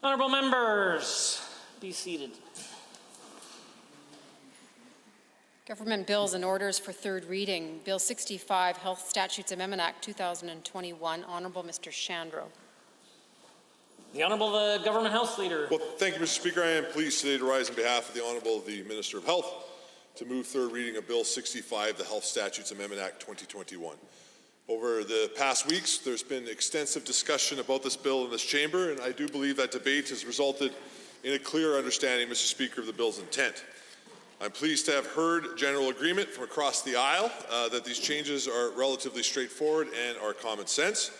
Honourable members, be seated. Government bills and orders for third reading. Bill 65, Health Statutes Amendment Act 2021. Honourable Mr. Shandro. The Honourable the Government House Leader. Well, thank you, Mr. Speaker. I am pleased today to rise on behalf of the Honourable the Minister of Health to move third reading of Bill 65, the Health Statutes Amendment Act 2021. Over the past weeks, there's been extensive discussion about this bill in this chamber, and I do believe that debate has resulted in a clear understanding, Mr. Speaker, of the bill's intent. I'm pleased to have heard general agreement from across the aisle that these changes are relatively straightforward and are common sense.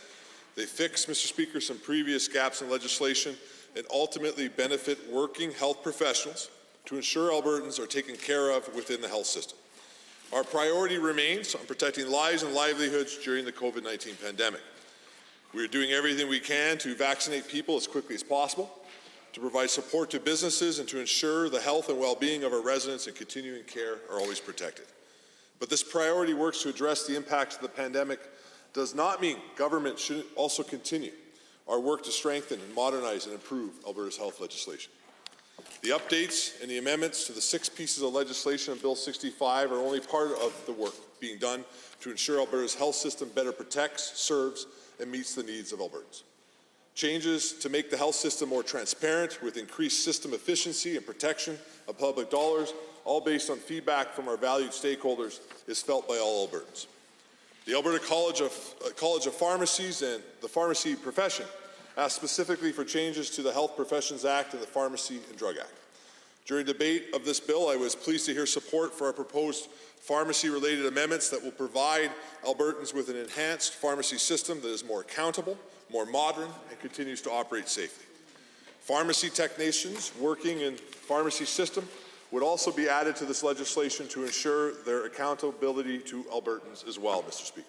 They fix, Mr. Speaker, some previous gaps in legislation and ultimately benefit working health professionals to ensure Albertans are taken care of within the health system. Our priority remains on protecting lives and livelihoods during the COVID-19 pandemic. We are doing everything we can to vaccinate people as quickly as possible, to provide support to businesses, and to ensure the health and well-being of our residents and continuing care are always protected. But this priority works to address the impacts of the pandemic does not mean government should also continue our work to strengthen and modernize and improve Alberta's health legislation. The updates and the amendments to the 6 pieces of legislation in Bill 65 are only part of the work being done to ensure Alberta's health system better protects, serves, and meets the needs of Albertans. Changes to make the health system more transparent with increased system efficiency and protection of public dollars, all based on feedback from our valued stakeholders, is felt by all Albertans. The Alberta College of Pharmacies and the pharmacy profession asked specifically for changes to the Health Professions Act and the Pharmacy and Drug Act. During debate of this bill, I was pleased to hear support for our proposed pharmacy-related amendments that will provide Albertans with an enhanced pharmacy system that is more accountable, more modern, and continues to operate safely. Pharmacy technicians working in pharmacy system would also be added to this legislation to ensure their accountability to Albertans as well, Mr. Speaker.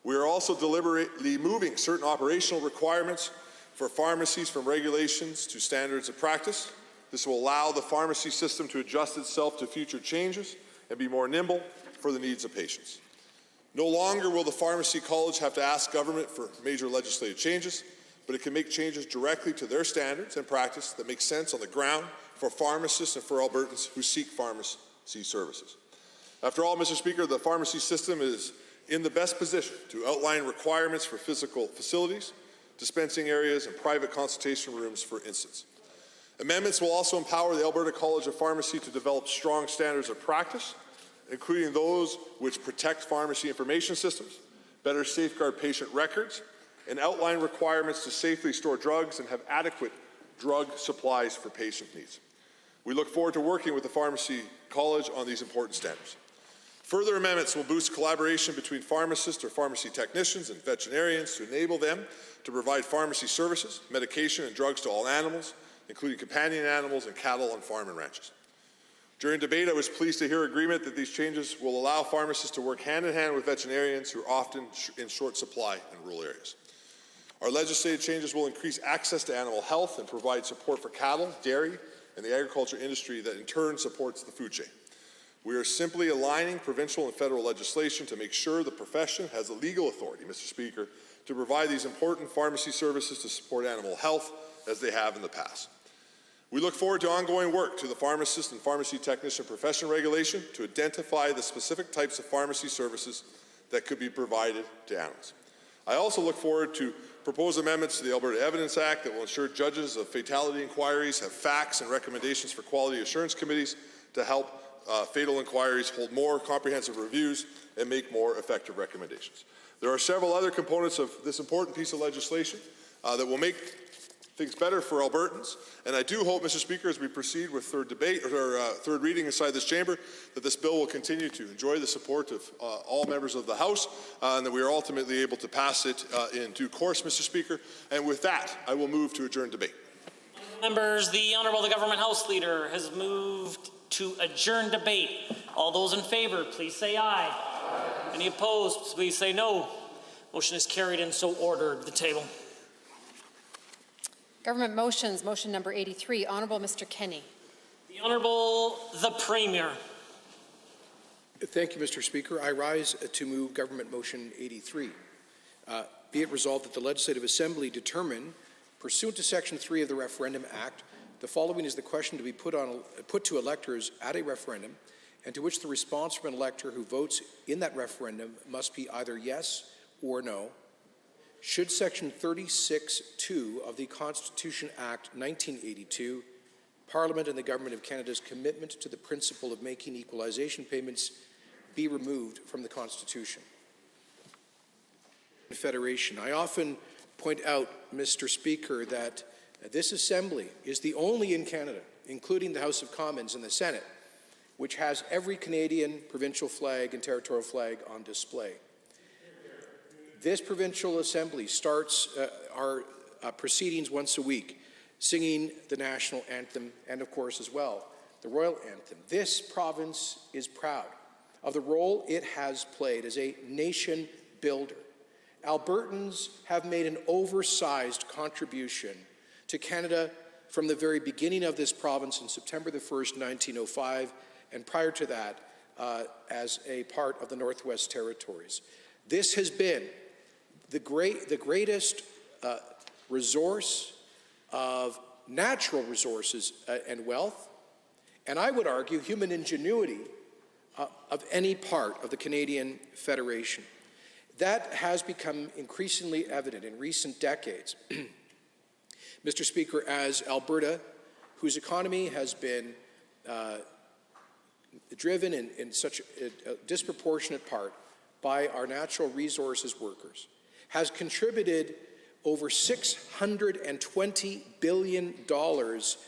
We are also deliberately moving certain operational requirements for pharmacies from regulations to standards of practice. This will allow the pharmacy system to adjust itself to future changes and be more nimble for the needs of patients. No longer will the Pharmacy College have to ask government for major legislative changes, but it can make changes directly to their standards and practice that make sense on the ground for pharmacists and for Albertans who seek pharmacy services. After all, Mr. Speaker, the pharmacy system is in the best position to outline requirements for physical facilities, dispensing areas, and private consultation rooms, for instance. Amendments will also empower the Alberta College of Pharmacy to develop strong standards of practice, including those which protect pharmacy information systems, better safeguard patient records, and outline requirements to safely store drugs and have adequate drug supplies for patient needs. We look forward to working with the Pharmacy College on these important standards. Further amendments will boost collaboration between pharmacists or pharmacy technicians and veterinarians to enable them to provide pharmacy services, medication, and drugs to all animals, including companion animals and cattle on farm and ranches. During debate, I was pleased to hear agreement that these changes will allow pharmacists to work hand-in-hand with veterinarians who are often in short supply in rural areas. Our legislative changes will increase access to animal health and provide support for cattle, dairy, and the agriculture industry that in turn supports the food chain. We are simply aligning provincial and federal legislation to make sure the profession has the legal authority, Mr. Speaker, to provide these important pharmacy services to support animal health as they have in the past. We look forward to ongoing work to the pharmacist and pharmacy technician profession regulation to identify the specific types of pharmacy services that could be provided to animals. I also look forward to proposed amendments to the Alberta Evidence Act that will ensure judges of fatality inquiries have facts and recommendations for quality assurance committees to help fatal inquiries hold more comprehensive reviews and make more effective recommendations. There are several other components of this important piece of legislation that will make things better for Albertans, and I do hope, Mr. Speaker, as we proceed with third reading inside this chamber, that this bill will continue to enjoy the support of all members of the House, and that we are ultimately able to pass it in due course, Mr. Speaker. And with that, I will move to adjourn debate. Members, the Honourable the Government House Leader has moved to adjourn debate. All those in favour, please say aye. Aye. Any opposed, please say no. Motion is carried and so ordered. The table. Government motions. Motion number 83. Honourable Mr. Kenny. The Honourable the Premier. Thank you, Mr. Speaker. I rise to move Government Motion 83. Be it resolved that the Legislative Assembly determine Pursuant to Section 3 of the Referendum Act, the following is the question to be put to electors at a referendum, and to which the response from an elector who votes in that referendum must be either yes or no. Should Section 36(2) of the Constitution Act 1982, Parliament and the Government of Canada's commitment to the principle of making equalization payments be removed from the Constitution? Federation. I often point out, Mr. Speaker, that this Assembly is the only in Canada, including the House of Commons and the Senate, which has every Canadian provincial flag and territorial flag on display. This provincial assembly starts our proceedings once a week, singing the national anthem and, of course, as well, the royal anthem. This province is proud of the role it has played as a nation builder. Albertans have made an oversized contribution to Canada from the very beginning of this province in September the 1st, 1905, and prior to that, as a part of the Northwest Territories. This has been the greatest resource of natural resources and wealth, and I would argue human ingenuity of any part of the Canadian Federation. That has become increasingly evident in recent decades. Mr. Speaker, as Alberta, whose economy has been driven in such a disproportionate part by our natural resources workers, has contributed over $620 billion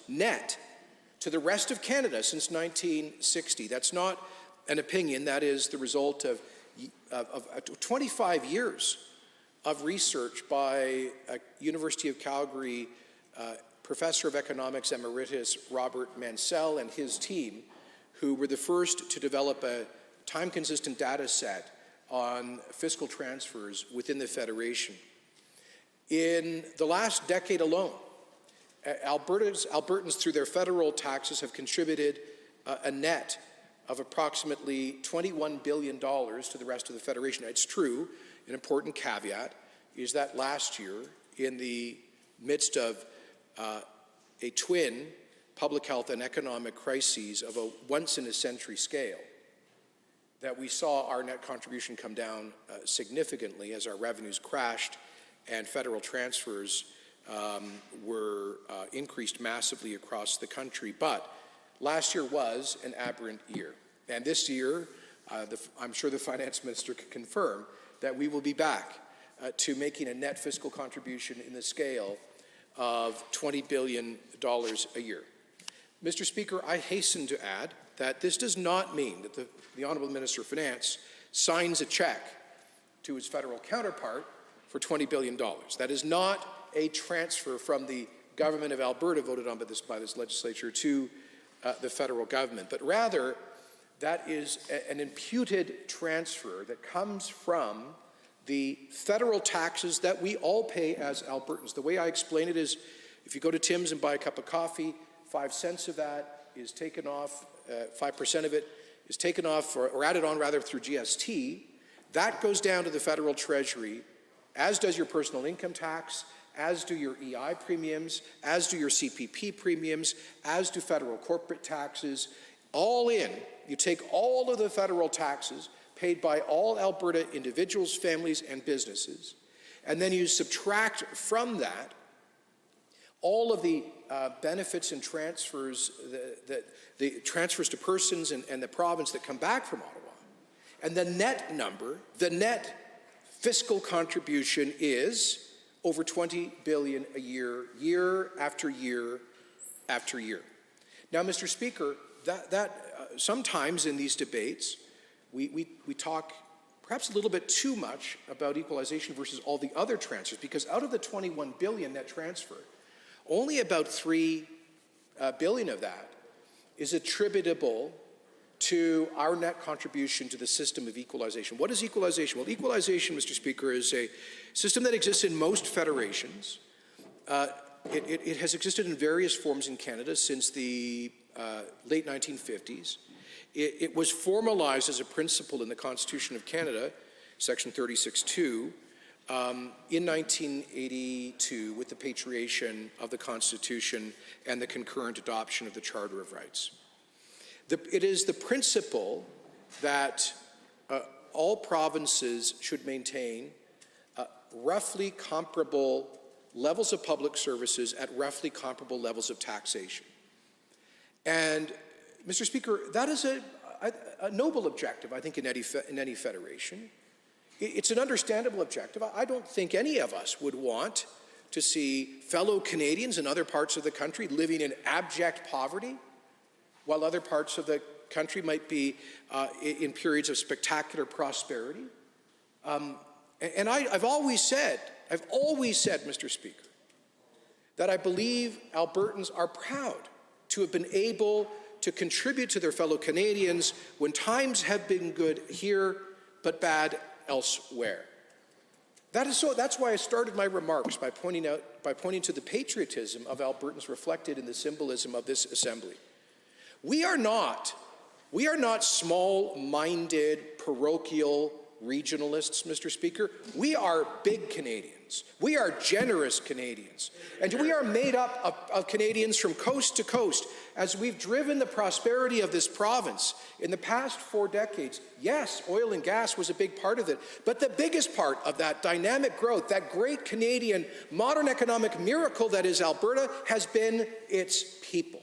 net to the rest of Canada since 1960. That's not an opinion. That is the result of 25 years of research by a University of Calgary Professor of Economics Emeritus Robert Mansell and his team, who were the first to develop a time-consistent data set on fiscal transfers within the Federation. In the last decade alone, Albertans through their federal taxes have contributed a net of approximately $21 billion to the rest of the Federation. It's true, an important caveat is that last year, in the midst of a twin public health and economic crises of a once-in-a-century scale, that we saw our net contribution come down significantly as our revenues crashed and federal transfers were increased massively across the country. But last year was an aberrant year. And this year, I'm sure the finance minister can confirm that we will be back to making a net fiscal contribution in the scale of $20 billion a year. Mr. Speaker, I hasten to add that this does not mean that the Honourable Minister of Finance signs a check to his federal counterpart for $20 billion. That is not a transfer from the government of Alberta voted on by this legislature to the federal government, but rather that is an imputed transfer that comes from the federal taxes that we all pay as Albertans. The way I explain it is, if you go to Tim's and buy a cup of coffee, 5 cents of that is taken off, 5% of it is taken off or added on rather through GST. That goes down to the federal treasury, as does your personal income tax, as do your EI premiums, as do your CPP premiums, as do federal corporate taxes. All in, you take all of the federal taxes paid by all Alberta individuals, families, and businesses, and then you subtract from that all of the benefits and transfers, the transfers to persons and the province that come back from Ottawa. And the net number, the net fiscal contribution is over $20 billion a year, year after year after year. Now, Mr. Speaker, sometimes in these debates, we talk perhaps a little bit too much about equalization versus all the other transfers, because out of the $21 billion net transfer, only about $3 billion of that is attributable to our net contribution to the system of equalization. What is equalization? Well, equalization, Mr. Speaker, is a system that exists in most federations. It has existed in various forms in Canada since the late 1950s. It was formalized as a principle in the Constitution of Canada, Section 36(2), in 1982 with the patriation of the Constitution and the concurrent adoption of the Charter of Rights. It is the principle that all provinces should maintain roughly comparable levels of public services at roughly comparable levels of taxation. And, Mr. Speaker, that is a noble objective, I think, in any federation. It's an understandable objective. I don't think any of us would want to see fellow Canadians in other parts of the country living in abject poverty, while other parts of the country might be in periods of spectacular prosperity. And I've always said, Mr. Speaker, that I believe Albertans are proud to have been able to contribute to their fellow Canadians when times have been good here but bad elsewhere. That's why I started my remarks by pointing to the patriotism of Albertans reflected in the symbolism of this assembly. We are not small-minded, parochial regionalists, Mr. Speaker. We are big Canadians. We are generous Canadians. And we are made up of Canadians from coast to coast. As we've driven the prosperity of this province in the past 4 decades, yes, oil and gas was a big part of it, but the biggest part of that dynamic growth, that great Canadian modern economic miracle that is Alberta, has been its people.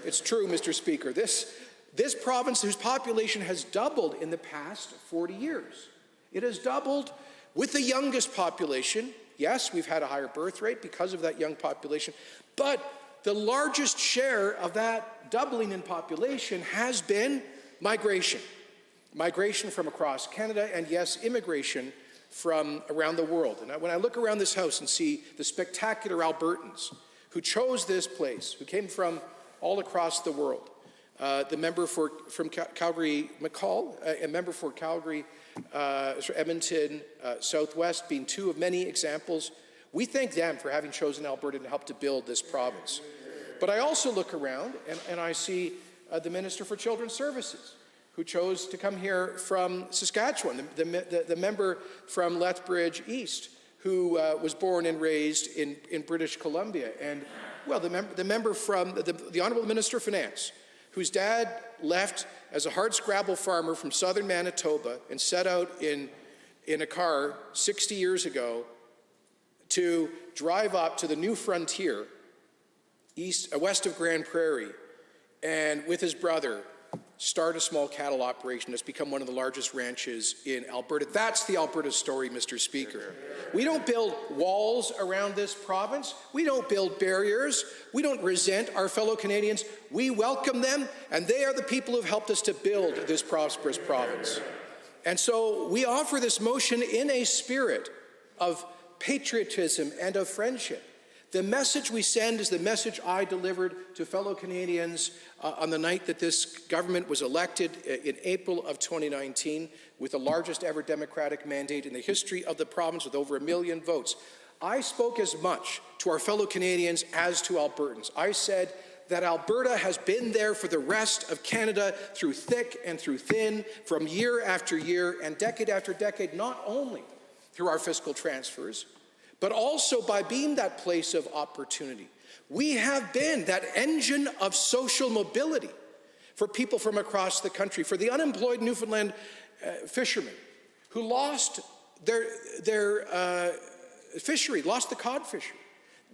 It's true, Mr. Speaker. This province, whose population has doubled in the past 40 years. It has doubled with the youngest population. Yes, we've had a higher birth rate because of that young population, but the largest share of that doubling in population has been migration. Migration from across Canada, and yes, immigration from around the world. And when I look around this House and see the spectacular Albertans who chose this place, who came from all across the world, the member from Calgary McCall, a member for Calgary, Edmonton, Southwest being 2 of many examples. We thank them for having chosen Alberta to help to build this province. But I also look around and I see the Minister for Children's Services, who chose to come here from Saskatchewan, the member from Lethbridge East, who was born and raised in British Columbia, and, well, the member from the Honourable Minister of Finance, whose dad left as a hardscrabble farmer from southern Manitoba and set out in a car 60 years ago to drive up to the new frontier west of Grand Prairie, and with his brother start a small cattle operation that's become one of the largest ranches in Alberta. That's the Alberta story, Mr. Speaker. We don't build walls around this province. We don't build barriers. We don't resent our fellow Canadians. We welcome them, and they are the people who have helped us to build this prosperous province. And so we offer this motion in a spirit of patriotism and of friendship. The message we send is the message I delivered to fellow Canadians on the night that this government was elected in April of 2019 with the largest ever Democratic mandate in the history of the province with over 1 million votes. I spoke as much to our fellow Canadians as to Albertans. I said that Alberta has been there for the rest of Canada through thick and through thin, from year after year and decade after decade, not only through our fiscal transfers, but also by being that place of opportunity. We have been that engine of social mobility for people from across the country, for the unemployed Newfoundland fishermen who lost their fishery, lost the cod fishery,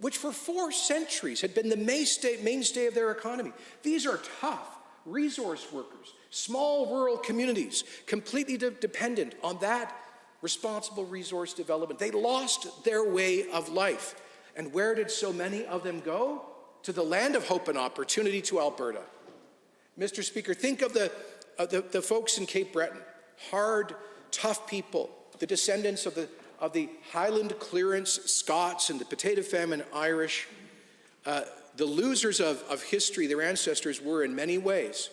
which for 4 centuries had been the mainstay of their economy. These are tough resource workers, small rural communities, completely dependent on that responsible resource development. They lost their way of life. And where did so many of them go? To the land of hope and opportunity, to Alberta. Mr. Speaker, think of the folks in Cape Breton, hard, tough people, the descendants of the Highland clearance Scots and the potato famine Irish, the losers of history, their ancestors were in many ways.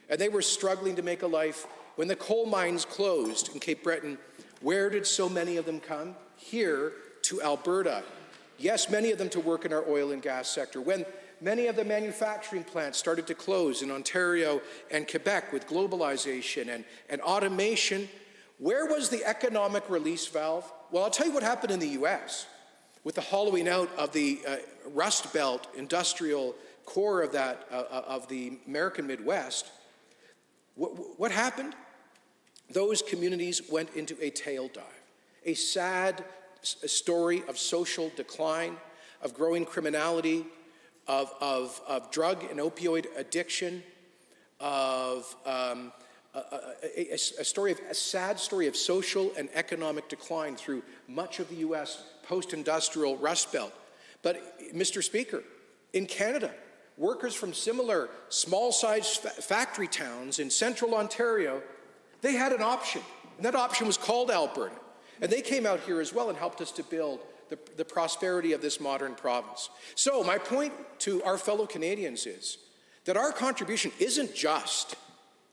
And they were struggling to make a life when the coal mines closed in Cape Breton. Where did so many of them come? Here to Alberta. Yes, many of them to work in our oil and gas sector. When many of the manufacturing plants started to close in Ontario and Quebec with globalization and automation, Where was the economic release valve? Well, I'll tell you what happened in the US with the hollowing out of the Rust Belt industrial core of that of the American Midwest. What happened? Those communities went into a tail dive, a sad story of social decline, of growing criminality, of drug and opioid addiction, of a sad story of social and economic decline through much of the U.S. post-industrial Rust Belt. But, Mr. Speaker, in Canada, workers from similar small-sized factory towns in central Ontario, they had an option, and that option was called Alberta. And they came out here as well and helped us to build the prosperity of this modern province. So my point to our fellow Canadians is that our contribution isn't just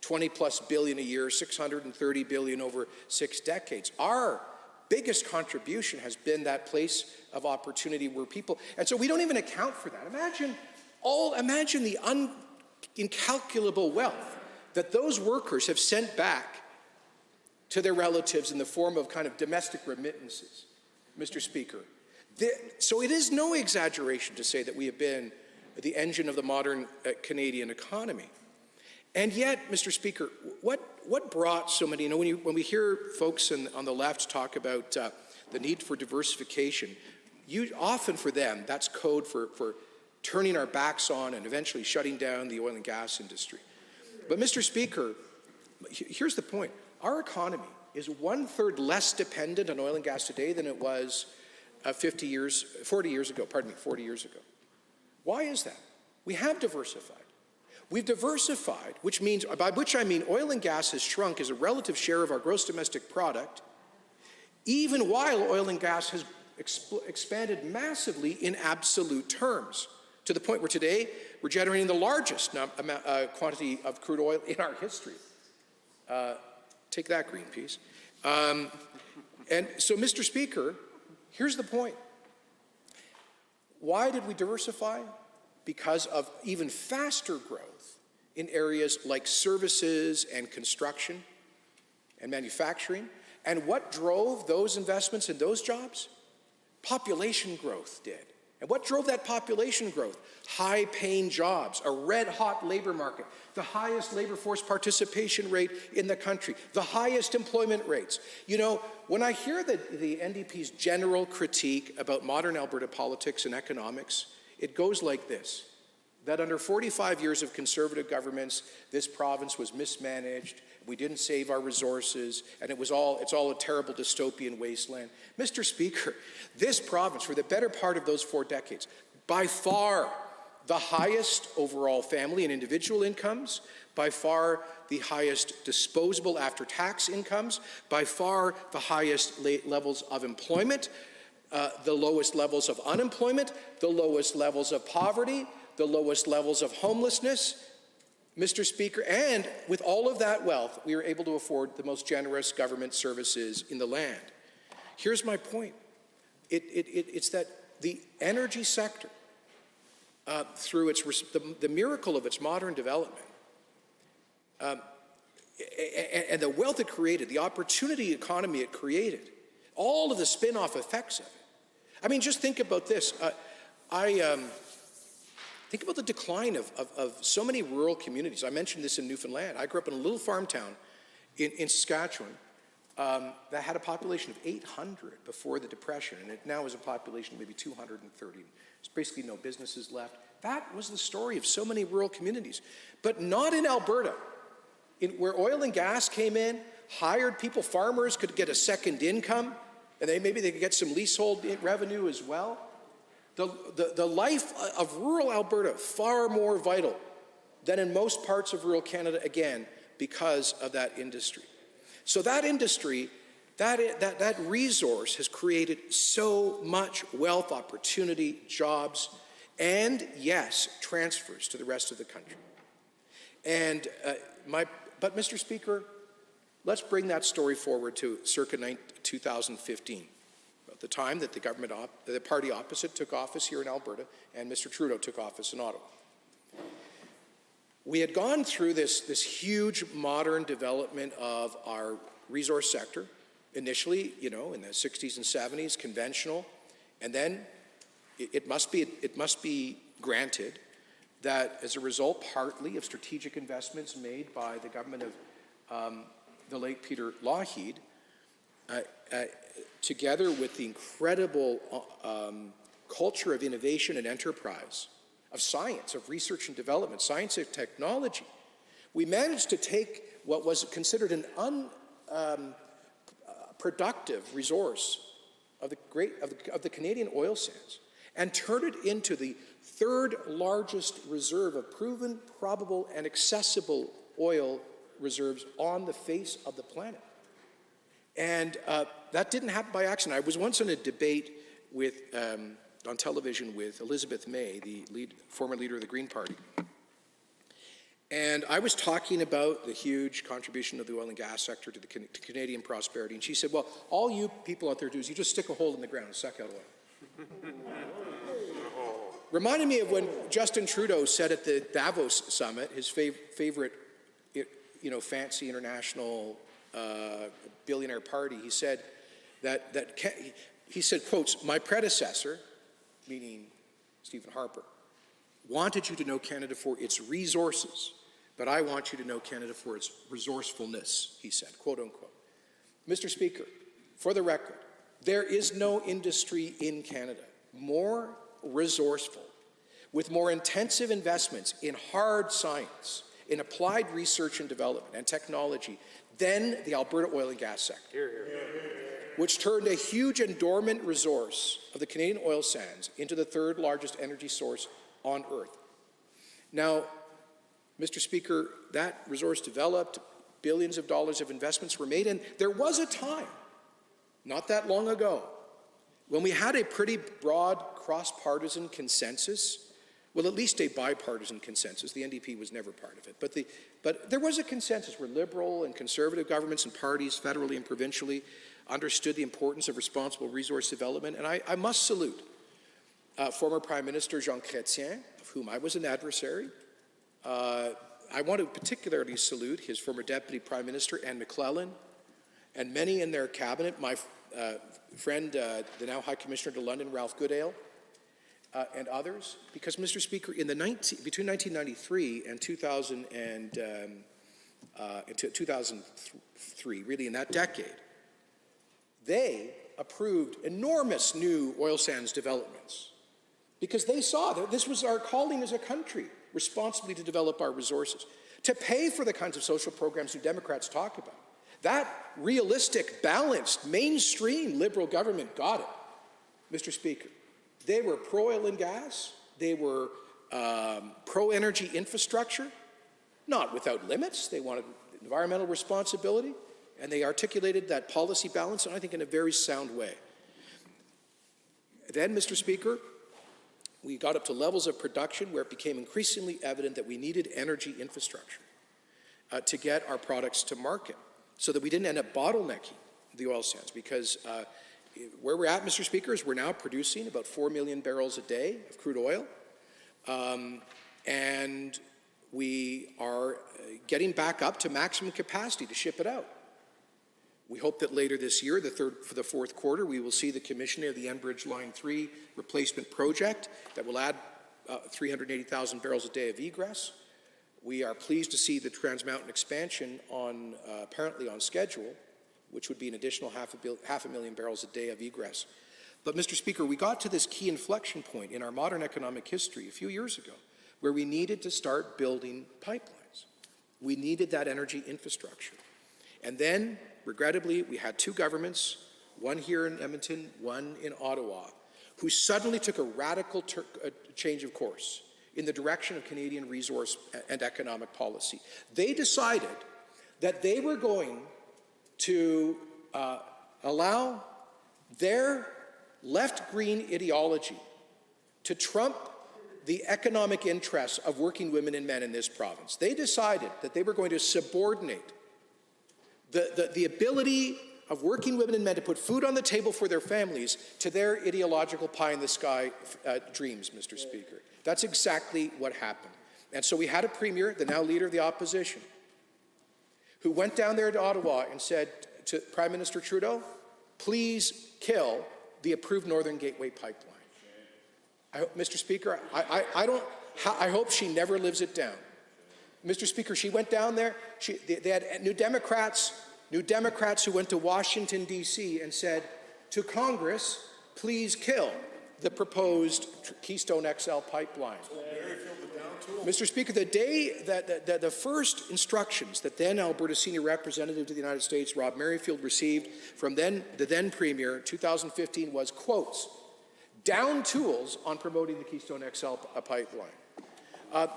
20 plus billion a year, 630 billion over 6 decades. Our biggest contribution has been that place of opportunity where people, and so we don't even account for that. Imagine the incalculable wealth that those workers have sent back to their relatives in the form of kind of domestic remittances, Mr. Speaker. So it is no exaggeration to say that we have been the engine of the modern Canadian economy. And yet, Mr. Speaker, what brought so many, when we hear folks on the left talk about the need for diversification, often for them, that's code for turning our backs on and eventually shutting down the oil and gas industry. But Mr. Speaker, here's the point. Our economy is 1/3 less dependent on oil and gas today than it was 40 years ago. Why is that? We have diversified. We've diversified, by which I mean oil and gas has shrunk as a relative share of our gross domestic product, even while oil and gas has expanded massively in absolute terms, to the point where today we're generating the largest quantity of crude oil in our history. Take that, Greenpeace. And so, Mr. Speaker, here's the point. Why did we diversify? Because of even faster growth in areas like services and construction and manufacturing. And what drove those investments and those jobs? Population growth did. And what drove that population growth? High-paying jobs, a red-hot labor market, the highest labor force participation rate in the country, the highest employment rates. When I hear the NDP's general critique about modern Alberta politics and economics, it goes like this, that under 45 years of Conservative governments, this province was mismanaged, we didn't save our resources, and it's all a terrible dystopian wasteland. Mr. Speaker, this province, for the better part of those 4 decades, by far the highest overall family and individual incomes, by far the highest disposable after-tax incomes, by far the highest levels of employment, the lowest levels of unemployment, the lowest levels of poverty, the lowest levels of homelessness, Mr. Speaker, and with all of that wealth, we are able to afford the most generous government services in the land. Here's my point. It's that the energy sector, through the miracle of its modern development, and the wealth it created, the opportunity economy it created, all of the spin-off effects of it. Just think about this. Think about the decline of so many rural communities. I mentioned this in Newfoundland. I grew up in a little farm town in Saskatchewan that had a population of 800 before the Depression, and it now is a population of maybe 230. There's basically no businesses left. That was the story of so many rural communities. But not in Alberta, where oil and gas came in, hired people, farmers could get a second income, and maybe they could get some leasehold revenue as well. The life of rural Alberta, far more vital than in most parts of rural Canada, again, because of that industry. So that industry, that resource has created so much wealth, opportunity, jobs, and yes, transfers to the rest of the country. But Mr. Speaker, let's bring that story forward to circa 2015. The time that the party opposite took office here in Alberta and Mr. Trudeau took office in Ottawa. We had gone through this huge modern development of our resource sector, initially, in the 60s and 70s, conventional, and then it must be granted that as a result, partly of strategic investments made by the government of the late Peter Lougheed, together with the incredible culture of innovation and enterprise, of science, of research and development, science and technology, we managed to take what was considered an unproductive resource of the Canadian oil sands and turn it into the third largest reserve of proven, probable, and accessible oil reserves on the face of the planet. And that didn't happen by accident. I was once in a debate on television with Elizabeth May, the former leader of the Green Party. And I was talking about the huge contribution of the oil and gas sector to Canadian prosperity. And she said, well, all you people out there do is you just stick a hole in the ground and suck out oil. Reminded me of when Justin Trudeau said at the Davos summit, his favorite, fancy international billionaire party, he said he said, quotes, my predecessor, meaning Stephen Harper, wanted you to know Canada for its resources, but I want you to know Canada for its resourcefulness, he said, quote unquote. Mr. Speaker, for the record, there is no industry in Canada more resourceful, with more intensive investments in hard science, in applied research and development and technology than the Alberta oil and gas sector. Hear, hear, hear. Which turned a huge and dormant resource of the Canadian oil sands into the third largest energy source on Earth. Now, Mr. Speaker, that resource developed, billions of dollars of investments were made, and there was a time, not that long ago, when we had a pretty broad cross-partisan consensus, well, at least a bipartisan consensus. The NDP was never part of it. But there was a consensus where Liberal and Conservative governments and parties, federally and provincially, understood the importance of responsible resource development. And I must salute former Prime Minister Jean Chrétien, of whom I was an adversary. I want to particularly salute his former Deputy Prime Minister, Anne McClellan, and many in their cabinet, my friend, the now High Commissioner to London, Ralph Goodale, and others, because, Mr. Speaker, between 1993 and 2003, really in that decade, they approved enormous new oil sands developments because they saw that this was our calling as a country, responsibly to develop our resources, to pay for the kinds of social programs who Democrats talk about. That realistic, balanced, mainstream Liberal government got it, Mr. Speaker. They were pro-oil and gas. They were pro-energy infrastructure, not without limits. They wanted environmental responsibility, and they articulated that policy balance, and I think in a very sound way. Then, Mr. Speaker, we got up to levels of production where it became increasingly evident that we needed energy infrastructure to get our products to market so that we didn't end up bottlenecking the oil sands, because where we're at, Mr. Speaker, is we're now producing about 4 million barrels a day of crude oil, and we are getting back up to maximum capacity to ship it out. We hope that later this year, for the fourth quarter, we will see the commissioning of the Enbridge Line 3 replacement project that will add 380,000 barrels a day of egress. We are pleased to see the Trans Mountain expansion apparently on schedule, which would be an additional half a million barrels a day of egress. But, Mr. Speaker, we got to this key inflection point in our modern economic history a few years ago where we needed to start building pipelines. We needed that energy infrastructure. And then, regrettably, we had two governments, one here in Edmonton, one in Ottawa, who suddenly took a radical change of course in the direction of Canadian resource and economic policy. They decided that they were going to allow their left-green ideology to trump the economic interests of working women and men in this province. They decided that they were going to subordinate the ability of working women and men to put food on the table for their families to their ideological pie-in-the-sky dreams, Mr. Speaker. That's exactly what happened. And so we had a premier, the now leader of the opposition, who went down there to Ottawa and said to Prime Minister Trudeau, please kill the approved Northern Gateway pipeline. Mr. Speaker, I hope she never lives it down. Mr. Speaker, she went down there. They had New Democrats who went to Washington, D.C. and said to Congress, please kill the proposed Keystone XL pipeline. Mr. Speaker, the day that the first instructions that then Alberta Senior Representative to the United States, Rob Merrifield, received from the then Premier, 2015, was, quotes, down tools on promoting the Keystone XL pipeline.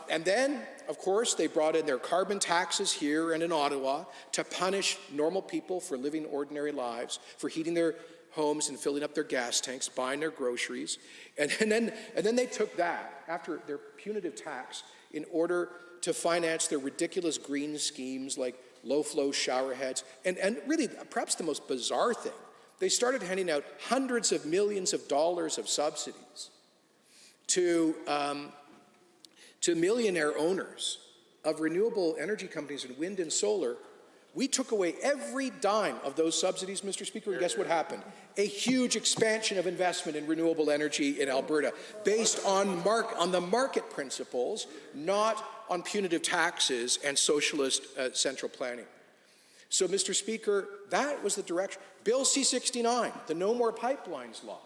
And then, of course, they brought in their carbon taxes here and in Ottawa to punish normal people for living ordinary lives, for heating their homes and filling up their gas tanks, buying their groceries. And then they took that, after their punitive tax, in order to finance their ridiculous green schemes like low-flow shower heads. And really, perhaps the most bizarre thing, they started handing out hundreds of millions of dollars of subsidies to millionaire owners of renewable energy companies in wind and solar. We took away every dime of those subsidies, Mr. Speaker, and guess what happened? A huge expansion of investment in renewable energy in Alberta, based on the market principles, not on punitive taxes and socialist central planning. So, Mr. Speaker, that was the direction. Bill C-69, the No More Pipelines law,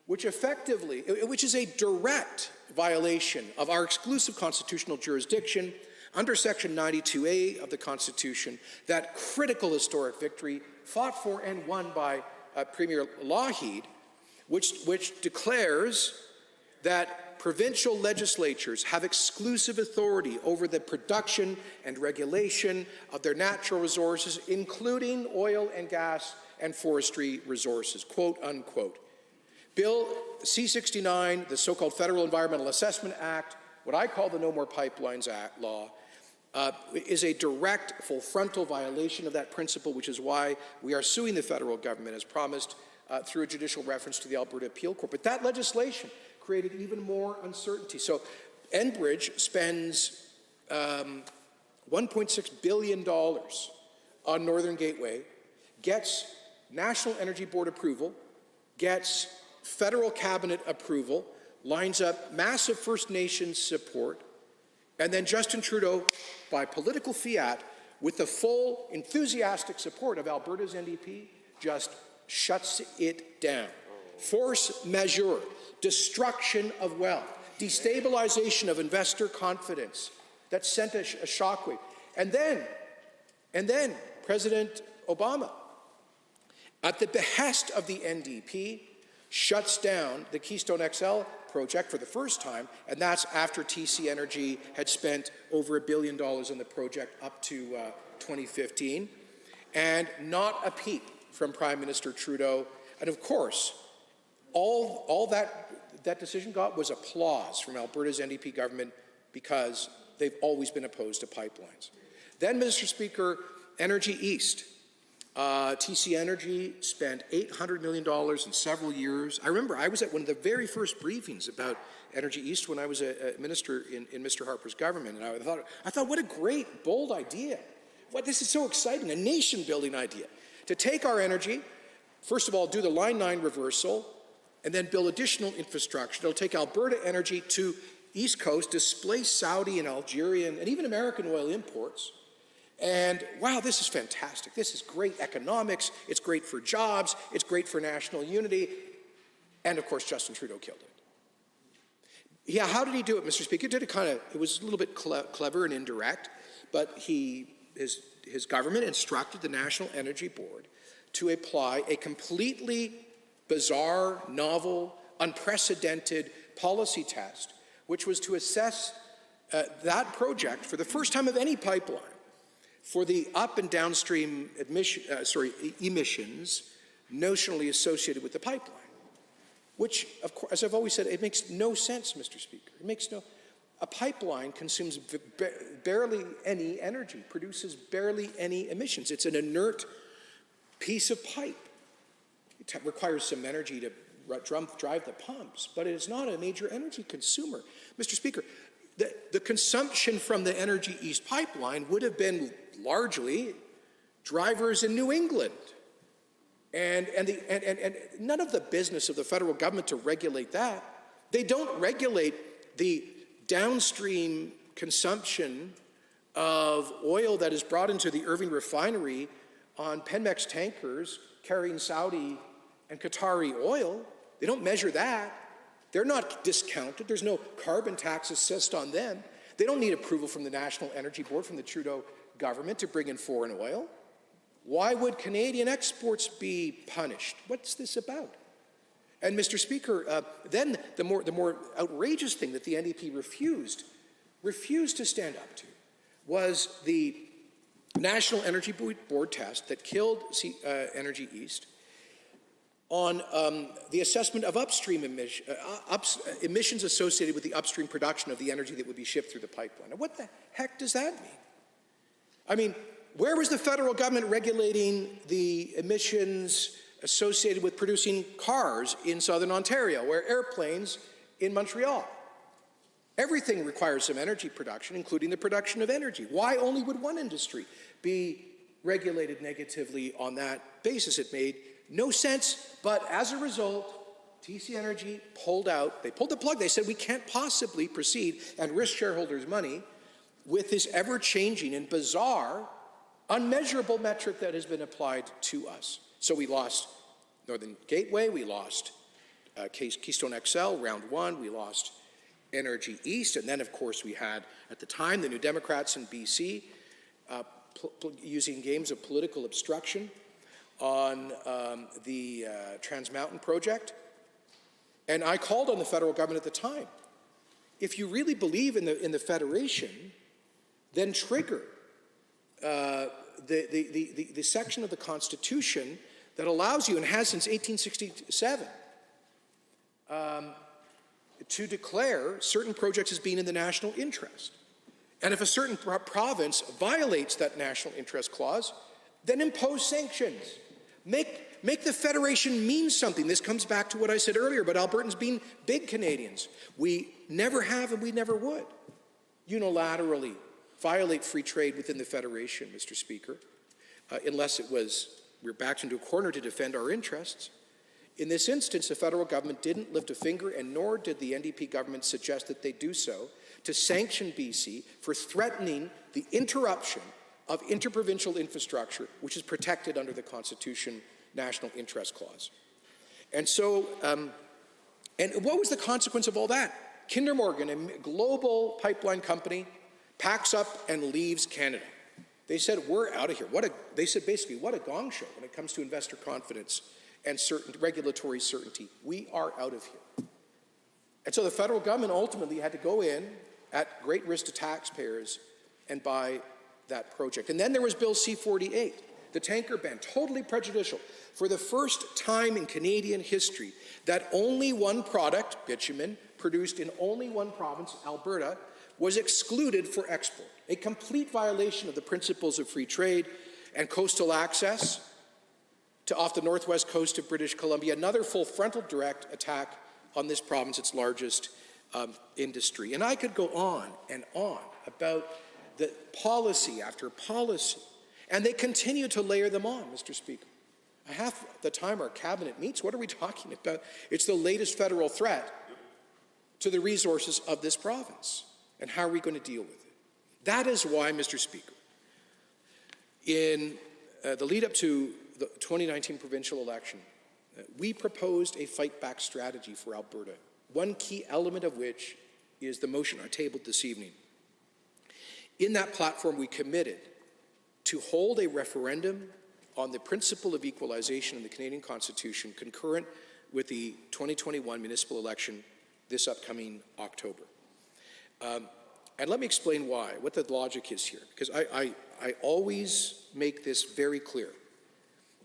which is a direct violation of our exclusive constitutional jurisdiction under Section 92A of the Constitution, that critical historic victory fought for and won by Premier Lougheed, which declares that provincial legislatures have exclusive authority over the production and regulation of their natural resources, including oil and gas and forestry resources, quote unquote. Bill C-69, the so-called Federal Environmental Assessment Act, what I call the No More Pipelines Act law, is a direct, full frontal violation of that principle, which is why we are suing the federal government, as promised, through a judicial reference to the Alberta Appeal Court. But that legislation created even more uncertainty. So Enbridge spends $1.6 billion on Northern Gateway, gets National Energy Board approval, gets federal cabinet approval, lines up massive First Nations support, and then Justin Trudeau, by political fiat, with the full enthusiastic support of Alberta's NDP, just shuts it down. Force majeure, destruction of wealth, destabilization of investor confidence, that sent a shockwave. And then President Obama, at the behest of the NDP, shuts down the Keystone XL project for the first time, and that's after TC Energy had spent over $1 billion on the project up to 2015, and not a peep from Prime Minister Trudeau. And of course, all that decision got was applause from Alberta's NDP government, because they've always been opposed to pipelines. Then, Mr. Speaker, Energy East. TC Energy spent $800 million in several years. I remember I was at one of the very first briefings about Energy East when I was a minister in Mr. Harper's government, and I thought, what a great, bold idea. This is so exciting, a nation-building idea. To take our energy, first of all, do the Line 9 reversal, and then build additional infrastructure. It'll take Alberta energy to East Coast, displace Saudi and Algerian and even American oil imports. And wow, this is fantastic. This is great economics. It's great for jobs. It's great for national unity. And of course, Justin Trudeau killed it. Yeah, how did he do it, Mr. Speaker? It was a little bit clever and indirect, but his government instructed the National Energy Board to apply a completely bizarre, novel, unprecedented policy test, which was to assess that project for the first time of any pipeline for the up and downstream emissions notionally associated with the pipeline, which, of course, as I've always said, it makes no sense, Mr. Speaker. A pipeline consumes barely any energy, produces barely any emissions. It's an inert piece of pipe. It requires some energy to drive the pumps, but it is not a major energy consumer. Mr. Speaker, the consumption from the Energy East pipeline would have been largely drivers in New England. And none of the business of the federal government to regulate that. They don't regulate the downstream consumption of oil that is brought into the Irving refinery on Pemex tankers carrying Saudi and Qatari oil. They don't measure that. They're not discounted. There's no carbon tax assessed on them. They don't need approval from the National Energy Board, from the Trudeau government, to bring in foreign oil. Why would Canadian exports be punished? What's this about? And Mr. Speaker, then the more outrageous thing that the NDP refused to stand up to was the National Energy Board test that killed Energy East on the assessment of upstream emissions associated with the upstream production of the energy that would be shipped through the pipeline. Now, what the heck does that mean? I mean, where was the federal government regulating the emissions associated with producing cars in southern Ontario, or airplanes in Montreal? Everything requires some energy production, including the production of energy. Why only would one industry be regulated negatively on that basis? It made no sense, but as a result, TC Energy pulled out. They pulled the plug. They said, we can't possibly proceed and risk shareholders' money with this ever-changing and bizarre, unmeasurable metric that has been applied to us. So we lost Northern Gateway, we lost Keystone XL, round one, we lost Energy East, and then, of course, we had, at the time, the New Democrats in BC using games of political obstruction on the Trans Mountain project. And I called on the federal government at the time. If you really believe in the federation, then trigger the section of the Constitution that allows you, and has since 1867, to declare certain projects as being in the national interest. And if a certain province violates that national interest clause, then impose sanctions. Make the federation mean something. This comes back to what I said earlier about Albertans being big Canadians. We never have and we never would unilaterally violate free trade within the federation, Mr. Speaker, unless we're backed into a corner to defend our interests. In this instance, the federal government didn't lift a finger, and nor did the NDP government suggest that they do so, to sanction BC for threatening the interruption of interprovincial infrastructure, which is protected under the Constitution National Interest Clause. And so, and what was the consequence of all that? Kinder Morgan, a global pipeline company, packs up and leaves Canada. They said, we're out of here. They said basically, what a gong show when it comes to investor confidence and regulatory certainty. We are out of here. And so the federal government ultimately had to go in at great risk to taxpayers and buy that project. And then there was Bill C-48, the tanker ban, totally prejudicial. For the first time in Canadian history, that only one product, bitumen, produced in only one province, Alberta, was excluded for export. A complete violation of the principles of free trade and coastal access to off the northwest coast of British Columbia, another full frontal direct attack on this province, its largest industry. And I could go on and on about the policy after policy, and they continue to layer them on, Mr. Speaker. Half the time our cabinet meets, what are we talking about? It's the latest federal threat to the resources of this province. And how are we going to deal with it? That is why, Mr. Speaker, in the lead up to the 2019 provincial election, we proposed a fight-back strategy for Alberta, one key element of which is the motion I tabled this evening. In that platform, we committed to hold a referendum on the principle of equalization in the Canadian Constitution concurrent with the 2021 municipal election this upcoming October. And let me explain why, what the logic is here, because I always make this very clear.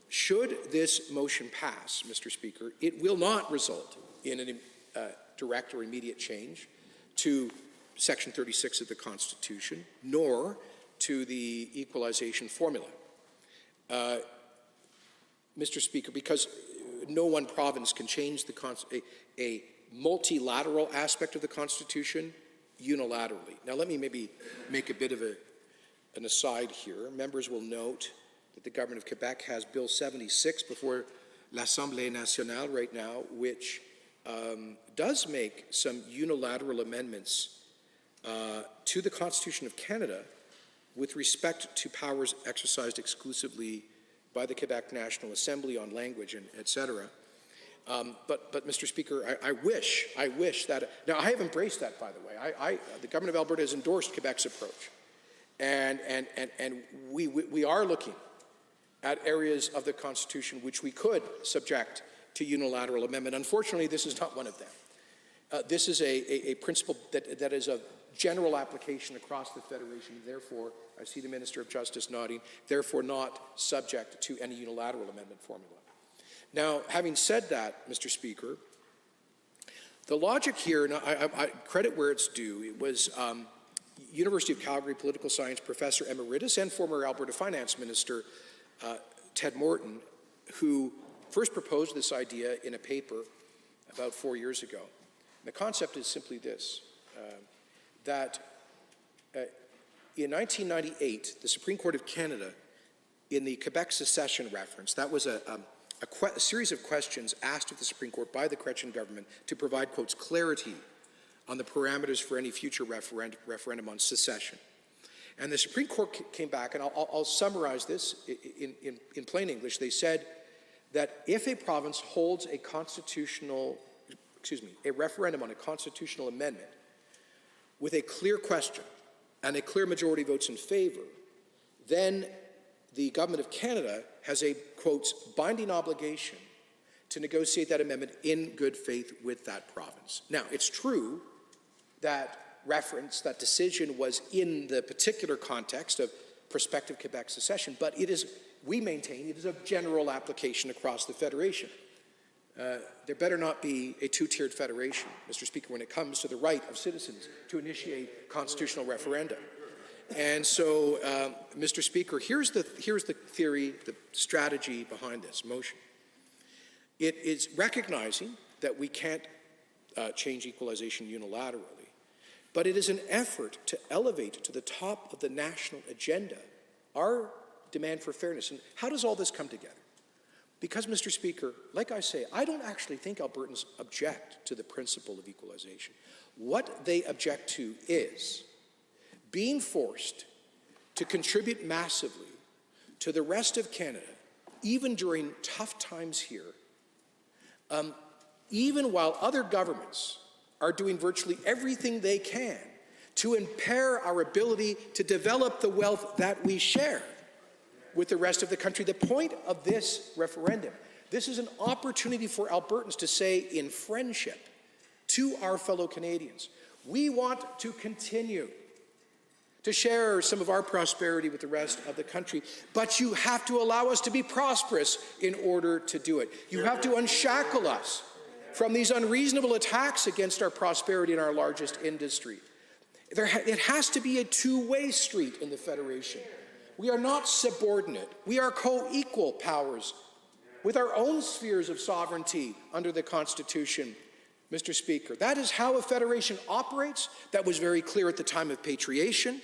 Should this motion pass, Mr. Speaker, it will not result in a direct or immediate change to Section 36 of the Constitution, nor to the equalization formula. Mr. Speaker, because no one province can change a multilateral aspect of the Constitution unilaterally. Now, let me maybe make a bit of an aside here. Members will note that the government of Quebec has Bill 76 before l'Assemblée nationale right now, which does make some unilateral amendments to the Constitution of Canada with respect to powers exercised exclusively by the Quebec National Assembly on language and et cetera. But Mr. Speaker, I wish that, now I have embraced that, by the way. The government of Alberta has endorsed Quebec's approach. And we are looking at areas of the Constitution which we could subject to unilateral amendment. Unfortunately, this is not one of them. This is a principle that is of general application across the Federation. Therefore, I see the Minister of Justice nodding, therefore not subject to any unilateral amendment formula. Now, having said that, Mr. Speaker, the logic here, and I credit where it's due, it was University of Calgary political science professor emeritus and former Alberta finance minister Ted Morton, who first proposed this idea in a paper about 4 years ago. The concept is simply this, that in 1998, the Supreme Court of Canada, in the Quebec secession reference, that was a series of questions asked of the Supreme Court by the Chrétien government to provide, quotes, clarity on the parameters for any future referendum on secession. And the Supreme Court came back, and I'll summarize this in plain English. They said that if a province holds a referendum on a constitutional amendment with a clear question and a clear majority votes in favor, then the Government of Canada has a, quotes, binding obligation to negotiate that amendment in good faith with that province. Now, it's true that that decision was in the particular context of prospective Quebec secession, but it is, we maintain, it is of general application across the Federation. There better not be a two-tiered federation, Mr. Speaker, when it comes to the right of citizens to initiate constitutional referenda. And so, Mr. Speaker, here's the theory, the strategy behind this motion. It is recognizing that we can't change equalization unilaterally, but it is an effort to elevate to the top of the national agenda our demand for fairness. And how does all this come together? Because, Mr. Speaker, like I say, I don't actually think Albertans object to the principle of equalization. What they object to is being forced to contribute massively to the rest of Canada, even during tough times here, even while other governments are doing virtually everything they can to impair our ability to develop the wealth that we share with the rest of the country. The point of this referendum, this is an opportunity for Albertans to say in friendship to our fellow Canadians, we want to continue to share some of our prosperity with the rest of the country, but you have to allow us to be prosperous in order to do it. You have to unshackle us from these unreasonable attacks against our prosperity and our largest industry. It has to be a two-way street in the Federation. We are not subordinate. We are co-equal powers with our own spheres of sovereignty under the Constitution, Mr. Speaker. That is how a federation operates. That was very clear at the time of patriation.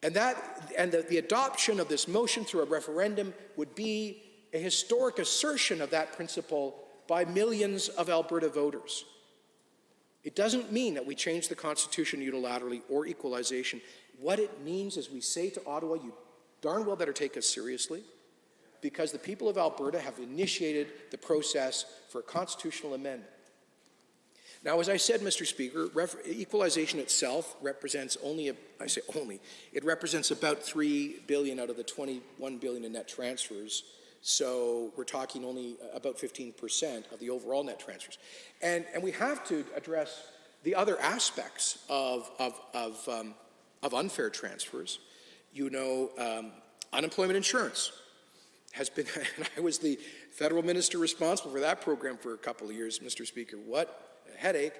And the adoption of this motion through a referendum would be a historic assertion of that principle by millions of Alberta voters. It doesn't mean that we change the Constitution unilaterally or equalization. What it means is we say to Ottawa, you darn well better take us seriously, because the people of Alberta have initiated the process for a constitutional amendment. Now, as I said, Mr. Speaker, equalization itself represents it represents about $3 billion out of the $21 billion in net transfers. So we're talking only about 15% of the overall net transfers. And we have to address the other aspects of unfair transfers. You know, unemployment insurance has been, and I was the federal minister responsible for that program for a couple of years, Mr. Speaker. What a headache.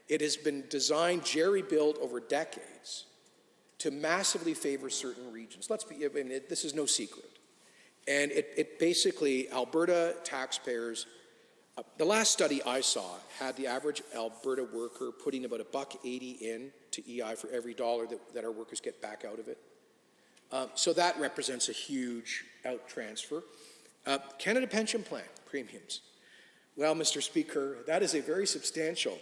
It has been designed, jerry-built over decades to massively favor certain regions. This is no secret. And it basically, Alberta taxpayers, the last study I saw had the average Alberta worker putting about $1.80 in to EI for every dollar that our workers get back out of it. So that represents a huge out transfer. Canada Pension Plan premiums. Well, Mr. Speaker, that is a very substantial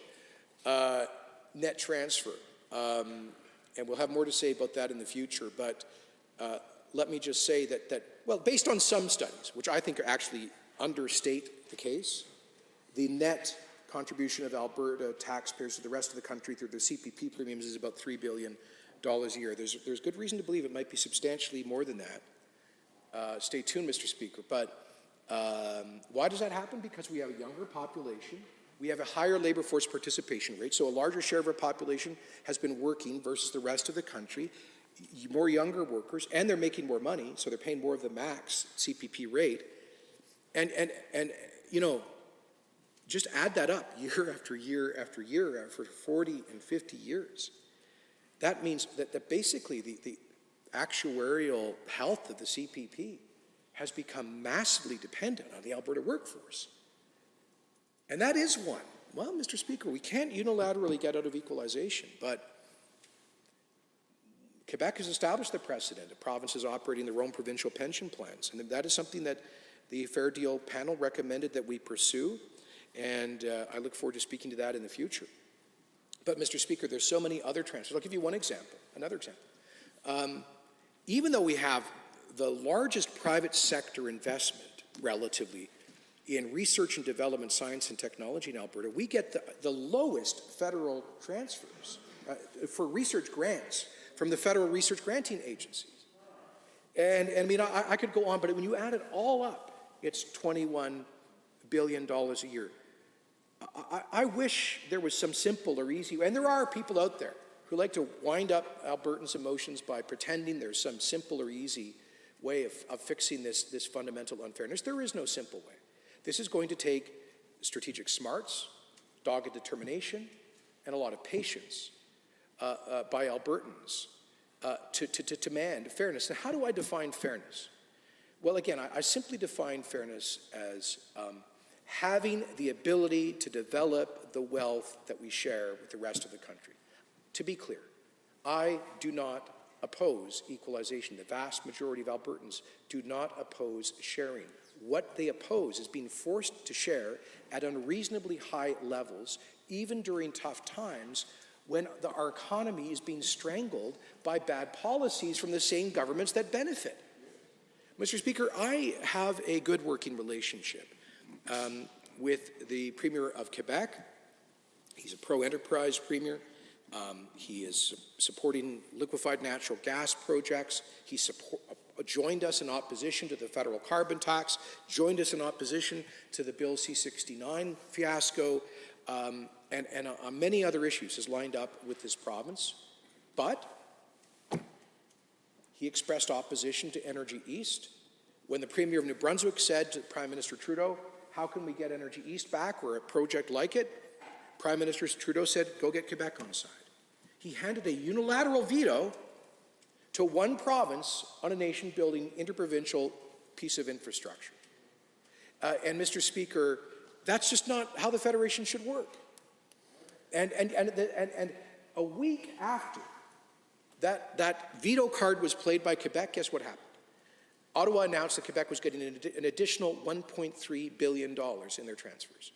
net transfer. And we'll have more to say about that in the future. But let me just say that, well, based on some studies, which I think are actually understate the case, the net contribution of Alberta taxpayers to the rest of the country through their CPP premiums is about $3 billion a year. There's good reason to believe it might be substantially more than that. Stay tuned, Mr. Speaker. But why does that happen? Because we have a younger population. We have a higher labor force participation rate, so a larger share of our population has been working versus the rest of the country. More younger workers, and they're making more money, so they're paying more of the max CPP rate. And you know, just add that up year after year after year for 40 and 50 years. That means that basically the actuarial health of the CPP has become massively dependent on the Alberta workforce. And that is one. Well, Mr. Speaker, we can't unilaterally get out of equalization, but Quebec has established the precedent of provinces operating their own provincial pension plans, and that is something that the Fair Deal panel recommended that we pursue, and I look forward to speaking to that in the future. But, Mr. Speaker, there's so many other transfers. I'll give you one example, another example. Even though we have the largest private sector investment, relatively, in research and development, science and technology in Alberta, we get the lowest federal transfers for research grants from the federal research granting agencies. And I mean, I could go on, but when you add it all up, it's $21 billion a year. I wish there was some simple or easy way, and there are people out there who like to wind up Albertans' emotions by pretending there's some simple or easy way of fixing this fundamental unfairness. There is no simple way. This is going to take strategic smarts, dogged determination, and a lot of patience by Albertans to demand fairness. And how do I define fairness? Well, again, I simply define fairness as having the ability to develop the wealth that we share with the rest of the country. To be clear, I do not oppose equalization. The vast majority of Albertans do not oppose sharing. What they oppose is being forced to share at unreasonably high levels, even during tough times when our economy is being strangled by bad policies from the same governments that benefit. Mr. Speaker, I have a good working relationship with the Premier of Quebec. He's a pro-enterprise Premier. He is supporting liquefied natural gas projects. He joined us in opposition to the federal carbon tax, joined us in opposition to the Bill C-69 fiasco, and on many other issues has lined up with this province. But he expressed opposition to Energy East. When the Premier of New Brunswick said to Prime Minister Trudeau, how can we get Energy East back or a project like it? Prime Minister Trudeau said, go get Quebec on side. He handed a unilateral veto to one province on a nation-building interprovincial piece of infrastructure. And Mr. Speaker, that's just not how the Federation should work. And a week after that veto card was played by Quebec, guess what happened? Ottawa announced that Quebec was getting an additional $1.3 billion in their transfers.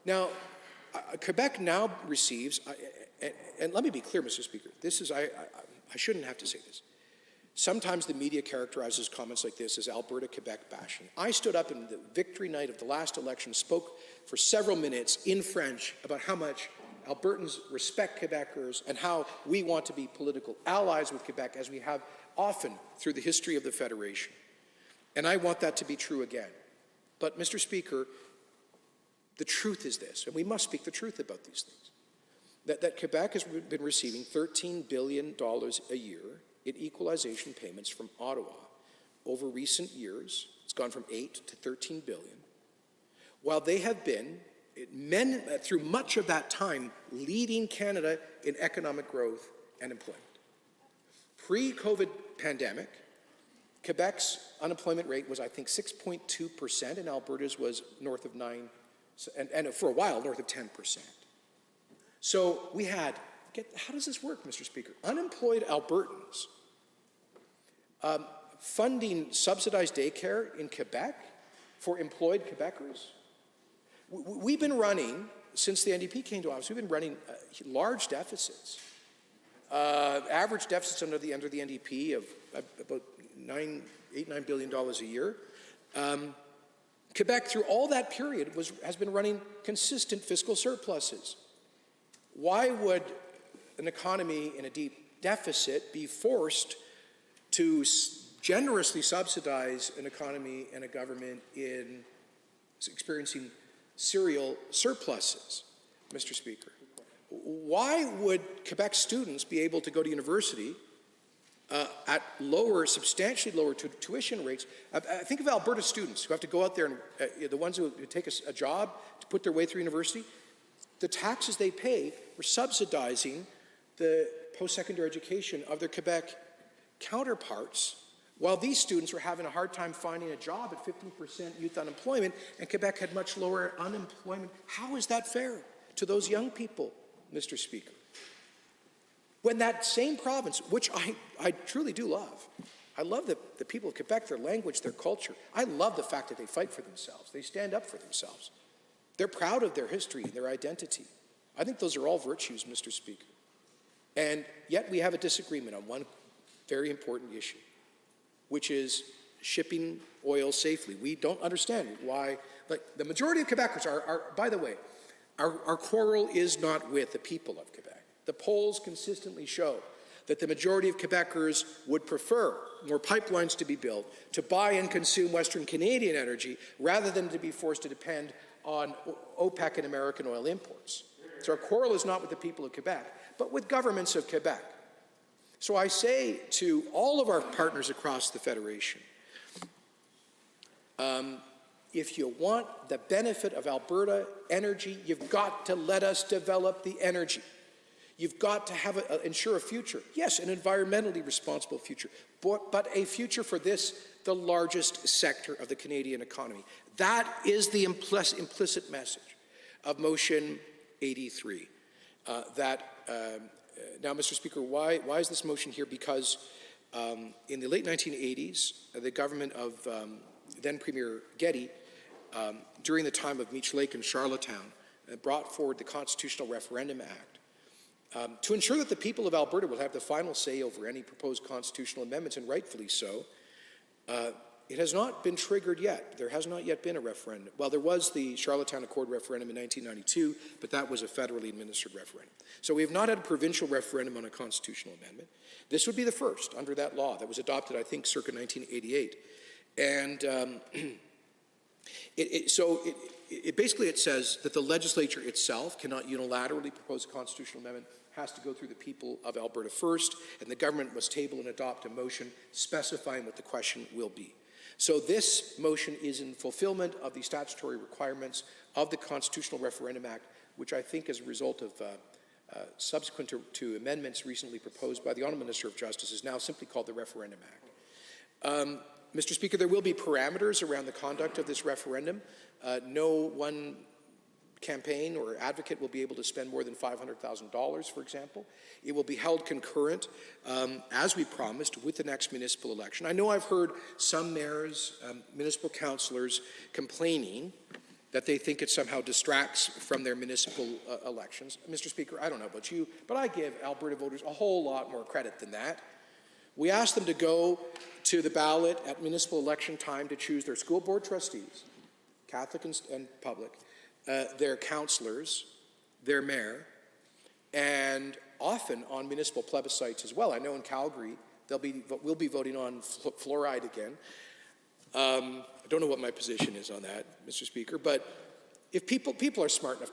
Now, Quebec now receives, and let me be clear, Mr. Speaker, this is, I shouldn't have to say this. Sometimes the media characterizes comments like this as Alberta-Quebec bashing. I stood up in the victory night of the last election, spoke for several minutes in French about how much Albertans respect Quebecers and how we want to be political allies with Quebec, as we have often through the history of the Federation. And I want that to be true again. But, Mr. Speaker, the truth is this, and we must speak the truth about these things, that Quebec has been receiving $13 billion a year in equalization payments from Ottawa over recent years. It's gone from 8 to 13 billion. While they have been, through much of that time, leading Canada in economic growth and employment. Pre-COVID pandemic, Quebec's unemployment rate was, I think, 6.2%, and Alberta's was north of 9%, and for a while, north of 10%. So we had, how does this work, Mr. Speaker? Unemployed Albertans funding subsidized daycare in Quebec for employed Quebecers. We've been running, since the NDP came to office, we've been running large deficits. Average deficits under the NDP of about $8-9 billion a year. Quebec, through all that period, has been running consistent fiscal surpluses. Why would an economy in a deep deficit be forced to generously subsidize an economy and a government in experiencing serial surpluses, Mr. Speaker? Why would Quebec students be able to go to university at substantially lower tuition rates? Think of Alberta students who have to go out there and the ones who take a job to put their way through university. The taxes they pay were subsidizing the post-secondary education of their Quebec counterparts, while these students were having a hard time finding a job at 15% youth unemployment, and Quebec had much lower unemployment. How is that fair to those young people, Mr. Speaker? When that same province, which I truly do love, I love the people of Quebec, their language, their culture. I love the fact that they fight for themselves. They stand up for themselves. They're proud of their history and their identity. I think those are all virtues, Mr. Speaker. And yet we have a disagreement on one very important issue, which is shipping oil safely. We don't understand why, like the majority of Quebecers are by the way, our quarrel is not with the people of Quebec. The polls consistently show that the majority of Quebecers would prefer more pipelines to be built, to buy and consume Western Canadian energy, rather than to be forced to depend on OPEC and American oil imports. So our quarrel is not with the people of Quebec, but with governments of Quebec. So I say to all of our partners across the Federation, if you want the benefit of Alberta energy, you've got to let us develop the energy. You've got to ensure a future. Yes, an environmentally responsible future, but a future for the largest sector of the Canadian economy. That is the implicit message of Motion 83. Now, Mr. Speaker, why is this motion here? Because in the late 1980s, the government of then Premier Getty, during the time of Meech Lake and Charlottetown, brought forward the Constitutional Referendum Act to ensure that the people of Alberta will have the final say over any proposed constitutional amendments, and rightfully so. It has not been triggered yet. There has not yet been a referendum. Well, there was the Charlottetown Accord referendum in 1992, but that was a federally administered referendum. So we have not had a provincial referendum on a constitutional amendment. This would be the first under that law that was adopted, I think, circa 1988. And basically it says that the legislature itself cannot unilaterally propose a constitutional amendment, has to go through the people of Alberta first, and the government must table and adopt a motion specifying what the question will be. So this motion is in fulfillment of the statutory requirements of the Constitutional Referendum Act, which I think as a result of subsequent to amendments recently proposed by the Honourable Minister of Justice is now simply called the Referendum Act. Mr. Speaker, there will be parameters around the conduct of this referendum. No one campaign or advocate will be able to spend more than $500,000, for example. It will be held concurrent, as we promised, with the next municipal election. I know I've heard some mayors, municipal councillors complaining that they think it somehow distracts from their municipal elections. Mr. Speaker, I don't know about you, but I give Alberta voters a whole lot more credit than that. We asked them to go to the ballot at municipal election time to choose their school board trustees, Catholic and public, their councillors, their mayor, and often on municipal plebiscites as well. I know in Calgary we'll be voting on fluoride again. I don't know what my position is on that, Mr. Speaker, but if people are smart enough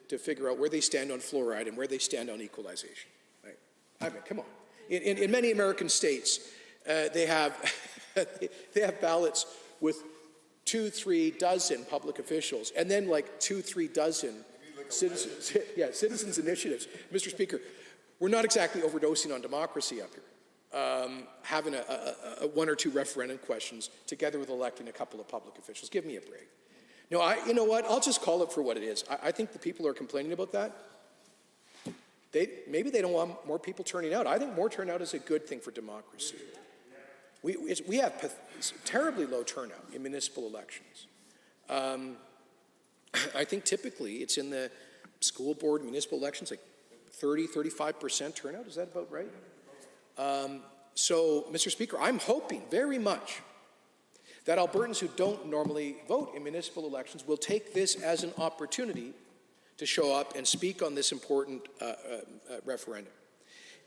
to figure out where they stand on fluoride and where they stand on equalization, right? I mean, come on. In many American states, they have ballots with 2-3 dozen public officials, and then like 2-3 dozen citizens initiatives. Mr. Speaker, we're not exactly overdosing on democracy up here. Having a 1 or 2 referendum questions together with electing a couple of public officials. Give me a break. No, you know what? I'll just call it for what it is. I think the people are complaining about that. Maybe they don't want more people turning out. I think more turnout is a good thing for democracy. We have terribly low turnout in municipal elections. I think typically it's in the school board municipal elections, like 35% turnout. Is that about right? So, Mr. Speaker, I'm hoping very much that Albertans who don't normally vote in municipal elections will take this as an opportunity to show up and speak on this important referendum.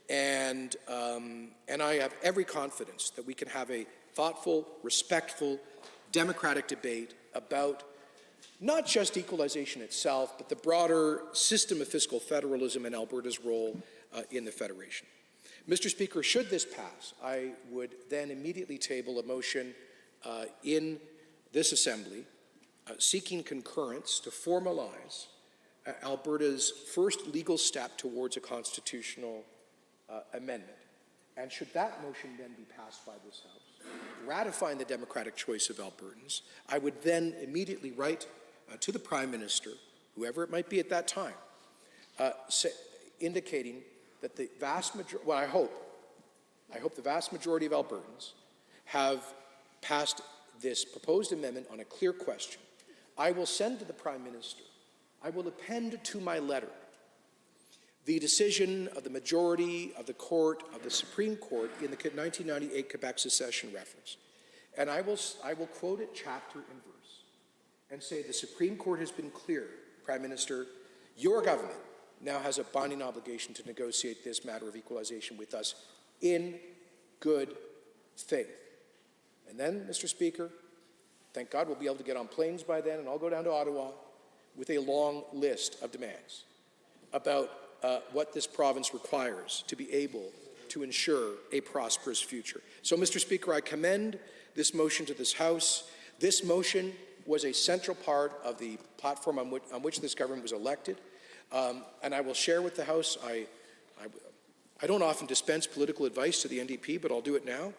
And I have every confidence that we can have a thoughtful, respectful, democratic debate about not just equalization itself, but the broader system of fiscal federalism and Alberta's role in the Federation. Mr. Speaker, should this pass, I would then immediately table a motion in this Assembly seeking concurrence to formalize Alberta's first legal step towards a constitutional amendment. And should that motion then be passed by this House, ratifying the democratic choice of Albertans, I would then immediately write to the Prime Minister, whoever it might be at that time, indicating that the vast majority, well, I hope the vast majority of Albertans have passed this proposed amendment on a clear question. I will send to the Prime Minister, I will append to my letter the decision of the majority of the court, of the Supreme Court, in the 1998 Quebec secession reference. And I will quote it chapter and verse and say the Supreme Court has been clear, Prime Minister, your government now has a binding obligation to negotiate this matter of equalization with us in good faith. And then, Mr. Speaker, thank God we'll be able to get on planes by then, and I'll go down to Ottawa with a long list of demands about what this province requires to be able to ensure a prosperous future. So, Mr. Speaker, I commend this motion to this House. This motion was a central part of the platform on which this government was elected. And I will share with the House, I don't often dispense political advice to the NDP, but I'll do it now.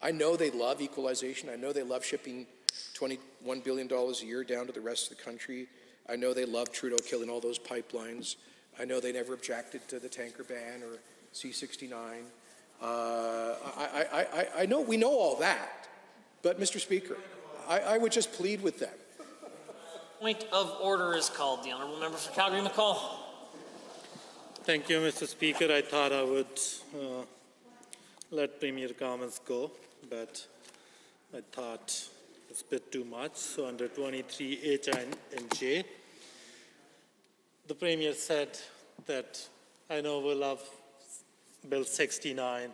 I know they love equalization. I know they love shipping $21 billion a year down to the rest of the country. I know they love Trudeau killing all those pipelines. I know they never objected to the tanker ban or C-69. I know we know all that, but Mr. Speaker, I would just plead with them. Point of order is called. The honourable member for Calgary McCall. Thank you, Mr. Speaker. I thought I would let Premier comments go, but I thought it's a bit too much. So under 23H and J, the Premier said that I know we love Bill 69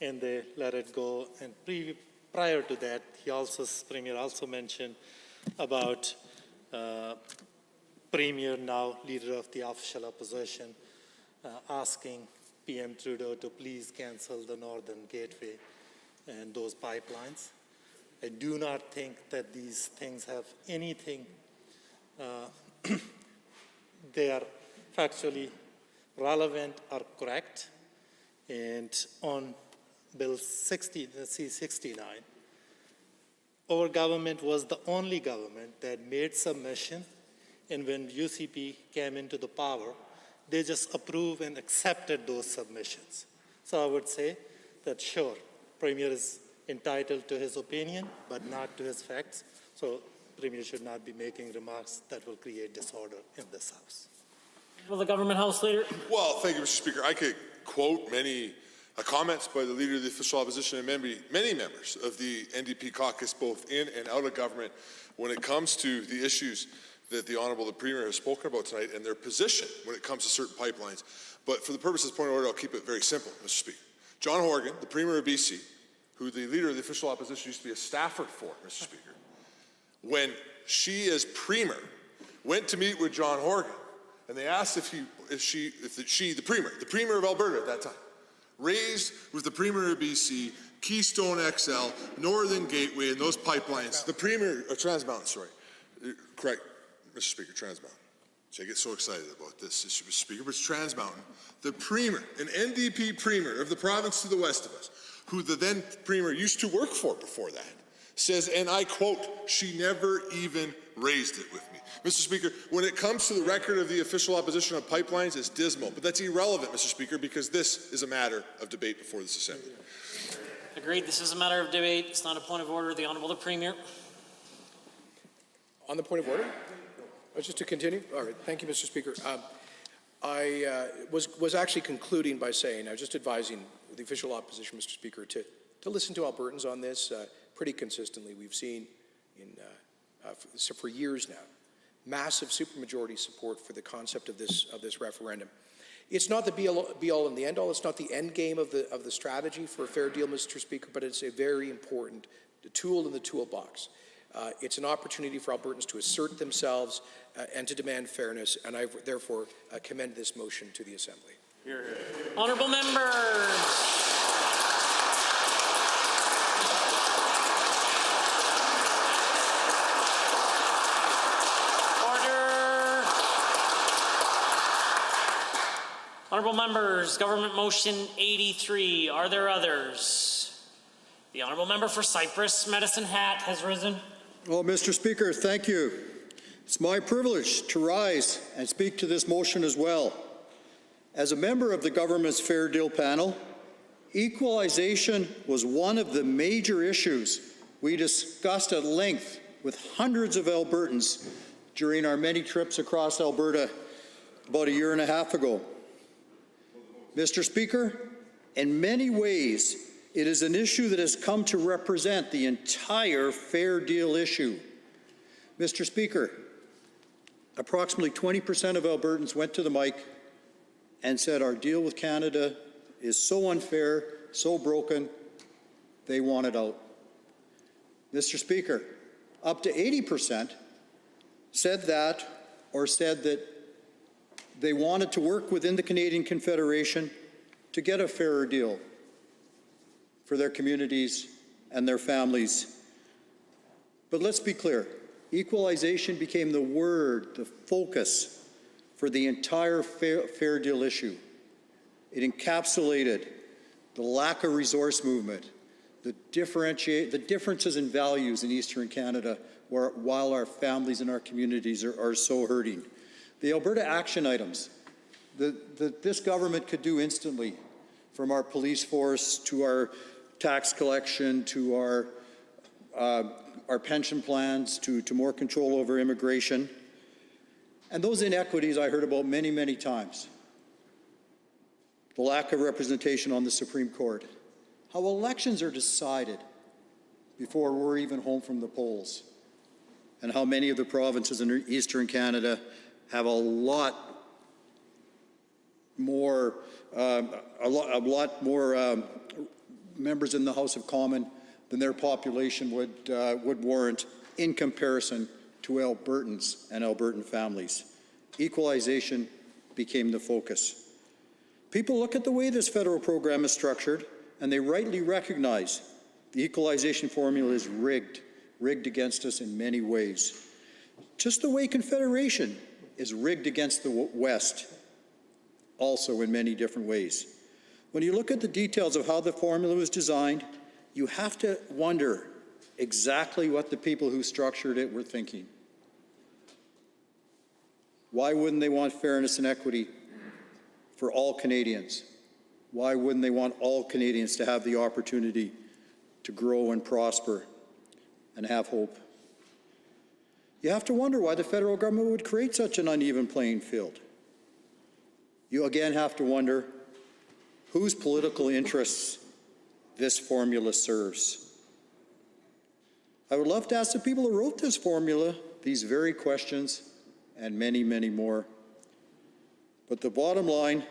and they let it go. And prior to that, Premier also mentioned about Premier, now leader of the official opposition, asking PM Trudeau to please cancel the Northern Gateway and those pipelines. I do not think that these things have anything, they are factually relevant or correct. And on Bill 60, the C-69, our government was the only government that made submission, and when UCP came into the power, they just approved and accepted those submissions. So I would say that sure, Premier is entitled to his opinion, but not to his facts. So Premier should not be making remarks that will create disorder in this House. Will the government House Leader? Well, thank you, Mr. Speaker. I could quote many comments by the Leader of the Official Opposition and many members of the NDP caucus, both in and out of government, when it comes to the issues that the Honourable Premier has spoken about tonight and their position when it comes to certain pipelines. But for the purposes of point of order, I'll keep it very simple, Mr. Speaker. John Horgan, the Premier of BC, who the Leader of the Official Opposition used to be a staffer for, Mr. Speaker, when she as Premier went to meet with John Horgan, and they asked if the Premier of Alberta at that time, raised with the Premier of BC, Keystone XL, Northern Gateway, and those pipelines, the Premier, Trans Mountain, sorry, correct, Mr. Speaker, Trans Mountain. So I get so excited about this issue, Mr. Speaker, but it's Trans Mountain. The Premier, an NDP Premier of the province to the west of us, who the then Premier used to work for before that, says, and I quote, she never even raised it with me. Mr. Speaker, when it comes to the record of the official opposition on pipelines, it's dismal. But that's irrelevant, Mr. Speaker, because this is a matter of debate before this Assembly. Agreed. This is a matter of debate. It's not a point of order. The Honourable the Premier. On the point of order? Just to continue? All right. Thank you, Mr. Speaker. I was actually concluding by saying, I was just advising the official opposition, Mr. Speaker, to listen to Albertans on this pretty consistently. We've seen for years now massive supermajority support for the concept of this referendum. It's not the be all and the end all. It's not the end game of the strategy for a fair deal, Mr. Speaker, but it's a very important tool in the toolbox. It's an opportunity for Albertans to assert themselves and to demand fairness, and I therefore commend this motion to the Assembly. Here, here. Honourable members. Honourable members, Government Motion 83. Are there others? The Honourable Member for Cypress Medicine Hat has risen. Well, Mr. Speaker, thank you. It's my privilege to rise and speak to this motion as well. As a member of the government's Fair Deal panel, equalization was one of the major issues we discussed at length with hundreds of Albertans during our many trips across Alberta about a year and a half ago. Mr. Speaker, in many ways, it is an issue that has come to represent the entire fair deal issue. Mr. Speaker, approximately 20% of Albertans went to the mic and said our deal with Canada is so unfair, so broken, they want it out. Mr. Speaker, up to 80% said that, or said that they wanted to work within the Canadian Confederation to get a fairer deal for their communities and their families. But let's be clear, equalization became the word, the focus for the entire fair deal issue. It encapsulated the lack of resource movement, the differences in values in Eastern Canada, while our families and our communities are so hurting. The Alberta action items that this government could do instantly, from our police force to our tax collection to our pension plans to more control over immigration. And those inequities I heard about many, many times. The lack of representation on the Supreme Court. How elections are decided before we're even home from the polls. And how many of the provinces in Eastern Canada have a lot more members in the House of Commons than their population would warrant in comparison to Albertans and Albertan families. Equalization became the focus. People look at the way this federal program is structured, and they rightly recognize the equalization formula is rigged against us in many ways. Just the way Confederation is rigged against the West, also in many different ways. When you look at the details of how the formula was designed, you have to wonder exactly what the people who structured it were thinking. Why wouldn't they want fairness and equity for all Canadians? Why wouldn't they want all Canadians to have the opportunity to grow and prosper and have hope? You have to wonder why the federal government would create such an uneven playing field. You again have to wonder whose political interests this formula serves. I would love to ask the people who wrote this formula these very questions and many, many more. But the bottom line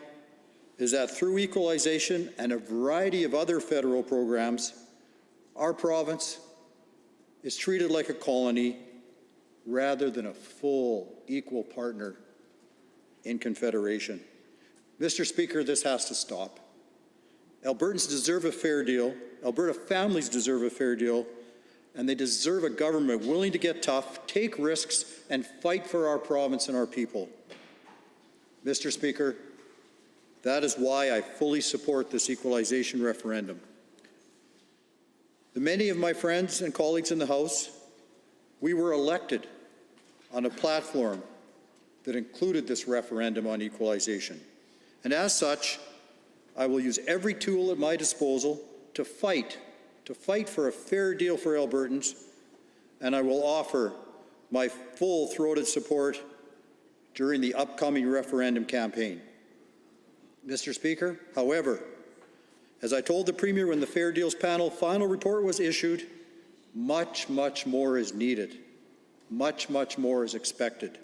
is that through equalization and a variety of other federal programs, our province is treated like a colony rather than a full, equal partner in Confederation. Mr. Speaker, this has to stop. Albertans deserve a fair deal. Alberta families deserve a fair deal. And they deserve a government willing to get tough, take risks, and fight for our province and our people. Mr. Speaker, that is why I fully support this equalization referendum. The many of my friends and colleagues in the House, we were elected on a platform that included this referendum on equalization. And as such, I will use every tool at my disposal to fight to fight for a fair deal for Albertans, and I will offer my full-throated support during the upcoming referendum campaign. Mr. Speaker, however, as I told the Premier when the Fair Deals panel final report was issued, much, much more is needed. Much, much more is expected.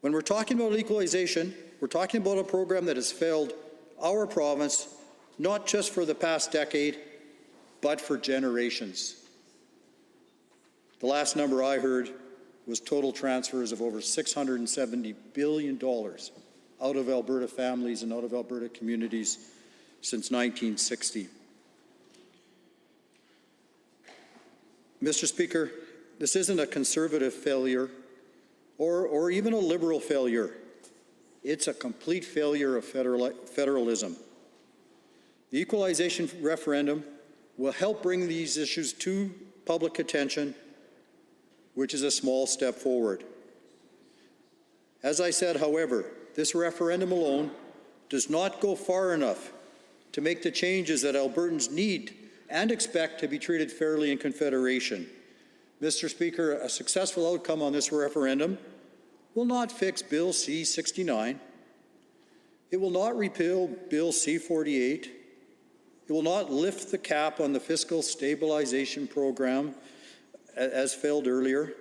When we're talking about equalization, we're talking about a program that has failed our province, not just for the past decade, but for generations. The last number I heard was total transfers of over $670 billion out of Alberta families and out of Alberta communities since 1960. Mr. Speaker, this isn't a conservative failure or even a liberal failure. It's a complete failure of federalism. The equalization referendum will help bring these issues to public attention, which is a small step forward. As I said, however, this referendum alone does not go far enough to make the changes that Albertans need and expect to be treated fairly in Confederation. Mr. Speaker, a successful outcome on this referendum will not fix Bill C-69. It will not repeal Bill C-48. It will not lift the cap on the fiscal stabilization program as failed earlier.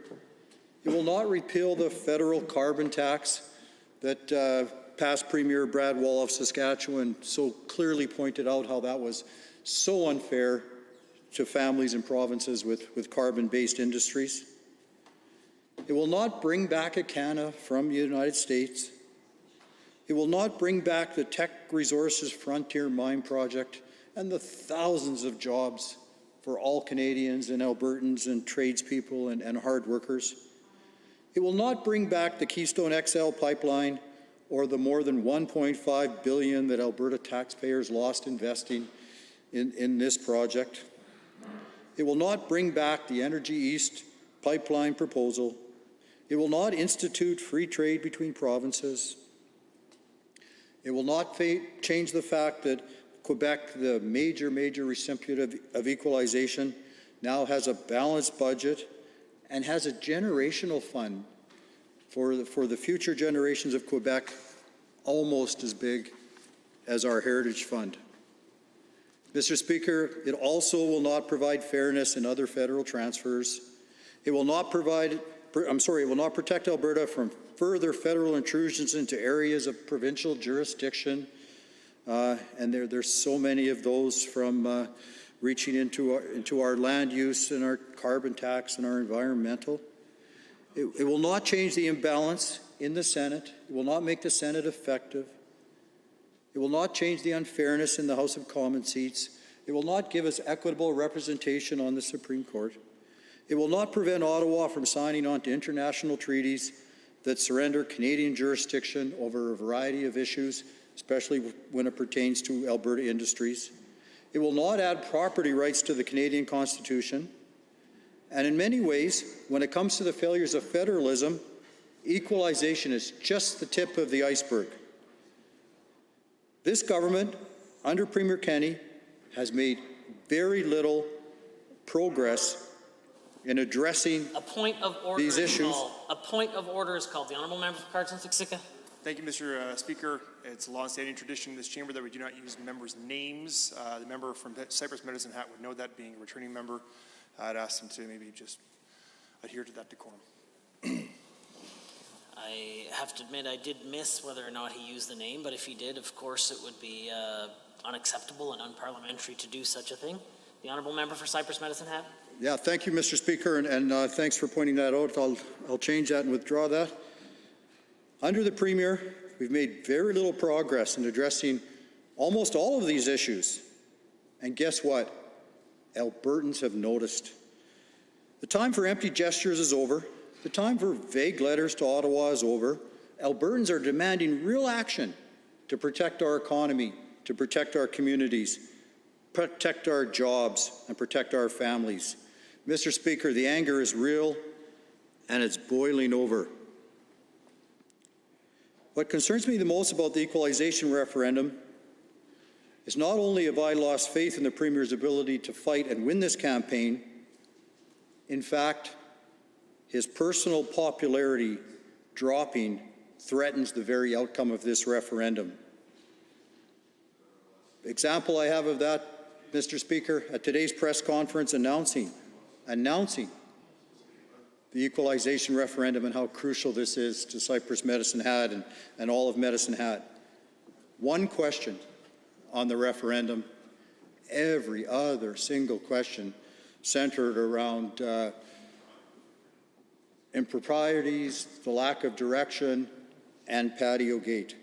It will not repeal the federal carbon tax that past Premier Brad Wall of Saskatchewan so clearly pointed out how that was so unfair to families and provinces with carbon-based industries. It will not bring back a CANA from the United States. It will not bring back the Tech Resources Frontier Mine Project and the thousands of jobs for all Canadians and Albertans and tradespeople and hard workers. It will not bring back the Keystone XL pipeline or the more than $1.5 billion that Alberta taxpayers lost investing in this project. It will not bring back the Energy East pipeline proposal. It will not institute free trade between provinces. It will not change the fact that Quebec, the major recipient of equalization, now has a balanced budget and has a generational fund for the future generations of Quebec, almost as big as our Heritage Fund. Mr. Speaker, it also will not provide fairness in other federal transfers. It will not protect Alberta from further federal intrusions into areas of provincial jurisdiction. And there's so many of those, from reaching into our land use and our carbon tax and our environmental. It will not change the imbalance in the Senate. It will not make the Senate effective. It will not change the unfairness in the House of Commons seats. It will not give us equitable representation on the Supreme Court. It will not prevent Ottawa from signing on to international treaties that surrender Canadian jurisdiction over a variety of issues, especially when it pertains to Alberta industries. It will not add property rights to the Canadian Constitution. And in many ways, when it comes to the failures of federalism, equalization is just the tip of the iceberg. This government, under Premier Kenney, has made very little progress in addressing these issues. A point of order is called. The Honourable Member for Cardston-Siksika. Thank you, Mr. Speaker. It's a long-standing tradition in this chamber that we do not use members' names. The member from Cypress Medicine Hat would know that, being a returning member. I'd ask him to maybe just adhere to that decorum. I have to admit I did miss whether or not he used the name, but if he did, of course, it would be unacceptable and unparliamentary to do such a thing. The Honourable Member for Cypress Medicine Hat. Yeah, thank you, Mr. Speaker, and thanks for pointing that out. I'll change that and withdraw that. Under the Premier, we've made very little progress in addressing almost all of these issues. And guess what? Albertans have noticed. The time for empty gestures is over. The time for vague letters to Ottawa is over. Albertans are demanding real action to protect our economy, to protect our communities, protect our jobs, and protect our families. Mr. Speaker, the anger is real and it's boiling over. What concerns me the most about the equalization referendum is not only have I lost faith in the Premier's ability to fight and win this campaign, in fact, his personal popularity dropping threatens the very outcome of this referendum. Example I have of that, Mr. Speaker, at today's press conference announcing the equalization referendum and how crucial this is to Cypress Medicine Hat and all of Medicine Hat. One question on the referendum, every other single question centered around improprieties, the lack of direction, and patio gate.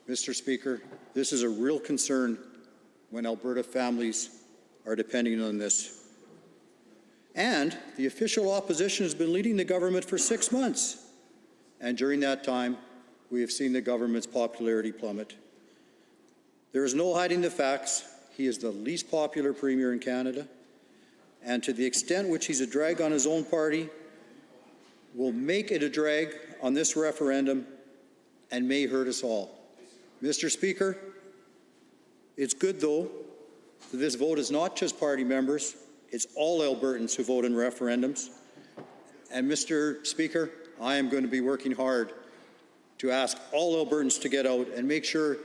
Mr. Speaker, this is a real concern when Alberta families are depending on this. And the official opposition has been leading the government for 6 months. And during that time, we have seen the government's popularity plummet. There is no hiding the facts. He is the least popular premier in Canada. And to the extent which he's a drag on his own party, will make it a drag on this referendum and may hurt us all. Mr. Speaker, it's good, though, that this vote is not just party members. It's all Albertans who vote in referendums. And, Mr. Speaker, I am going to be working hard to ask all Albertans to get out and make sure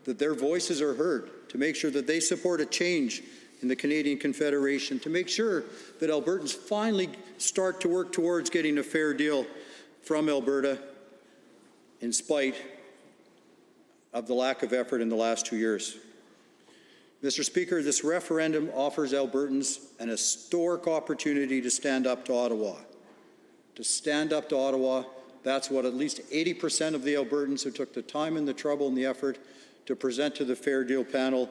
that their voices are heard, to make sure that they support a change in the Canadian Confederation, to make sure that Albertans finally start to work towards getting a fair deal from Alberta in spite of the lack of effort in the last 2 years. Mr. Speaker, this referendum offers Albertans an historic opportunity to stand up to Ottawa. To stand up to Ottawa, that's what at least 80% of the Albertans who took the time and the trouble and the effort to present to the Fair Deal panel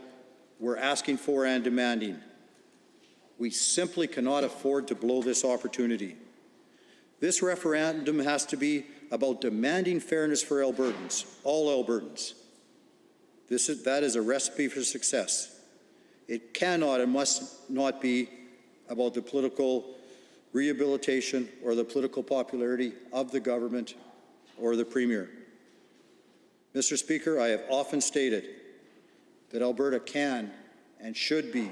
were asking for and demanding. We simply cannot afford to blow this opportunity. This referendum has to be about demanding fairness for Albertans, all Albertans. That is a recipe for success. It cannot and must not be about the political rehabilitation or the political popularity of the government or the Premier. Mr. Speaker, I have often stated that Alberta can and should be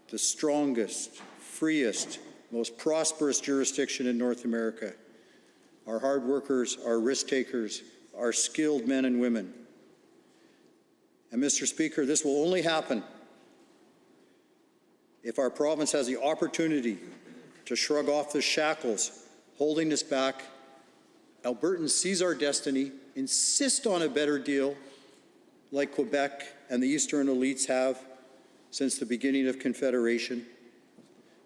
the strongest, freest, most prosperous jurisdiction in North America. Our hard workers, our risk takers, our skilled men and women. And Mr. Speaker, this will only happen if our province has the opportunity to shrug off the shackles holding us back. Albertans seize our destiny, insist on a better deal like Quebec and the Eastern elites have since the beginning of Confederation.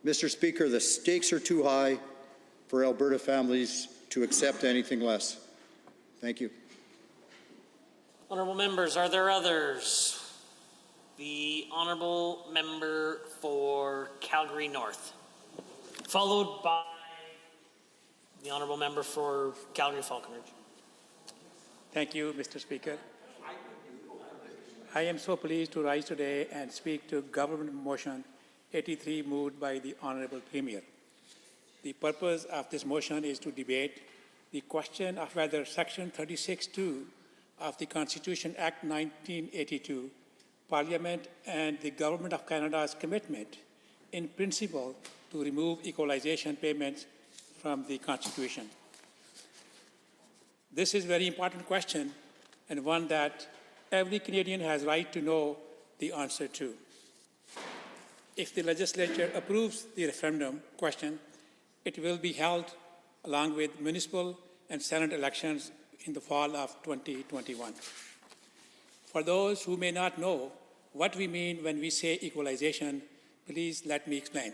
Mr. Speaker, the stakes are too high for Alberta families to accept anything less. Thank you. Honourable members, are there others? The Honourable Member for Calgary North, followed by the Honourable Member for Calgary Falconridge. Thank you, Mr. Speaker. I am so pleased to rise today and speak to Government Motion 83 moved by the Honourable Premier. The purpose of this motion is to debate the question of whether Section 36(2) of the Constitution Act 1982, Parliament and the Government of Canada's commitment in principle to remove equalization payments from the Constitution. This is a very important question and one that every Canadian has right to know the answer to. If the legislature approves the referendum question, it will be held along with municipal and Senate elections in the fall of 2021. For those who may not know what we mean when we say equalization, please let me explain.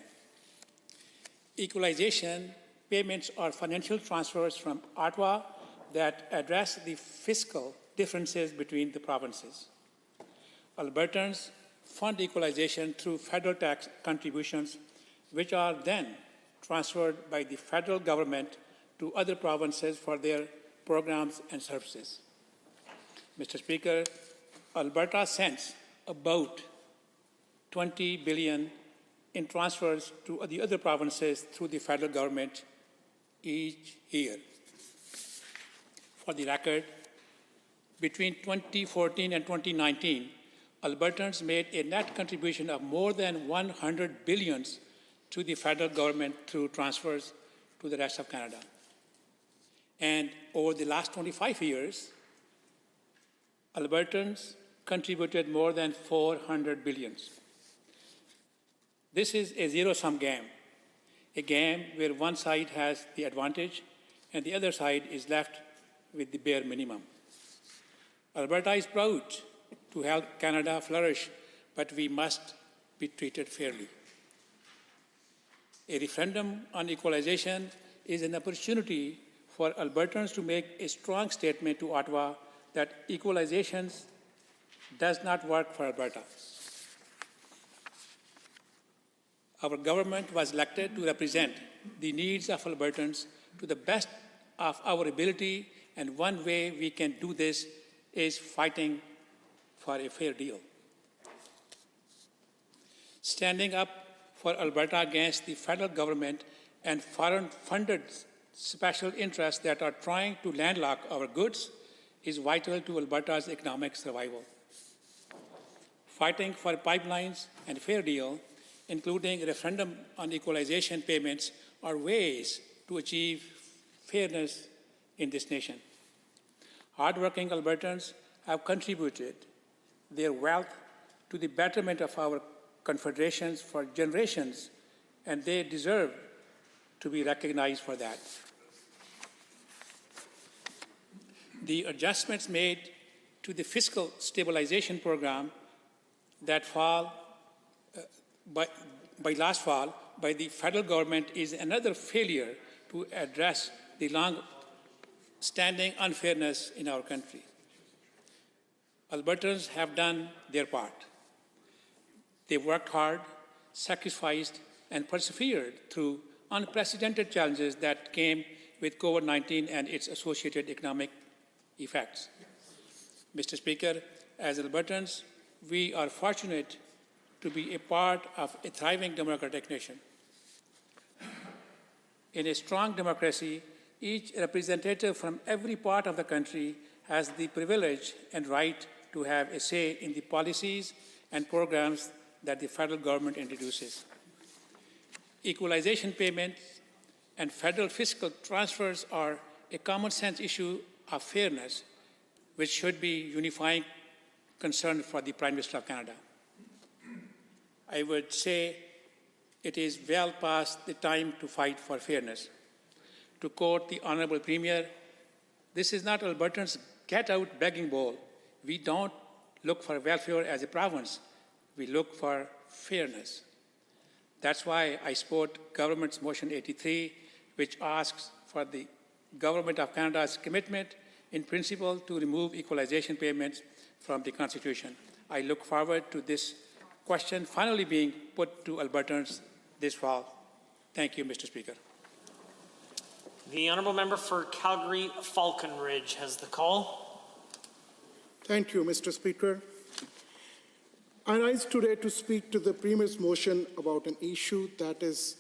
Equalization payments are financial transfers from Ottawa that address the fiscal differences between the provinces. Albertans fund equalization through federal tax contributions, which are then transferred by the federal government to other provinces for their programs and services. Mr. Speaker, Alberta sends about $20 billion in transfers to the other provinces through the federal government each year. For the record, between 2014 and 2019, Albertans made a net contribution of more than 100 billion to the federal government through transfers to the rest of Canada. And over the last 25 years, Albertans contributed more than 400 billion. This is a zero-sum game, a game where one side has the advantage and the other side is left with the bare minimum. Alberta is proud to help Canada flourish, but we must be treated fairly. A referendum on equalization is an opportunity for Albertans to make a strong statement to Ottawa that equalization does not work for Alberta. Our government was elected to represent the needs of Albertans to the best of our ability, and one way we can do this is fighting for a fair deal. Standing up for Alberta against the federal government and foreign-funded special interests that are trying to landlock our goods is vital to Alberta's economic survival. Fighting for pipelines and fair deal, including a referendum on equalization payments, are ways to achieve fairness in this nation. Hardworking Albertans have contributed their wealth to the betterment of our confederations for generations, and they deserve to be recognized for that. The adjustments made to the fiscal stabilization program that by last fall by the federal government is another failure to address the long-standing unfairness in our country. Albertans have done their part. They worked hard, sacrificed, and persevered through unprecedented challenges that came with COVID-19 and its associated economic effects. Mr. Speaker, as Albertans, we are fortunate to be a part of a thriving democratic nation. In a strong democracy, each representative from every part of the country has the privilege and right to have a say in the policies and programs that the federal government introduces. Equalization payments and federal fiscal transfers are a common sense issue of fairness, which should be unifying concern for the Prime Minister of Canada. I would say it is well past the time to fight for fairness. To quote the Honourable Premier, this is not Albertans' get-out begging bowl. We don't look for welfare as a province. We look for fairness. That's why I support Government's Motion 83, which asks for the Government of Canada's commitment in principle to remove equalization payments from the Constitution. I look forward to this question finally being put to Albertans this fall. Thank you, Mr. Speaker. The honourable member for Calgary Falconridge has the call. Thank you, Mr. Speaker. I rise today to speak to the Premier's motion about an issue that is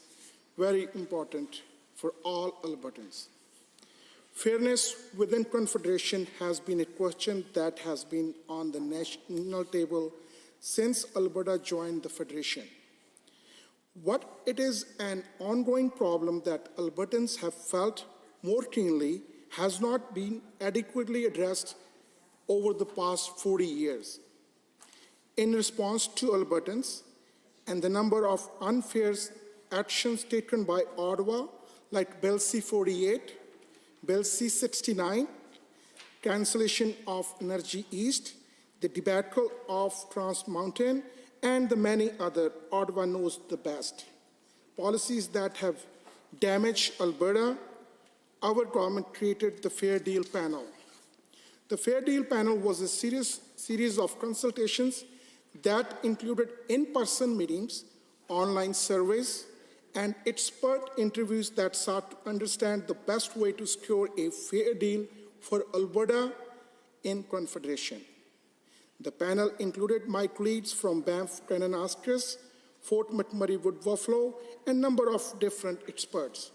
very important for all Albertans. Fairness within Confederation has been a question that has been on the national table since Alberta joined the Federation. What it is an ongoing problem that Albertans have felt more keenly has not been adequately addressed over the past 40 years. In response to Albertans and the number of unfair actions taken by Ottawa, like Bill C-48, Bill C-69, cancellation of Energy East, the debacle of Trans Mountain, and the many other, Ottawa knows the best. Policies that have damaged Alberta, our government created the Fair Deal Panel. The Fair Deal Panel was a series of consultations that included in-person meetings, online surveys, and expert interviews that sought to understand the best way to secure a fair deal for Alberta in Confederation. The panel included my colleagues from Banff, Kananaskis, Fort McMurray, Wood Buffalo, and a number of different experts.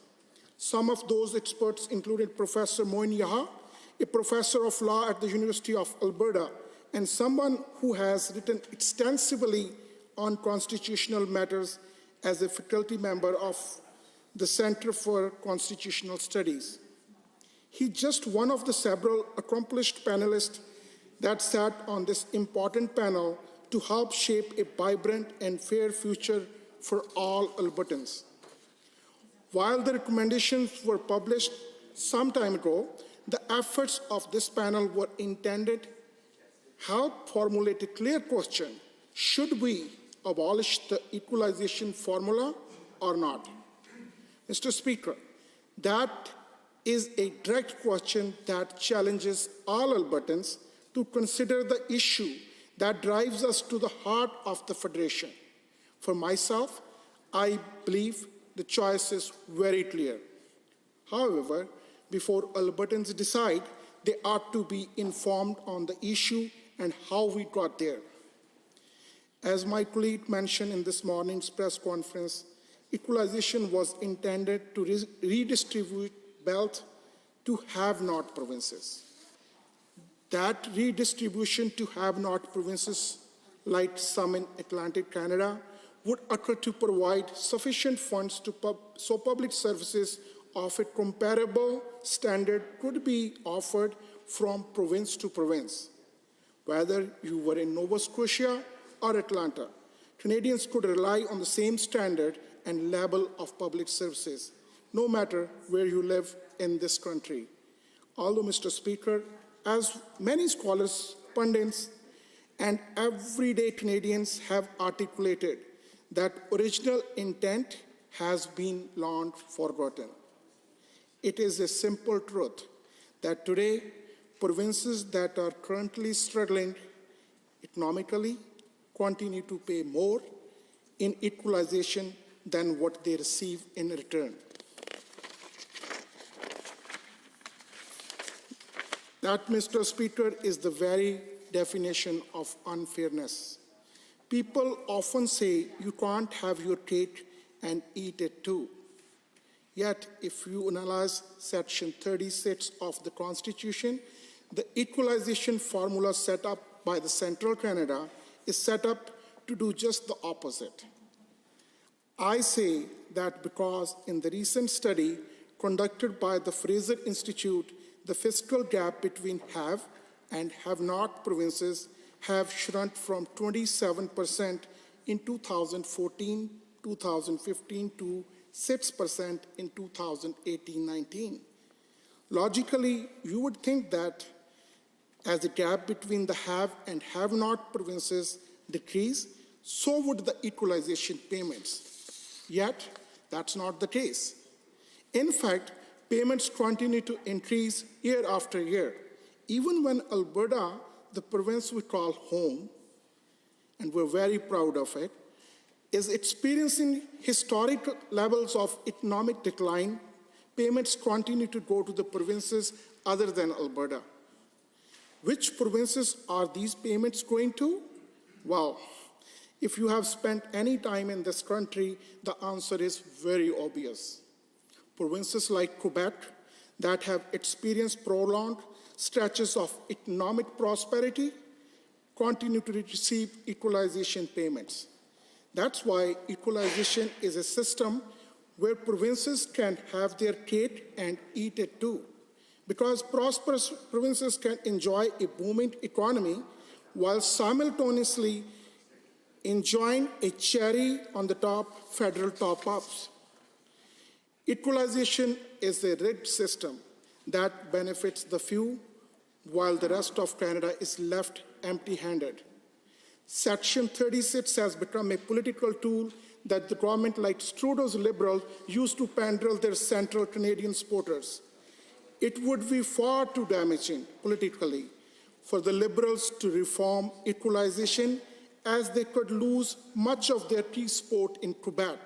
Some of those experts included Professor Moin Yaha, a professor of law at the University of Alberta and someone who has written extensively on constitutional matters as a faculty member of the Center for Constitutional Studies. He's just one of the several accomplished panelists that sat on this important panel to help shape a vibrant and fair future for all Albertans. While the recommendations were published some time ago, the efforts of this panel were intended to help formulate a clear question: should we abolish the equalization formula or not? Mr. Speaker, that is a direct question that challenges all Albertans to consider the issue that drives us to the heart of the Federation. For myself, I believe the choice is very clear. However, before Albertans decide, they ought to be informed on the issue and how we got there. As my colleague mentioned in this morning's press conference, equalization was intended to redistribute wealth to have-not provinces. That redistribution to have-not provinces, like some in Atlantic Canada, would occur to provide sufficient funds so public services of a comparable standard could be offered from province to province. Whether you were in Nova Scotia or Atlanta, Canadians could rely on the same standard and level of public services, no matter where you live in this country. Although, Mr. Speaker, as many scholars, pundits, and everyday Canadians have articulated, that original intent has been long forgotten. It is a simple truth that today, provinces that are currently struggling economically continue to pay more in equalization than what they receive in return. That, Mr. Speaker, is the very definition of unfairness. People often say you can't have your cake and eat it too. Yet, if you analyze Section 36 of the Constitution, the equalization formula set up by the Central Canada is set up to do just the opposite. I say that because in the recent study conducted by the Fraser Institute, the fiscal gap between have and have-not provinces have shrunk from 27% in 2014-2015 to 6% in 2018-19. Logically, you would think that as the gap between the have and have-not provinces decrease, so would the equalization payments. Yet, that's not the case. In fact, payments continue to increase year after year. Even when Alberta, the province we call home, and we're very proud of it, is experiencing historic levels of economic decline, payments continue to go to the provinces other than Alberta. Which provinces are these payments going to? Well, if you have spent any time in this country, the answer is very obvious. Provinces like Quebec that have experienced prolonged stretches of economic prosperity continue to receive equalization payments. That's why equalization is a system where provinces can have their cake and eat it too. Because prosperous provinces can enjoy a booming economy while simultaneously enjoying a cherry on the top federal top-ups. Equalization is a rigged system that benefits the few while the rest of Canada is left empty-handed. Section 36 has become a political tool that the government, like Trudeau's Liberals, used to pander their central Canadian supporters. It would be far too damaging politically for the Liberals to reform equalization, as they could lose much of their key support in Quebec,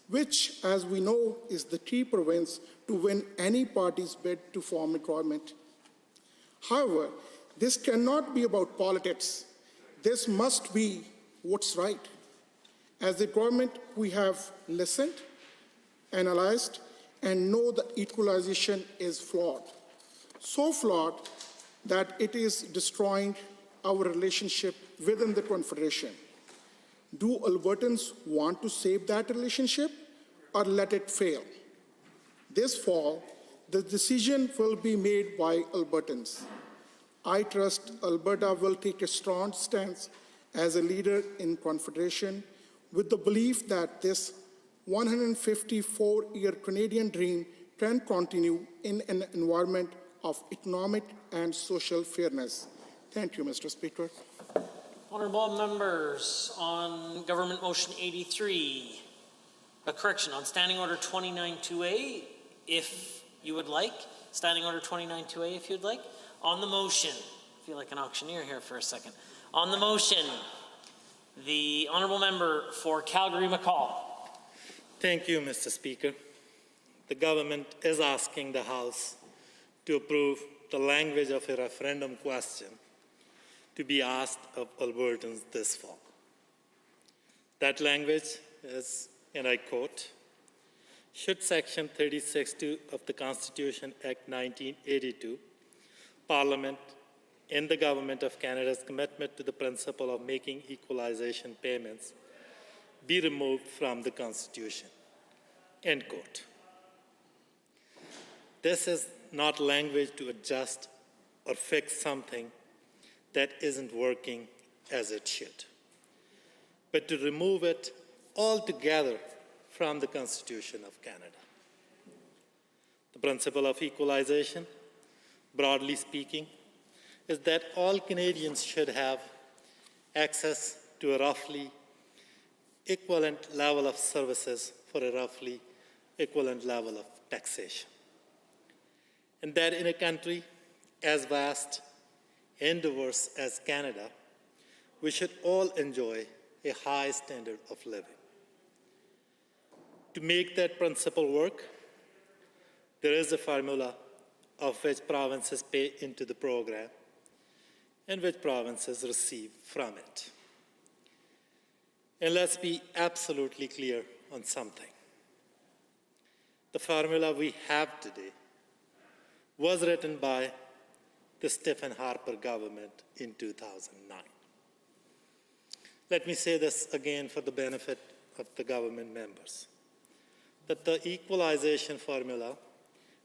which, as we know, is the key province to win any party's bid to form a government. However, this cannot be about politics. This must be what's right. As a government, we have listened, analyzed, and know that equalization is flawed. So flawed that it is destroying our relationship within the Confederation. Do Albertans want to save that relationship or let it fail? This fall, the decision will be made by Albertans. I trust Alberta will take a strong stance as a leader in Confederation with the belief that this 154-year Canadian dream can continue in an environment of economic and social fairness. Thank you, Mr. Speaker. Honourable members, on Government Motion 83, a correction on Standing Order 29-2A, if you would like. Standing Order 29-2A, if you'd like. On the motion, I feel like an auctioneer here for a second. On the motion, the Honourable Member for Calgary-McCall. Thank you, Mr. Speaker. The government is asking the House to approve the language of a referendum question to be asked of Albertans this fall. That language is, and I quote, should Section 36(2) of the Constitution Act 1982, Parliament and the Government of Canada's commitment to the principle of making equalization payments be removed from the Constitution, end quote. This is not language to adjust or fix something that isn't working as it should, but to remove it altogether from the Constitution of Canada. The principle of equalization, broadly speaking, is that all Canadians should have access to a roughly equivalent level of services for a roughly equivalent level of taxation. And that in a country as vast and diverse as Canada, we should all enjoy a high standard of living. To make that principle work, there is a formula of which provinces pay into the program and which provinces receive from it. And let's be absolutely clear on something. The formula we have today was written by the Stephen Harper government in 2009. Let me say this again for the benefit of the government members, that the equalization formula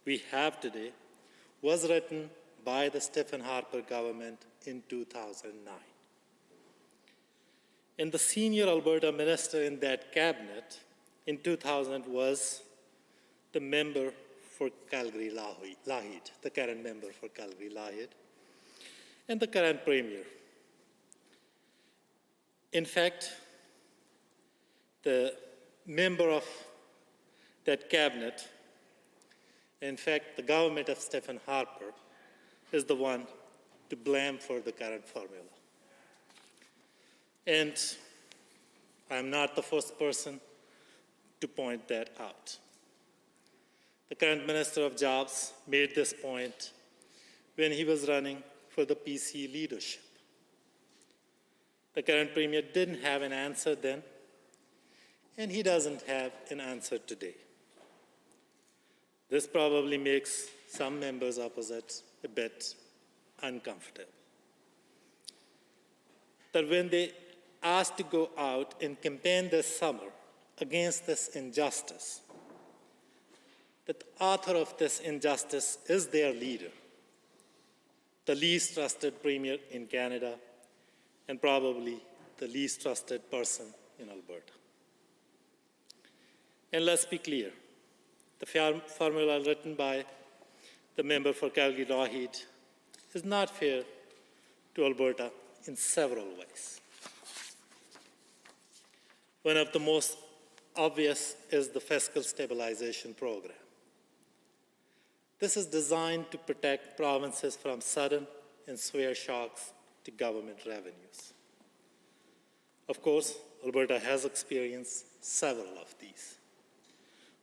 we have today was written by the Stephen Harper government in 2009. And the senior Alberta minister in that cabinet in 2000 was the member for Calgary-Lahid, the current member for Calgary-Lahid, and the current premier. In fact, the member of that cabinet, in fact, the government of Stephen Harper, is the one to blame for the current formula. And I'm not the first person to point that out. The current Minister of Jobs made this point when he was running for the PC leadership. The current Premier didn't have an answer then, and he doesn't have an answer today. This probably makes some members opposite a bit uncomfortable. That when they asked to go out and campaign this summer against this injustice, that the author of this injustice is their leader, the least trusted premier in Canada, and probably the least trusted person in Alberta. And let's be clear, the formula written by the member for Calgary-Lahid is not fair to Alberta in several ways. One of the most obvious is the fiscal stabilization program. This is designed to protect provinces from sudden and severe shocks to government revenues. Of course, Alberta has experienced several of these.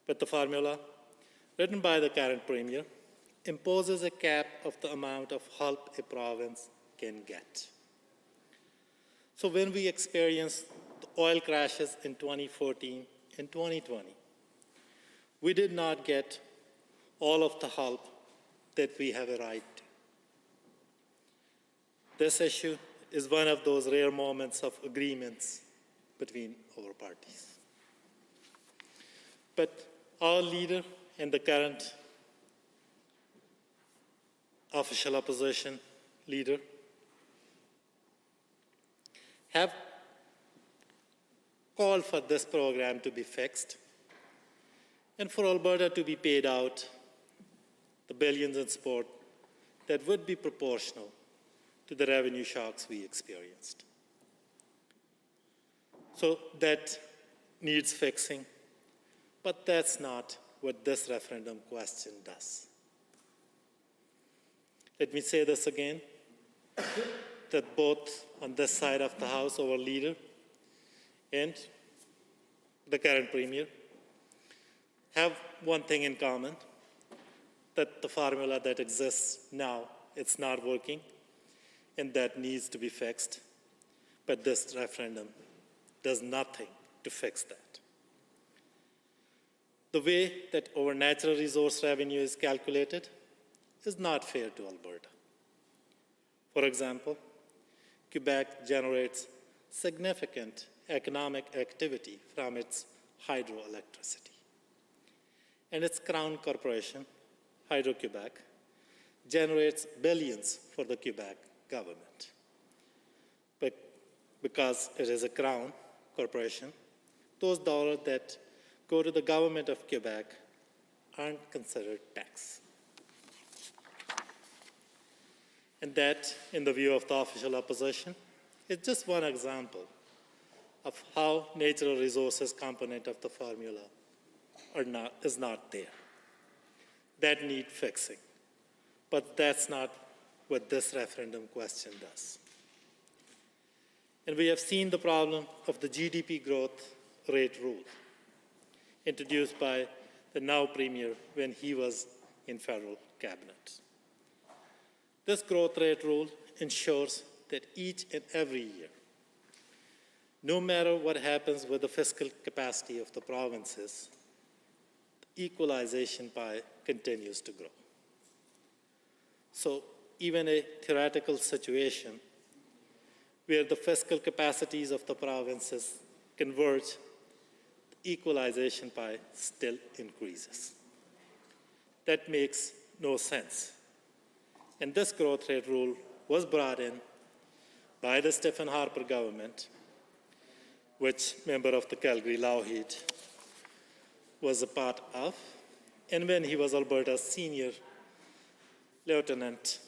But the formula, written by the current Premier, imposes a cap of the amount of help a province can get. So when we experienced the oil crashes in 2014 and 2020, we did not get all of the help that we have a right to. This issue is one of those rare moments of agreements between our parties. But our leader and the current official opposition leader have called for this program to be fixed and for Alberta to be paid out the billions in support that would be proportional to the revenue shocks we experienced. So that needs fixing, but that's not what this referendum question does. Let me say this again, that both on this side of the House, our leader and the current Premier have one thing in common, that the formula that exists now, it's not working, and that needs to be fixed. But this referendum does nothing to fix that. The way that our natural resource revenue is calculated is not fair to Alberta. For example, Quebec generates significant economic activity from its hydroelectricity. And its crown corporation, Hydro-Quebec, generates billions for the Quebec government. But because it is a crown corporation, those dollars that go to the government of Quebec aren't considered tax. And that, in the view of the official opposition, is just one example of how natural resources component of the formula is not there. That need fixing. But that's not what this referendum question does. And we have seen the problem of the GDP growth rate rule introduced by the now Premier when he was in federal cabinet. This growth rate rule ensures that each and every year, no matter what happens with the fiscal capacity of the provinces, the equalization pie continues to grow. So even a theoretical situation where the fiscal capacities of the provinces converge, the equalization pie still increases. That makes no sense. And this growth rate rule was brought in by the Stephen Harper government, which member of the Calgary-Lougheed was a part of, and when he was Alberta's senior lieutenant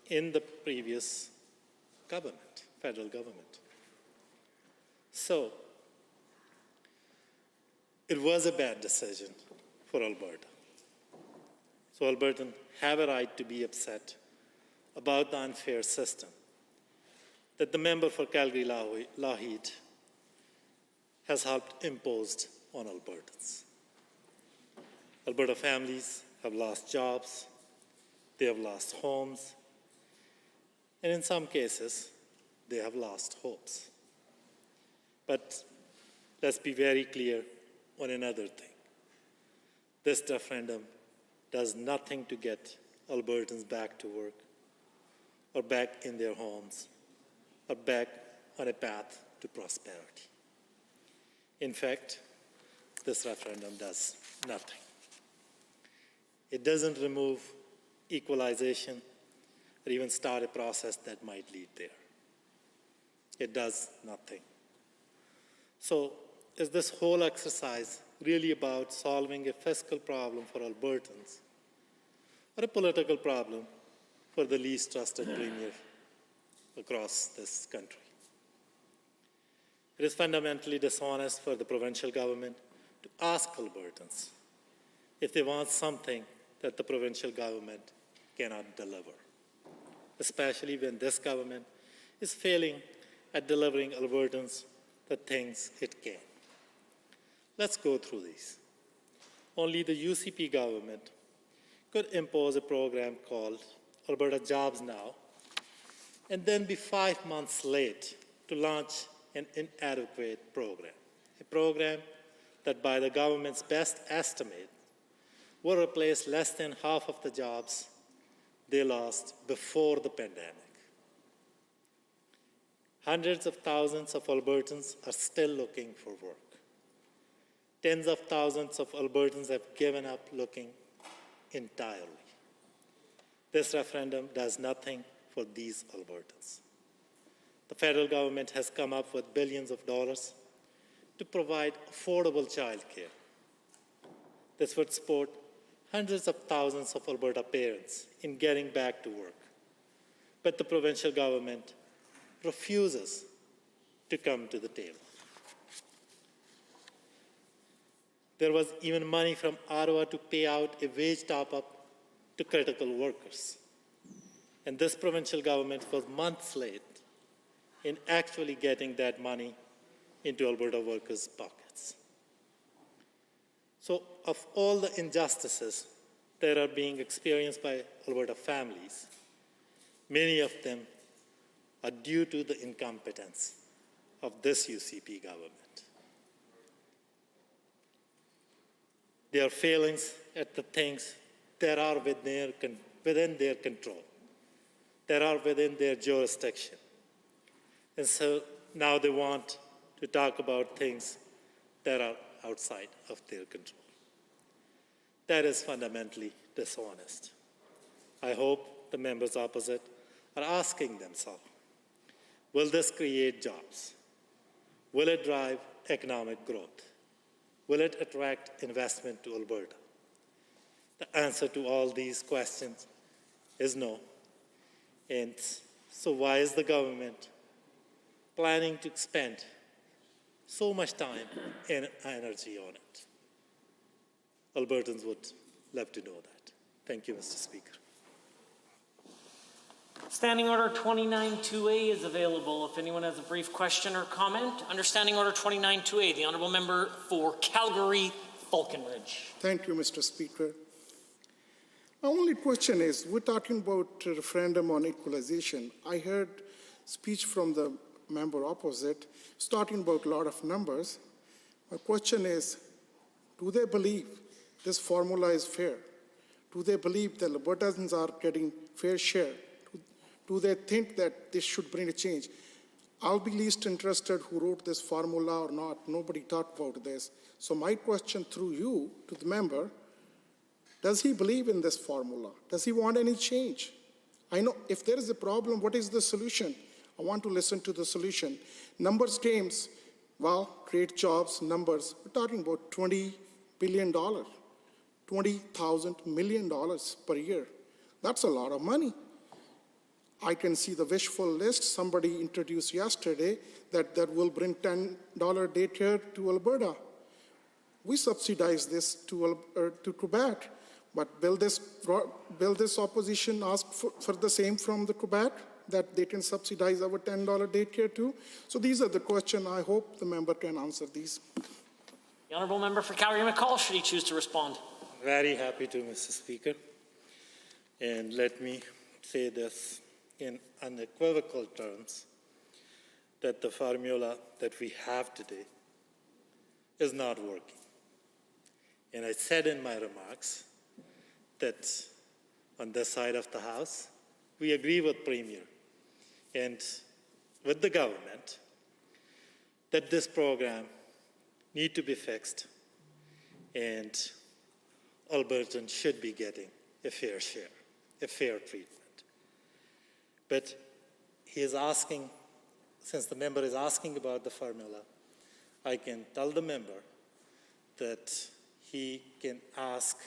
in the previous government, federal government. So it was a bad decision for Alberta. So Albertans have a right to be upset about the unfair system that the member for Calgary-Lougheed has helped impose on Albertans. Alberta families have lost jobs, they have lost homes, and in some cases, they have lost hopes. But let's be very clear on another thing. This referendum does nothing to get Albertans back to work, or back in their homes, or back on a path to prosperity. In fact, this referendum does nothing. It doesn't remove equalization or even start a process that might lead there. It does nothing. So is this whole exercise really about solving a fiscal problem for Albertans or a political problem for the least trusted premier across this country? It is fundamentally dishonest for the provincial government to ask Albertans if they want something that the provincial government cannot deliver, especially when this government is failing at delivering Albertans the things it can. Let's go through these. Only the UCP government could impose a program called Alberta Jobs Now, and then be 5 months late to launch an inadequate program, a program that by the government's best estimate will replace less than half of the jobs they lost before the pandemic. Hundreds of thousands of Albertans are still looking for work. Tens of thousands of Albertans have given up looking entirely. This referendum does nothing for these Albertans. The federal government has come up with billions of dollars to provide affordable childcare. This would support hundreds of thousands of Alberta parents in getting back to work. But the provincial government refuses to come to the table. There was even money from Ottawa to pay out a wage top-up to critical workers. And this provincial government was months late in actually getting that money into Alberta workers' pockets. So of all the injustices that are being experienced by Alberta families, many of them are due to the incompetence of this UCP government. They are failings at the things that are within their control, that are within their jurisdiction. And so now they want to talk about things that are outside of their control. That is fundamentally dishonest. I hope the members opposite are asking themselves, will this create jobs? Will it drive economic growth? Will it attract investment to Alberta? The answer to all these questions is no. And so why is the government planning to spend so much time and energy on it? Albertans would love to know that. Thank you, Mr. Speaker. Standing Order 29-2A is available if anyone has a brief question or comment. Under Standing Order 29-2A, the Honourable Member for Calgary, Falconridge. Thank you, Mr. Speaker. My only question is, we're talking about a referendum on equalization. I heard speech from the member opposite, it's talking about a lot of numbers. My question is, do they believe this formula is fair? Do they believe that Albertans are getting fair share? Do they think that this should bring a change? I'll be least interested who wrote this formula or not. Nobody talked about this. So my question through you to the member, does he believe in this formula? Does he want any change? I know if there is a problem, what is the solution? I want to listen to the solution. Numbers games, well, create jobs, numbers. We're talking about $20 billion, $20,000 million per year. That's a lot of money. I can see the wishful list somebody introduced yesterday that will bring $10 daycare to Alberta. We subsidize this to Quebec, but will this opposition ask for the same from the Quebec, that they can subsidize our $10 daycare too? So these are the questions. I hope the member can answer these. The Honourable Member for Calgary McCall, should he choose to respond. Very happy to, Mr. Speaker. And let me say this in unequivocal terms, that the formula that we have today is not working. And I said in my remarks that on this side of the House, we agree with Premier and with the government that this program needs to be fixed and Albertans should be getting a fair share, a fair treatment. But he is asking, since the member is asking about the formula, I can tell the member that he can ask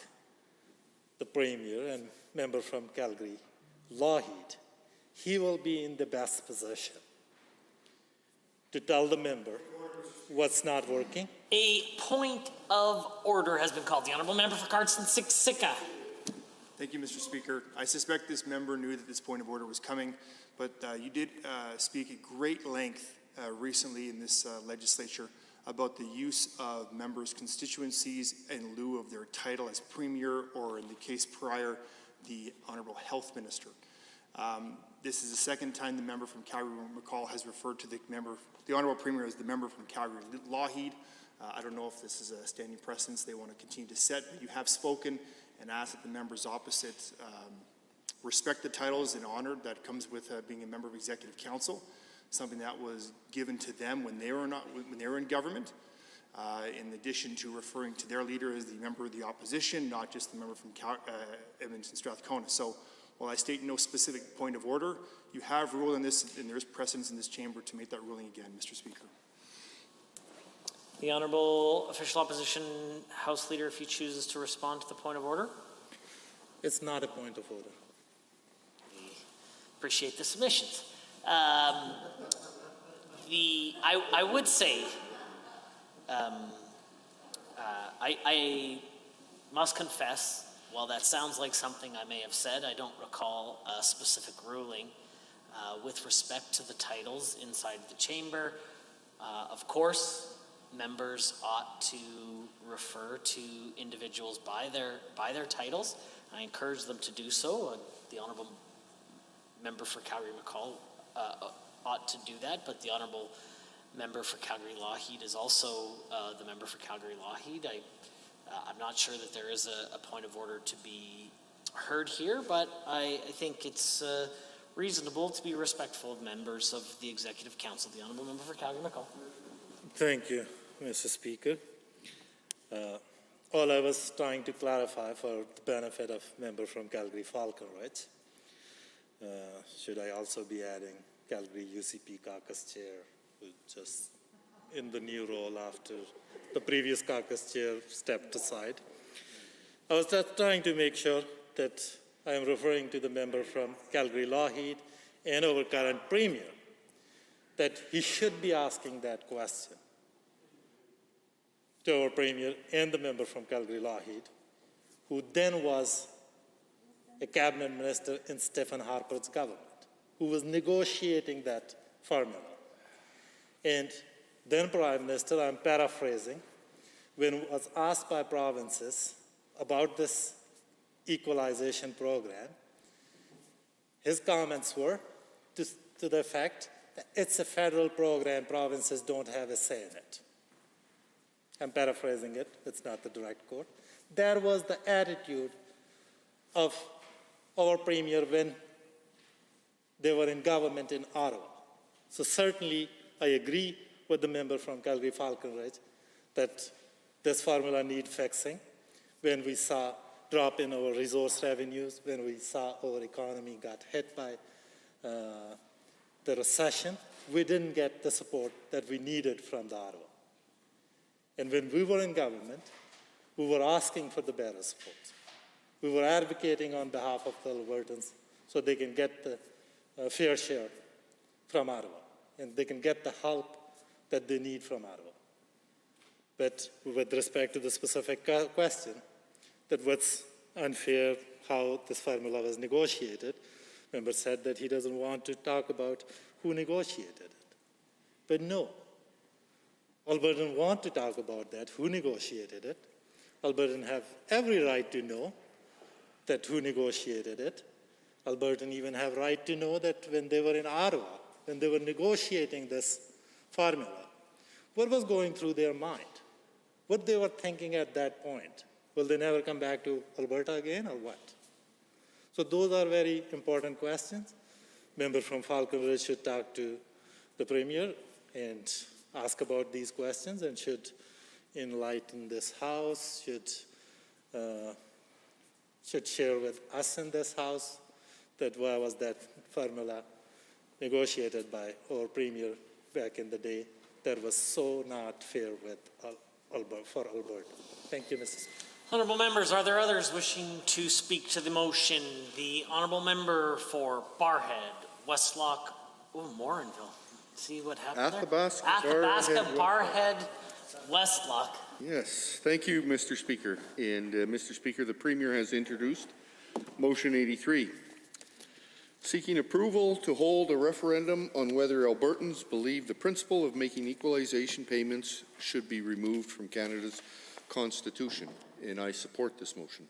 the Premier and member from Calgary, Lougheed. He will be in the best position to tell the member what's not working. A point of order has been called. The Honourable Member for Cardston-Siksika. Thank you, Mr. Speaker. I suspect this member knew that this point of order was coming, but you did speak at great length recently in this legislature about the use of members' constituencies in lieu of their title as Premier, or in the case prior, the Honourable Health Minister. This is the second time the member from Calgary McCall has referred to the Honourable Premier as the member from Calgary Lougheed. I don't know if this is a standing precedence they want to continue to set, but you have spoken and asked that the members opposite respect the titles and honor that comes with being a member of Executive Council. something that was given to them when they were in government, in addition to referring to their leader as the member of the opposition, not just the member from Edmonton Strathcona. So while I state no specific point of order, you have ruled on this, and there is precedence in this chamber to make that ruling again, Mr. Speaker. The Honourable Official Opposition House Leader, if he chooses to respond to the point of order. It's not a point of order. We appreciate the submissions. I would say I must confess, while that sounds like something I may have said, I don't recall a specific ruling with respect to the titles inside the chamber. Of course, members ought to refer to individuals by their titles. I encourage them to do so. The Honourable Member for Calgary-McCall ought to do that, but the Honourable Member for Calgary-Lougheed is also the member for Calgary-Lougheed. I'm not sure that there is a point of order to be heard here, but I think it's reasonable to be respectful of members of the Executive Council. The Honourable Member for Calgary-McCall. Thank you, Mr. Speaker. All I was trying to clarify for the benefit of member from Calgary-Falcon-Ridge, should I also be adding Calgary UCP caucus chair, who just in the new role after the previous caucus chair stepped aside. I was just trying to make sure that I am referring to the member from Calgary-Lougheed and our current premier, that he should be asking that question to our premier and the member from Calgary-Lougheed, who then was a cabinet minister in Stephen Harper's government, who was negotiating that formula. And then Prime Minister, I'm paraphrasing, when was asked by provinces about this equalization program, his comments were to the effect that it's a federal program, provinces don't have a say in it. I'm paraphrasing it, it's not the direct quote. That was the attitude of our premier when they were in government in Ottawa. So certainly I agree with the member from Calgary-Falcon-Ridge that this formula needs fixing. When we saw drop in our resource revenues, when we saw our economy got hit by the recession, we didn't get the support that we needed from the Ottawa. And when we were in government, we were asking for the better support. We were advocating on behalf of the Albertans so they can get the fair share from Ottawa, and they can get the help that they need from Ottawa. But with respect to the specific question, that what's unfair how this formula was negotiated, member said that he doesn't want to talk about who negotiated it. But no, Albertans want to talk about that, who negotiated it. Albertans have every right to know that who negotiated it. Albertans even have right to know that when they were in Ottawa, when they were negotiating this formula, what was going through their mind? What they were thinking at that point? Will they never come back to Alberta again or what? So those are very important questions. Member from Falcon-Ridge should talk to the Premier and ask about these questions and should enlighten this House, should share with us in this House that why was that formula negotiated by our Premier back in the day that was so not fair with for Alberta. Thank you, Mr. Speaker. Honourable members, are there others wishing to speak to the motion? The Honourable Member for Barhead, Westlock, Morinville. See what happened Athabasca, there? Athabasca, Barhead, Westlock. Yes, thank you, Mr. Speaker. And Mr. Speaker, the Premier has introduced Motion 83, seeking approval to hold a referendum on whether Albertans believe the principle of making equalization payments should be removed from Canada's Constitution, and I support this motion.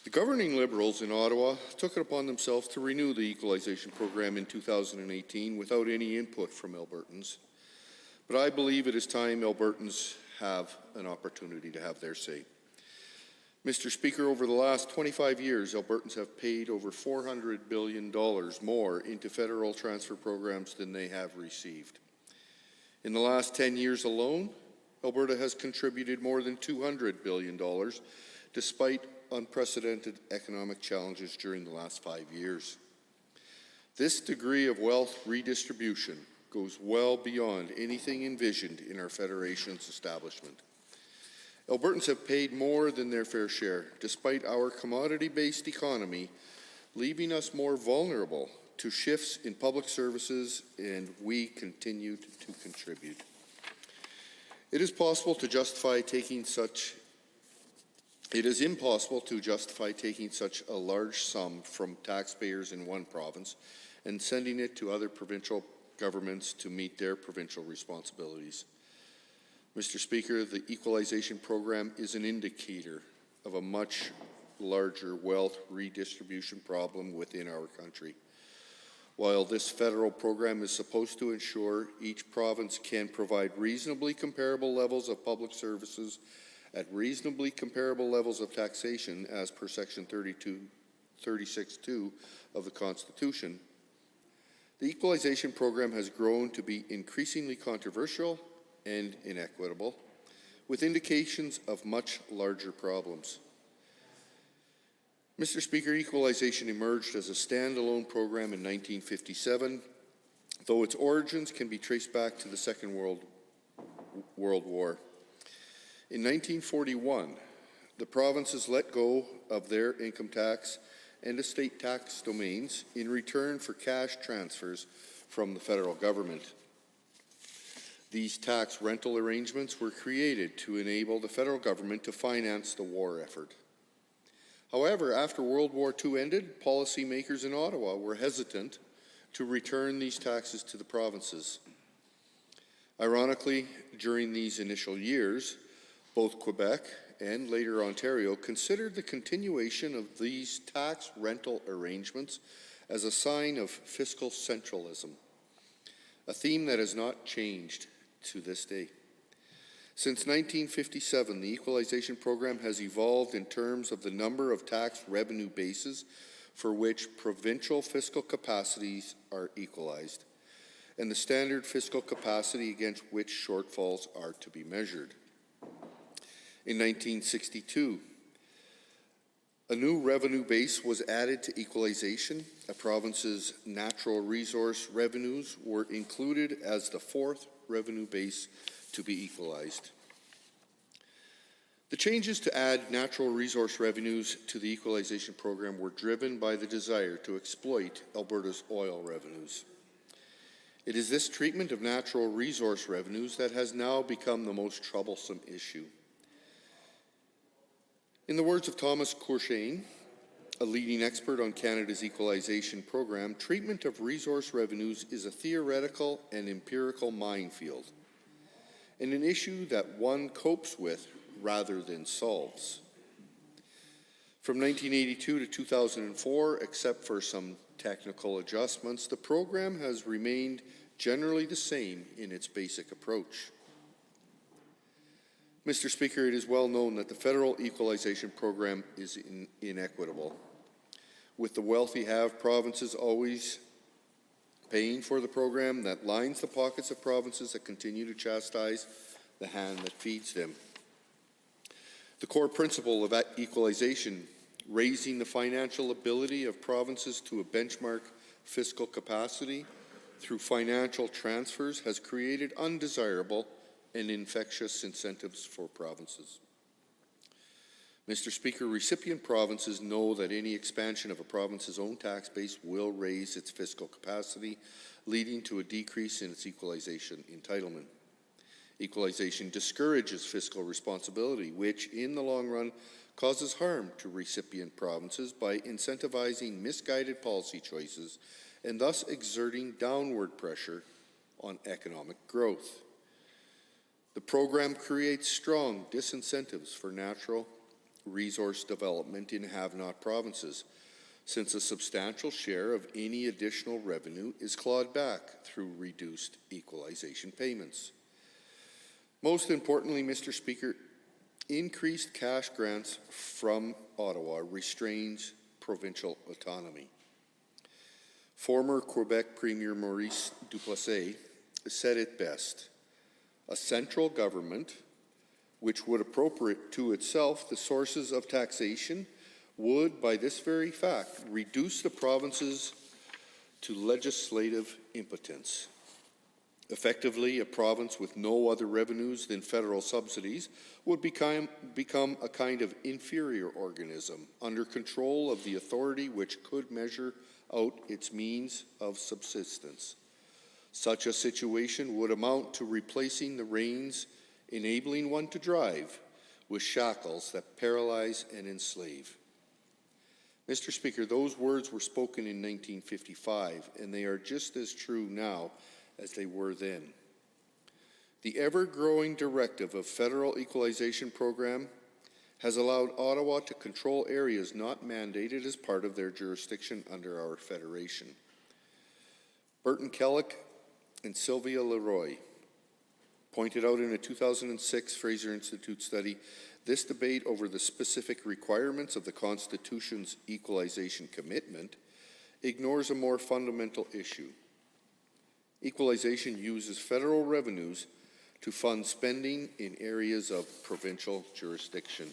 The governing Liberals in Ottawa took it upon themselves to renew the equalization program in 2018 without any input from Albertans, but I believe it is time Albertans have an opportunity to have their say. Mr. Speaker, over the last 25 years, Albertans have paid over $400 billion more into federal transfer programs than they have received. In the last 10 years alone, Alberta has contributed more than $200 billion, despite unprecedented economic challenges during the last 5 years. This degree of wealth redistribution goes well beyond anything envisioned in our Federation's establishment. Albertans have paid more than their fair share, despite our commodity-based economy leaving us more vulnerable to shifts in public services, and we continued to contribute. It is impossible to justify taking such a large sum from taxpayers in one province and sending it to other provincial governments to meet their provincial responsibilities. Mr. Speaker, the equalization program is an indicator of a much larger wealth redistribution problem within our country. While this federal program is supposed to ensure each province can provide reasonably comparable levels of public services at reasonably comparable levels of taxation as per Section 36(2) of the Constitution, the equalization program has grown to be increasingly controversial and inequitable, with indications of much larger problems. Mr. Speaker, equalization emerged as a standalone program in 1957, though its origins can be traced back to the Second World War. In 1941, the provinces let go of their income tax and estate tax domains in return for cash transfers from the federal government. These tax rental arrangements were created to enable the federal government to finance the war effort. However, after World War II ended, policymakers in Ottawa were hesitant to return these taxes to the provinces. Ironically, during these initial years, both Quebec and later Ontario considered the continuation of these tax rental arrangements as a sign of fiscal centralism, a theme that has not changed to this day. Since 1957, the equalization program has evolved in terms of the number of tax revenue bases for which provincial fiscal capacities are equalized, and the standard fiscal capacity against which shortfalls are to be measured. In 1962, a new revenue base was added to equalization. A province's natural resource revenues were included as the fourth revenue base to be equalized. The changes to add natural resource revenues to the equalization program were driven by the desire to exploit Alberta's oil revenues. It is this treatment of natural resource revenues that has now become the most troublesome issue. In the words of Thomas Courchain, a leading expert on Canada's equalization program, treatment of resource revenues is a theoretical and empirical minefield, and an issue that one copes with rather than solves. From 1982 to 2004, except for some technical adjustments, the program has remained generally the same in its basic approach. Mr. Speaker, it is well known that the federal equalization program is inequitable, with the wealthy have provinces always paying for the program that lines the pockets of provinces that continue to chastise the hand that feeds them. The core principle of equalization, raising the financial ability of provinces to a benchmark fiscal capacity through financial transfers, has created undesirable and infectious incentives for provinces. Mr. Speaker, recipient provinces know that any expansion of a province's own tax base will raise its fiscal capacity, leading to a decrease in its equalization entitlement. Equalization discourages fiscal responsibility, which in the long run causes harm to recipient provinces by incentivizing misguided policy choices and thus exerting downward pressure on economic growth. The program creates strong disincentives for natural resource development in have-not provinces, since a substantial share of any additional revenue is clawed back through reduced equalization payments. Most importantly, Mr. Speaker, increased cash grants from Ottawa restrains provincial autonomy. Former Quebec Premier Maurice Duplessis said it best: a central government which would appropriate to itself the sources of taxation would, by this very fact, reduce the provinces to legislative impotence. Effectively, a province with no other revenues than federal subsidies would become a kind of inferior organism under control of the authority which could measure out its means of subsistence. Such a situation would amount to replacing the reins enabling one to drive with shackles that paralyze and enslave. Mr. Speaker, those words were spoken in 1955, and they are just as true now as they were then. The ever-growing directive of federal equalization program has allowed Ottawa to control areas not mandated as part of their jurisdiction under our federation. Burton Kellick and Sylvia Leroy pointed out in a 2006 Fraser Institute study, this debate over the specific requirements of the Constitution's equalization commitment ignores a more fundamental issue. Equalization uses federal revenues to fund spending in areas of provincial jurisdiction.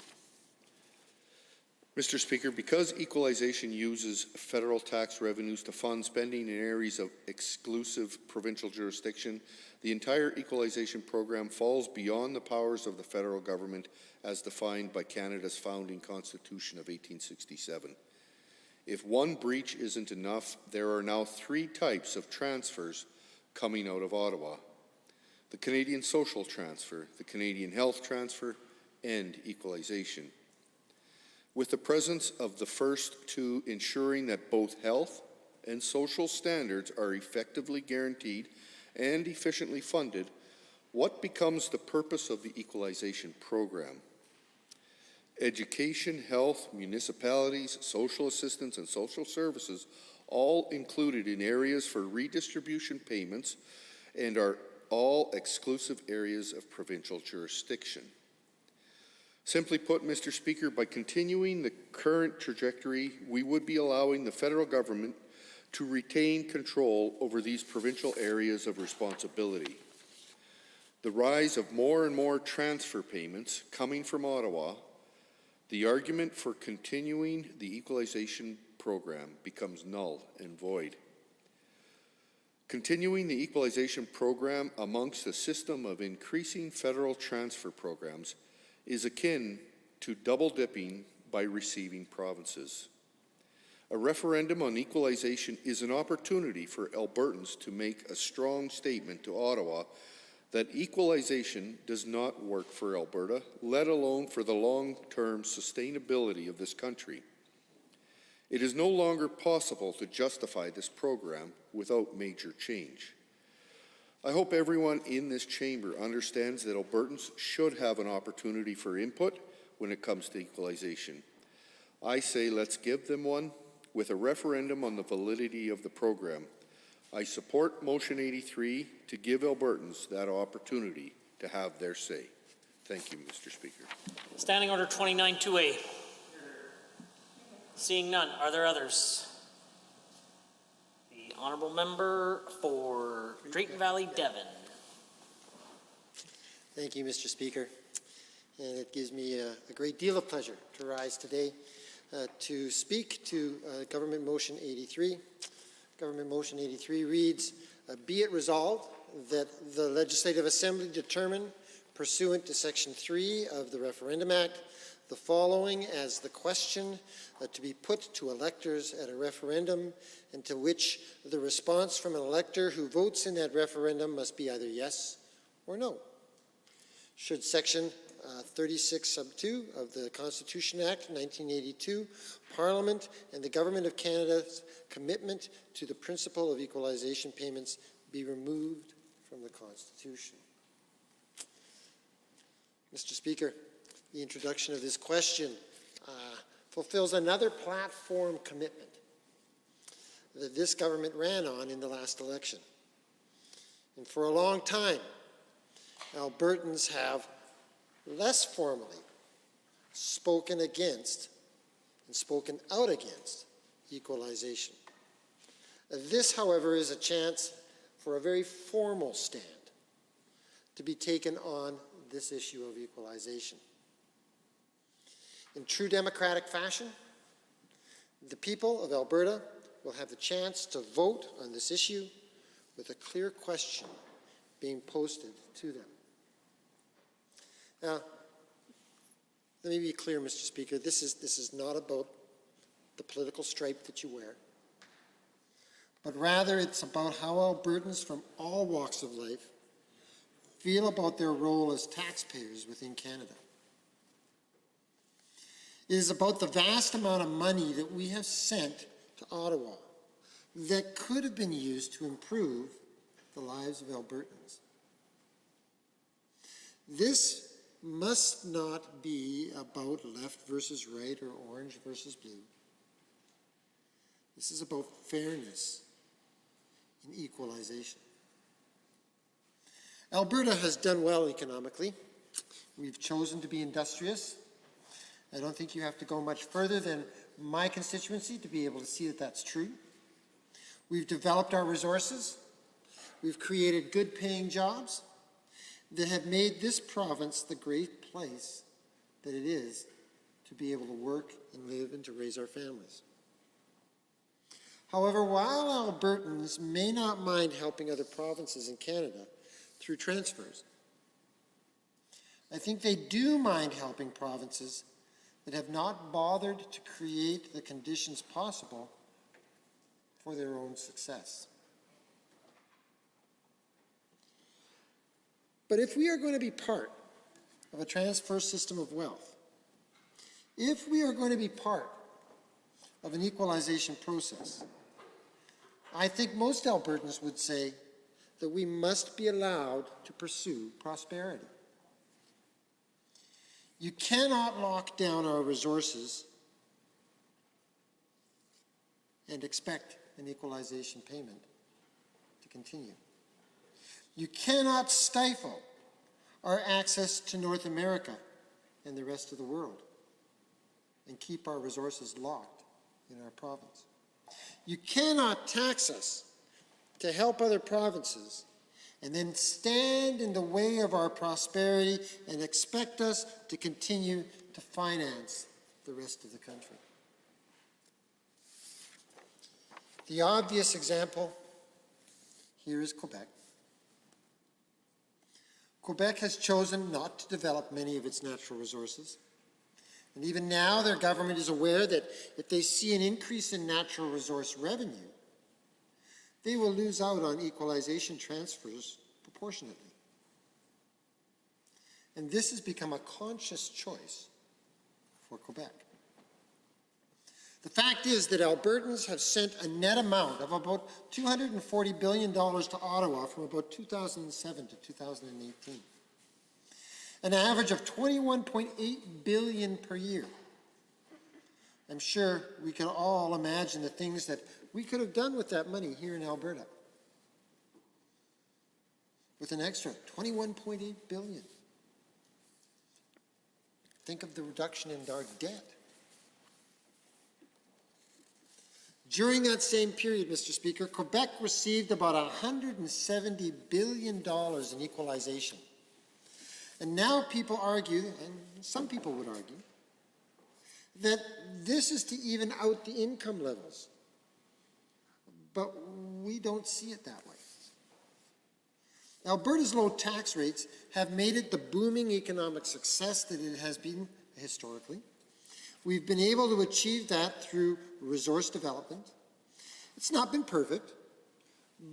Mr. Speaker, because equalization uses federal tax revenues to fund spending in areas of exclusive provincial jurisdiction, the entire equalization program falls beyond the powers of the federal government as defined by Canada's founding constitution of 1867. If one breach isn't enough, there are now 3 types of transfers coming out of Ottawa: the Canadian social transfer, the Canadian health transfer, and equalization. With the presence of the first 2 ensuring that both health and social standards are effectively guaranteed and efficiently funded, what becomes the purpose of the equalization program? Education, health, municipalities, social assistance, and social services all included in areas for redistribution payments and are all exclusive areas of provincial jurisdiction. Simply put, Mr. Speaker, by continuing the current trajectory, we would be allowing the federal government to retain control over these provincial areas of responsibility. The rise of more and more transfer payments coming from Ottawa, the argument for continuing the equalization program becomes null and void. Continuing the equalization program amongst a system of increasing federal transfer programs is akin to double-dipping by receiving provinces. A referendum on equalization is an opportunity for Albertans to make a strong statement to Ottawa that equalization does not work for Alberta, let alone for the long-term sustainability of this country. It is no longer possible to justify this program without major change. I hope everyone in this chamber understands that Albertans should have an opportunity for input when it comes to equalization. I say let's give them one with a referendum on the validity of the program. I support Motion 83 to give Albertans that opportunity to have their say. Thank you, Mr. Speaker. Standing Order 29-2A. Seeing none, are there others? The Honourable Member for Drayton Valley, Devon. Thank you, Mr. Speaker. And it gives me a great deal of pleasure to rise today to speak to Government Motion 83. Government Motion 83 reads, be it resolved that the Legislative Assembly determine, pursuant to Section 3 of the Referendum Act, the following as the question to be put to electors at a referendum, and to which the response from an elector who votes in that referendum must be either yes or no. Should Section 36 sub 2 of the Constitution Act 1982, Parliament and the Government of Canada's commitment to the principle of equalization payments be removed from the Constitution? Mr. Speaker, the introduction of this question fulfills another platform commitment that this government ran on in the last election. And for a long time, Albertans have less formally spoken against and spoken out against equalization. This, however, is a chance for a very formal stand to be taken on this issue of equalization. In true democratic fashion, the people of Alberta will have the chance to vote on this issue with a clear question being posted to them. Now, let me be clear, Mr. Speaker, this is not about the political stripe that you wear, but rather it's about how Albertans from all walks of life feel about their role as taxpayers within Canada. It is about the vast amount of money that we have sent to Ottawa that could have been used to improve the lives of Albertans. This must not be about left versus right or orange versus blue. This is about fairness and equalization. Alberta has done well economically. We've chosen to be industrious. I don't think you have to go much further than my constituency to be able to see that that's true. We've developed our resources. We've created good paying jobs that have made this province the great place that it is to be able to work and live and to raise our families. However, while Albertans may not mind helping other provinces in Canada through transfers, I think they do mind helping provinces that have not bothered to create the conditions possible for their own success. But if we are going to be part of a transfer system of wealth, if we are going to be part of an equalization process, I think most Albertans would say that we must be allowed to pursue prosperity. You cannot lock down our resources and expect an equalization payment to continue. You cannot stifle our access to North America and the rest of the world and keep our resources locked in our province. You cannot tax us to help other provinces and then stand in the way of our prosperity and expect us to continue to finance the rest of the country. The obvious example here is Quebec. Quebec has chosen not to develop many of its natural resources. And even now, their government is aware that if they see an increase in natural resource revenue, they will lose out on equalization transfers proportionately. And this has become a conscious choice for Quebec. The fact is that Albertans have sent a net amount of about $240 billion to Ottawa from about 2007 to 2018. An average of $21.8 billion per year. I'm sure we can all imagine the things that we could have done with that money here in Alberta. With an extra $21.8 billion. Think of the reduction in our debt. During that same period, Mr. Speaker, Quebec received about $170 billion in equalization. And now people argue, and some people would argue, that this is to even out the income levels. But we don't see it that way. Alberta's low tax rates have made it the booming economic success that it has been historically. We've been able to achieve that through resource development. It's not been perfect,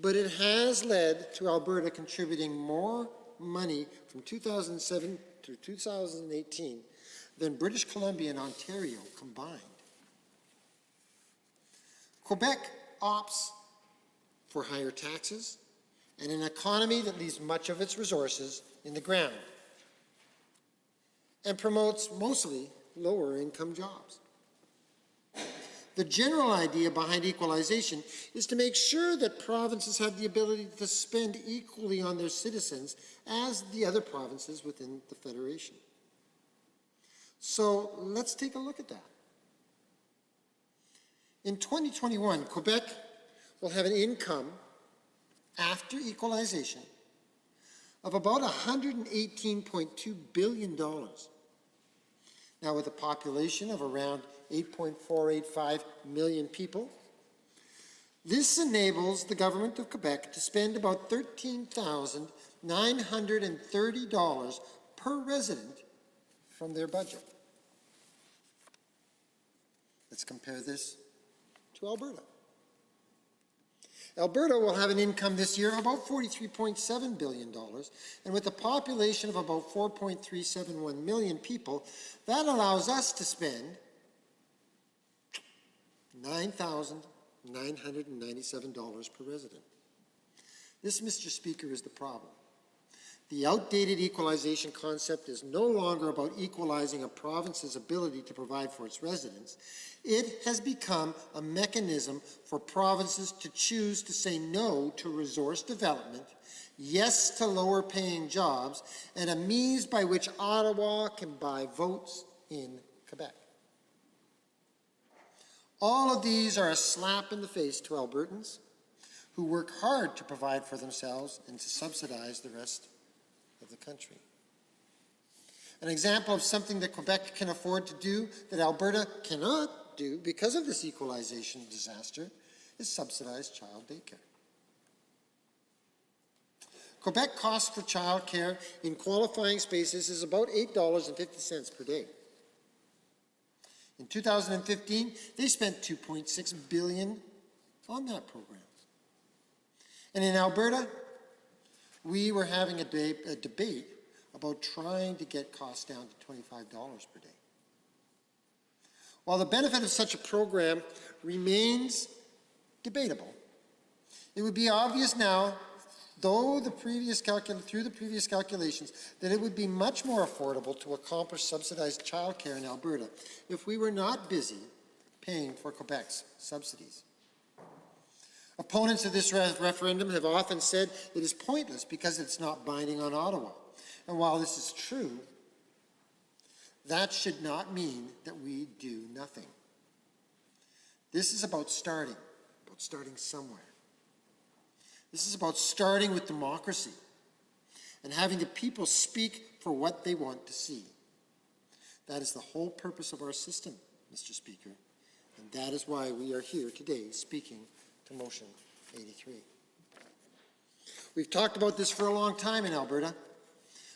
but it has led to Alberta contributing more money from 2007 to 2018 than British Columbia and Ontario combined. Quebec opts for higher taxes and an economy that leaves much of its resources in the ground and promotes mostly lower income jobs. The general idea behind equalization is to make sure that provinces have the ability to spend equally on their citizens as the other provinces within the Federation. So let's take a look at that. In 2021, Quebec will have an income after equalization of about $118.2 billion. Now, with a population of around 8.485 million people, this enables the government of Quebec to spend about $13,930 per resident from their budget. Let's compare this to Alberta. Alberta will have an income this year of about $43.7 billion, and with a population of about 4.371 million people, that allows us to spend $9,997 per resident. This, Mr. Speaker, is the problem. The outdated equalization concept is no longer about equalizing a province's ability to provide for its residents. It has become a mechanism for provinces to choose to say no to resource development, yes to lower paying jobs, and a means by which Ottawa can buy votes in Quebec. All of these are a slap in the face to Albertans who work hard to provide for themselves and to subsidize the rest of the country. An example of something that Quebec can afford to do that Alberta cannot do because of this equalization disaster is subsidized child daycare. Quebec cost for child care in qualifying spaces is about $8.50 per day. In 2015, they spent $2.6 billion on that program. And in Alberta, we were having a debate about trying to get costs down to $25 per day. While the benefit of such a program remains debatable, it would be obvious now, through the previous calculations, that it would be much more affordable to accomplish subsidized childcare in Alberta if we were not busy paying for Quebec's subsidies. Opponents of this referendum have often said it is pointless because it's not binding on Ottawa. And while this is true, that should not mean that we do nothing. This is about starting somewhere. This is about starting with democracy and having the people speak for what they want to see. That is the whole purpose of our system, Mr. Speaker, and that is why we are here today speaking to Motion 83. We've talked about this for a long time in Alberta,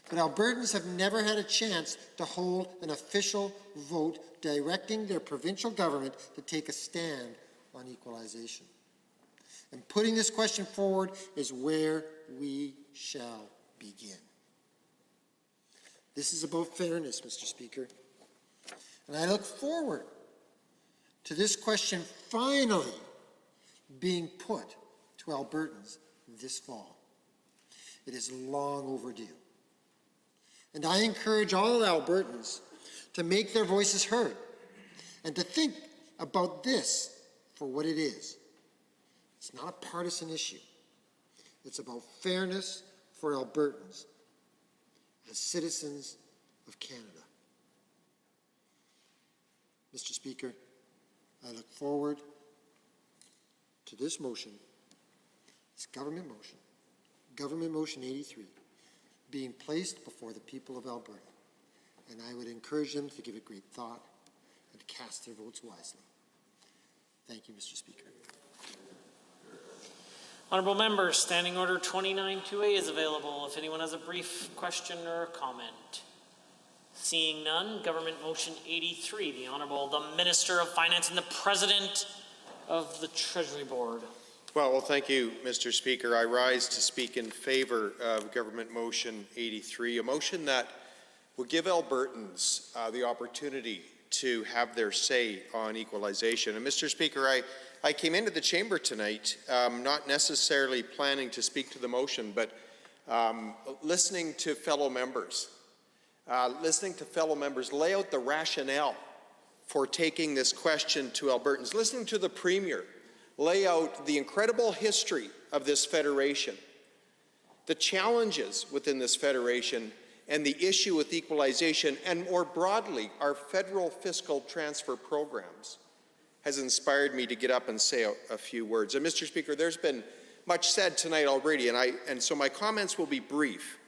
but Albertans have never had a chance to hold an official vote directing their provincial government to take a stand on equalization. And putting this question forward is where we shall begin. This is about fairness, Mr. Speaker. And I look forward to this question finally being put to Albertans this fall. It is long overdue. And I encourage all Albertans to make their voices heard and to think about this for what it is. It's not a partisan issue. It's about fairness for Albertans as citizens of Canada. Mr. Speaker, I look forward to this motion, this government motion 83, being placed before the people of Alberta. And I would encourage them to give it great thought and to cast their votes wisely. Thank you, Mr. Speaker. Honourable members, Standing Order 29-2A is available if anyone has a brief question or a comment. Seeing none, Government Motion 83, the Honourable the Minister of Finance and the President of the Treasury Board. Well, thank you, Mr. Speaker. I rise to speak in favour of Government Motion 83, a motion that will give Albertans the opportunity to have their say on equalization. And Mr. Speaker, I came into the chamber tonight not necessarily planning to speak to the motion, but listening to fellow members lay out the rationale for taking this question to Albertans, listening to the Premier lay out the incredible history of this federation, the challenges within this federation, and the issue with equalization, and more broadly, our federal fiscal transfer programs, has inspired me to get up and say a few words. And Mr. Speaker, there's been much said tonight already, and so my comments will be brief,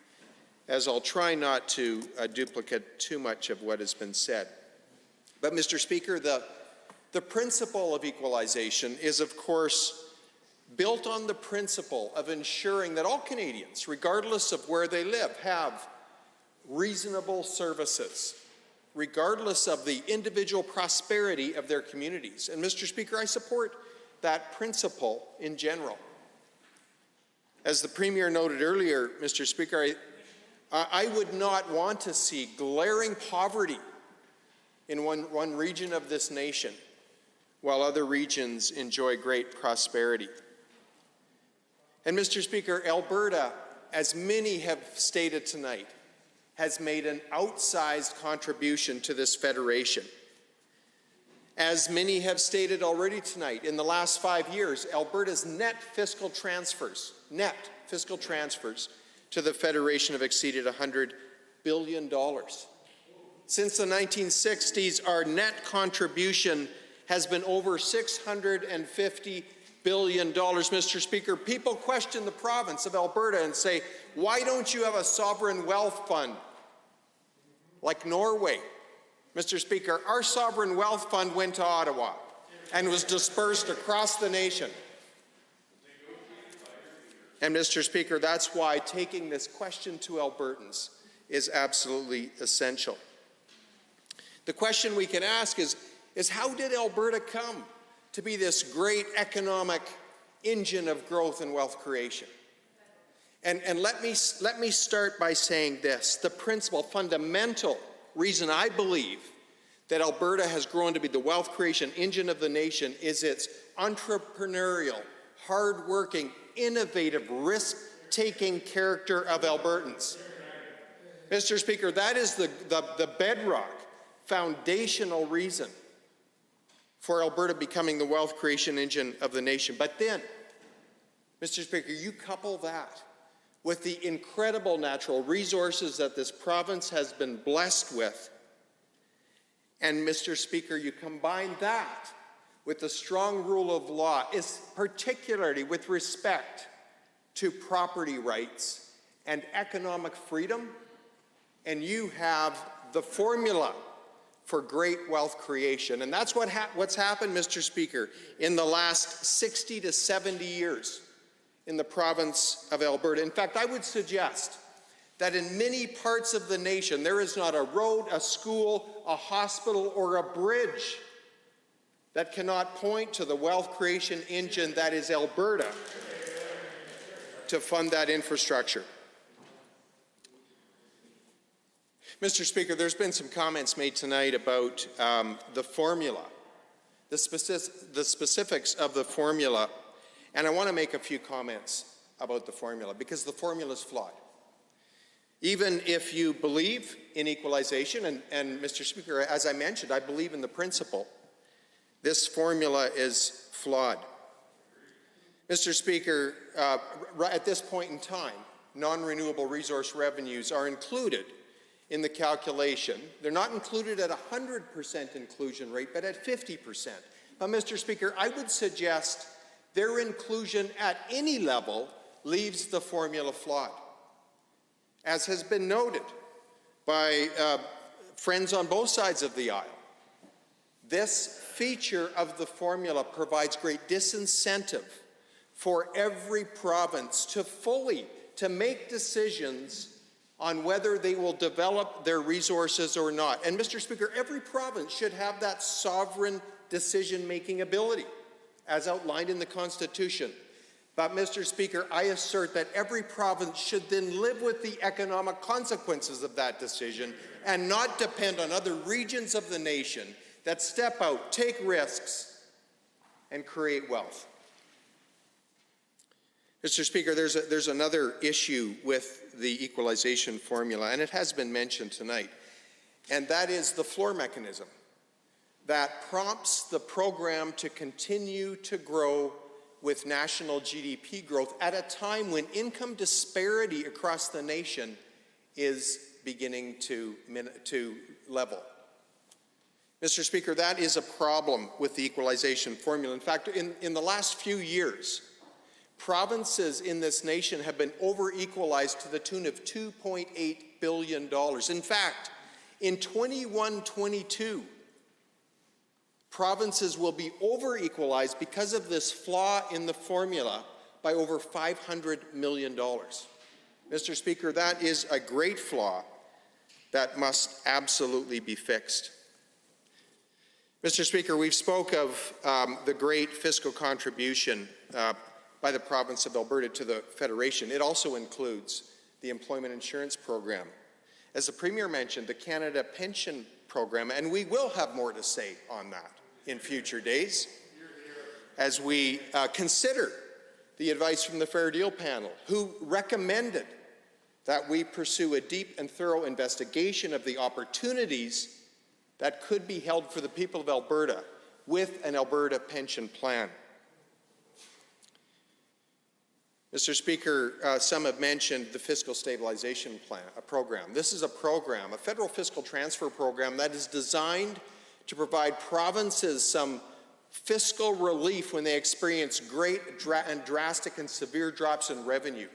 as I'll try not to duplicate too much of what has been said. But Mr. Speaker, the principle of equalization is, of course, built on the principle of ensuring that all Canadians, regardless of where they live, have reasonable services, regardless of the individual prosperity of their communities. And Mr. Speaker, I support that principle in general. As the Premier noted earlier, Mr. Speaker, I would not want to see glaring poverty in one region of this nation while other regions enjoy great prosperity. And Mr. Speaker, Alberta, as many have stated tonight, has made an outsized contribution to this federation. As many have stated already tonight, in the last 5 years, Alberta's net fiscal transfers to the federation have exceeded $100 billion. Since the 1960s, our net contribution has been over $650 billion. Mr. Speaker, people question the province of Alberta and say, why don't you have a sovereign wealth fund like Norway? Mr. Speaker, our sovereign wealth fund went to Ottawa and was dispersed across the nation. And Mr. Speaker, that's why taking this question to Albertans is absolutely essential. The question we can ask is how did Alberta come to be this great economic engine of growth and wealth creation? And let me start by saying this. The principal, fundamental reason I believe that Alberta has grown to be the wealth creation engine of the nation is its entrepreneurial, hard-working, innovative, risk-taking character of Albertans. Mr. Speaker, that is the bedrock, foundational reason for Alberta becoming the wealth creation engine of the nation. But then, Mr. Speaker, you couple that with the incredible natural resources that this province has been blessed with, and Mr. Speaker, you combine that with the strong rule of law, is particularly with respect to property rights and economic freedom, and you have the formula for great wealth creation. And that's what's happened, Mr. Speaker, in the last 60 to 70 years in the province of Alberta. In fact, I would suggest that in many parts of the nation, there is not a road, a school, a hospital, or a bridge that cannot point to the wealth creation engine that is Alberta to fund that infrastructure. Mr. Speaker, there's been some comments made tonight about the formula, the specifics of the formula, and I want to make a few comments about the formula, because the formula is flawed. Even if you believe in equalization, and Mr. Speaker, as I mentioned, I believe in the principle, this formula is flawed. Mr. Speaker, at this point in time, non-renewable resource revenues are included in the calculation. They're not included at 100% inclusion rate, but at 50%. But Mr. Speaker, I would suggest their inclusion at any level leaves the formula flawed. As has been noted by friends on both sides of the aisle, this feature of the formula provides great disincentive for every province to make decisions on whether they will develop their resources or not. And Mr. Speaker, every province should have that sovereign decision-making ability, as outlined in the Constitution. But Mr. Speaker, I assert that every province should then live with the economic consequences of that decision and not depend on other regions of the nation that step out, take risks, and create wealth. Mr. Speaker, there's another issue with the equalization formula, and it has been mentioned tonight, and that is the floor mechanism that prompts the program to continue to grow with national GDP growth at a time when income disparity across the nation is beginning to level. Mr. Speaker, that is a problem with the equalization formula. In fact, in the last few years, provinces in this nation have been over-equalized to the tune of $2.8 billion. In fact, in 21-22, provinces will be over-equalized because of this flaw in the formula by over $500 million. Mr. Speaker, that is a great flaw that must absolutely be fixed. Mr. Speaker, we've spoke of the great fiscal contribution by the province of Alberta to the Federation. It also includes the Employment Insurance Program. As the Premier mentioned, the Canada Pension Program, and we will have more to say on that in future days as we consider the advice from the Fair Deal panel, who recommended that we pursue a deep and thorough investigation of the opportunities that could be held for the people of Alberta with an Alberta pension plan. Mr. Speaker, some have mentioned the Fiscal Stabilization Program. This is a program, a federal fiscal transfer program that is designed to provide provinces some fiscal relief when they experience great and drastic and severe drops in revenue.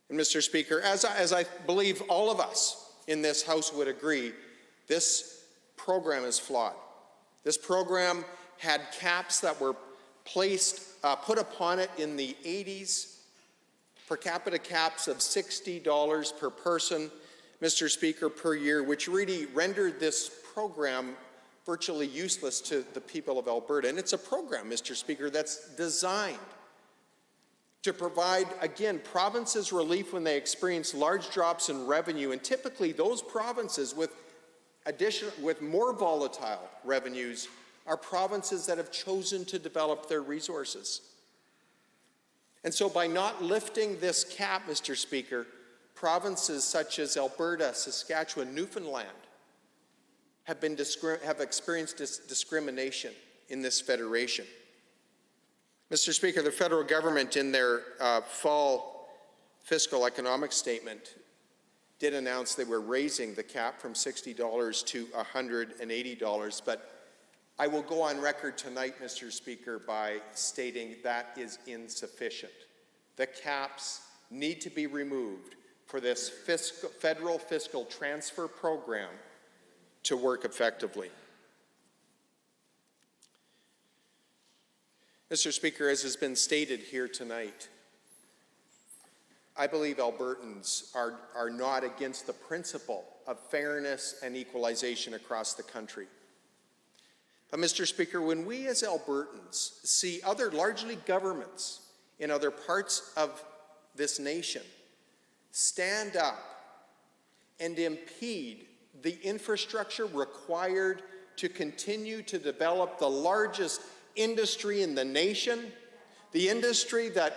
And Mr. Speaker, as I believe all of us in this House would agree, this program is flawed. This program had caps that were put upon it in the 80s, per capita caps of $60 per person, Mr. Speaker, per year, which really rendered this program virtually useless to the people of Alberta. And it's a program, Mr. Speaker, that's designed to provide, again, provinces relief when they experience large drops in revenue, and typically those provinces with more volatile revenues are provinces that have chosen to develop their resources. And so by not lifting this cap, Mr. Speaker, provinces such as Alberta, Saskatchewan, Newfoundland have experienced discrimination in this federation. Mr. Speaker, the federal government in their fall fiscal economic statement did announce they were raising the cap from $60 to $180, but I will go on record tonight, Mr. Speaker, by stating that is insufficient. The caps need to be removed for this federal fiscal transfer program to work effectively. Mr. Speaker, as has been stated here tonight, I believe Albertans are not against the principle of fairness and equalization across the country. But, Mr. Speaker, when we as Albertans see other largely governments in other parts of this nation stand up and impede the infrastructure required to continue to develop the largest industry in the nation, the industry that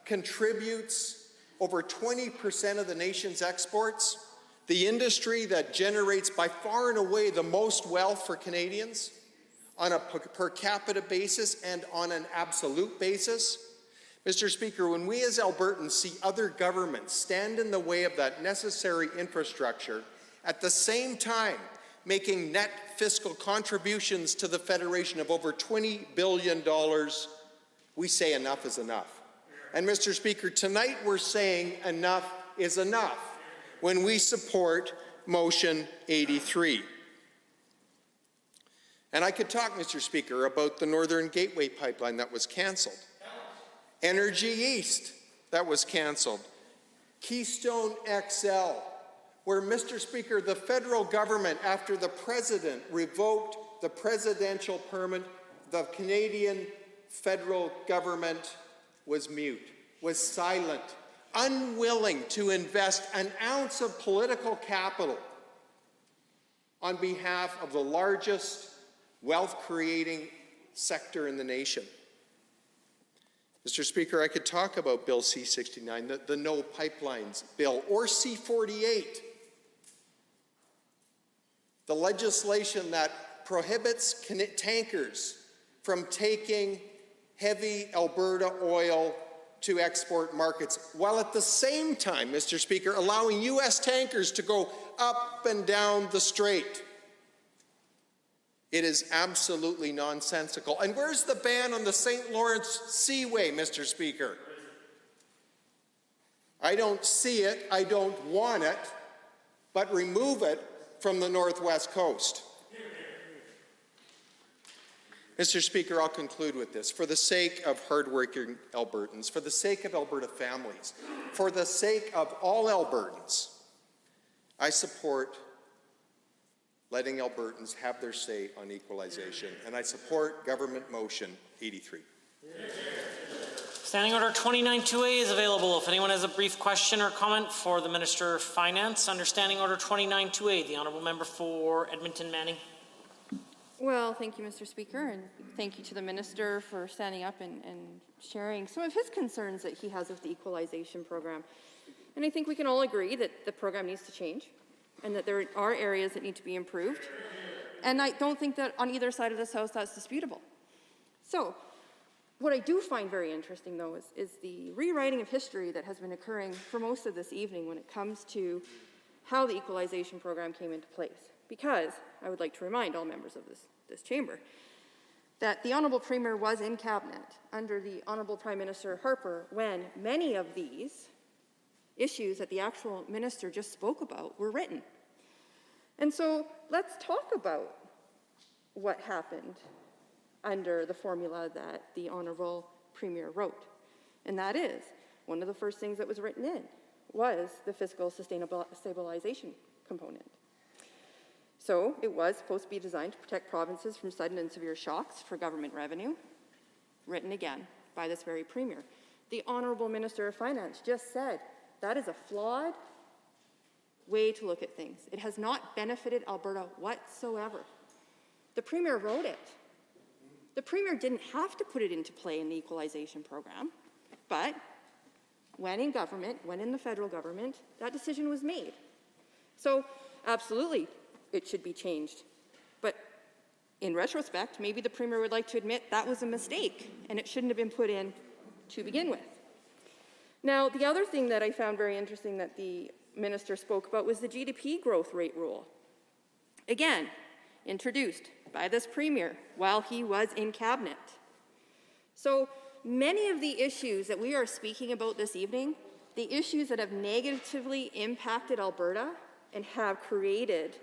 contributes over 20% of the nation's exports, the industry that generates by far and away the most wealth for Canadians on a per capita basis and on an absolute basis. Mr. Speaker, when we as Albertans see other governments stand in the way of that necessary infrastructure, at the same time making net fiscal contributions to the Federation of over $20 billion, we say enough is enough. And Mr. Speaker, tonight we're saying enough is enough when we support Motion 83. And I could talk, Mr. Speaker, about the Northern Gateway Pipeline that was canceled, Energy East that was canceled, Keystone XL, where, Mr. Speaker, the federal government, after the president revoked the presidential permit, the Canadian federal government was mute, was silent, unwilling to invest an ounce of political capital on behalf of the largest wealth-creating sector in the nation. Mr. Speaker, I could talk about Bill C-69, the No Pipelines Bill, or C-48, the legislation that prohibits tankers from taking heavy Alberta oil to export markets, while at the same time, Mr. Speaker, allowing U.S. tankers to go up and down the strait. It is absolutely nonsensical. And where's the ban on the St. Lawrence Seaway, Mr. Speaker? I don't see it, I don't want it, but remove it from the Northwest Coast. Mr. Speaker, I'll conclude with this. For the sake of hardworking Albertans, for the sake of Alberta families, for the sake of all Albertans, I support letting Albertans have their say on equalization, and I support Government Motion 83. Standing Order 29-2A is available if anyone has a brief question or comment for the Minister of Finance. Under Standing Order 29-2A, the Honourable Member for Edmonton Manning. Well, thank you, Mr. Speaker, and thank you to the Minister for standing up and sharing some of his concerns that he has with the equalization program. And I think we can all agree that the program needs to change and that there are areas that need to be improved. And I don't think that on either side of this House that's disputable. So, what I do find very interesting, though, is the rewriting of history that has been occurring for most of this evening when it comes to how the equalization program came into place. Because I would like to remind all members of this chamber that the Honourable Premier was in Cabinet under the Honourable Prime Minister Harper when many of these issues that the actual minister just spoke about were written. And so let's talk about what happened under the formula that the Honourable Premier wrote. And that is, one of the first things that was written in was the fiscal stabilization component. So it was supposed to be designed to protect provinces from sudden and severe shocks for government revenue, written again by this very Premier. The Honourable Minister of Finance just said that is a flawed way to look at things. It has not benefited Alberta whatsoever. The Premier wrote it. The Premier didn't have to put it into play in the equalization program, but when in government, when in the federal government, that decision was made. So absolutely, it should be changed. But in retrospect, maybe the Premier would like to admit that was a mistake and it shouldn't have been put in to begin with. Now, the other thing that I found very interesting that the Minister spoke about was the GDP growth rate rule. Again, introduced by this Premier while he was in Cabinet. So many of the issues that we are speaking about this evening, the issues that have negatively impacted Alberta and have created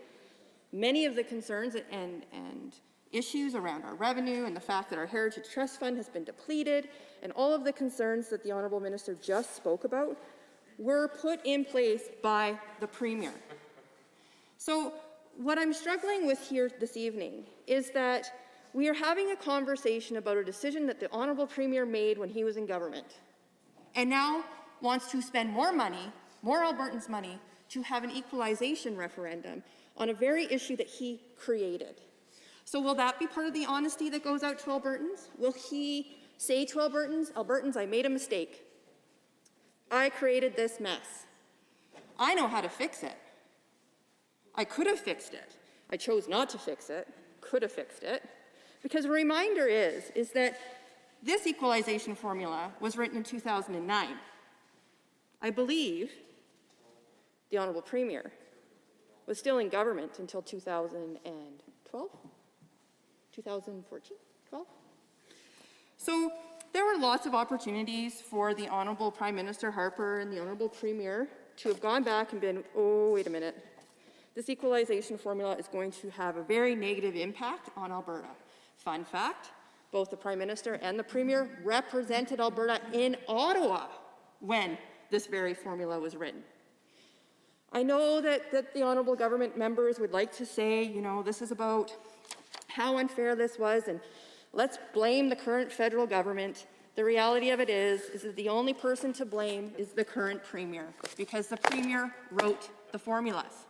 many of the concerns and issues around our revenue and the fact that our Heritage Trust Fund has been depleted and all of the concerns that the Honourable Minister just spoke about were put in place by the Premier. So what I'm struggling with here this evening is that we are having a conversation about a decision that the Honourable Premier made when he was in government and now wants to spend more money, more Albertans' money, to have an equalization referendum on a very issue that he created. So will that be part of the honesty that goes out to Albertans? Will he say to Albertans, I made a mistake. I created this mess. I know how to fix it. I could have fixed it. I chose not to fix it, could have fixed it. Because a reminder is that this equalization formula was written in 2009. I believe the Honourable Premier was still in government until 2012, 2014, 12. So there were lots of opportunities for the Honourable Prime Minister Harper and the Honourable Premier to have gone back and been, oh, wait a minute. This equalization formula is going to have a very negative impact on Alberta. Fun fact, both the Prime Minister and the Premier represented Alberta in Ottawa when this very formula was written. I know that the Honourable Government members would like to say, you know, this is about how unfair this was and let's blame the current federal government. The reality of it is that the only person to blame is the current Premier because the Premier wrote the formulas.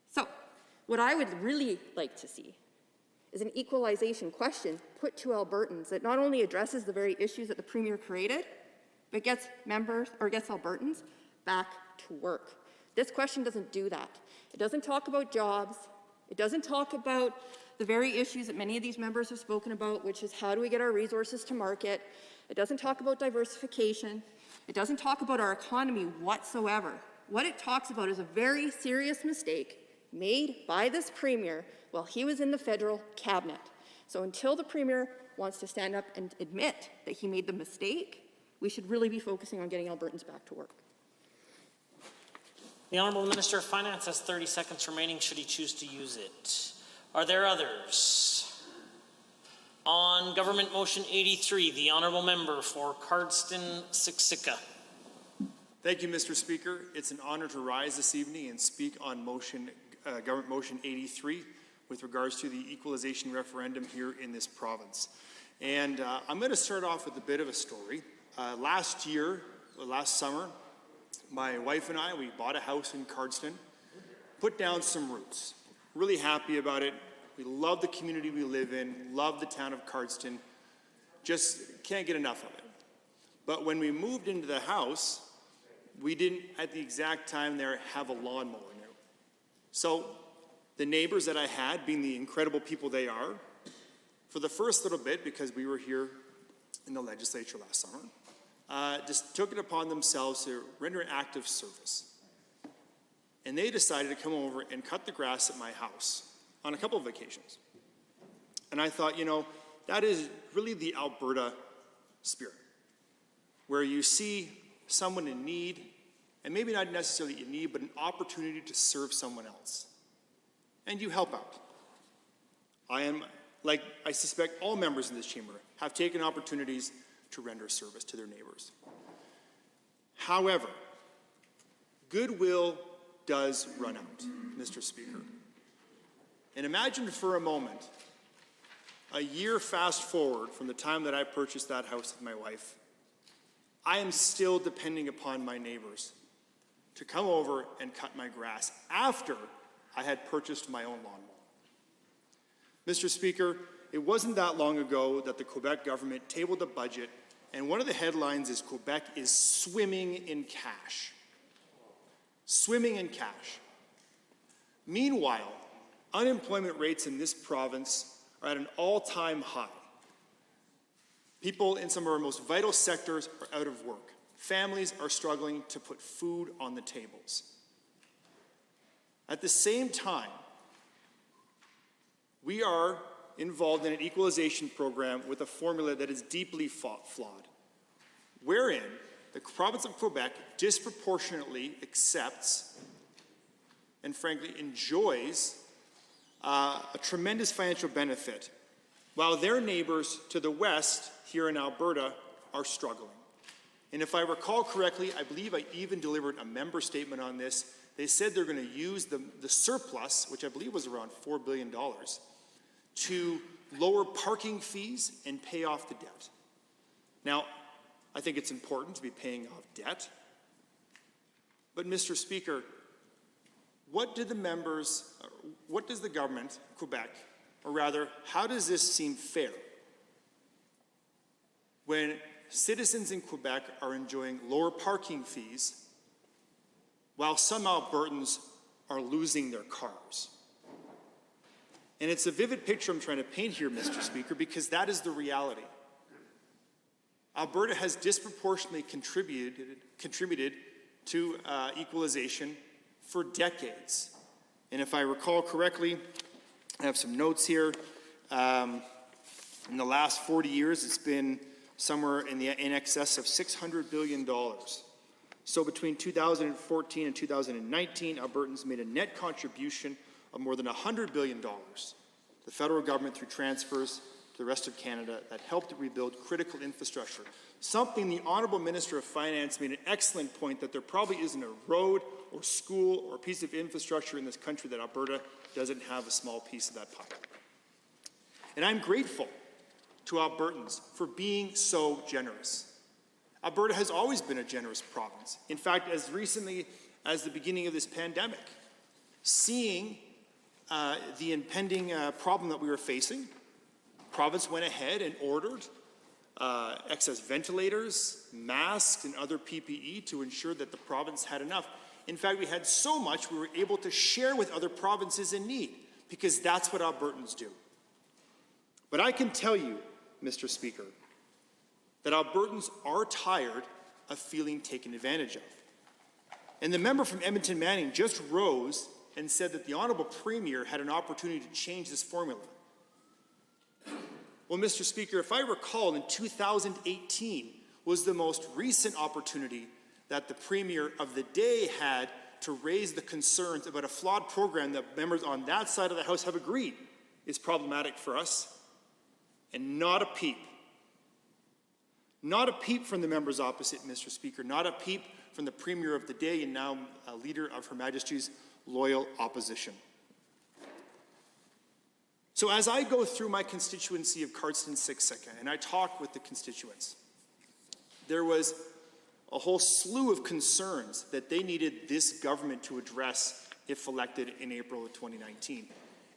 So what I would really like to see is an equalization question put to Albertans that not only addresses the very issues that the Premier created, but gets members or gets Albertans back to work. This question doesn't do that. It doesn't talk about jobs. It doesn't talk about the very issues that many of these members have spoken about, which is how do we get our resources to market. It doesn't talk about diversification. It doesn't talk about our economy whatsoever. What it talks about is a very serious mistake made by this Premier while he was in the federal cabinet. So until the Premier wants to stand up and admit that he made the mistake, we should really be focusing on getting Albertans back to work. The Honourable Minister of Finance has 30 seconds remaining should he choose to use it. Are there others? On Government Motion 83, the Honourable Member for Cardston-Siksika. Thank you, Mr. Speaker. It's an honor to rise this evening and speak on Government Motion 83 with regards to the equalization referendum here in this province. And I'm going to start off with a bit of a story. Last summer, my wife and I, we bought a house in Cardston, put down some roots. Really happy about it. We love the community we live in, love the town of Cardston, just can't get enough of it. But when we moved into the house, we didn't, at the exact time there, have a lawnmower new. So the neighbors that I had, being the incredible people they are, for the first little bit, because we were here in the legislature last summer, just took it upon themselves to render an act of service. And they decided to come over and cut the grass at my house on a couple of occasions. And I thought, you know, that is really the Alberta spirit, where you see someone in need, and maybe not necessarily in need, but an opportunity to serve someone else. And you help out. I am, like I suspect all members in this chamber, have taken opportunities to render service to their neighbors. However, goodwill does run out, Mr. Speaker. And imagine for a moment, a year fast forward from the time that I purchased that house with my wife, I am still depending upon my neighbors to come over and cut my grass after I had purchased my own lawnmower. Mr. Speaker, it wasn't that long ago that the Quebec government tabled a budget, and one of the headlines is Quebec is swimming in cash. Swimming in cash. Meanwhile, unemployment rates in this province are at an all-time high. People in some of our most vital sectors are out of work. Families are struggling to put food on the tables. At the same time, we are involved in an equalization program with a formula that is deeply flawed, wherein the province of Quebec disproportionately accepts and frankly enjoys a tremendous financial benefit, while their neighbors to the west here in Alberta are struggling. And if I recall correctly, I believe I even delivered a member statement on this. They said they're going to use the surplus, which I believe was around $4 billion, to lower parking fees and pay off the debt. Now, I think it's important to be paying off debt. But Mr. Speaker, what does the government, Quebec, or rather, how does this seem fair when citizens in Quebec are enjoying lower parking fees while some Albertans are losing their cars? And it's a vivid picture I'm trying to paint here, Mr. Speaker, because that is the reality. Alberta has disproportionately contributed to equalization for decades. And if I recall correctly, I have some notes here. In the last 40 years, it's been somewhere in excess of $600 billion. So between 2014 and 2019, Albertans made a net contribution of more than $100 billion. The federal government through transfers to the rest of Canada that helped to rebuild critical infrastructure. Something the Honourable Minister of Finance made an excellent point that there probably isn't a road or school or piece of infrastructure in this country that Alberta doesn't have a small piece of that pie. And I'm grateful to Albertans for being so generous. Alberta has always been a generous province. In fact, as recently as the beginning of this pandemic, seeing the impending problem that we were facing, the province went ahead and ordered excess ventilators, masks, and other PPE to ensure that the province had enough. In fact, we had so much we were able to share with other provinces in need, because that's what Albertans do. But I can tell you, Mr. Speaker, that Albertans are tired of feeling taken advantage of. And the member from Edmonton Manning just rose and said that the Honourable Premier had an opportunity to change this formula. Well, Mr. Speaker, if I recall, in 2018 was the most recent opportunity that the Premier of the day had to raise the concerns about a flawed program that members on that side of the House have agreed is problematic for us, and not a peep. Not a peep from the members opposite, Mr. Speaker, not a peep from the Premier of the day and now a leader of Her Majesty's loyal opposition. So as I go through my constituency of Cardston-Siksika and I talk with the constituents, there was a whole slew of concerns that they needed this government to address if elected in April of 2019.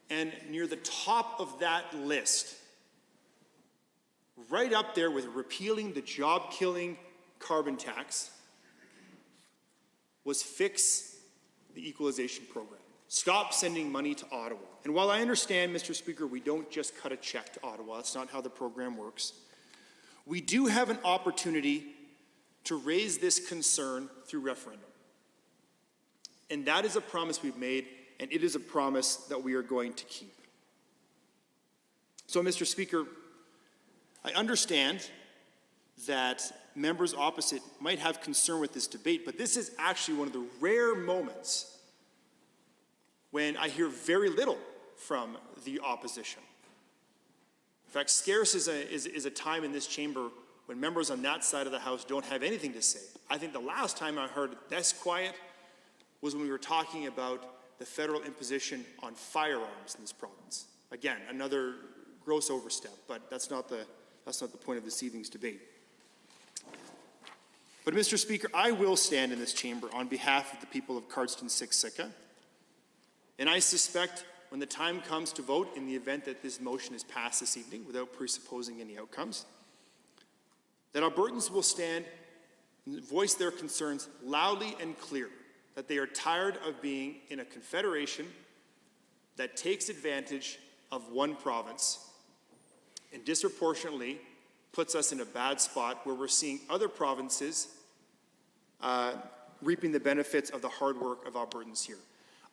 And near the top of that list, right up there with repealing the job-killing carbon tax, was fix the equalization program. Stop sending money to Ottawa. And while I understand, Mr. Speaker, we don't just cut a check to Ottawa, that's not how the program works, we do have an opportunity to raise this concern through referendum. And that is a promise we've made, and it is a promise that we are going to keep. So, Mr. Speaker, I understand that members opposite might have concern with this debate, but this is actually one of the rare moments when I hear very little from the opposition. In fact, scarce is a time in this chamber when members on that side of the House don't have anything to say. I think the last time I heard this quiet was when we were talking about the federal imposition on firearms in this province. Again, another gross overstep, but that's not the point of this evening's debate. But Mr. Speaker, I will stand in this chamber on behalf of the people of Cardston-Siksika, and I suspect when the time comes to vote, in the event that this motion is passed this evening without presupposing any outcomes, that Albertans will stand and voice their concerns loudly and clear, that they are tired of being in a confederation that takes advantage of one province and disproportionately puts us in a bad spot where we're seeing other provinces reaping the benefits of the hard work of Albertans here.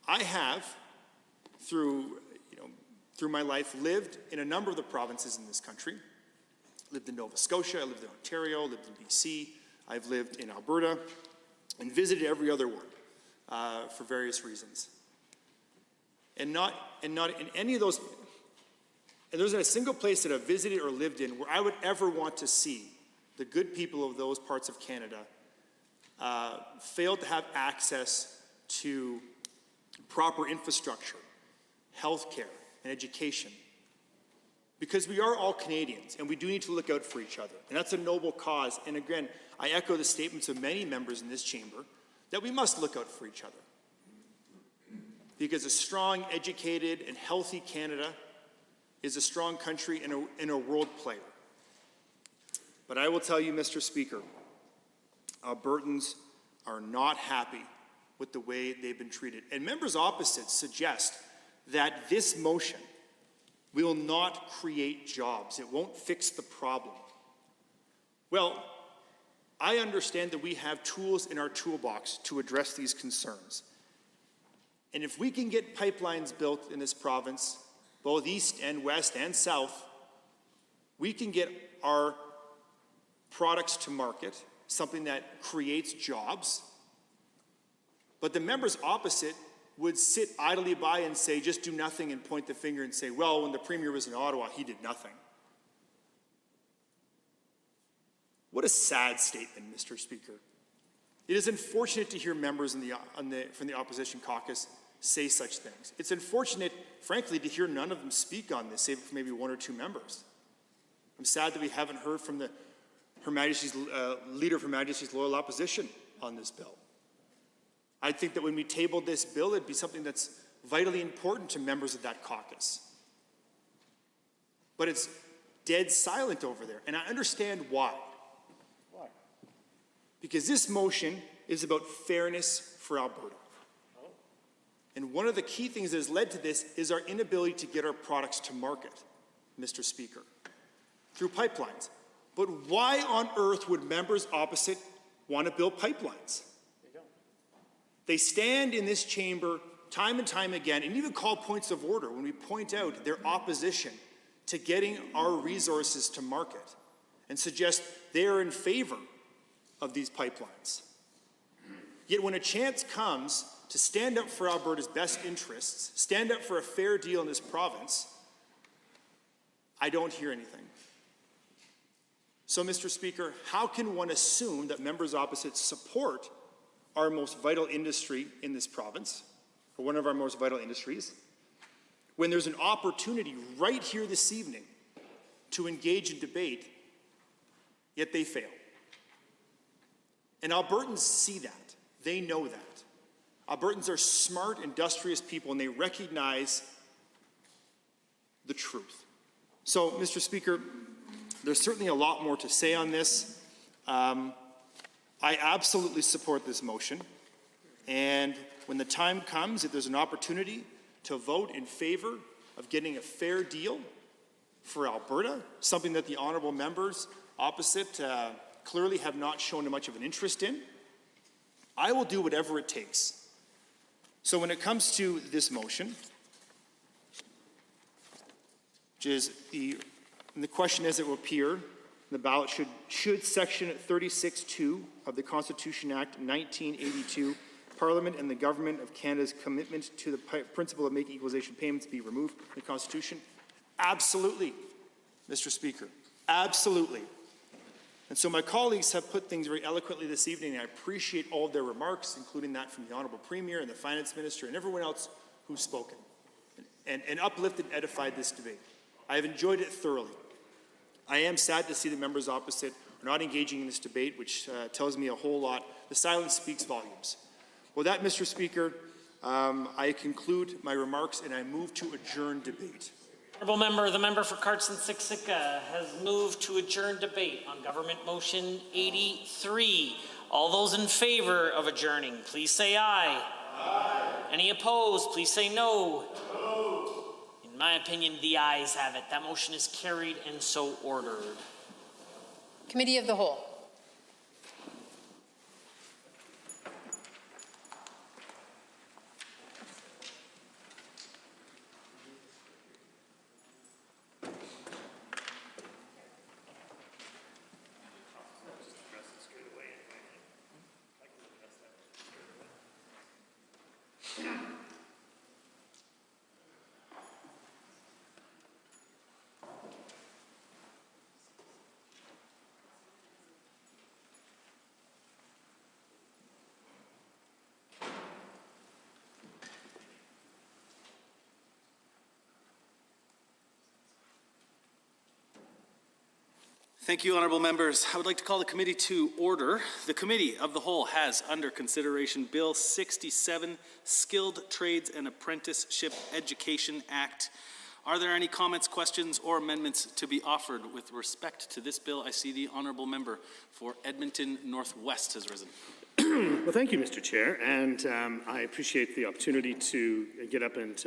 I have, through my life, lived in a number of the provinces in this country. Lived in Nova Scotia, I lived in Ontario, lived in BC, I've lived in Alberta, and visited every other one for various reasons. And not in any of those, and there's not a single place that I've visited or lived in where I would ever want to see the good people of those parts of Canada fail to have access to proper infrastructure, healthcare, and education. Because we are all Canadians, and we do need to look out for each other. And that's a noble cause. And again, I echo the statements of many members in this chamber that we must look out for each other. Because a strong, educated, and healthy Canada is a strong country and a world player. But I will tell you, Mr. Speaker, Albertans are not happy with the way they've been treated. And members opposite suggest that this motion will not create jobs. It won't fix the problem. Well, I understand that we have tools in our toolbox to address these concerns. And if we can get pipelines built in this province, both east and west and south, we can get our products to market, something that creates jobs. But the members opposite would sit idly by and say, just do nothing, and point the finger and say, well, when the Premier was in Ottawa, he did nothing. What a sad statement, Mr. Speaker. It is unfortunate to hear members from the opposition caucus say such things. It's unfortunate, frankly, to hear none of them speak on this, save for maybe one or two members. I'm sad that we haven't heard from Her Majesty's leader of Her Majesty's loyal opposition on this bill. I think that when we tabled this bill, it'd be something that's vitally important to members of that caucus. But it's dead silent over there, and I understand why. Why? Because this motion is about fairness for Alberta. Oh. And one of the key things that has led to this is our inability to get our products to market, Mr. Speaker, through pipelines. But why on earth would members opposite want to build pipelines? They stand in this chamber time and time again and even call points of order when we point out their opposition to getting our resources to market and suggest they are in favor of these pipelines. Yet when a chance comes to stand up for Alberta's best interests, stand up for a fair deal in this province, I don't hear anything. So, Mr. Speaker, how can one assume that members opposite support our most vital industry in this province, or one of our most vital industries, when there's an opportunity right here this evening to engage in debate, yet they fail? And Albertans see that. They know that. Albertans are smart, industrious people, and they recognize the truth. So, Mr. Speaker, there's certainly a lot more to say on this. I absolutely support this motion. And when the time comes, if there's an opportunity to vote in favor of getting a fair deal for Alberta, something that the honourable members opposite clearly have not shown much of an interest in, I will do whatever it takes. So when it comes to this motion, which is the question as it will appear, the ballot should Section 36(2) of the Constitution Act 1982, Parliament and the Government of Canada's commitment to the principle of making equalization payments be removed from the Constitution? Absolutely, Mr. Speaker, absolutely. And so my colleagues have put things very eloquently this evening, and I appreciate all of their remarks, including that from the Honourable Premier and the Finance Minister and everyone else who's spoken and uplifted and edified this debate. I have enjoyed it thoroughly. I am sad to see the members opposite are not engaging in this debate, which tells me a whole lot. The silence speaks volumes. With that, Mr. Speaker, I conclude my remarks and I move to adjourn debate. Honourable member, the member for Carson-Siksika has moved to adjourn debate on Government Motion 83. All those in favour of adjourning, please say aye. Aye. Any opposed, please say no. No. In my opinion, the ayes have it. That motion is carried and so ordered. Committee of the Whole. Thank you, honourable members. I would like to call the committee to order. The Committee of the Whole has under consideration Bill 67, Skilled Trades and Apprenticeship Education Act. Are there any comments, questions, or amendments to be offered with respect to this bill? I see the honourable member for Edmonton Northwest has risen. Well, thank you, Mr. Chair, and I appreciate the opportunity to get up and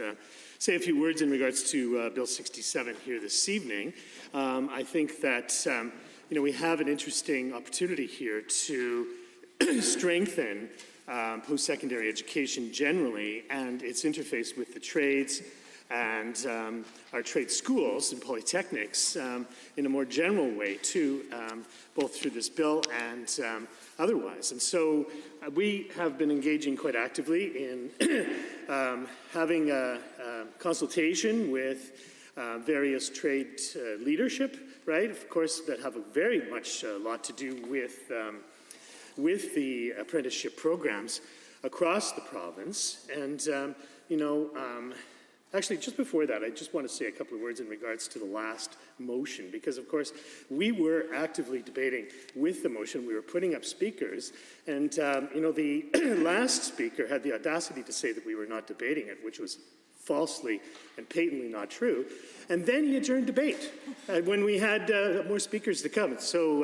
say a few words in regards to Bill 67 here this evening. I think that we have an interesting opportunity here to strengthen post-secondary education generally and its interface with the trades and our trade schools and polytechnics in a more general way too, both through this bill and otherwise. And so we have been engaging quite actively in having a consultation with various trade leadership, right? Of course, that have a very much lot to do with the apprenticeship programs across the province. And, actually, just before that, I just want to say a couple of words in regards to the last motion, because, of course, we were actively debating with the motion. We were putting up speakers, and, the last speaker had the audacity to say that we were not debating it, which was falsely and patently not true. And then he adjourned debate when we had more speakers to come. So,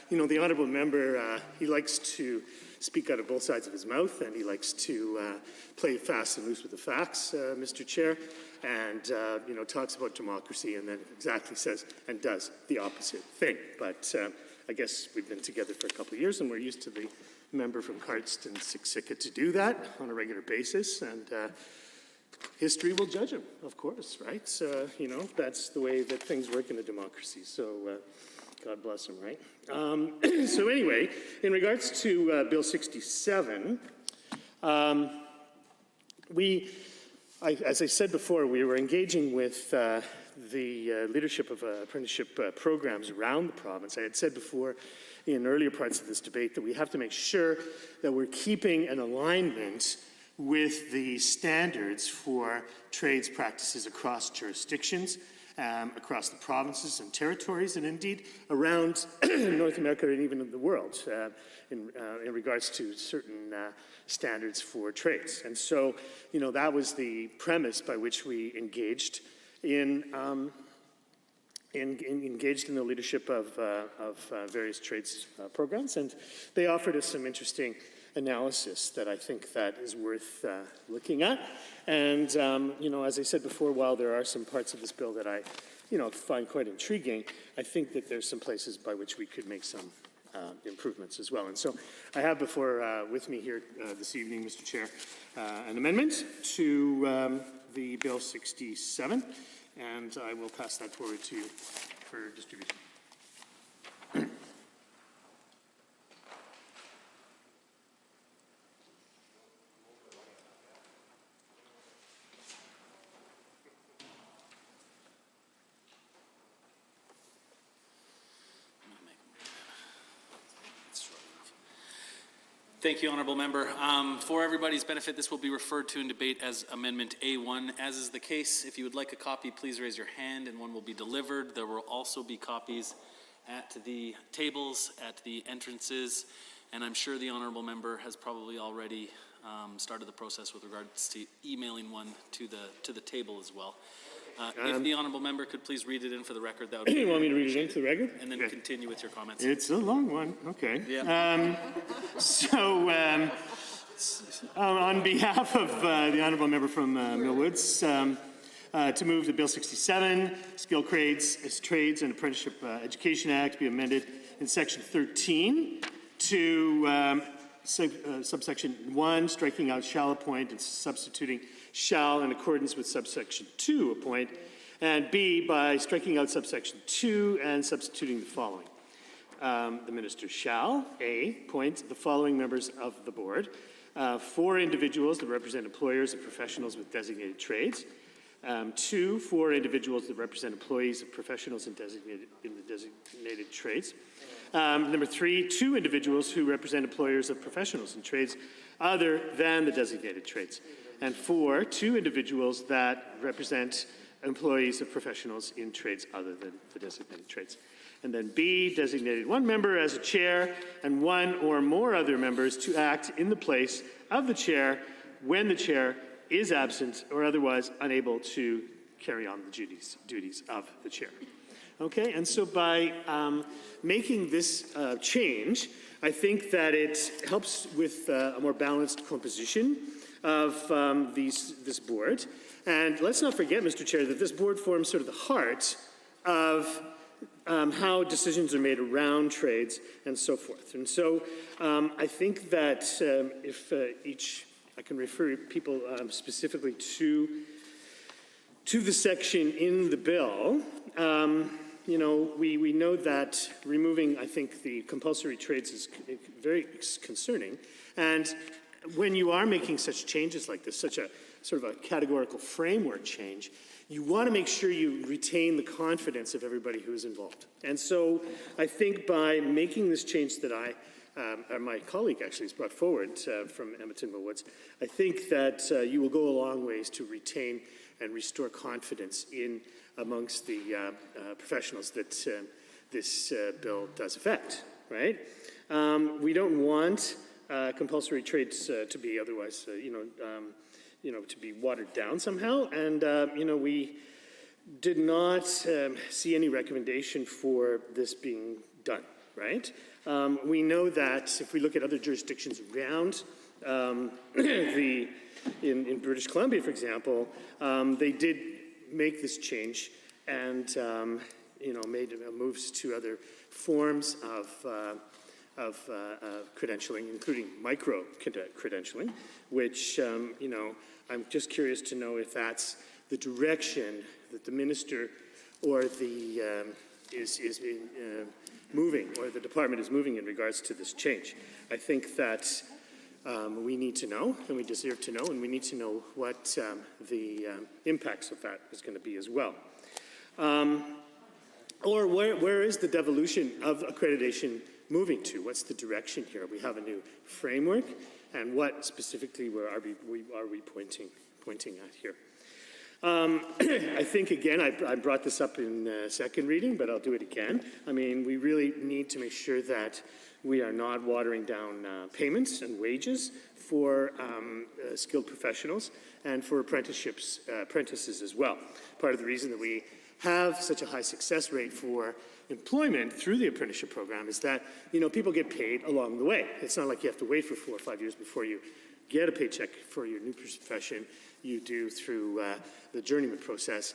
the honourable member, he likes to speak out of both sides of his mouth, and he likes to play fast and loose with the facts, Mr. Chair, and, talks about democracy and then exactly says and does the opposite thing. But I guess we've been together for a couple of years, and we're used to the member from Cardston Siksika to do that on a regular basis, and history will judge him, of course, right? That's the way that things work in a democracy. So God bless him, right? So anyway, in regards to Bill 67, as I said before, we were engaging with the leadership of apprenticeship programs around the province. I had said before in earlier parts of this debate that we have to make sure that we're keeping an alignment with the standards for trades practices across jurisdictions, across the provinces and territories, and indeed around North America and even in the world in regards to certain standards for trades. And so, that was the premise by which we engaged in the leadership of various trades programs, and they offered us some interesting analysis that I think that is worth looking at. And, as I said before, while there are some parts of this bill that I, find quite intriguing, I think that there's some places by which we could make some improvements as well. And so I have with me here this evening, Mr. Chair, an amendment to the Bill 67, and I will pass that forward to you for distribution. Thank you, Honourable Member. For everybody's benefit, this will be referred to in debate as Amendment A1. As is the case, if you would like a copy, please raise your hand and one will be delivered. There will also be copies at the tables, at the entrances, and I'm sure the Honourable Member has probably already started the process with regards to emailing one to the table as well. If the Honourable Member could please read it in for the record, that would be You want me to read it into the record? and then continue with your comments. It's a long one. Okay. Yeah. On behalf of the honourable member from Millwoods, to move the Bill 67, Skilled Trades and Apprenticeship Education Act be amended in Section 13 to subsection 1, striking out shall appoint and substituting shall in accordance with subsection 2 appoint, and B, by striking out subsection 2 and substituting the following. The minister shall, A, appoint the following members of the board: 4 individuals that represent employers and professionals with designated trades, 2, 4 individuals that represent employees of professionals in the designated trades, number 3, 2 individuals who represent employers of professionals in trades other than the designated trades, and 4, 2 individuals that represent employees of professionals in trades other than the designated trades. And then B, designated 1 member as a chair and 1 or more other members to act in the place of the chair when the chair is absent or otherwise unable to carry on the duties of the chair. Okay, and so by making this change, I think that it helps with a more balanced composition of this board. And let's not forget, Mr. Chair, that this board forms sort of the heart of how decisions are made around trades and so forth. And so I think that if I can refer people specifically to the section in the bill, we know that removing, I think, the compulsory trades is very concerning. And when you are making such changes like this, such a sort of a categorical framework change, you want to make sure you retain the confidence of everybody who is involved. And so I think by making this change that my colleague actually has brought forward from Edmonton Millwoods, I think that you will go a long ways to retain and restore confidence amongst the professionals that this bill does affect, right? We don't want compulsory trades to be otherwise, to be watered down somehow. And, we did not see any recommendation for this being done, right? We know that if we look at other jurisdictions around in British Columbia, for example, they did make this change and, made moves to other forms of credentialing, including micro credentialing, which, I'm just curious to know if that's the direction that the minister or the is moving, or the department is moving in regards to this change. I think that we need to know, and we deserve to know, and we need to know what the impacts of that is going to be as well. Or where is the devolution of accreditation moving to? What's the direction here? We have a new framework, and what specifically are we pointing at here? I think, again, I brought this up in second reading, but I'll do it again. I mean, we really need to make sure that we are not watering down payments and wages for skilled professionals and for apprentices as well. Part of the reason that we have such a high success rate for employment through the apprenticeship program is that, people get paid along the way. It's not like you have to wait for 4 or 5 years before you get a paycheck for your new profession. You do through the journeyman process,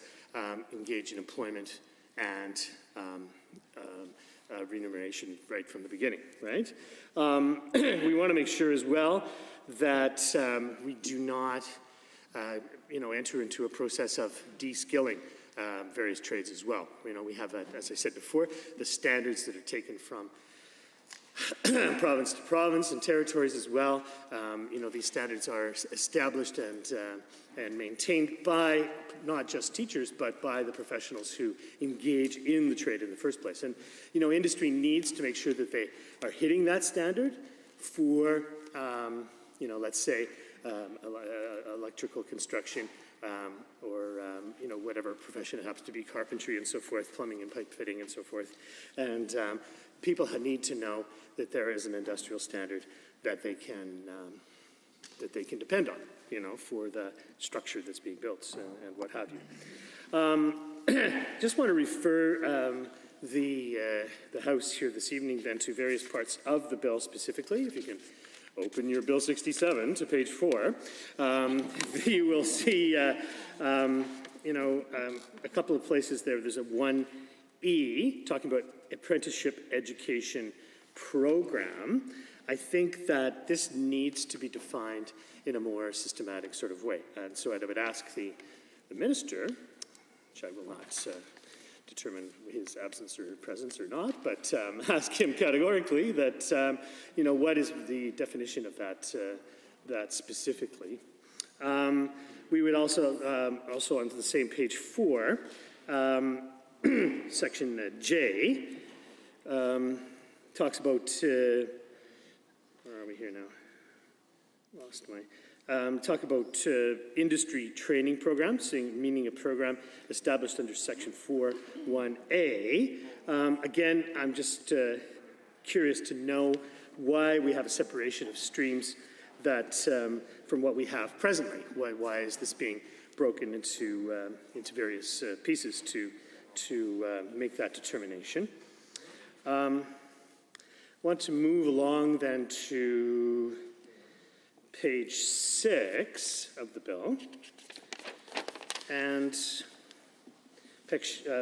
engage in employment and remuneration right from the beginning, right? We want to make sure as well that we do not, enter into a process of de-skilling various trades as well. We have, as I said before, the standards that are taken from province to province and territories as well. These standards are established and maintained by not just teachers, but by the professionals who engage in the trade in the first place. And, industry needs to make sure that they are hitting that standard for, let's say, electrical construction, or whatever profession it happens to be, carpentry and so forth, plumbing and pipe fitting and so forth. And people need to know that there is an industrial standard that they can depend on, for the structure that's being built and what have you. Just want to refer the House here this evening then to various parts of the bill specifically. If you can open your Bill 67 to page 4, you will see, a couple of places there. There's a 1E talking about apprenticeship education program. I think that this needs to be defined in a more systematic sort of way. And so I would ask the minister, which I will not determine his absence or presence or not, but ask him categorically that, what is the definition of that specifically. We would also on the same page 4, section J, talks about, where are we here now? Lost my... talk about industry training programs, meaning a program established under Section 4.1a. Again, I'm just curious to know why we have a separation of streams that from what we have presently. Why is this being broken into various pieces to make that determination? Want to move along then to page 6 of the bill, and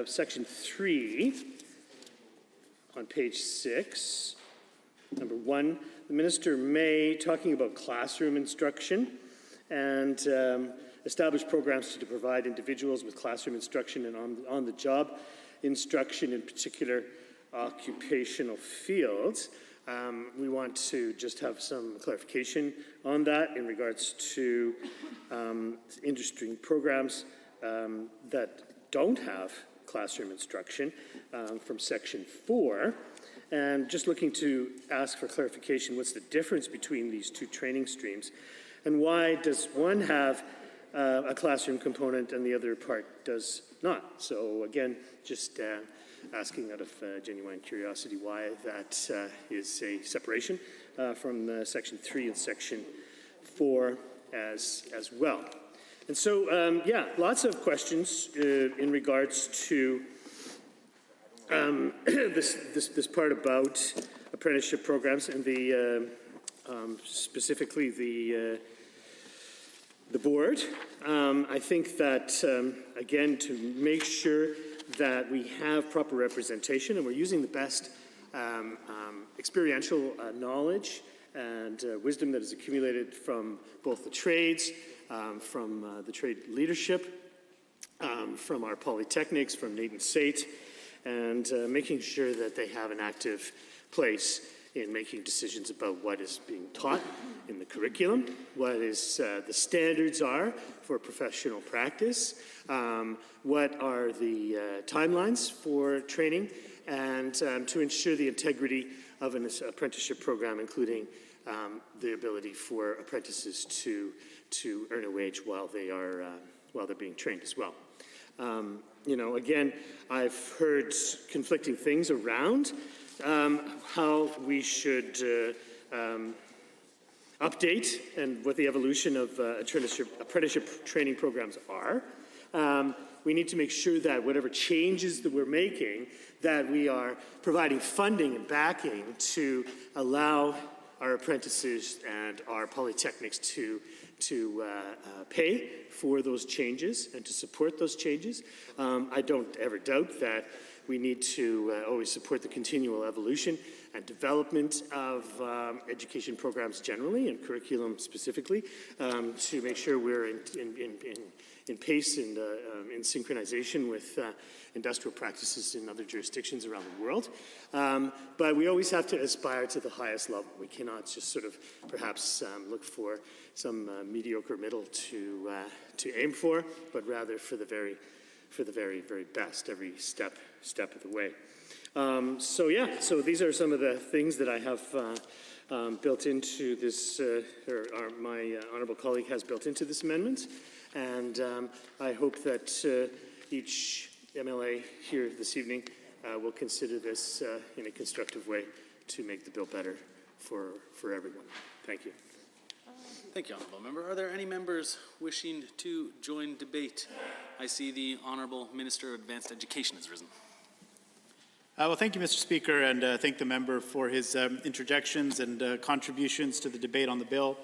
section 3 on page 6. Number 1, the minister may, talking about classroom instruction, and establish programs to provide individuals with classroom instruction and on-the-job instruction in particular occupational fields. We want to just have some clarification on that in regards to industry programs that don't have classroom instruction from Section 4. And just looking to ask for clarification, what's the difference between these two training streams? And why does one have a classroom component and the other part does not? So again, just asking out of genuine curiosity why that is a separation from Section 3 and Section 4 as well. And so, yeah, lots of questions in regards to this part about apprenticeship programs and the specifically the board. I think that, again, to make sure that we have proper representation and we're using the best experiential knowledge and wisdom that is accumulated from both the trades, from the trade leadership, from our polytechnics, from Nathan Sate, and making sure that they have an active place in making decisions about what is being taught in the curriculum, what is the standards are for professional practice, what are the timelines for training, and to ensure the integrity of an apprenticeship program, including the ability for apprentices to earn a wage while they're being trained as well. You know, again, I've heard conflicting things around how we should update and what the evolution of apprenticeship training programs are. We need to make sure that whatever changes that we're making, that we are providing funding and backing to allow our apprentices and our polytechnics to pay for those changes and to support those changes. I don't ever doubt that we need to always support the continual evolution and development of education programs generally and curriculum specifically to make sure we're in pace and in synchronization with industrial practices in other jurisdictions around the world. But we always have to aspire to the highest level. We cannot just sort of perhaps look for some mediocre middle to aim for, but rather for the very, very best every step of the way. So yeah, so these are some of the things that I have built into this, my honourable colleague has built into this amendment. And I hope that each MLA here this evening will consider this in a constructive way to make the bill better for everyone. Thank you. Thank you, Honourable Member. Are there any members wishing to join debate? I see the Honourable Minister of Advanced Education has risen. Well, thank you, Mr. Speaker, and thank the member for his interjections and contributions to the debate on the bill.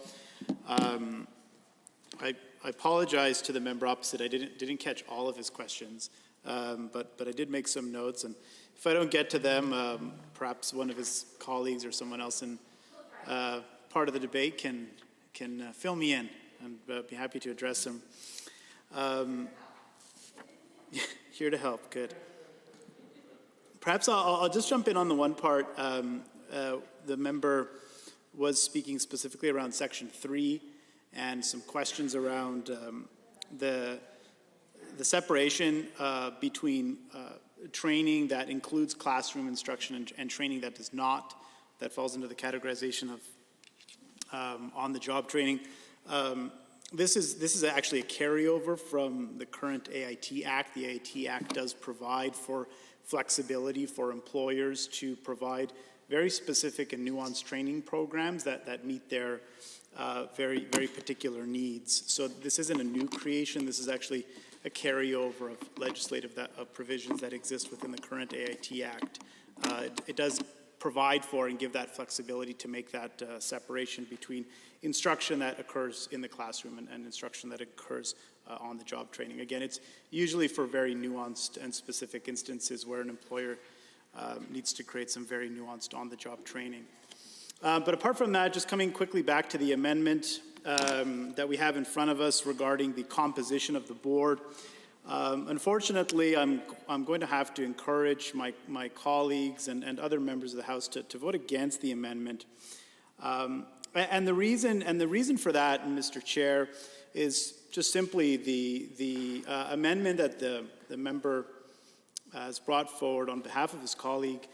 I apologize to the member opposite. I didn't catch all of his questions, but I did make some notes, and if I don't get to them, perhaps one of his colleagues or someone else in part of the debate can fill me in, and be happy to address them. Here to help. Good. Perhaps I'll just jump in on the one part. The member was speaking specifically around Section 3 and some questions around the separation between training that includes classroom instruction and training that does not, that falls into the categorization of on-the-job training. This is actually a carryover from the current AIT Act. The AIT Act does provide for flexibility for employers to provide very specific and nuanced training programs that meet their very, very particular needs. So this isn't a new creation. This is actually a carryover of legislative provisions that exist within the current AIT Act. It does provide for and give that flexibility to make that separation between instruction that occurs in the classroom and instruction that occurs on the job training. Again, it's usually for very nuanced and specific instances where an employer needs to create some very nuanced on-the-job training. But apart from that, just coming quickly back to the amendment that we have in front of us regarding the composition of the board. Unfortunately, I'm going to have to encourage my colleagues and other members of the House to vote against the amendment. And the reason for that, Mr. Chair, is just simply the amendment that the member has brought forward on behalf of his colleague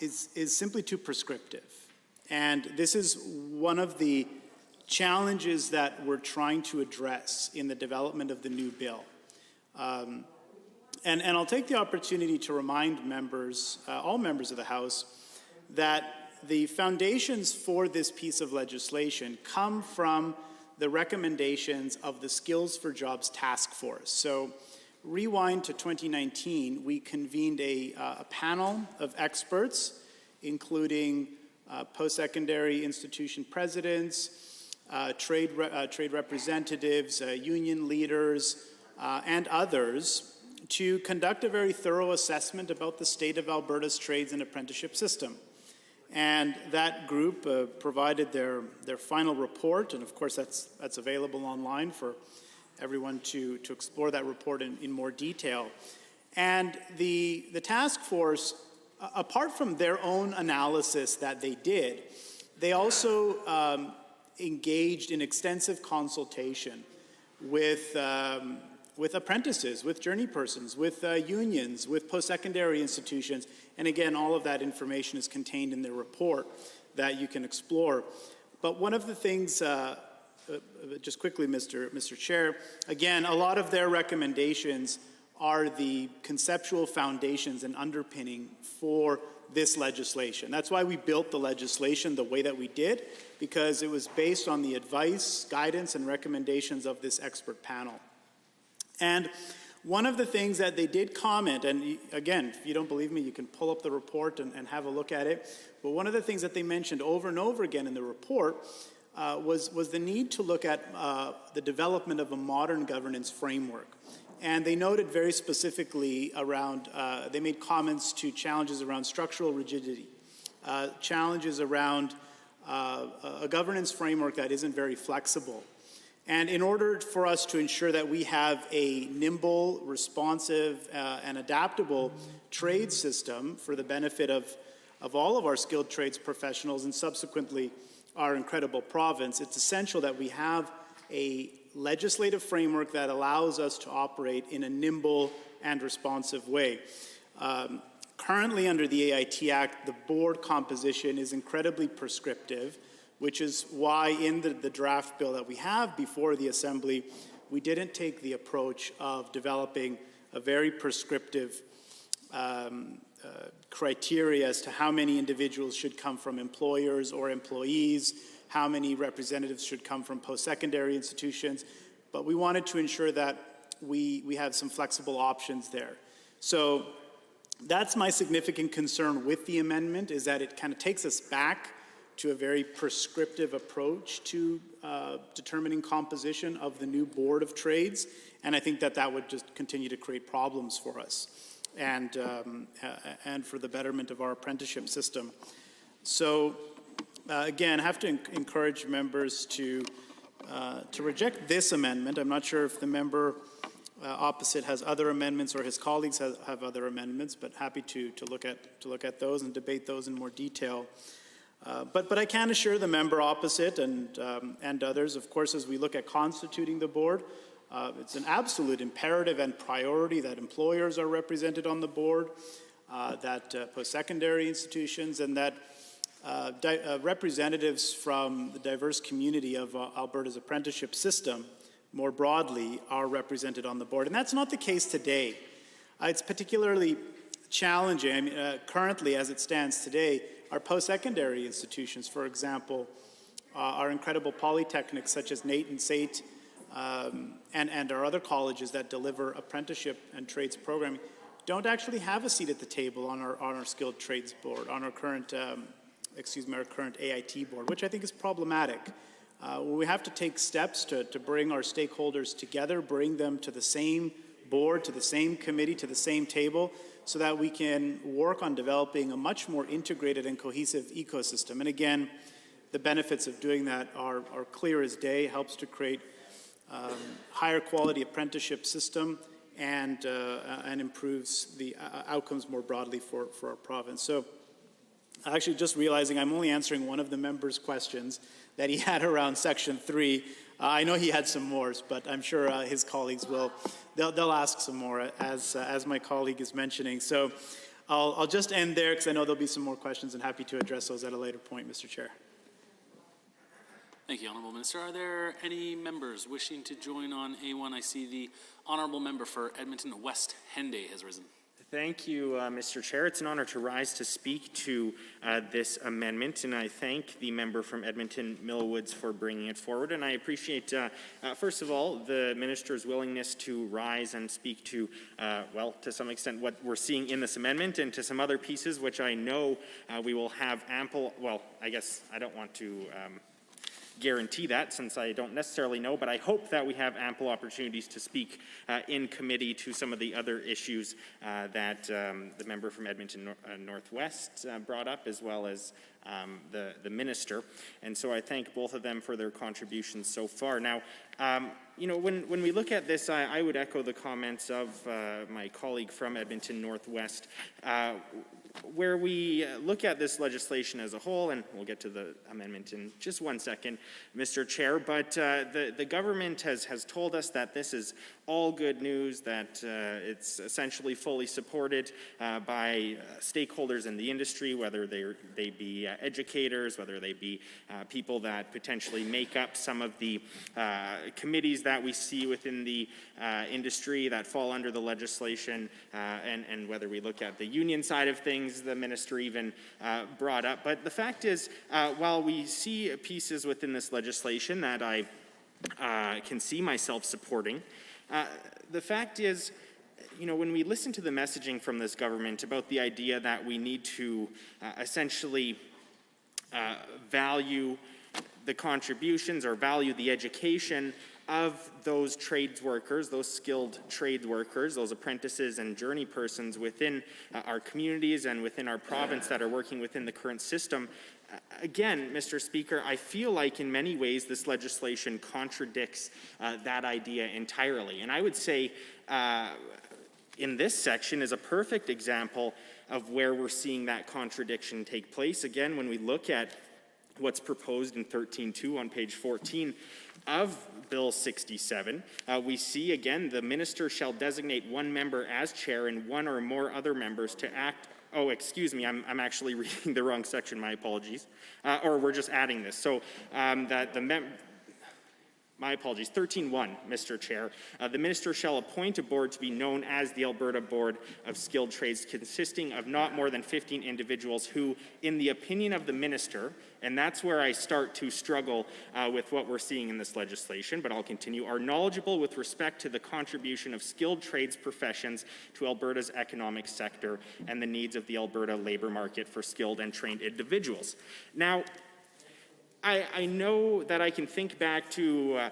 is simply too prescriptive. And this is one of the challenges that we're trying to address in the development of the new bill. And I'll take the opportunity to remind members, all members of the House, that the foundations for this piece of legislation come from the recommendations of the Skills for Jobs Task Force. So rewind to 2019, we convened a panel of experts, including post-secondary institution presidents, trade representatives, union leaders, and others, to conduct a very thorough assessment about the state of Alberta's trades and apprenticeship system. And that group provided their final report, and of course that's available online for everyone to explore that report in more detail. And the task force, apart from their own analysis that they did, they also engaged in extensive consultation with apprentices, with journey persons, with unions, with post-secondary institutions. And again, all of that information is contained in their report that you can explore. But one of the things, just quickly, Mr. Chair, again, a lot of their recommendations are the conceptual foundations and underpinning for this legislation. That's why we built the legislation the way that we did, because it was based on the advice, guidance, and recommendations of this expert panel. And one of the things that they did comment, and again, if you don't believe me, you can pull up the report and have a look at it, but one of the things that they mentioned over and over again in the report was the need to look at the development of a modern governance framework. And they noted very specifically around, they made comments to challenges around structural rigidity, challenges around a governance framework that isn't very flexible. And in order for us to ensure that we have a nimble, responsive, and adaptable trade system for the benefit of all of our skilled trades professionals and subsequently our incredible province, it's essential that we have a legislative framework that allows us to operate in a nimble and responsive way. Currently, under the AIT Act, the board composition is incredibly prescriptive, which is why in the draft bill that we have before the Assembly, we didn't take the approach of developing a very prescriptive criteria as to how many individuals should come from employers or employees, how many representatives should come from post-secondary institutions, but we wanted to ensure that we have some flexible options there. So that's my significant concern with the amendment, is that it kind of takes us back to a very prescriptive approach to determining composition of the new Board of Trades, and I think that would just continue to create problems for us and for the betterment of our apprenticeship system. So again, I have to encourage members to reject this amendment. I'm not sure if the member opposite has other amendments or his colleagues have other amendments, but happy to look at those and debate those in more detail. But I can assure the member opposite and others, of course, as we look at constituting the board, it's an absolute imperative and priority that employers are represented on the board, that post-secondary institutions, and that representatives from the diverse community of Alberta's apprenticeship system more broadly are represented on the board. And that's not the case today. It's particularly challenging. I mean, currently, as it stands today, our post-secondary institutions, for example, our incredible polytechnics such as NAIT and SAIT, and our other colleges that deliver apprenticeship and trades programming, don't actually have a seat at the table on our skilled trades board, on our current, our current AIT board, which I think is problematic. We have to take steps to bring our stakeholders together, bring them to the same board, to the same committee, to the same table, so that we can work on developing a much more integrated and cohesive ecosystem. And again, the benefits of doing that are clear as day, helps to create higher quality apprenticeship system and improves the outcomes more broadly for our province. So actually just realizing I'm only answering one of the member's questions that he had around Section 3. I know he had some more, but I'm sure his colleagues they'll ask some more as my colleague is mentioning. So I'll just end there because I know there'll be some more questions and happy to address those at a later point, Mr. Chair. Thank you, Honourable Minister. Are there any members wishing to join on A1? I see the Honourable Member for Edmonton West Henday has risen. Thank you, Mr. Chair. It's an honor to rise to speak to this amendment, and I thank the member from Edmonton Millwoods for bringing it forward. And I appreciate, first of all, the minister's willingness to rise and speak to, well, to some extent, what we're seeing in this amendment, and to some other pieces, which I know we will have ample. Well, I guess I don't want to guarantee that, since I don't necessarily know, but I hope that we have ample opportunities to speak in committee to some of the other issues that the member from Edmonton Northwest brought up, as well as the minister. And so I thank both of them for their contributions so far. Now, you know, when we look at this, I would echo the comments of my colleague from Edmonton Northwest, where we look at this legislation as a whole, and we'll get to the amendment in just one second, Mr. Chair, but the government has told us that this is all good news, that it's essentially fully supported by stakeholders in the industry, whether they be educators, whether they be people that potentially make up some of the committees that we see within the industry that fall under the legislation, and whether we look at the union side of things, the minister even brought up. But the fact is, while we see pieces within this legislation that I can see myself supporting, the fact is, you know, when we listen to the messaging from this government about the idea that we need to essentially value the contributions or value the education of those trades workers, those skilled trade workers, those apprentices and journey persons within our communities and within our province that are working within the current system, again, Mr. Speaker, I feel like in many ways this legislation contradicts that idea entirely. And I would say in this section is a perfect example of where we're seeing that contradiction take place. Again, when we look at what's proposed in 13.2 on page 14 of Bill 67, we see again the minister shall designate one member as chair and one or more other members to act. Oh, excuse me, I'm actually reading the wrong section, my apologies. Or we're just adding this. So that my apologies, 13.1, Mr. Chair. The minister shall appoint a board to be known as the Alberta Board of Skilled Trades, consisting of not more than 15 individuals who, in the opinion of the minister, and that's where I start to struggle with what we're seeing in this legislation, but I'll continue, are knowledgeable with respect to the contribution of skilled trades professions to Alberta's economic sector and the needs of the Alberta labor market for skilled and trained individuals. Now, I know that I can think back to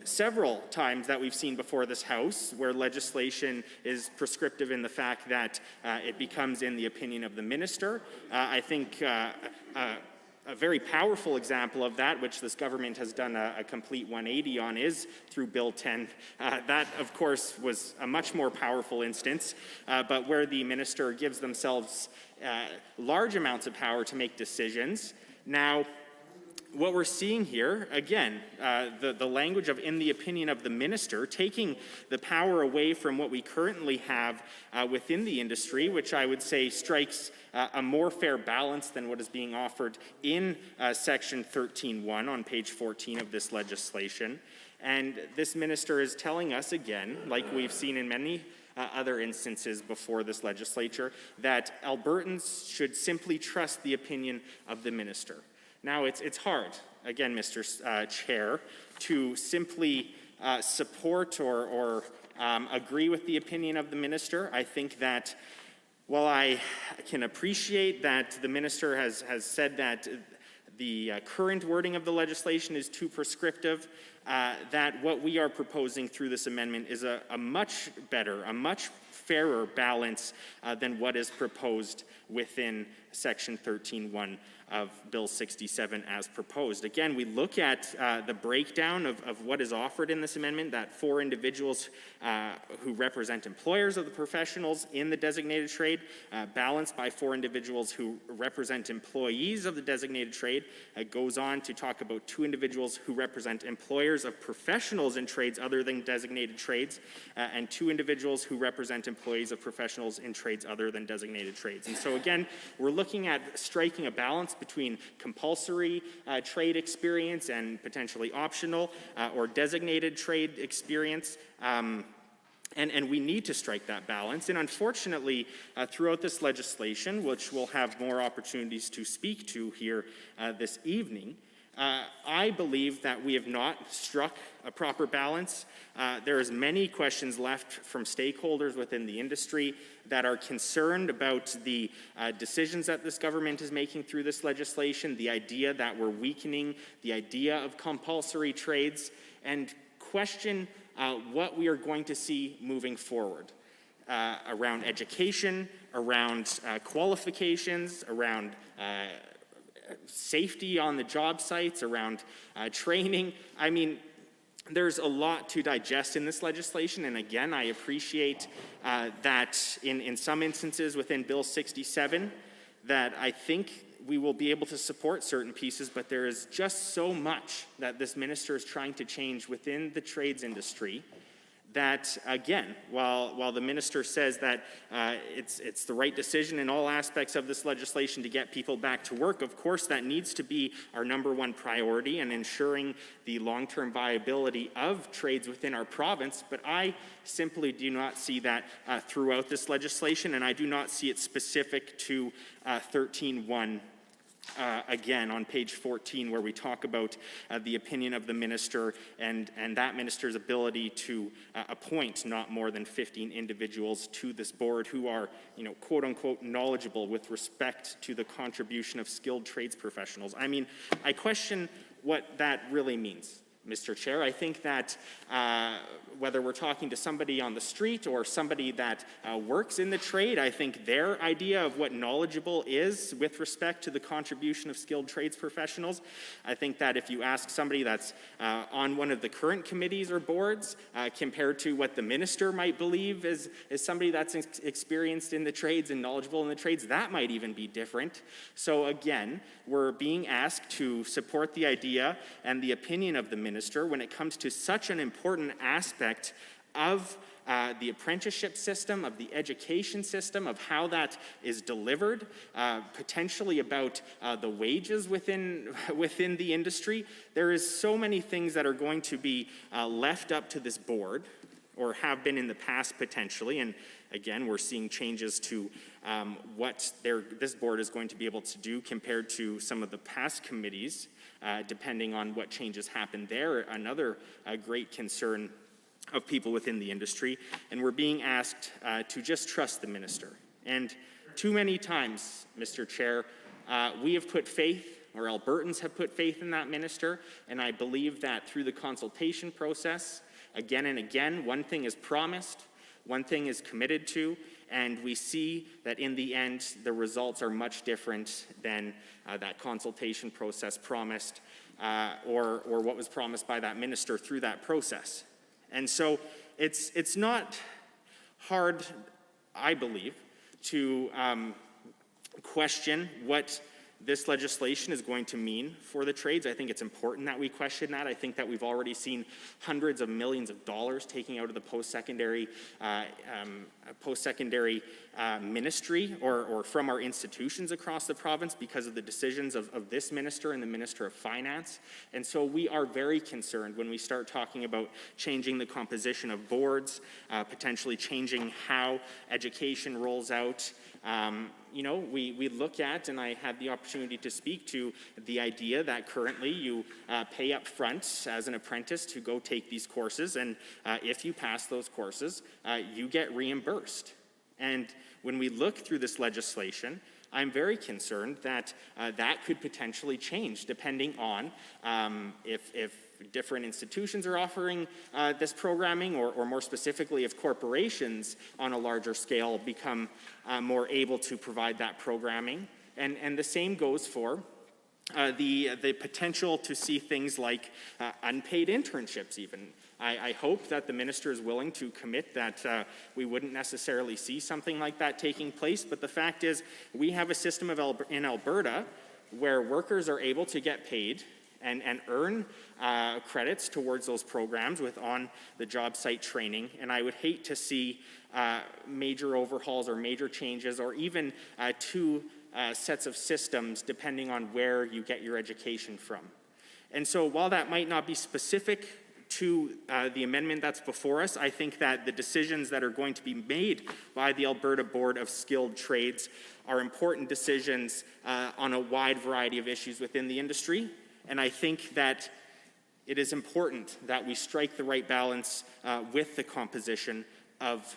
several times that we've seen before this House where legislation is prescriptive in the fact that it becomes in the opinion of the minister. I think a very powerful example of that, which this government has done a complete 180 on, is through Bill 10. That, of course, was a much more powerful instance, but where the minister gives themselves large amounts of power to make decisions. Now, what we're seeing here, again, the language of in the opinion of the minister, taking the power away from what we currently have within the industry, which I would say strikes a more fair balance than what is being offered in section 13.1 on page 14 of this legislation. And this minister is telling us again, like we've seen in many other instances before this legislature, that Albertans should simply trust the opinion of the minister. Now, it's hard, again, Mr. Chair, to simply support or agree with the opinion of the minister. I think that while I can appreciate that the minister has said that the current wording of the legislation is too prescriptive, that what we are proposing through this amendment is a much better, a much fairer balance than what is proposed within section 13.1 of Bill 67 as proposed. Again, we look at the breakdown of what is offered in this amendment, that 4 individuals who represent employers of the professionals in the designated trade, balanced by 4 individuals who represent employees of the designated trade. It goes on to talk about 2 individuals who represent employers of professionals in trades other than designated trades, and 2 individuals who represent employees of professionals in trades other than designated trades. And so again, we're looking at striking a balance between compulsory trade experience and potentially optional or designated trade experience. And we need to strike that balance. And unfortunately, throughout this legislation, which we'll have more opportunities to speak to here this evening, I believe that we have not struck a proper balance. There is many questions left from stakeholders within the industry that are concerned about the decisions that this government is making through this legislation, the idea that we're weakening the idea of compulsory trades, and question what we are going to see moving forward around education, around qualifications, around safety on the job sites, around training. I mean, there's a lot to digest in this legislation, and again, I appreciate that in some instances within Bill 67, that I think we will be able to support certain pieces, but there is just so much that this minister is trying to change within the trades industry that, again, while the minister says that it's the right decision in all aspects of this legislation to get people back to work, of course that needs to be our #1 priority and ensuring the long-term viability of trades within our province, but I simply do not see that throughout this legislation, and I do not see it specific to 13.1. Again, on page 14, where we talk about the opinion of the minister and that minister's ability to appoint not more than 15 individuals to this board who are, quote unquote, knowledgeable with respect to the contribution of skilled trades professionals. I mean, I question what that really means, Mr. Chair. I think that whether we're talking to somebody on the street or somebody that works in the trade, I think their idea of what knowledgeable is with respect to the contribution of skilled trades professionals, I think that if you ask somebody that's on one of the current committees or boards compared to what the minister might believe is somebody that's experienced in the trades and knowledgeable in the trades, that might even be different. So again, we're being asked to support the idea and the opinion of the minister when it comes to such an important aspect of the apprenticeship system, of the education system, of how that is delivered, potentially about the wages within the industry. There is so many things that are going to be left up to this board, or have been in the past potentially, and again, we're seeing changes to what this board is going to be able to do compared to some of the past committees, depending on what changes happen there. Another great concern of people within the industry, and we're being asked to just trust the minister. And too many times, Mr. Chair, we have put faith, or Albertans have put faith in that minister, and I believe that through the consultation process, again and again, one thing is promised, one thing is committed to, and we see that in the end, the results are much different than that consultation process promised, or what was promised by that minister through that process. And so it's not hard, I believe, to question what this legislation is going to mean for the trades. I think it's important that we question that. I think that we've already seen hundreds of millions of dollars taken out of the post-secondary ministry or from our institutions across the province because of the decisions of this minister and the Minister of Finance. And so we are very concerned when we start talking about changing the composition of boards, potentially changing how education rolls out. We look at, and I had the opportunity to speak to, the idea that currently you pay up front as an apprentice to go take these courses, and if you pass those courses, you get reimbursed. And when we look through this legislation, I'm very concerned that that could potentially change depending on if different institutions are offering this programming, or more specifically, if corporations on a larger scale become more able to provide that programming. And the same goes for the potential to see things like unpaid internships even. I hope that the minister is willing to commit that we wouldn't necessarily see something like that taking place, but the fact is we have a system in Alberta where workers are able to get paid and earn credits towards those programs with on-the-job site training, and I would hate to see major overhauls or major changes or even two sets of systems depending on where you get your education from. And so while that might not be specific to the amendment that's before us. I think that the decisions that are going to be made by the Alberta Board of Skilled Trades are important decisions on a wide variety of issues within the industry. And I think that it is important that we strike the right balance with the composition of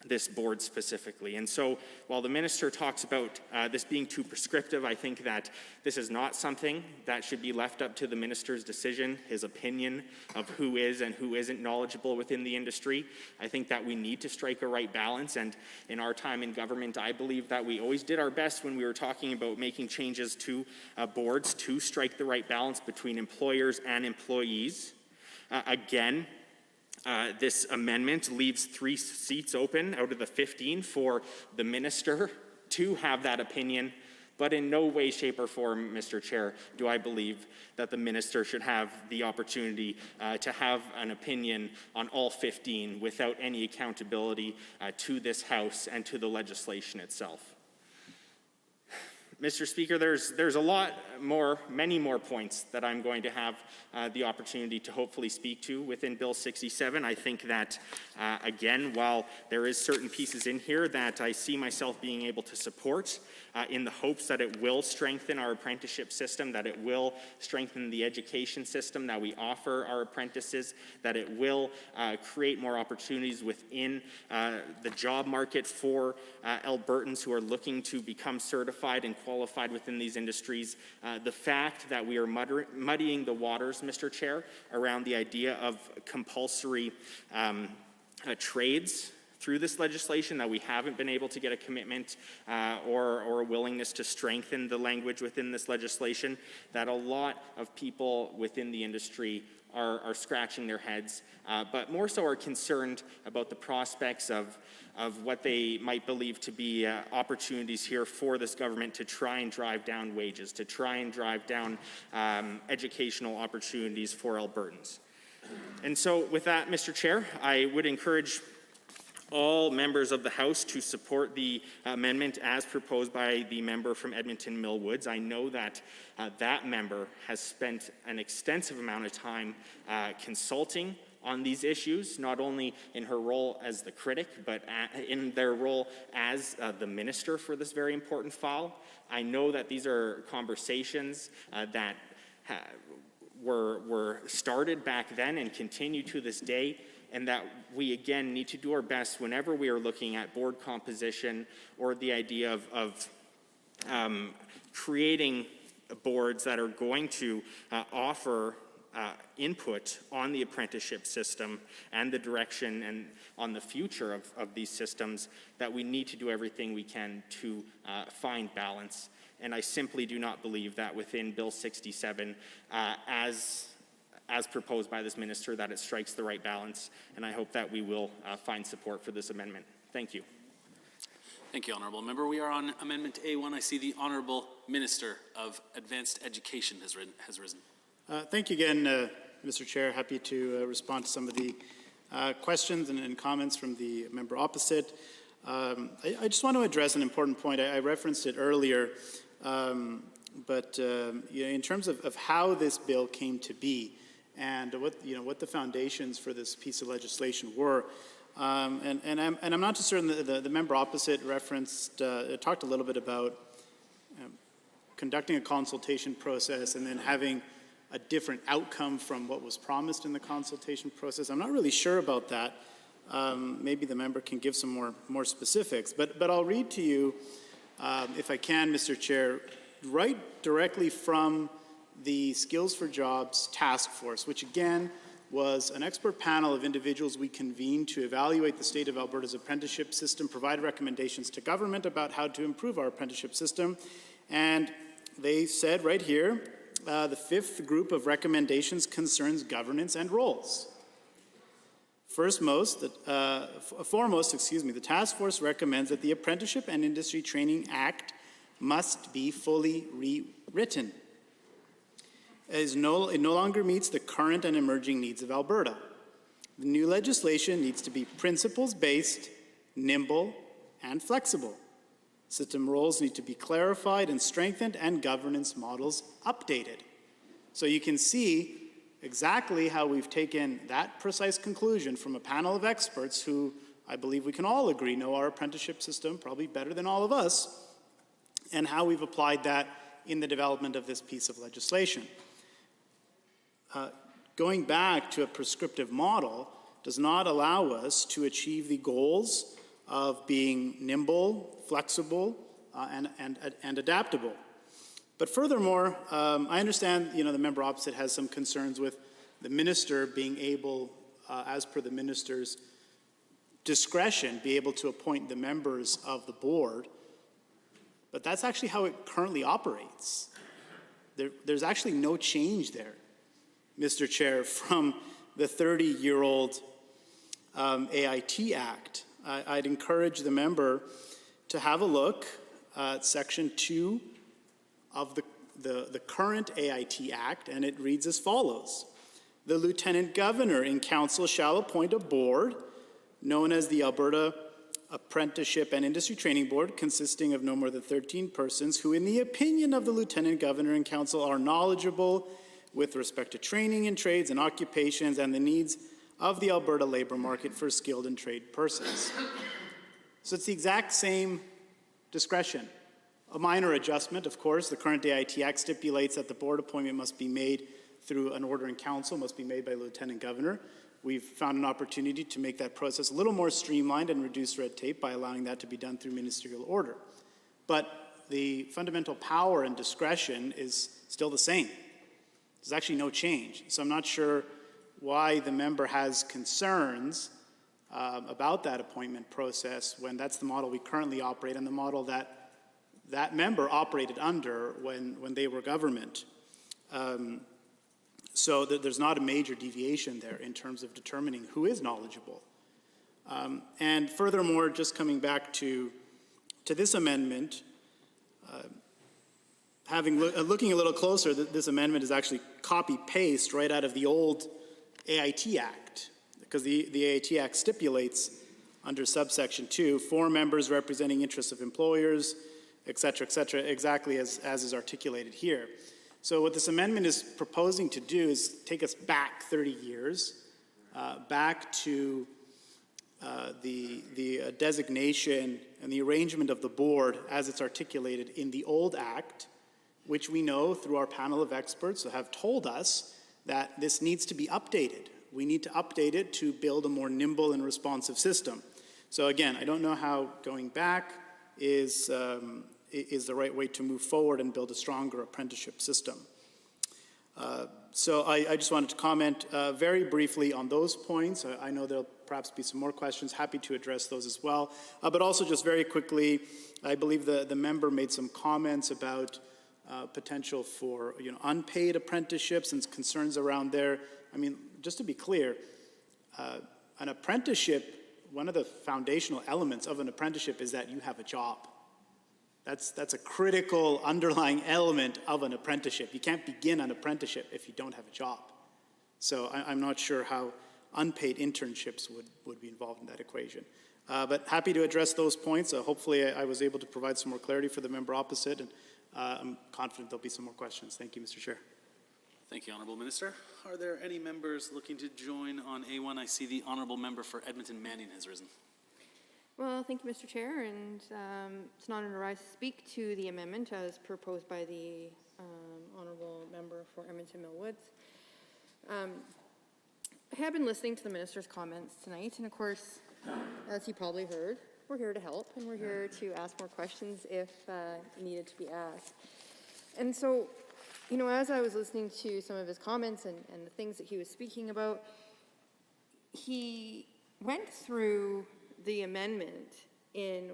this board specifically. And so while the minister talks about this being too prescriptive, I think that this is not something that should be left up to the minister's decision, his opinion of who is and who isn't knowledgeable within the industry. I think that we need to strike a right balance, and in our time in government, I believe that we always did our best when we were talking about making changes to boards to strike the right balance between employers and employees. Again, this amendment leaves 3 seats open out of the 15 for the minister to have that opinion, but in no way, shape, or form, Mr. Chair, do I believe that the minister should have the opportunity to have an opinion on all 15 without any accountability to this House and to the legislation itself. Mr. Speaker, there's a lot more, many more points that I'm going to have the opportunity to hopefully speak to within Bill 67. I think that, again, while there is certain pieces in here that I see myself being able to support in the hopes that it will strengthen our apprenticeship system, that it will strengthen the education system that we offer our apprentices, that it will create more opportunities within the job market for Albertans who are looking to become certified and qualified within these industries. The fact that we are muddying the waters, Mr. Chair, around the idea of compulsory trades through this legislation, that we haven't been able to get a commitment or a willingness to strengthen the language within this legislation, that a lot of people within the industry are scratching their heads, but more so are concerned about the prospects of what they might believe to be opportunities here for this government to try and drive down wages, to try and drive down educational opportunities for Albertans. And so with that, Mr. Chair, I would encourage all members of the House to support the amendment as proposed by the member from Edmonton Millwoods. I know that that member has spent an extensive amount of time consulting on these issues, not only in her role as the critic, but in their role as the minister for this very important file. I know that these are conversations that were started back then and continue to this day, and that we, again, need to do our best whenever we are looking at board composition or the idea of creating boards that are going to offer input on the apprenticeship system and the direction and on the future of these systems, that we need to do everything we can to find balance. And I simply do not believe that within Bill 67, as proposed by this minister, that it strikes the right balance, and I hope that we will find support for this amendment. Thank you. Thank you, Honourable Member. We are on Amendment A1. I see the Honourable Minister of Advanced Education has risen. Thank you again, Mr. Chair. Happy to respond to some of the questions and comments from the member opposite. I just want to address an important point. I referenced it earlier, but in terms of how this bill came to be, and what the foundations for this piece of legislation were. And I'm not too certain the member opposite referenced, talked a little bit about conducting a consultation process and then having a different outcome from what was promised in the consultation process. I'm not really sure about that. Maybe the member can give some more specifics. But I'll read to you, if I can, Mr. Chair, right directly from the Skills for Jobs Task Force, which again was an expert panel of individuals we convened to evaluate the state of Alberta's apprenticeship system, provide recommendations to government about how to improve our apprenticeship system. And they said right here, the 5th group of recommendations concerns governance and roles. Foremost, the task force recommends that the Apprenticeship and Industry Training Act must be fully rewritten. It no longer meets the current and emerging needs of Alberta. The new legislation needs to be principles-based, nimble, and flexible. System roles need to be clarified and strengthened, and governance models updated. So you can see exactly how we've taken that precise conclusion from a panel of experts who I believe we can all agree know our apprenticeship system probably better than all of us, and how we've applied that in the development of this piece of legislation. Going back to a prescriptive model does not allow us to achieve the goals of being nimble, flexible, and adaptable. But furthermore, I understand, the member opposite has some concerns with the minister being able, as per the minister's discretion, be able to appoint the members of the board. But that's actually how it currently operates. There's actually no change there, Mr. Chair, from the 30-year-old AIT Act. I'd encourage the member to have a look at Section 2 of the current AIT Act, and it reads as follows. The Lieutenant Governor in Council shall appoint a board known as the Alberta Apprenticeship and Industry Training Board, consisting of no more than 13 persons who, in the opinion of the Lieutenant Governor and Council, are knowledgeable with respect to training in trades and occupations and the needs of the Alberta labor market for skilled and trade persons. So it's the exact same discretion. A minor adjustment, of course. The current AIT Act stipulates that the board appointment must be made through an order in council, must be made by Lieutenant Governor. We've found an opportunity to make that process a little more streamlined and reduce red tape by allowing that to be done through ministerial order. But the fundamental power and discretion is still the same. There's actually no change. So I'm not sure why the member has concerns about that appointment process when that's the model we currently operate and the model that that member operated under when they were government. So there's not a major deviation there in terms of determining who is knowledgeable. And furthermore, just coming back to this amendment, looking a little closer, this amendment is actually copy-paste right out of the old AIT Act, because the AIT Act stipulates under subsection 2, 4 members representing interests of employers, et cetera, exactly as is articulated here. So what this amendment is proposing to do is take us back 30 years, back to the designation and the arrangement of the board as it's articulated in the old act, which we know through our panel of experts have told us that this needs to be updated. We need to update it to build a more nimble and responsive system. So again, I don't know how going back is the right way to move forward and build a stronger apprenticeship system. So I just wanted to comment very briefly on those points. I know there'll perhaps be some more questions, happy to address those as well. But also just very quickly, I believe the member made some comments about potential for unpaid apprenticeships and concerns around there. I mean, just to be clear, an apprenticeship, one of the foundational elements of an apprenticeship is that you have a job. That's a critical underlying element of an apprenticeship. You can't begin an apprenticeship if you don't have a job. So I'm not sure how unpaid internships would be involved in that equation. But happy to address those points. Hopefully I was able to provide some more clarity for the member opposite, and I'm confident there'll be some more questions. Thank you, Mr. Chair. Thank you, Honourable Minister. Are there any members looking to join on A1? I see the Honourable Member for Edmonton Manning has risen. Well, thank you, Mr. Chair, and it's not an rise to speak to the amendment as proposed by the Honourable Member for Edmonton Mill Woods. I have been listening to the Minister's comments tonight, and of course, as you probably heard, we're here to help, and we're here to ask more questions if needed to be asked. And so, as I was listening to some of his comments and the things that he was speaking about, he went through the amendment in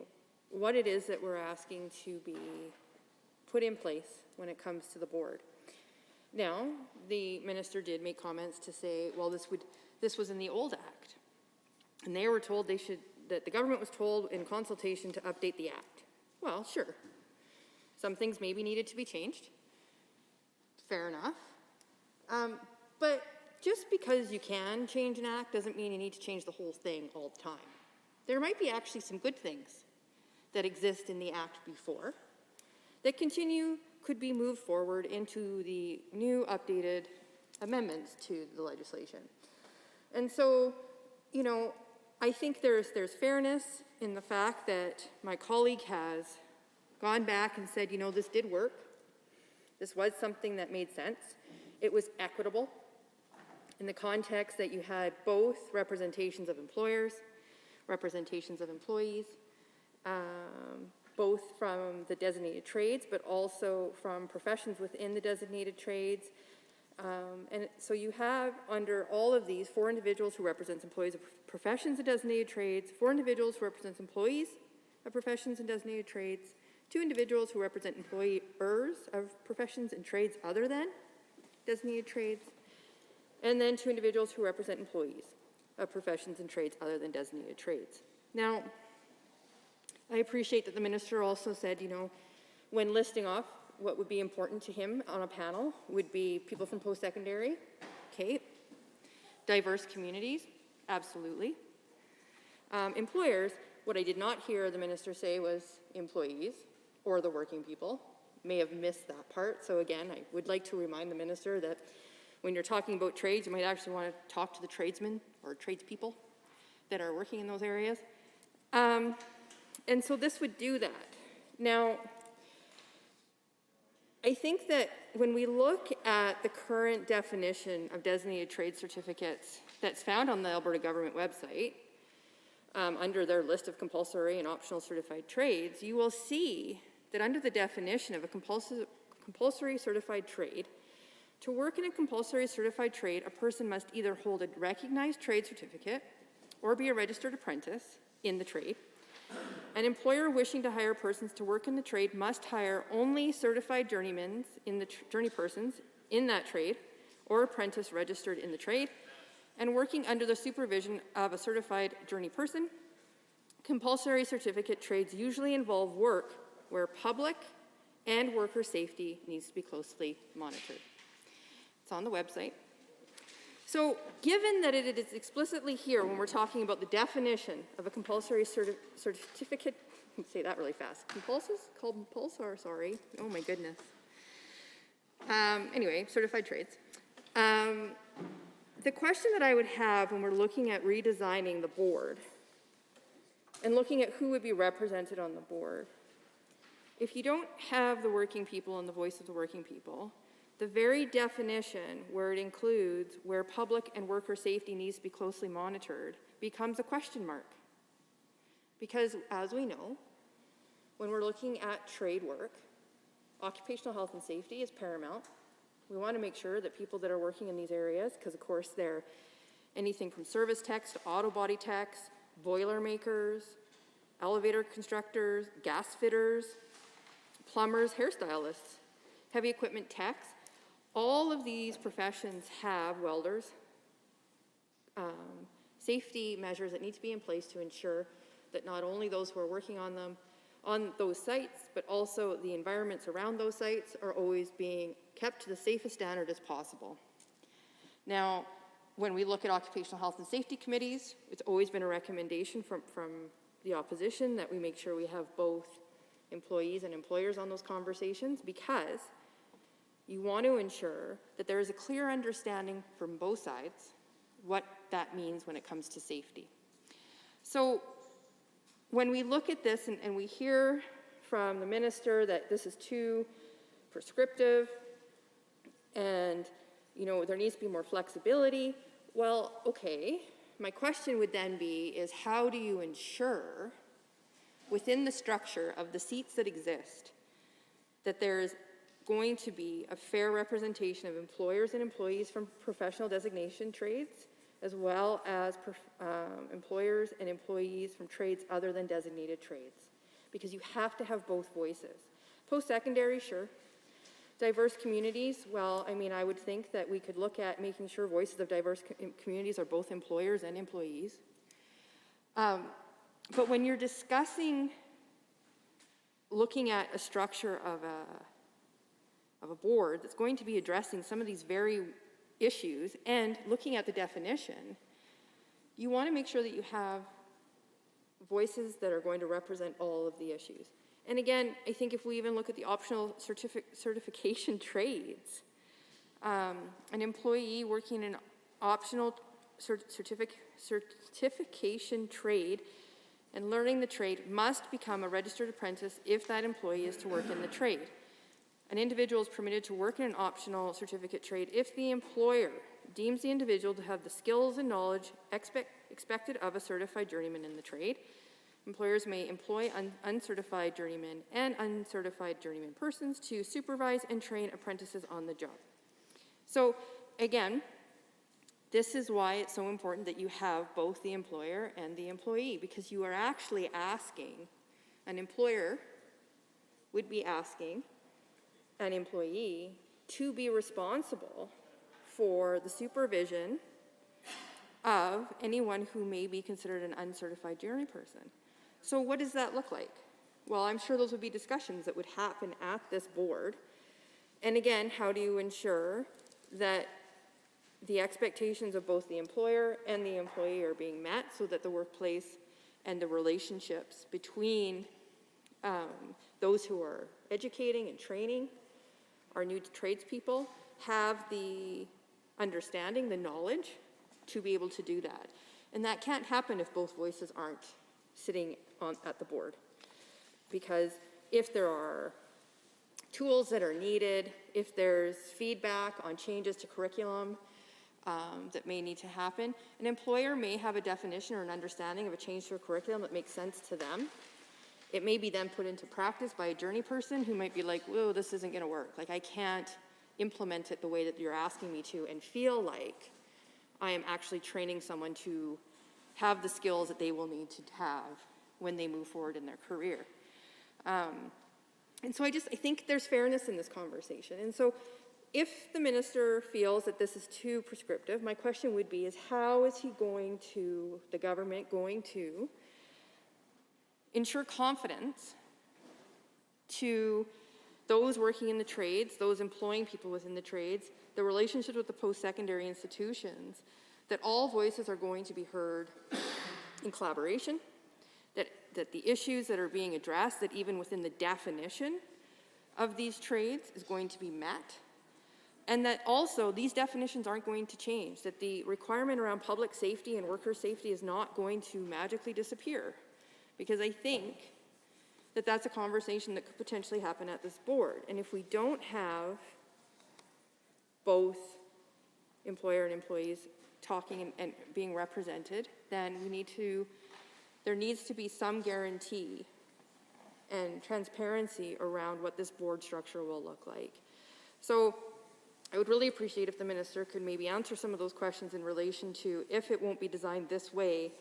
what it is that we're asking to be put in place when it comes to the board. Now, the minister did make comments to say, well, this was in the old act, and they were told that the government was told in consultation to update the act. Well, sure. Some things maybe needed to be changed. Fair enough. But just because you can change an act doesn't mean you need to change the whole thing all the time. There might be actually some good things that exist in the act before that could be moved forward into the new updated amendments to the legislation. And so, you know, I think there's fairness in the fact that my colleague has gone back and said, you know, this did work. This was something that made sense. It was equitable in the context that you had both representations of employers, representations of employees, both from the designated trades, but also from professions within the designated trades. And so you have under all of these 4 individuals who represents employees of professions and designated trades, 4 individuals who represents employees of professions and designated trades, 2 individuals who represent employers of professions and trades other than designated trades, and then 2 individuals who represent employees of professions and trades other than designated trades. Now, I appreciate that the minister also said, you know, when listing off what would be important to him on a panel would be people from post-secondary, okay, diverse communities, absolutely. Employers, what I did not hear the minister say was employees or the working people. May have missed that part. So again, I would like to remind the minister that when you're talking about trades, you might actually want to talk to the tradesmen or tradespeople that are working in those areas. And so this would do that. Now, I think that when we look at the current definition of designated trade certificates that's found on the Alberta government website, under their list of compulsory and optional certified trades, you will see that under the definition of a compulsory certified trade, to work in a compulsory certified trade, a person must either hold a recognized trade certificate or be a registered apprentice in the trade. An employer wishing to hire persons to work in the trade must hire only certified journeymen in the journeypersons in that trade or apprentice registered in the trade and working under the supervision of a certified journeyperson. Compulsory certificate trades usually involve work where public and worker safety needs to be closely monitored. It's on the website. So given that it is explicitly here when we're talking about the definition of a compulsory certificate, say that really fast, sorry, oh my goodness. Anyway, certified trades. The question that I would have when we're looking at redesigning the board and looking at who would be represented on the board, if you don't have the working people and the voice of the working people, the very definition where it includes where public and worker safety needs to be closely monitored becomes a question mark. Because as we know, when we're looking at trade work, occupational health and safety is paramount. We want to make sure that people that are working in these areas, because of course they're anything from service techs to auto body techs, boiler makers, elevator constructors, gas fitters, plumbers, hairstylists, heavy equipment techs, all of these professions have welders, safety measures that need to be in place to ensure that not only those who are working on them on those sites, but also the environments around those sites are always being kept to the safest standard as possible. Now, when we look at occupational health and safety committees, it's always been a recommendation from the opposition that we make sure we have both employees and employers on those conversations, because you want to ensure that there is a clear understanding from both sides what that means when it comes to safety. So when we look at this and we hear from the minister that this is too prescriptive and, you know, there needs to be more flexibility, well, okay, my question would then be is how do you ensure within the structure of the seats that exist that there's going to be a fair representation of employers and employees from professional designation trades, as well as employers and employees from trades other than designated trades, because you have to have both voices. Post-secondary, sure. Diverse communities, well, I mean, I would think that we could look at making sure voices of diverse communities are both employers and employees. But when you're discussing looking at a structure of a board that's going to be addressing some of these very issues and looking at the definition, you want to make sure that you have voices that are going to represent all of the issues. And again, I think if we even look at the optional certification trades, An employee working an optional certification trade and learning the trade must become a registered apprentice if that employee is to work in the trade. An individual is permitted to work in an optional certificate trade if the employer deems the individual to have the skills and knowledge expected of a certified journeyman in the trade. Employers may employ uncertified journeymen and uncertified journeyman persons to supervise and train apprentices on the job. So again, this is why it's so important that you have both the employer and the employee, because you are actually asking, an employer would be asking an employee to be responsible for the supervision of anyone who may be considered an uncertified journey person. So what does that look like? Well, I'm sure those would be discussions that would happen at this board. And again, how do you ensure that the expectations of both the employer and the employee are being met so that the workplace and the relationships between those who are educating and training our new tradespeople have the understanding, the knowledge to be able to do that. And that can't happen if both voices aren't sitting at the board. Because if there are tools that are needed, if there's feedback on changes to curriculum that may need to happen, an employer may have a definition or an understanding of a change to a curriculum that makes sense to them. It may be then put into practice by a journey person who might be like, whoa, this isn't gonna work. Like, I can't implement it the way that you're asking me to and feel like I am actually training someone to have the skills that they will need to have when they move forward in their career. And so I think there's fairness in this conversation. And so if the minister feels that this is too prescriptive, my question would be is how is the government going to ensure confidence to those working in the trades, those employing people within the trades, the relationships with the post-secondary institutions, that all voices are going to be heard in collaboration, that the issues that are being addressed, that even within the definition of these trades is going to be met, and that also these definitions aren't going to change, that the requirement around public safety and worker safety is not going to magically disappear. Because I think that that's a conversation that could potentially happen at this board. And if we don't have both employer and employees talking and being represented, then there needs to be some guarantee and transparency around what this board structure will look like. So I would really appreciate if the minister could maybe answer some of those questions in relation to, if it won't be designed this way,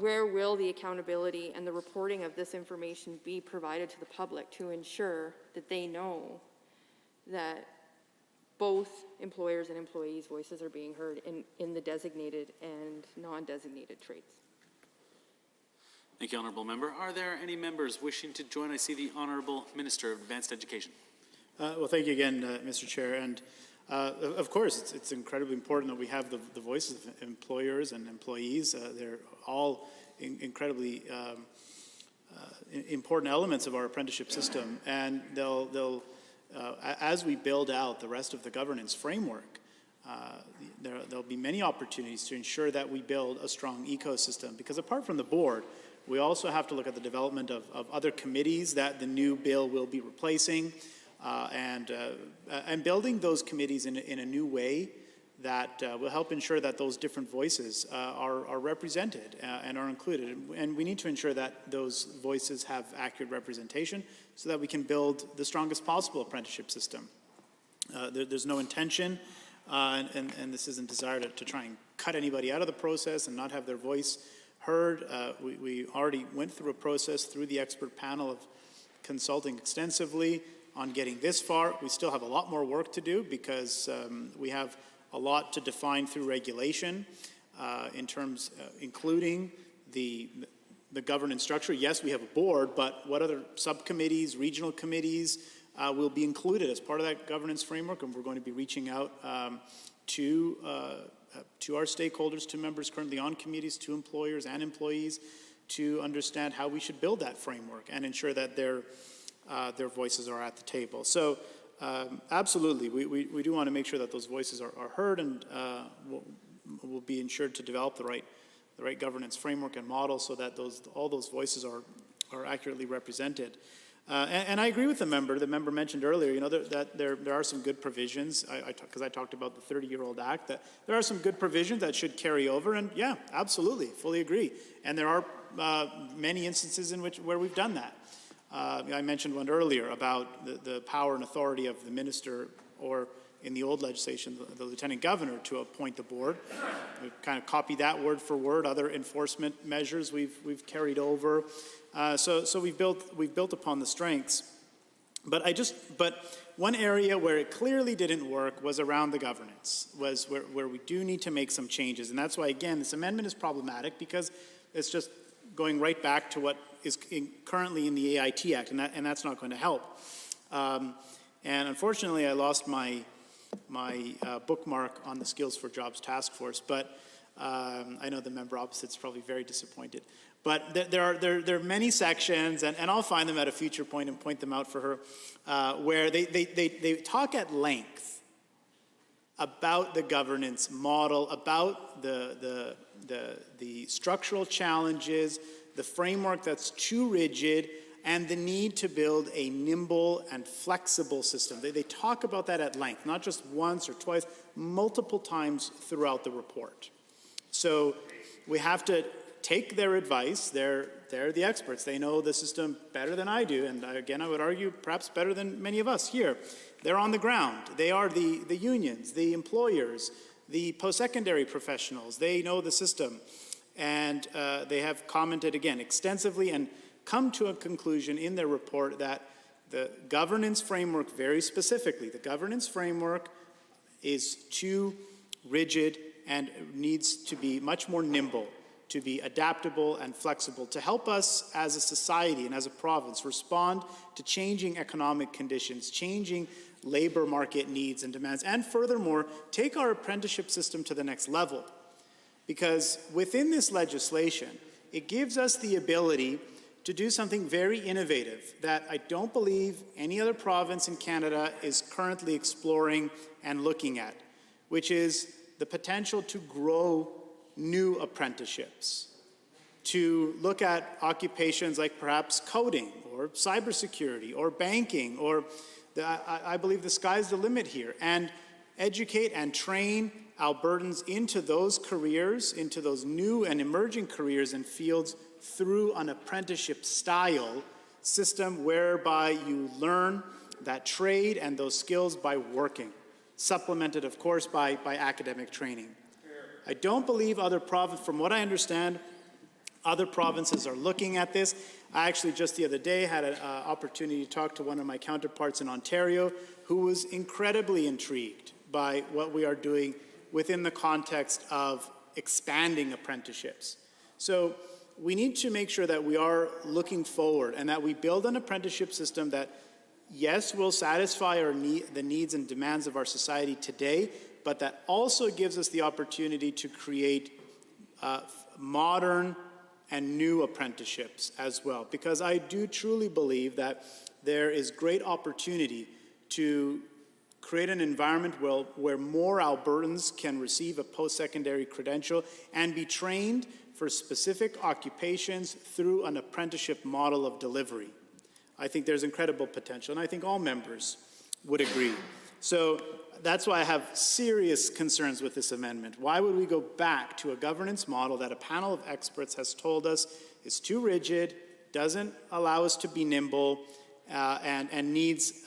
where will the accountability and the reporting of this information be provided to the public to ensure that they know that both employers and employees' voices are being heard in the designated and non-designated trades? Thank you, Honourable Member. Are there any members wishing to join? I see the Honourable Minister of Advanced Education. Well, thank you again, Mr. Chair. And of course, it's incredibly important that we have the voices of employers and employees. They're all incredibly important elements of our apprenticeship system. And they'll as we build out the rest of the governance framework, there'll be many opportunities to ensure that we build a strong ecosystem. Because apart from the board, we also have to look at the development of other committees that the new bill will be replacing, and building those committees in a new way that will help ensure that those different voices are represented and are included. And we need to ensure that those voices have accurate representation so that we can build the strongest possible apprenticeship system. There's no intention, and this isn't desired to try and cut anybody out of the process and not have their voice heard. We already went through a process through the expert panel of consulting extensively on getting this far. We still have a lot more work to do because we have a lot to define through regulation in terms, including the governance structure. Yes, we have a board, but what other subcommittees, regional committees will be included as part of that governance framework? And we're going to be reaching out to our stakeholders, to members currently on committees, to employers and employees, to understand how we should build that framework and ensure that their voices are at the table. So absolutely, we do want to make sure that those voices are heard, and we'll be ensured to develop the right governance framework and model so that all those voices are accurately represented. And I agree with the member. The member mentioned earlier, that there are some good provisions, because I talked about the 30-year-old Act, that there are some good provisions that should carry over, and yeah, absolutely, fully agree. And there are many instances where we've done that. I mentioned one earlier about the power and authority of the minister, or in the old legislation, the lieutenant governor, to appoint the board. We've kind of copied that word for word. Other enforcement measures we've carried over. So we've built upon the strengths. But one area where it clearly didn't work was around the governance, was where we do need to make some changes. And that's why, again, this amendment is problematic, because it's just going right back to what is currently in the AIT Act, and that's not going to help. And unfortunately, I lost my bookmark on the Skills for Jobs Task Force, but I know the member opposite is probably very disappointed. But there are many sections, and I'll find them at a future point and point them out for her, where they talk at length about the governance model, about the structural challenges, the framework that's too rigid, and the need to build a nimble and flexible system. They talk about that at length, not just once or twice, multiple times throughout the report. So we have to take their advice. They're the experts. They know the system better than I do, and again, I would argue perhaps better than many of us here. They're on the ground. They are the unions, the employers, the post-secondary professionals. They know the system, and they have commented, again, extensively and come to a conclusion in their report that the governance framework, very specifically, the governance framework is too rigid and needs to be much more nimble, to be adaptable and flexible, to help us as a society and as a province respond to changing economic conditions, changing labor market needs and demands, and furthermore, take our apprenticeship system to the next level. Because within this legislation, it gives us the ability to do something very innovative that I don't believe any other province in Canada is currently exploring and looking at, which is the potential to grow new apprenticeships, to look at occupations like perhaps coding or cybersecurity or banking, or I believe the sky's the limit here, and educate and train Albertans into those careers, into those new and emerging careers and fields through an apprenticeship style system whereby you learn that trade and those skills by working, supplemented, of course, by academic training. I don't believe from what I understand, other provinces are looking at this. I actually just the other day had an opportunity to talk to one of my counterparts in Ontario who was incredibly intrigued by what we are doing within the context of expanding apprenticeships. So we need to make sure that we are looking forward and that we build an apprenticeship system that, yes, will satisfy the needs and demands of our society today, but that also gives us the opportunity to create modern and new apprenticeships as well. Because I do truly believe that there is great opportunity to create an environment where more Albertans can receive a post-secondary credential and be trained for specific occupations through an apprenticeship model of delivery. I think there's incredible potential, and I think all members would agree. So that's why I have serious concerns with this amendment. Why would we go back to a governance model that a panel of experts has told us is too rigid, doesn't allow us to be nimble, and needs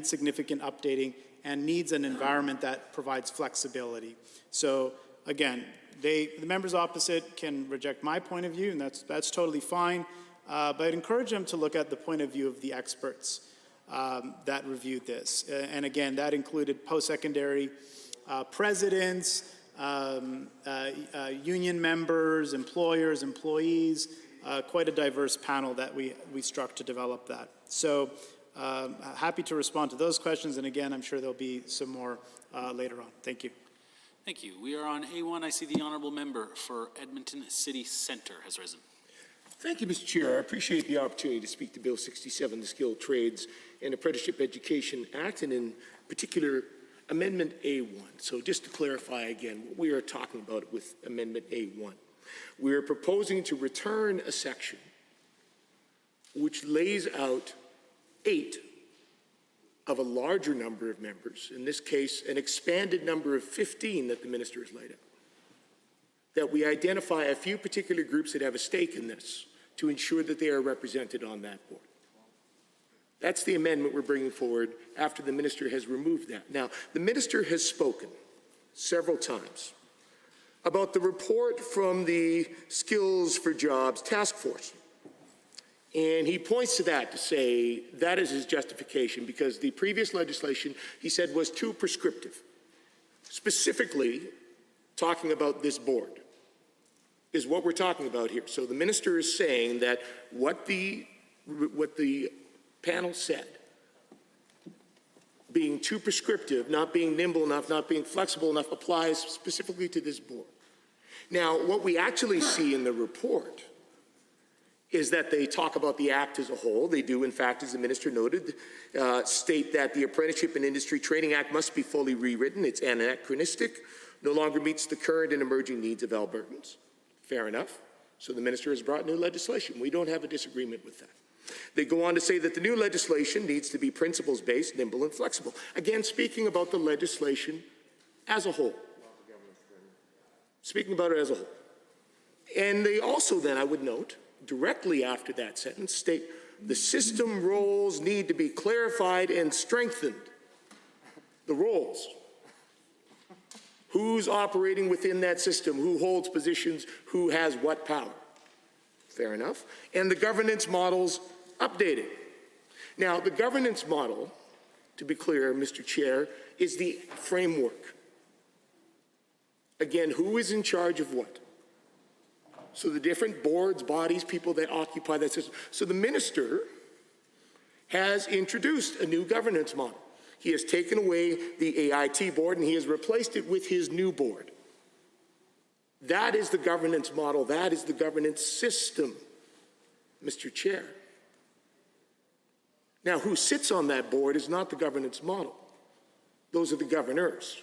significant updating, and needs an environment that provides flexibility? So again, the members opposite can reject my point of view, and that's totally fine, but I'd encourage them to look at the point of view of the experts that reviewed this. And again, that included post-secondary presidents, union members, employers, employees, quite a diverse panel that we struck to develop that. So happy to respond to those questions, and again, I'm sure there'll be some more later on. Thank you. Thank you. We are on A1. I see the honourable member for Edmonton City Centre has risen. Thank you, Mr. Chair. I appreciate the opportunity to speak to Bill 67, the Skilled Trades and Apprenticeship Education Act, and in particular, Amendment A1. So just to clarify again, what we are talking about with Amendment A1. We are proposing to return a section which lays out 8 of a larger number of members, in this case, an expanded number of 15 that the minister has laid out, that we identify a few particular groups that have a stake in this to ensure that they are represented on that board. That's the amendment we're bringing forward after the minister has removed that. Now, the minister has spoken several times about the report from the Skills for Jobs Task Force. And he points to that to say that is his justification because the previous legislation, he said, was too prescriptive. Specifically, talking about this board is what we're talking about here. So the minister is saying that what the panel said, being too prescriptive, not being nimble enough, not being flexible enough, applies specifically to this board. Now, what we actually see in the report is that they talk about the act as a whole. They do, in fact, as the minister noted, state that the Apprenticeship and Industry Training Act must be fully rewritten. It's anachronistic, no longer meets the current and emerging needs of Albertans. Fair enough. So the minister has brought new legislation. We don't have a disagreement with that. They go on to say that the new legislation needs to be principles-based, nimble, and flexible. Again, speaking about the legislation as a whole. Speaking about it as a whole. And they also then, I would note, directly after that sentence, state the system roles need to be clarified and strengthened. The roles. Who's operating within that system? Who holds positions? Who has what power? Fair enough. And the governance models updated. Now, the governance model, to be clear, Mr. Chair, is the framework. Again, who is in charge of what? So the different boards, bodies, people that occupy that system. So the minister has introduced a new governance model. He has taken away the AIT board and he has replaced it with his new board. That is the governance model. That is the governance system, Mr. Chair. Now, who sits on that board is not the governance model. Those are the governors.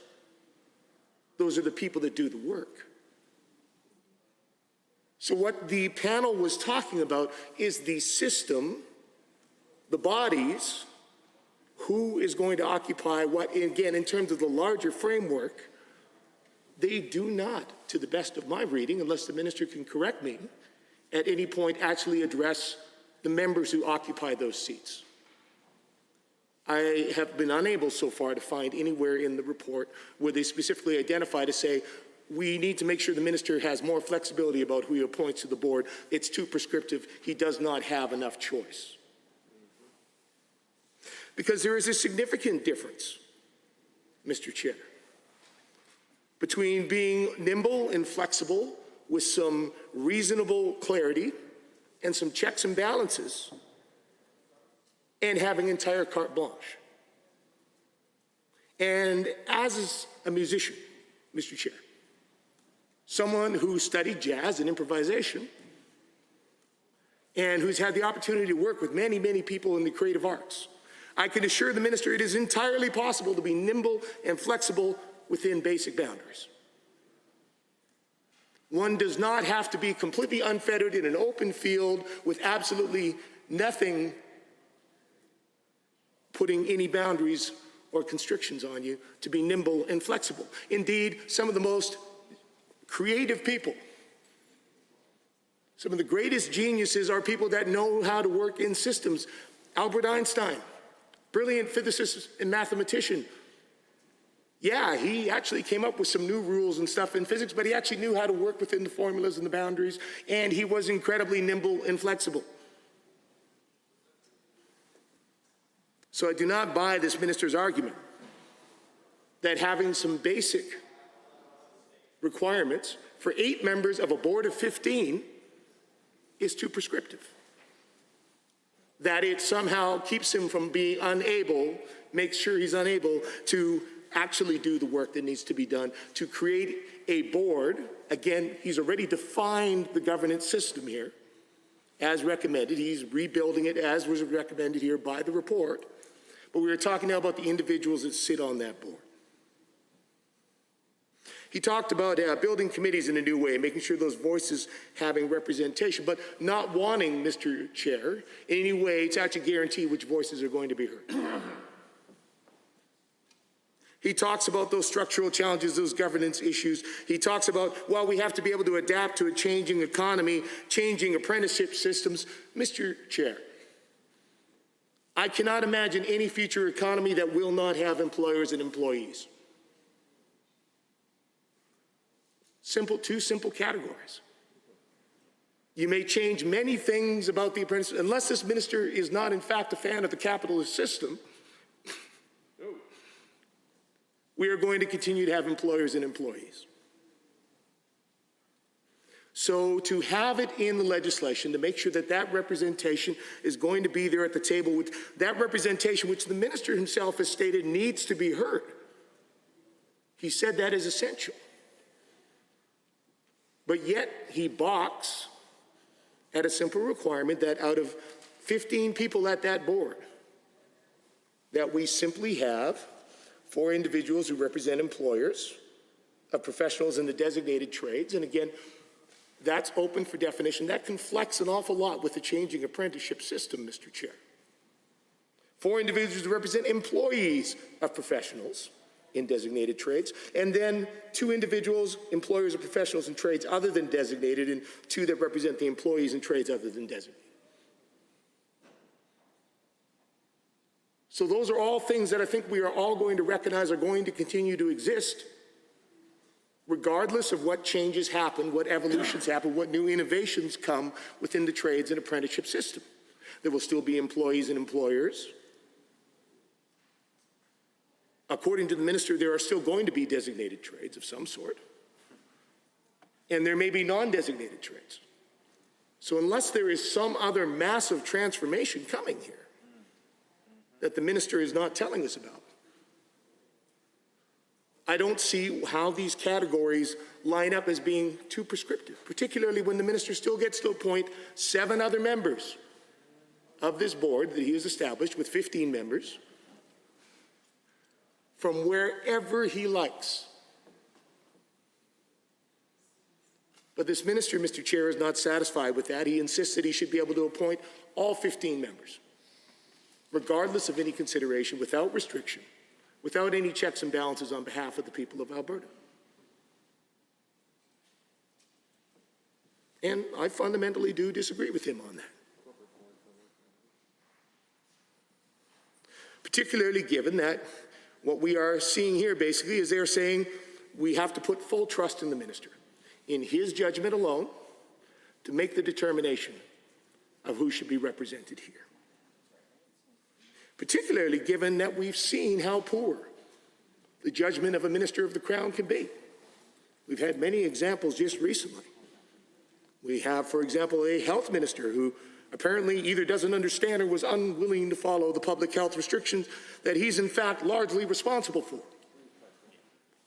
Those are the people that do the work. So what the panel was talking about is the system, the bodies, who is going to occupy what, again, in terms of the larger framework, they do not, to the best of my reading, unless the minister can correct me, at any point actually address the members who occupy those seats. I have been unable so far to find anywhere in the report where they specifically identify to say, we need to make sure the minister has more flexibility about who he appoints to the board. It's too prescriptive. He does not have enough choice. Because there is a significant difference, Mr. Chair, between being nimble and flexible with some reasonable clarity and some checks and balances and having entire carte blanche. And as a musician, Mr. Chair, someone who studied jazz and improvisation and who's had the opportunity to work with many, many people in the creative arts, I can assure the minister it is entirely possible to be nimble and flexible within basic boundaries. One does not have to be completely unfettered in an open field with absolutely nothing putting any boundaries or constrictions on you to be nimble and flexible. Indeed, some of the most creative people, some of the greatest geniuses are people that know how to work in systems. Albert Einstein, brilliant physicist and mathematician. Yeah, he actually came up with some new rules and stuff in physics, but he actually knew how to work within the formulas and the boundaries, and he was incredibly nimble and flexible. So I do not buy this minister's argument that having some basic requirements for 8 members of a board of 15 is too prescriptive. That it somehow keeps him from being unable, makes sure he's unable to actually do the work that needs to be done to create a board. Again, he's already defined the governance system here as recommended. He's rebuilding it as was recommended here by the report. But we are talking now about the individuals that sit on that board. He talked about building committees in a new way, making sure those voices having representation, but not wanting, Mr. Chair, in any way to actually guarantee which voices are going to be heard. He talks about those structural challenges, those governance issues. He talks about, well, we have to be able to adapt to a changing economy, changing apprenticeship systems. Mr. Chair, I cannot imagine any future economy that will not have employers and employees. Two simple categories. You may change many things about the apprentice, unless this minister is not in fact a fan of the capitalist system, we are going to continue to have employers and employees. So to have it in the legislation, to make sure that that representation is going to be there at the table, with that representation which the minister himself has stated needs to be heard. He said that is essential. But yet he balks at a simple requirement that out of 15 people at that board, that we simply have 4 individuals who represent employers of professionals in the designated trades. And again, that's open for definition. That can flex an awful lot with the changing apprenticeship system, Mr. Chair. 4 individuals who represent employees of professionals in designated trades, and then 2 individuals, employers of professionals in trades other than designated, and 2 that represent the employees in trades other than designated. So those are all things that I think we are all going to recognize are going to continue to exist, regardless of what changes happen, what evolutions happen, what new innovations come within the trades and apprenticeship system. There will still be employees and employers. According to the minister, there are still going to be designated trades of some sort. And there may be non-designated trades. So unless there is some other massive transformation coming here that the minister is not telling us about, I don't see how these categories line up as being too prescriptive, particularly when the minister still gets to appoint 7 other members of this board that he has established with 15 members from wherever he likes. But this minister, Mr. Chair, is not satisfied with that. He insists that he should be able to appoint all 15 members, regardless of any consideration, without restriction, without any checks and balances on behalf of the people of Alberta. And I fundamentally do disagree with him on that. Particularly given that what we are seeing here basically is they're saying we have to put full trust in the minister, in his judgment alone, to make the determination of who should be represented here. Particularly given that we've seen how poor the judgment of a minister of the Crown can be. We've had many examples just recently. We have, for example, a health minister who apparently either doesn't understand or was unwilling to follow the public health restrictions that he's in fact largely responsible for.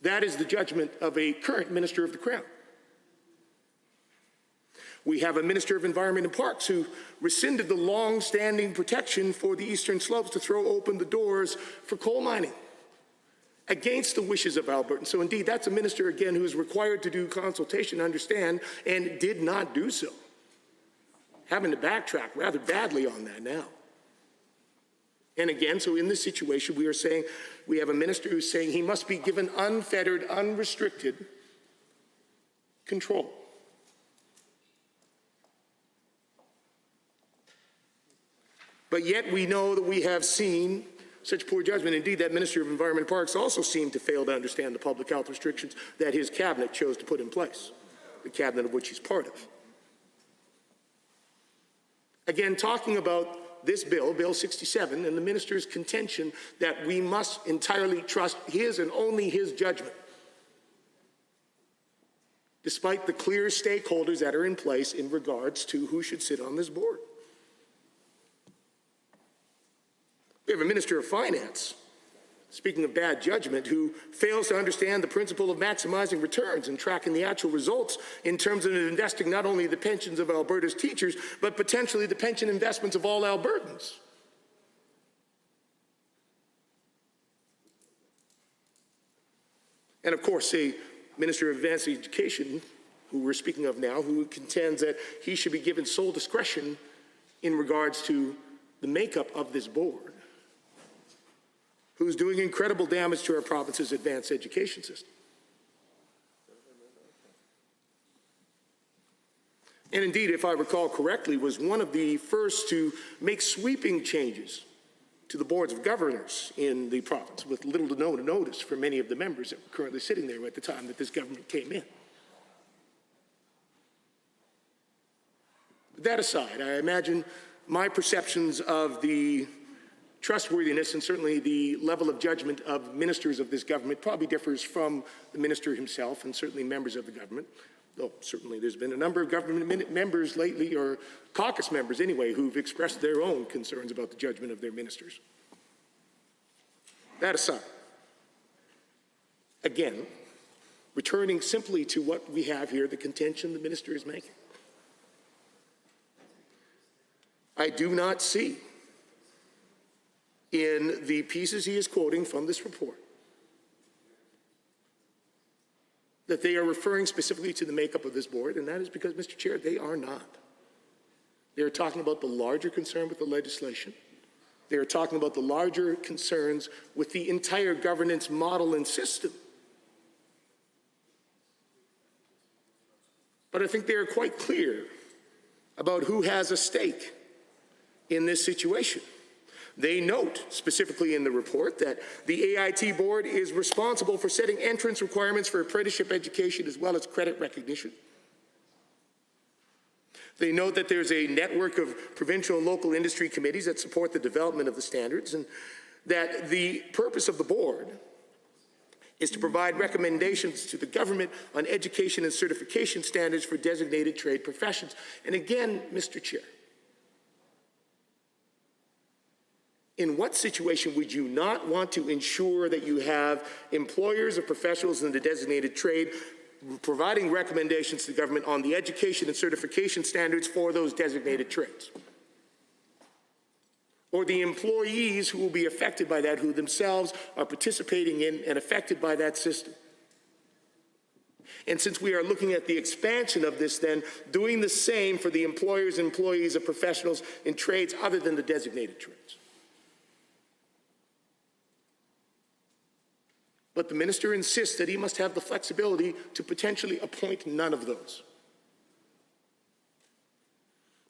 That is the judgment of a current minister of the Crown. We have a Minister of Environment and Parks who rescinded the long-standing protection for the eastern slopes to throw open the doors for coal mining against the wishes of Albertans. So indeed, that's a minister, again, who is required to do consultation, understand, and did not do so. Having to backtrack rather badly on that now. And again, so in this situation, we are saying we have a minister who's saying he must be given unfettered, unrestricted control. But yet we know that we have seen such poor judgment. Indeed, that Minister of Environment and Parks also seemed to fail to understand the public health restrictions that his cabinet chose to put in place, the cabinet of which he's part of. Again, talking about this bill, Bill 67, and the minister's contention that we must entirely trust his and only his judgment, despite the clear stakeholders that are in place in regards to who should sit on this board. We have a Minister of Finance speaking of bad judgment, who fails to understand the principle of maximizing returns and tracking the actual results in terms of investing not only the pensions of Alberta's teachers, but potentially the pension investments of all Albertans. And of course, a Minister of Advanced Education, who we're speaking of now, who contends that he should be given sole discretion in regards to the makeup of this board, who's doing incredible damage to our province's advanced education system. And indeed, if I recall correctly, was one of the first to make sweeping changes to the boards of governors in the province, with little to no notice for many of the members that were currently sitting there at the time that this government came in. That aside, I imagine my perceptions of the trustworthiness and certainly the level of judgment of ministers of this government probably differs from the minister himself and certainly members of the government, though certainly there's been a number of government members lately, or caucus members anyway, who've expressed their own concerns about the judgment of their ministers. That aside, again, returning simply to what we have here, the contention the minister is making, I do not see in the pieces he is quoting from this report that they are referring specifically to the makeup of this board, and that is because, Mr. Chair, they are not. They are talking about the larger concern with the legislation. They are talking about the larger concerns with the entire governance model and system. But I think they are quite clear about who has a stake in this situation. They note specifically in the report that the AIT board is responsible for setting entrance requirements for apprenticeship education as well as credit recognition. They note that there's a network of provincial and local industry committees that support the development of the standards, and that the purpose of the board is to provide recommendations to the government on education and certification standards for designated trade professions. And again, Mr. Chair, in what situation would you not want to ensure that you have employers or professionals in the designated trade providing recommendations to the government on the education and certification standards for those designated trades? Or the employees who will be affected by that, who themselves are participating in and affected by that system? And since we are looking at the expansion of this, then doing the same for the employers and employees of professionals in trades other than the designated trades. But the minister insists that he must have the flexibility to potentially appoint none of those.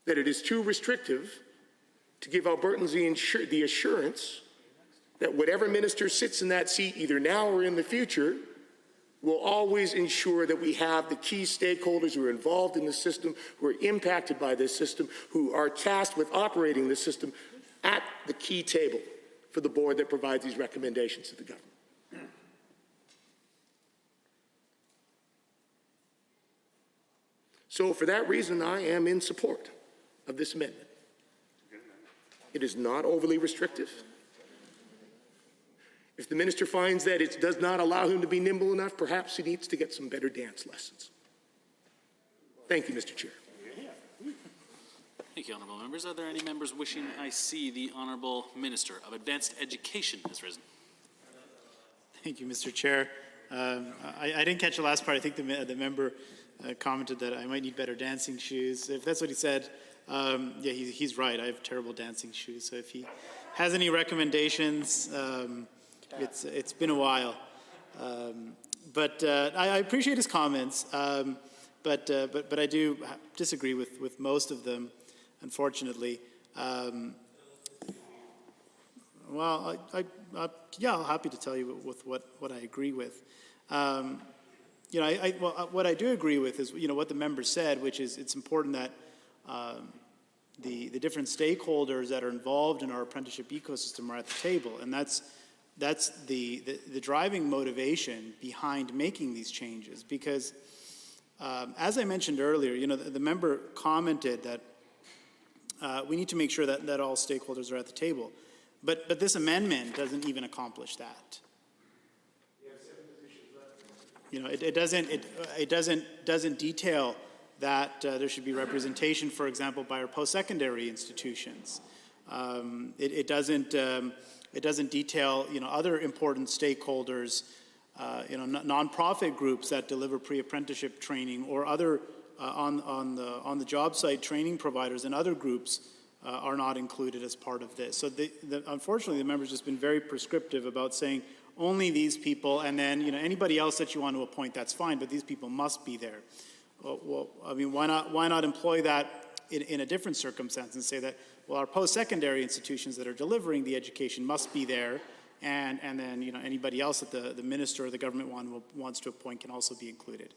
That it is too restrictive to give Albertans the assurance that whatever minister sits in that seat, either now or in the future, will always ensure that we have the key stakeholders who are involved in the system, who are impacted by this system, who are tasked with operating the system at the key table for the board that provides these recommendations to the government. So for that reason, I am in support of this amendment. It is not overly restrictive. If the minister finds that it does not allow him to be nimble enough, perhaps he needs to get some better dance lessons. Thank you, Mr. Chair. Thank you, honourable members. Are there any members wishing I see the Honourable Minister of Advanced Education has risen? Thank you, Mr. Chair. I didn't catch the last part. I think the member commented that I might need better dancing shoes. If that's what he said, yeah, he's right. I have terrible dancing shoes. So if he has any recommendations, it's been a while. But I appreciate his comments. But I do disagree with most of them, unfortunately. Well, yeah, I'm happy to tell you with what I agree with. You know, what I do agree with is, you know, what the member said, which is it's important that the different stakeholders that are involved in our apprenticeship ecosystem are at the table, and that's the driving motivation behind making these changes. Because as I mentioned earlier, you know, the member commented that we need to make sure that all stakeholders are at the table. But this amendment doesn't even accomplish that. You know, it doesn't detail that there should be representation, for example, by our post-secondary institutions. It doesn't detail, you know, other important stakeholders, you know, nonprofit groups that deliver pre-apprenticeship training, or other on the job site training providers and other groups are not included as part of this. So unfortunately, the member's just been very prescriptive about saying only these people, and then, you know, anybody else that you want to appoint, that's fine, but these people must be there. Well, I mean, why not employ that in a different circumstance and say that, well, our post-secondary institutions that are delivering the education must be there, and then, you know, anybody else that the minister or the government wants to appoint can also be included.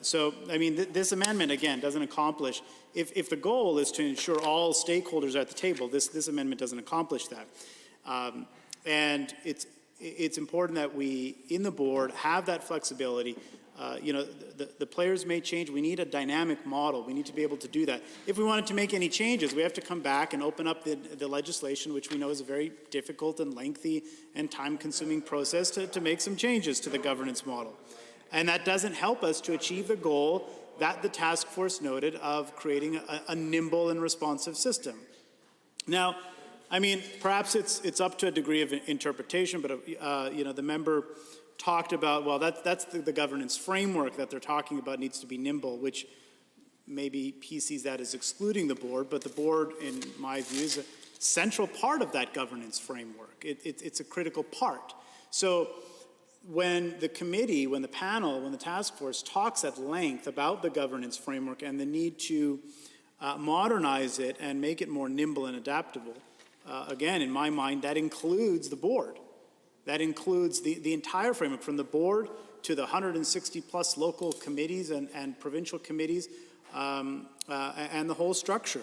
So, I mean, this amendment, again, doesn't accomplish, if the goal is to ensure all stakeholders are at the table, this amendment doesn't accomplish that. And it's important that we, in the board, have that flexibility. You know, the players may change. We need a dynamic model. We need to be able to do that. If we wanted to make any changes, we have to come back and open up the legislation, which we know is a very difficult and lengthy and time-consuming process to make some changes to the governance model. And that doesn't help us to achieve the goal that the task force noted of creating a nimble and responsive system. Now, I mean, perhaps it's up to a degree of interpretation, but you know, the member talked about, well, that's the governance framework that they're talking about needs to be nimble, which maybe he sees that as excluding the board, but the board, in my view, is a central part of that governance framework. It's a critical part. So when the committee, when the panel, when the task force talks at length about the governance framework and the need to modernize it and make it more nimble and adaptable, again, in my mind, that includes the board. That includes the entire framework, from the board to the 160 plus local committees and provincial committees, and the whole structure.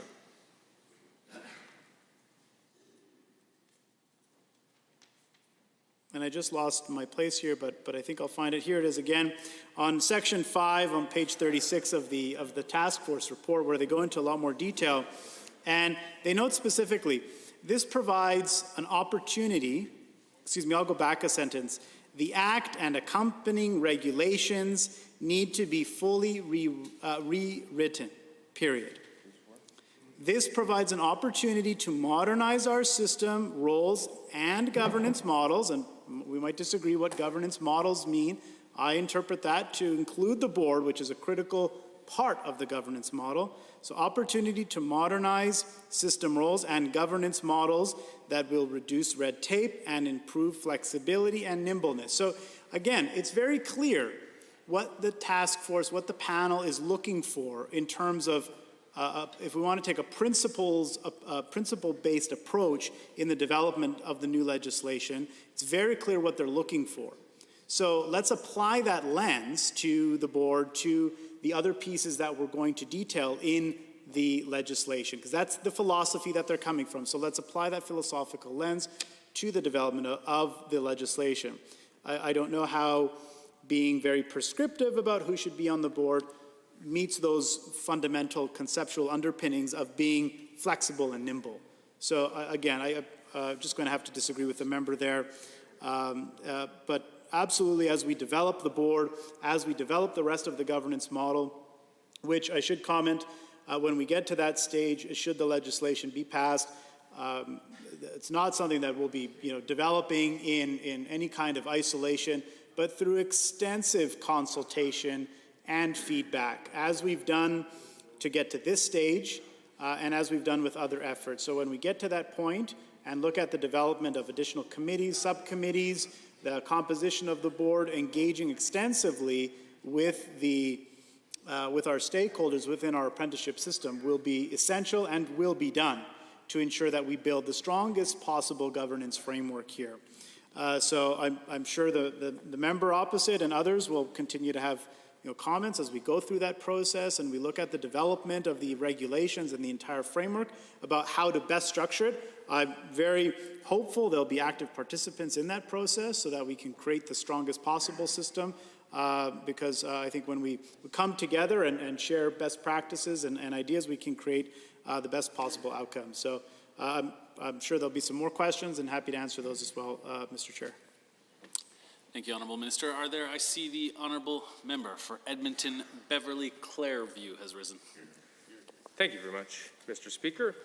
And I just lost my place here, but I think I'll find it. Here it is again on section 5 on page 36 of the task force report, where they go into a lot more detail, and they note specifically, this provides an opportunity. Excuse me, I'll go back a sentence. The Act and accompanying regulations need to be fully rewritten, period. This provides an opportunity to modernize our system, roles, and governance models, and we might disagree what governance models mean. I interpret that to include the board, which is a critical part of the governance model. So opportunity to modernize system roles and governance models that will reduce red tape and improve flexibility and nimbleness. So again, it's very clear what the task force, what the panel is looking for in terms of if we want to take a principle-based approach in the development of the new legislation, it's very clear what they're looking for. So let's apply that lens to the board, to the other pieces that we're going to detail in the legislation, because that's the philosophy that they're coming from. So let's apply that philosophical lens to the development of the legislation. I don't know how being very prescriptive about who should be on the board meets those fundamental conceptual underpinnings of being flexible and nimble. So again, I'm just going to have to disagree with the member there. But absolutely, as we develop the board, as we develop the rest of the governance model, which I should comment, when we get to that stage, should the legislation be passed, it's not something that we'll be, developing in any kind of isolation, but through extensive consultation and feedback, as we've done to get to this stage, and as we've done with other efforts. So when we get to that point and look at the development of additional committees, subcommittees, the composition of the board, engaging extensively with with our stakeholders within our apprenticeship system will be essential and will be done to ensure that we build the strongest possible governance framework here. So I'm sure the member opposite and others will continue to have comments as we go through that process and we look at the development of the regulations and the entire framework about how to best structure it. I'm very hopeful there'll be active participants in that process so that we can create the strongest possible system, because I think when we come together and share best practices and ideas, we can create the best possible outcomes. So I'm sure there'll be some more questions and happy to answer those as well, Mr. Chair. Thank you, Honourable Minister. I see the Honourable Member for Edmonton Beverly Clairview has risen. Thank you very much, Mr. Speaker.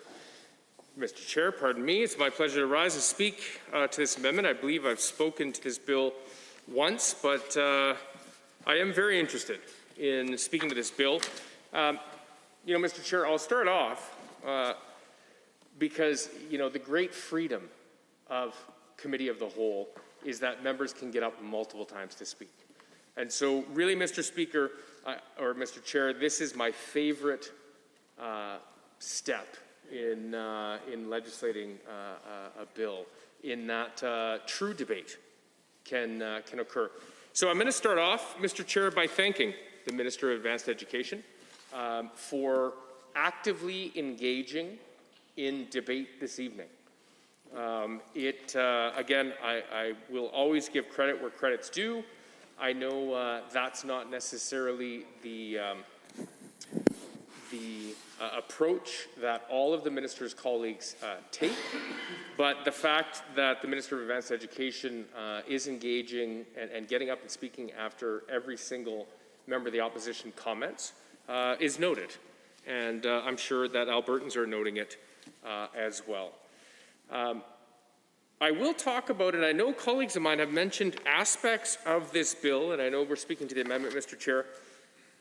Mr. Chair, pardon me, it's my pleasure to rise and speak to this amendment. I believe I've spoken to this bill once, but I am very interested in speaking to this bill. Mr. Chair, I'll start off because, the great freedom of Committee of the Whole is that members can get up multiple times to speak. And so really, Mr. Speaker, or Mr. Chair, this is my favorite step in legislating a bill, in that true debate can occur. So I'm going to start off, Mr. Chair, by thanking the Minister of Advanced Education for actively engaging in debate this evening. Again, I will always give credit where credit's due. I know that's not necessarily the approach that all of the minister's colleagues take, but the fact that the Minister of Advanced Education is engaging and getting up and speaking after every single member of the opposition comments is noted, and I'm sure that Albertans are noting it as well. I will talk about, and I know colleagues of mine have mentioned aspects of this bill, and I know we're speaking to the amendment, Mr. Chair,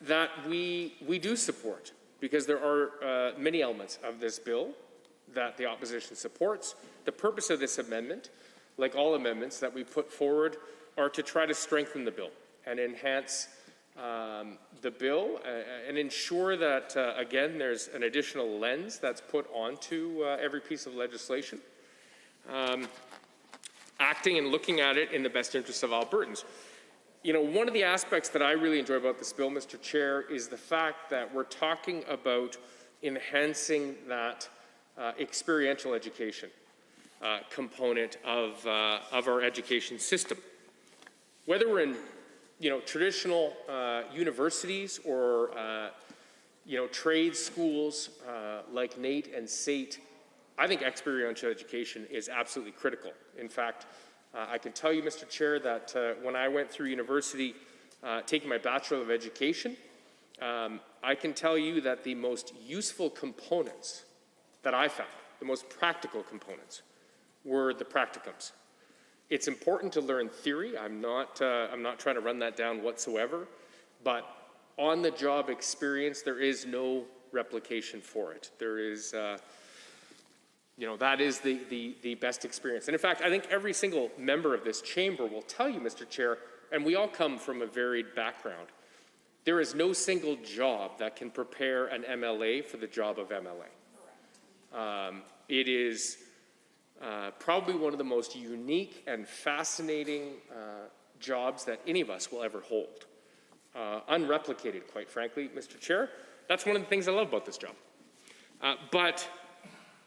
that we do support, because there are many elements of this bill that the opposition supports. The purpose of this amendment, like all amendments that we put forward, are to try to strengthen the bill and enhance the bill and ensure that, again, there's an additional lens that's put onto every piece of legislation, acting and looking at it in the best interest of Albertans. One of the aspects that I really enjoy about this bill, Mr. Chair, is the fact that we're talking about enhancing that experiential education component of our education system. Whether we're in, traditional universities or, trade schools like NAIT and SAIT, I think experiential education is absolutely critical. In fact, I can tell you, Mr. Chair, that when I went through university taking my Bachelor of Education, I can tell you that the most useful components that I found, the most practical components, were the practicums. It's important to learn theory. I'm not trying to run that down whatsoever, but on-the-job experience, there is no replication for it. There is, that is the best experience. And in fact, I think every single member of this chamber will tell you, Mr. Chair, and we all come from a varied background, there is no single job that can prepare an MLA for the job of MLA. It is probably one of the most unique and fascinating jobs that any of us will ever hold. Unreplicated, quite frankly, Mr. Chair. That's one of the things I love about this job. But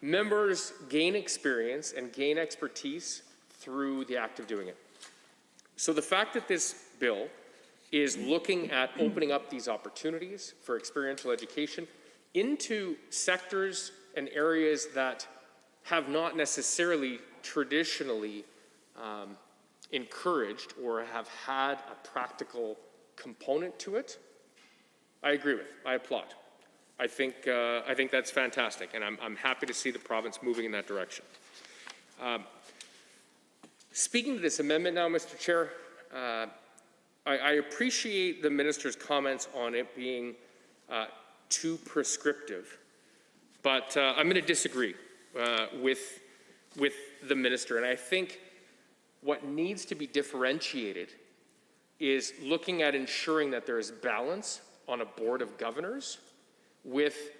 members gain experience and gain expertise through the act of doing it. So the fact that this bill is looking at opening up these opportunities for experiential education into sectors and areas that have not necessarily traditionally encouraged or have had a practical component to it, I agree with. I applaud. I think that's fantastic, and I'm happy to see the province moving in that direction. Speaking to this amendment now, Mr. Chair, I appreciate the minister's comments on it being too prescriptive, but I'm going to disagree with the minister, and I think what needs to be differentiated is looking at ensuring that there is balance on a board of governors with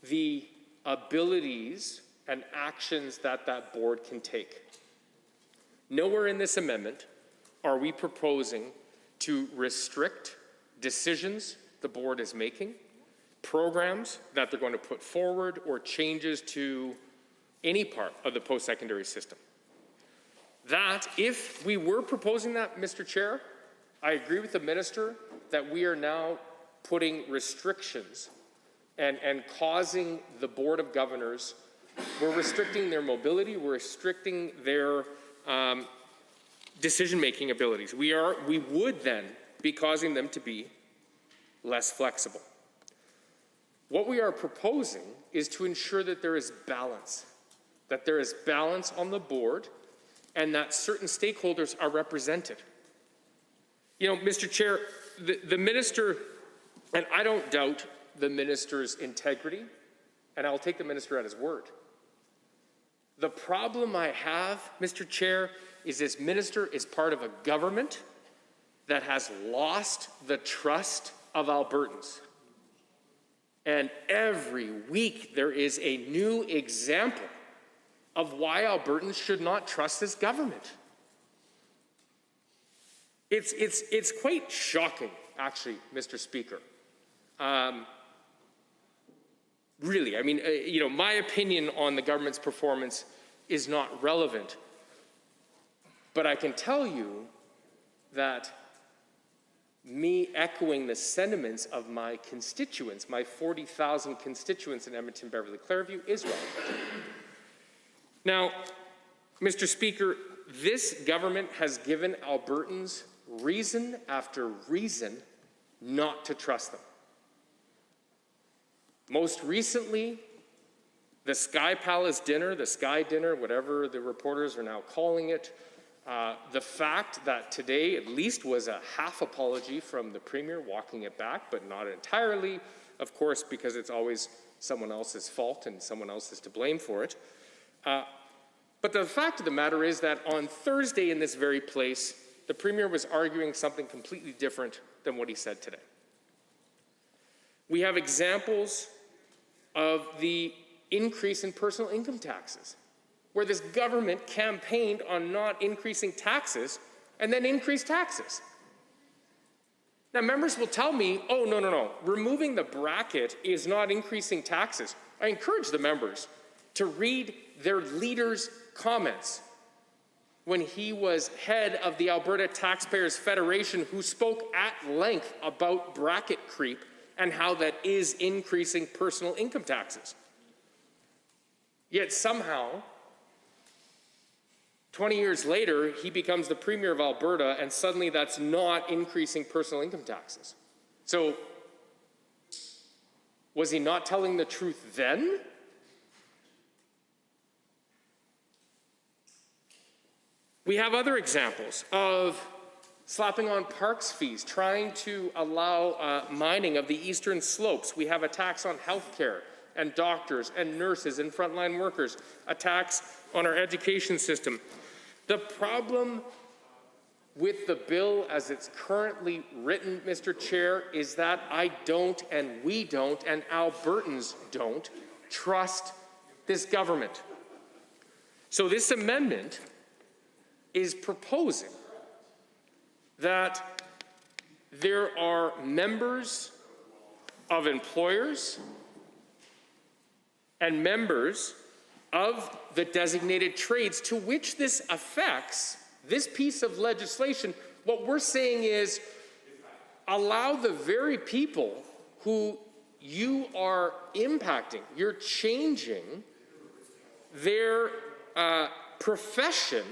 the abilities and actions that that board can take. Nowhere in this amendment are we proposing to restrict decisions the board is making, programs that they're going to put forward, or changes to any part of the post-secondary system. That, if we were proposing that, Mr. Chair, I agree with the minister that we are now putting restrictions and causing the Board of Governors We're restricting their mobility. We're restricting their decision-making abilities. We would then be causing them to be less flexible. What we are proposing is to ensure that there is balance on the board, and that certain stakeholders are represented. You know, Mr. Chair, the minister, and I don't doubt the minister's integrity, and I'll take the minister at his word. The problem I have, Mr. Chair, is this minister is part of a government that has lost the trust of Albertans. And every week there is a new example of why Albertans should not trust this government. It's quite shocking, actually, Mr. Speaker. Really, I mean, my opinion on the government's performance is not relevant. But I can tell you that me echoing the sentiments of my constituents, my 40,000 constituents in Edmonton, Beverly, Clareview, is relevant. Now, Mr. Speaker, this government has given Albertans reason after reason not to trust them. Most recently, the Sky Palace dinner, the Sky Dinner, whatever the reporters are now calling it, the fact that today at least was a half apology from the Premier, walking it back, but not entirely, of course, because it's always someone else's fault and someone else is to blame for it. But the fact of the matter is that on Thursday in this very place, the Premier was arguing something completely different than what he said today. We have examples of the increase in personal income taxes, where this government campaigned on not increasing taxes and then increased taxes. Now, members will tell me, oh, no, removing the bracket is not increasing taxes. I encourage the members to read their leader's comments when he was head of the Alberta Taxpayers Federation, who spoke at length about bracket creep and how that is increasing personal income taxes. Yet somehow, 20 years later, he becomes the Premier of Alberta, and suddenly that's not increasing personal income taxes. So, was he not telling the truth then? We have other examples of slapping on parks fees, trying to allow mining of the eastern slopes. We have a tax on healthcare and doctors and nurses and frontline workers, a tax on our education system. The problem with the bill as it's currently written, Mr. Chair, is that I don't, and we don't, and Albertans don't trust this government. So this amendment is proposing that there are members of employers and members of the designated trades to which this affects, this piece of legislation. What we're saying is allow the very people who you are impacting, you're changing their profession,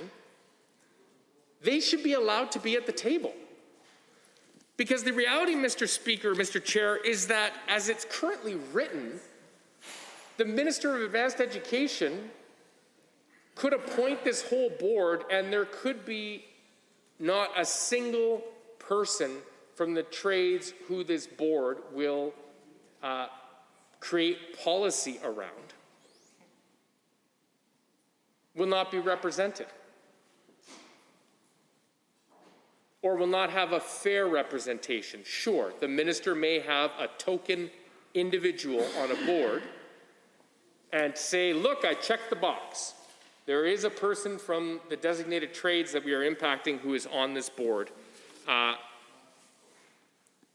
they should be allowed to be at the table. Because the reality, Mr. Speaker, Mr. Chair, is that as it's currently written, the Minister of Advanced Education could appoint this whole board, and there could be not a single person from the trades who this board will create policy around, will not be represented, or will not have a fair representation. Sure, the minister may have a token individual on a board and say, look, I checked the box. There is a person from the designated trades that we are impacting who is on this board,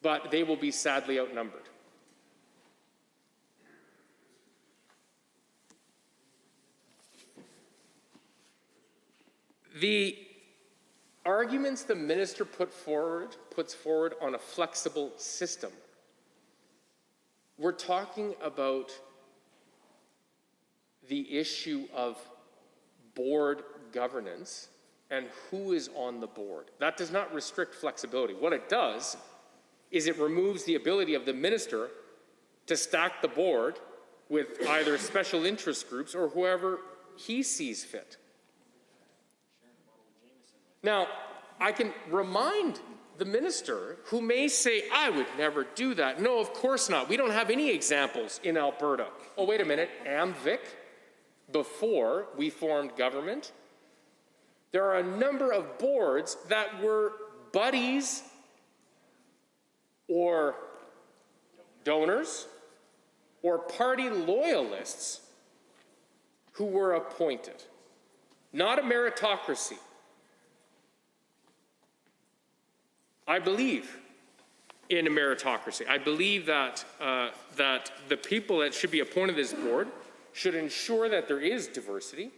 but they will be sadly outnumbered. The arguments the minister puts forward on a flexible system, we're talking about the issue of board governance and who is on the board. That does not restrict flexibility. What it does is it removes the ability of the minister to stack the board with either special interest groups or whoever he sees fit. Now, I can remind the minister who may say, I would never do that. No, of course not. We don't have any examples in Alberta. Oh, wait a minute, AMVIC, before we formed government, there are a number of boards that were buddies or donors or party loyalists who were appointed. Not a meritocracy. I believe in a meritocracy. I believe that, that the people that should be appointed to this board should ensure that there is diversity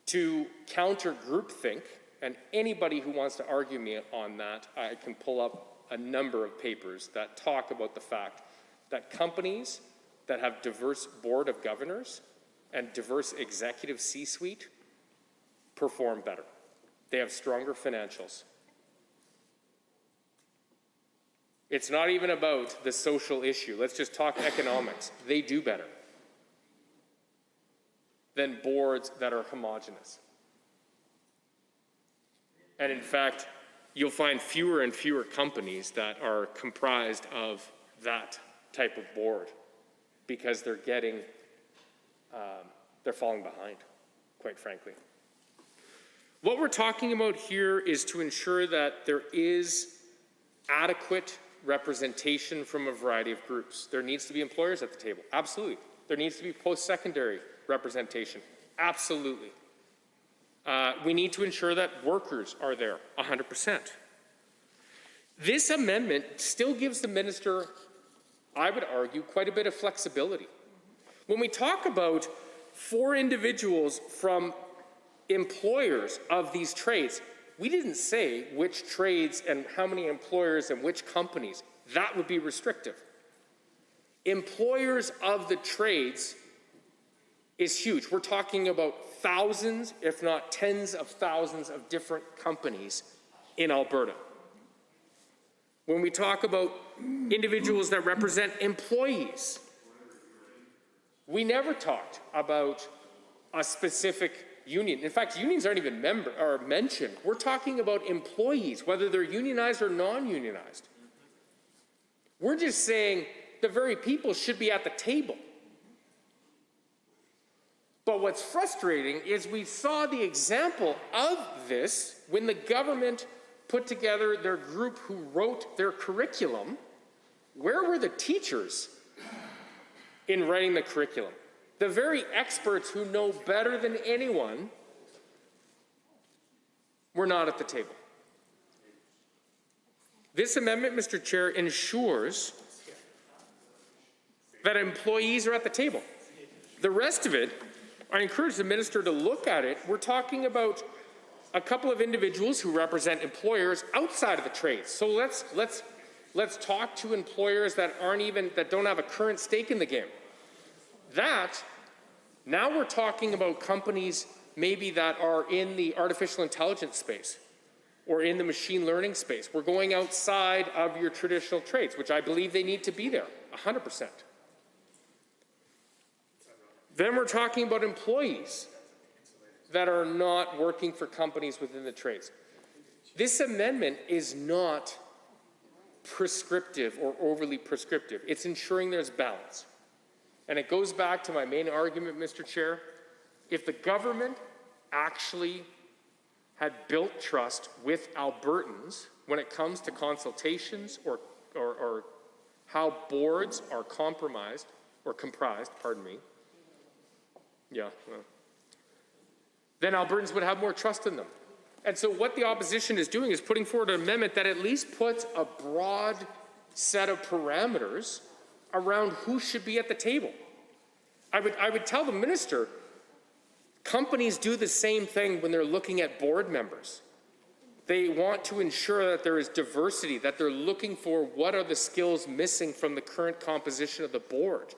to counter groupthink, and anybody who wants to argue me on that, I can pull up a number of papers that talk about the fact that companies that have diverse board of governors and diverse executive C-suite perform better. They have stronger financials. It's not even about the social issue. Let's just talk economics. They do better than boards that are homogenous. And in fact, you'll find fewer and fewer companies that are comprised of that type of board because they're getting, they're falling behind, quite frankly. What we're talking about here is to ensure that there is adequate representation from a variety of groups. There needs to be employers at the table, absolutely. There needs to be post-secondary representation, absolutely. We need to ensure that workers are there, 100%. This amendment still gives the minister, I would argue, quite a bit of flexibility. When we talk about 4 individuals from employers of these trades, we didn't say which trades and how many employers and which companies. That would be restrictive. Employers of the trades is huge. We're talking about thousands, if not tens of thousands of different companies in Alberta. When we talk about individuals that represent employees, we never talked about a specific union. In fact, unions aren't even mentioned. We're talking about employees, whether they're unionized or non-unionized. We're just saying the very people should be at the table. But what's frustrating is we saw the example of this when the government put together their group who wrote their curriculum. Where were the teachers in writing the curriculum? The very experts who know better than anyone were not at the table. This amendment, Mr. Chair, ensures that employees are at the table. The rest of it, I encourage the minister to look at it. We're talking about a couple of individuals who represent employers outside of the trades. So let's talk to employers that don't have a current stake in the game. Now we're talking about companies maybe that are in the artificial intelligence space or in the machine learning space. We're going outside of your traditional trades, which I believe they need to be there, 100%. Then we're talking about employees that are not working for companies within the trades. This amendment is not prescriptive or overly prescriptive. It's ensuring there's balance. And it goes back to my main argument, Mr. Chair. If the government actually had built trust with Albertans when it comes to consultations or how boards are comprised, then Albertans would have more trust in them. And so what the opposition is doing is putting forward an amendment that at least puts a broad set of parameters around who should be at the table. I would tell the minister, companies do the same thing when they're looking at board members. They want to ensure that there is diversity, that they're looking for what are the skills missing from the current composition of the board.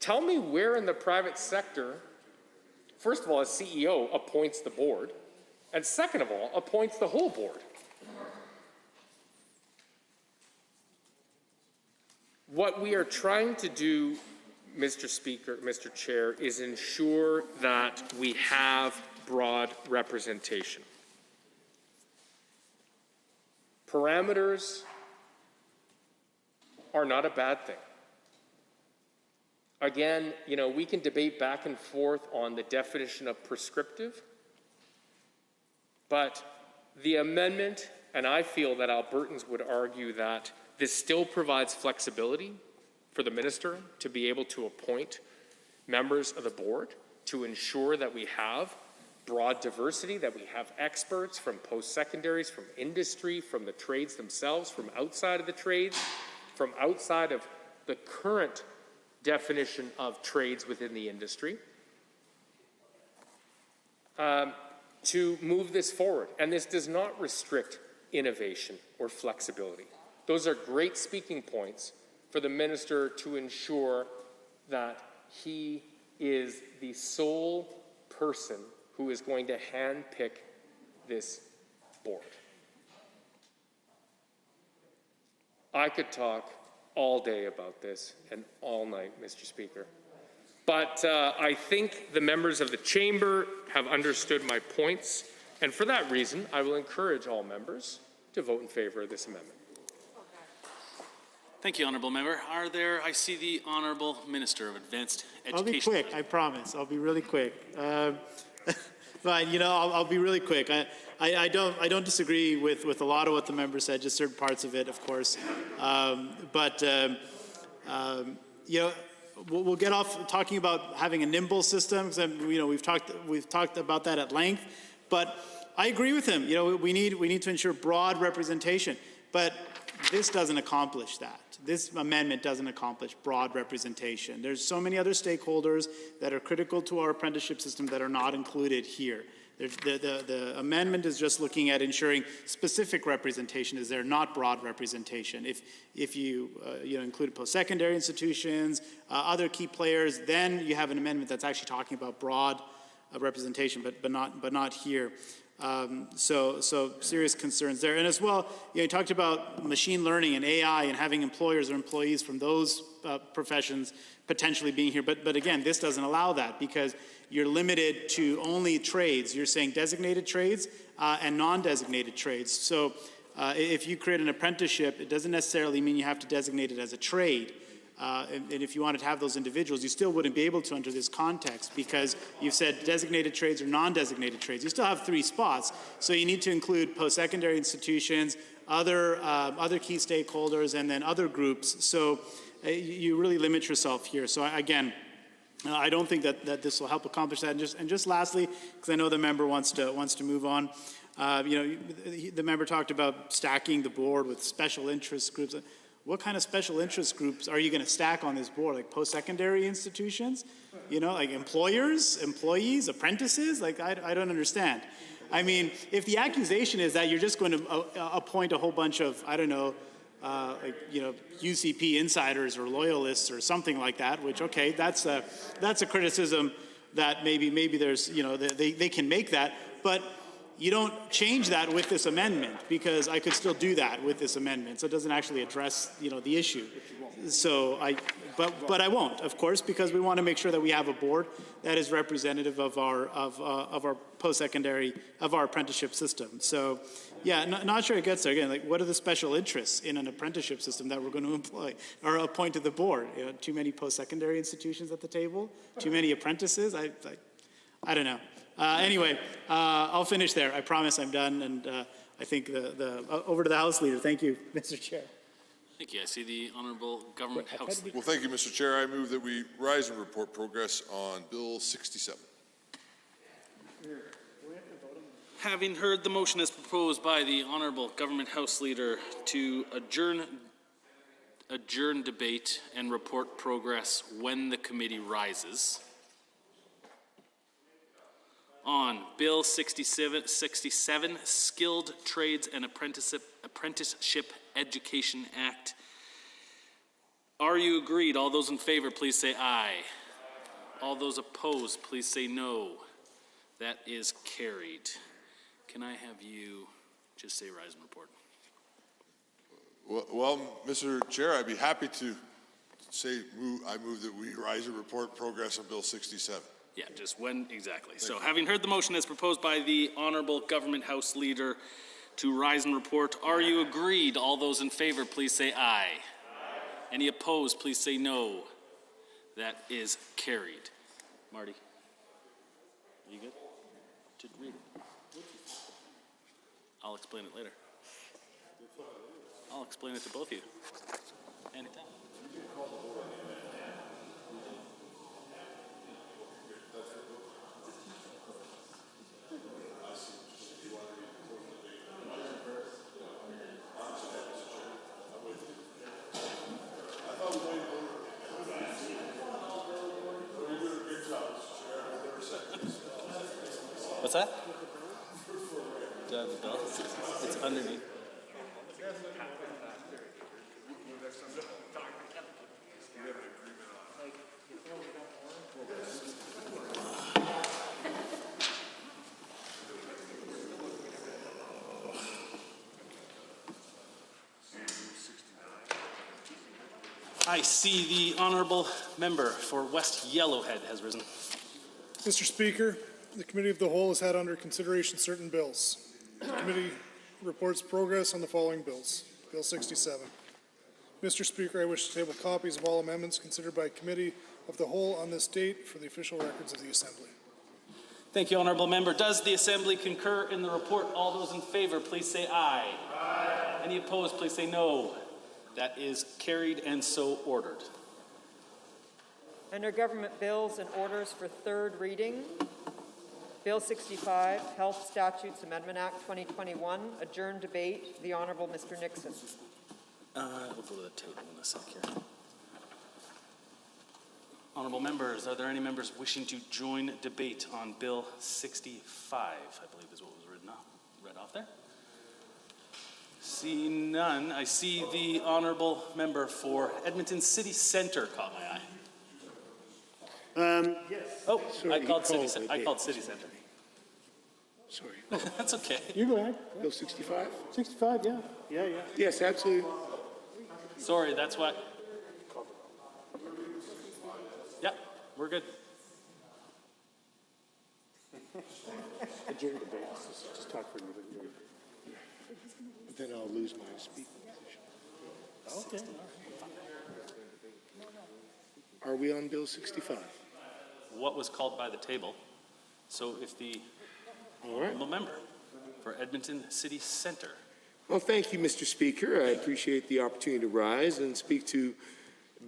Tell me where in the private sector, first of all, a CEO appoints the board, and second of all, appoints the whole board. What we are trying to do, Mr. Speaker, Mr. Chair, is ensure that we have broad representation. Parameters are not a bad thing. Again, you know, we can debate back and forth on the definition of prescriptive, but the amendment, and I feel that Albertans would argue that this still provides flexibility for the minister to be able to appoint members of the board to ensure that we have broad diversity, that we have experts from post-secondaries, from industry, from the trades themselves, from outside of the trades, from outside of the current definition of trades within the industry, to move this forward. And this does not restrict innovation or flexibility. Those are great speaking points for the minister to ensure that he is the sole person who is going to handpick this board. I could talk all day about this and all night, Mr. Speaker. But I think the members of the chamber have understood my points, and for that reason, I will encourage all members to vote in favor of this amendment. Thank you, Honourable Member. I see the Honourable Minister of Advanced Education. I'll be quick, I promise. I'll be really quick. Fine, you know, I'll be really quick. I don't disagree with a lot of what the member said, just certain parts of it, of course. You know, we'll get off talking about having a nimble system, because you know we've talked about that at length. But I agree with him. You know, we need to ensure broad representation. But this doesn't accomplish that. This amendment doesn't accomplish broad representation. There's so many other stakeholders that are critical to our apprenticeship system that are not included here. The amendment is just looking at ensuring specific representation is there, not broad representation. If you include post-secondary institutions, other key players, then you have an amendment that's actually talking about broad representation, but not here. So serious concerns there. And as well, you talked about machine learning and AI and having employers or employees from those professions potentially being here. But again, this doesn't allow that because you're limited to only trades. You're saying designated trades and non-designated trades. So if you create an apprenticeship, it doesn't necessarily mean you have to designate it as a trade. And if you wanted to have those individuals, you still wouldn't be able to under this context because you've said designated trades or non-designated trades. You still have 3 spots, so you need to include post-secondary institutions, other key stakeholders, and then other groups. So you really limit yourself here. So again, I don't think that this will help accomplish that. And just lastly, because I know the member wants to move on. The member talked about stacking the board with special interest groups. What kind of special interest groups are you going to stack on this board? Like post-secondary institutions? You know, like employers, employees, apprentices? Like, I don't understand. I mean, if the accusation is that you're just going to appoint a whole bunch of, I don't know, UCP insiders or loyalists or something like that, which, okay, that's a criticism that maybe there's, they can make that, but you don't change that with this amendment because I could still do that with this amendment. So it doesn't actually address, the issue. So but I won't, of course, because we want to make sure that we have a board that is representative of our post-secondary, of our apprenticeship system. So yeah, not sure it gets there. Again, like what are the special interests in an apprenticeship system that we're going to employ or appoint to the board? Too many post-secondary institutions at the table? Too many apprentices? I don't know. Anyway, I'll finish there. I promise I'm done. And I think over to the House Leader. Thank you, Mr. Chair. Thank you. I see the Honourable Government House Leader. Well, thank you, Mr. Chair. I move that we rise and report progress on Bill 67. Having heard the motion as proposed by the Honourable Government House Leader to adjourn debate and report progress when the committee rises, on Bill 67, Skilled Trades and Apprenticeship Education Act, Are you agreed? All those in favor, please say aye. All those opposed, please say no. That is carried. Can I have you just say rise and report? Well, Mr. Chair, I'd be happy to say I move that we rise and report progress on Bill 67. Yeah, just when exactly. So having heard the motion as proposed by the Honourable Government House Leader to rise and report, are you agreed? All those in favor, please say aye. Any opposed, please say no. That is carried. Marty, are you good to read it? I'll explain it later. I'll explain it to both of you. Anytime. What's that? Do I have the bell? It's underneath. I see the honourable member for West Yellowhead has risen. Mr. Speaker, the Committee of the Whole has had under consideration certain bills. The committee reports progress on the following bills. Bill 67. Mr. Speaker, I wish to table copies of all amendments considered by Committee of the Whole on this date for the official records of the Assembly. Thank you, honourable member. Does the Assembly concur in the report? All those in favour, please say aye. Aye. Any opposed, please say no. That is carried and so ordered. Under Government Bills and Orders for third reading, Bill 65, Health Statutes Amendment Act 2021, adjourned debate, the Honourable Mr. Nixon. We'll go to the table in a sec here. Honourable members, are there any members wishing to join debate on Bill 65, I believe is what was read off there? See none. I see the honourable member for Edmonton City Centre caught my eye. Yes. Oh, Sorry, I called City Centre. Sorry. That's okay. You go ahead. Bill 65? 65, yeah. Yeah. Yes, absolutely. Sorry, that's what. Yep, we're good. Adjourn debate. Just talk for a minute. Then I'll lose my speaking position. Okay. Are we on Bill 65? What was called by the table. So if the honourable member for Edmonton City Centre. Well, thank you, Mr. Speaker. I appreciate the opportunity to rise and speak to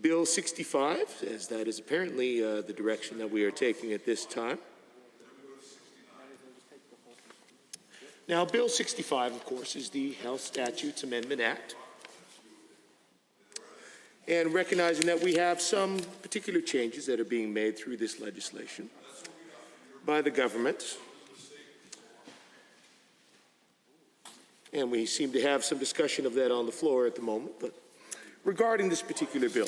Bill 65, as that is apparently the direction that we are taking at this time. Now, Bill 65, of course, is the Health Statutes Amendment Act. And recognizing that we have some particular changes that are being made through this legislation by the government. And we seem to have some discussion of that on the floor at the moment. But regarding this particular bill,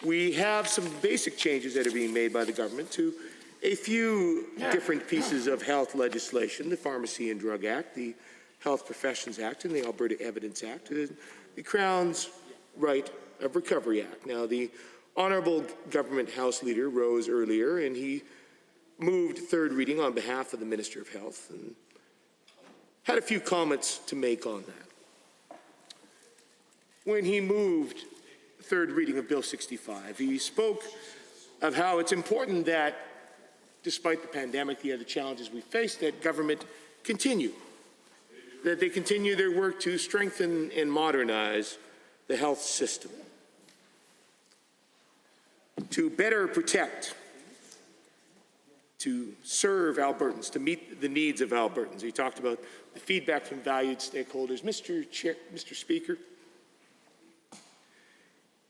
we have some basic changes that are being made by the government to a few different pieces of health legislation: the Pharmacy and Drug Act, the Health Professions Act, and the Alberta Evidence Act, the Crown's Right of Recovery Act. Now, the Honourable Government House Leader rose earlier, and he moved third reading on behalf of the Minister of Health and had a few comments to make on that. When he moved third reading of Bill 65, he spoke of how it's important that, despite the pandemic, the other challenges we face, that government continue, that they continue their work to strengthen and modernize the health system, to better protect, to serve Albertans, to meet the needs of Albertans. He talked about the feedback from valued stakeholders. Mr. Speaker,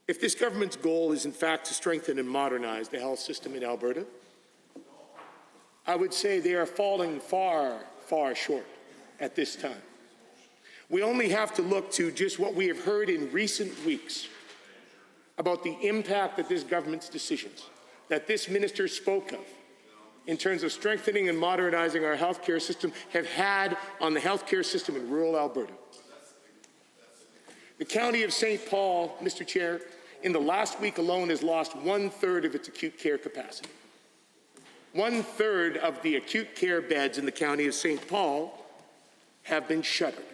if this government's goal is in fact to strengthen and modernize the health system in Alberta, I would say they are falling far, far short at this time. We only have to look to just what we have heard in recent weeks about the impact that this government's decisions, that this minister spoke of, in terms of strengthening and modernizing our healthcare system, have had on the healthcare system in rural Alberta. The county of St. Paul, Mr. Chair, in the last week alone has lost 1/3 of its acute care capacity. 1/3 of the acute care beds in the county of St. Paul have been shuttered.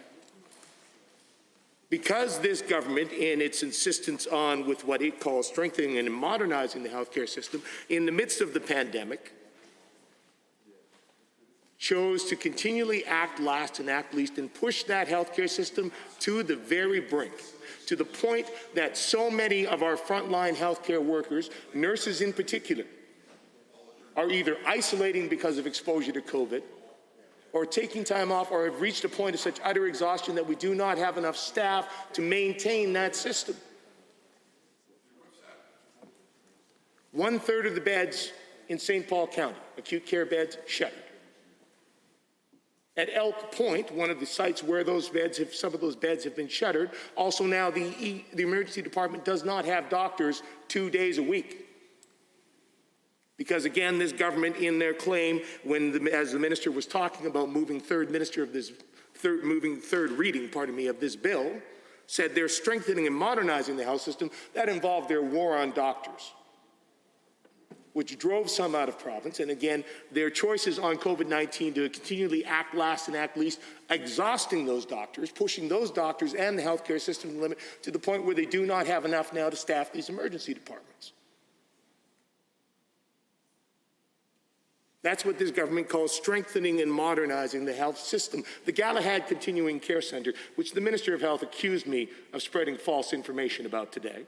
Because this government, in its insistence on with what it calls strengthening and modernizing the healthcare system, in the midst of the pandemic, chose to continually act last and act least and push that healthcare system to the very brink, to the point that so many of our frontline healthcare workers, nurses in particular, are either isolating because of exposure to COVID, or taking time off, or have reached a point of such utter exhaustion that we do not have enough staff to maintain that system. 1/3 of the beds in St. Paul County, acute care beds, shuttered. At Elk Point, one of the sites where some of those beds have been shuttered, also now the emergency department does not have doctors 2 days a week. Because again, this government, in their claim, as the minister was talking about moving third reading of this bill, said they're strengthening and modernizing the health system. That involved their war on doctors, which drove some out of province. And again, their choices on COVID-19 to continually act last and act least, exhausting those doctors, pushing those doctors and the healthcare system to the limit, to the point where they do not have enough now to staff these emergency departments. That's what this government calls strengthening and modernizing the health system. The Galahad Continuing Care Centre, which the Minister of Health accused me of spreading false information about today,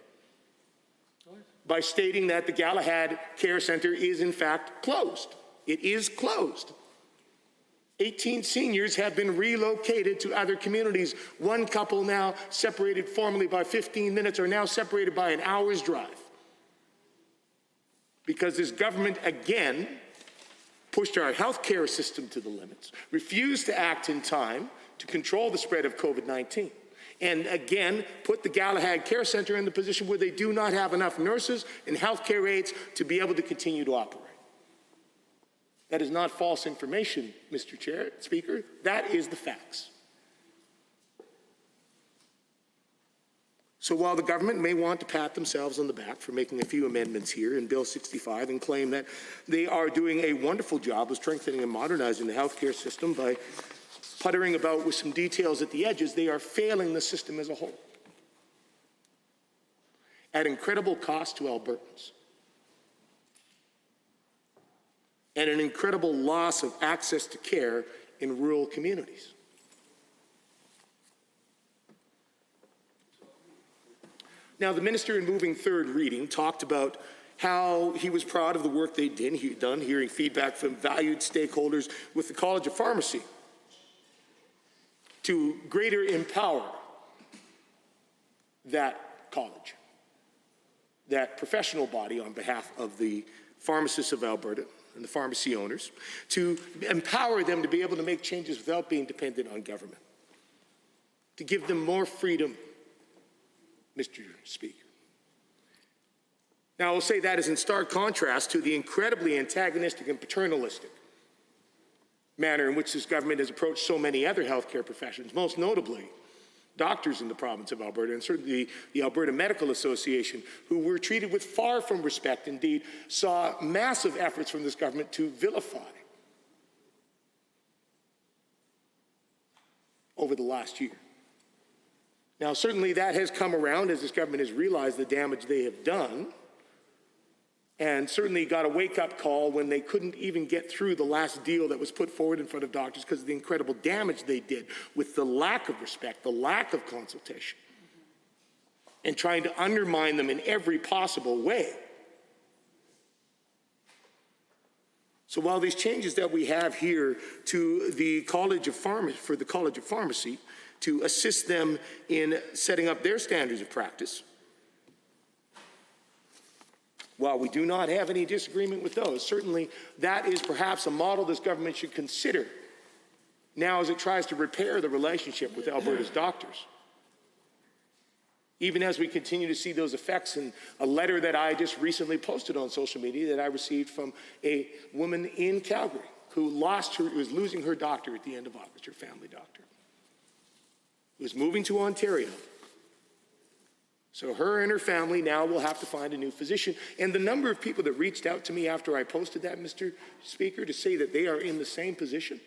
by stating that the Galahad Care Centre is in fact closed. It is closed. 18 seniors have been relocated to other communities. One couple, now separated formerly by 15 minutes, are now separated by an hour's drive. Because this government, again, pushed our healthcare system to the limits, refused to act in time to control the spread of COVID-19, and again put the Galahad Care Centre in the position where they do not have enough nurses and healthcare aides to be able to continue to operate. That is not false information, Mr. Speaker. That is the facts. So while the government may want to pat themselves on the back for making a few amendments here in Bill 65 and claim that they are doing a wonderful job of strengthening and modernizing the healthcare system by puttering about with some details at the edges, they are failing the system as a whole at incredible cost to Albertans and an incredible loss of access to care in rural communities. Now, the minister, in moving third reading, talked about how he was proud of the work they'd done, hearing feedback from valued stakeholders with the College of Pharmacy to greater empower that college, that professional body on behalf of the pharmacists of Alberta and the pharmacy owners, to empower them to be able to make changes without being dependent on government, to give them more freedom, Mr. Speaker. Now, I'll say that is in stark contrast to the incredibly antagonistic and paternalistic manner in which this government has approached so many other healthcare professions, most notably doctors in the province of Alberta, and certainly the Alberta Medical Association, who were treated with far from respect, indeed saw massive efforts from this government to vilify over the last year. Now, certainly that has come around as this government has realized the damage they have done, and certainly got a wake-up call when they couldn't even get through the last deal that was put forward in front of doctors because of the incredible damage they did with the lack of respect, the lack of consultation, and trying to undermine them in every possible way. So while these changes that we have here to the College of Pharmacy, to assist them in setting up their standards of practice, while we do not have any disagreement with those, certainly that is perhaps a model this government should consider now as it tries to repair the relationship with Alberta's doctors. even as we continue to see those effects. And a letter that I just recently posted on social media that I received from a woman in Calgary who was losing her doctor at the end of August, her family doctor, who was moving to Ontario. So her and her family now will have to find a new physician. And the number of people that reached out to me after I posted that, Mr. Speaker, to say that they are in the same position,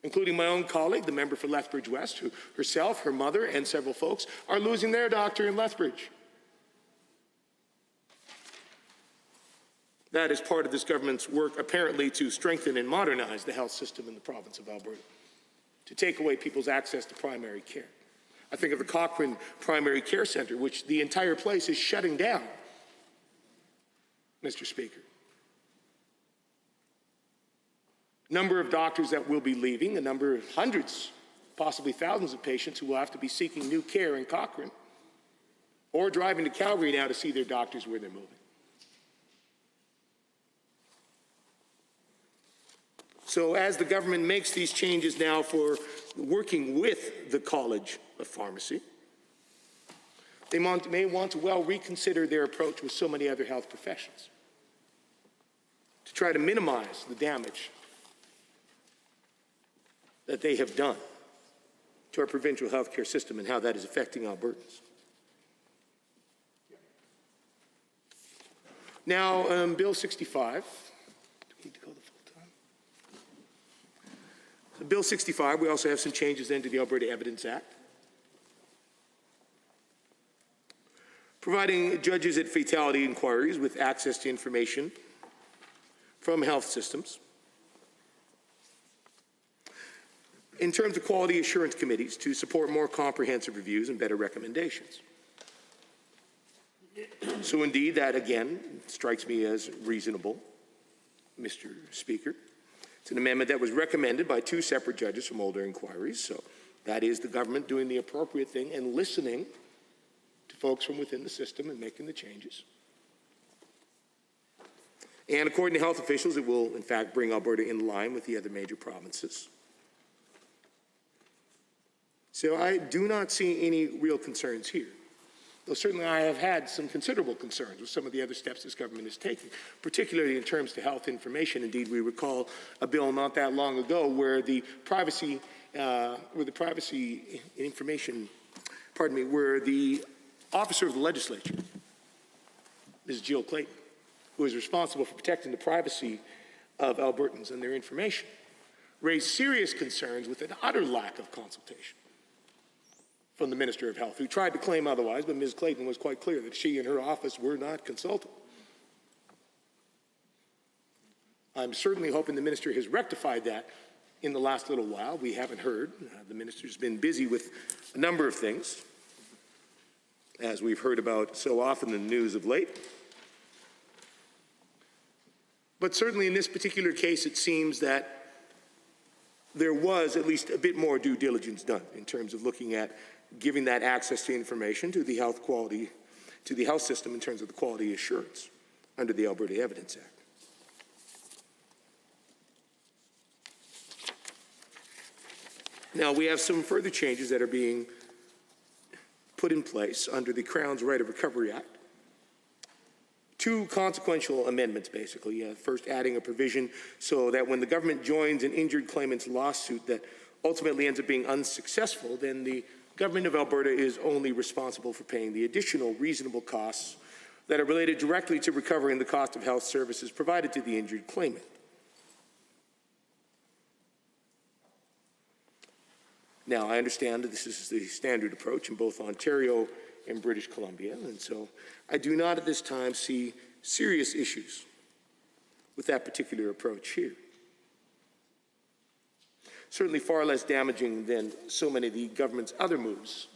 including my own colleague, the member for Lethbridge West, who herself, her mother, and several folks are losing their doctor in Lethbridge. That is part of this government's work, apparently, to strengthen and modernize the health system in the province of Alberta, to take away people's access to primary care. I think of the Cochrane Primary Care Centre, which the entire place is shutting down, Mr. Speaker. Number of doctors that will be leaving, a number of hundreds, possibly thousands of patients who will have to be seeking new care in Cochrane or driving to Calgary now to see their doctors where they're moving. So as the government makes these changes now for working with the College of Pharmacy, they may want to well reconsider their approach with so many other health professions to try to minimize the damage that they have done to our provincial healthcare system and how that is affecting Albertans. Now, Bill 65. Do we need to go the full time? So Bill 65, we also have some changes then to the Alberta Evidence Act, providing judges at fatality inquiries with access to information from health systems. In terms of quality assurance committees, to support more comprehensive reviews and better recommendations. So indeed, that again strikes me as reasonable, Mr. Speaker. It's an amendment that was recommended by 2 separate judges from older inquiries, so that is the government doing the appropriate thing and listening to folks from within the system and making the changes. And according to health officials, it will in fact bring Alberta in line with the other major provinces. So I do not see any real concerns here, though certainly I have had some considerable concerns with some of the other steps this government is taking, particularly in terms to health information. Indeed, we recall a bill not that long ago where the privacy information, where the officer of the legislature, Ms. Jill Clayton, who is responsible for protecting the privacy of Albertans and their information, raised serious concerns with an utter lack of consultation from the Minister of Health, who tried to claim otherwise, but Ms. Clayton was quite clear that she and her office were not consulted. I'm certainly hoping the Minister has rectified that in the last little while. We haven't heard. The Minister's been busy with a number of things, as we've heard about so often in the news of late. But certainly in this particular case, it seems that there was at least a bit more due diligence done in terms of looking at giving that access to information to the health system in terms of the quality assurance under the Alberta Evidence Act. Now, we have some further changes that are being put in place under the Crown's Right of Recovery Act. 2 consequential amendments, basically. First, adding a provision so that when the government joins an injured claimant's lawsuit that ultimately ends up being unsuccessful, then the government of Alberta is only responsible for paying the additional reasonable costs that are related directly to recovering the cost of health services provided to the injured claimant. Now, I understand that this is the standard approach in both Ontario and British Columbia, and so I do not at this time see serious issues with that particular approach here. Certainly far less damaging than so many of the government's other moves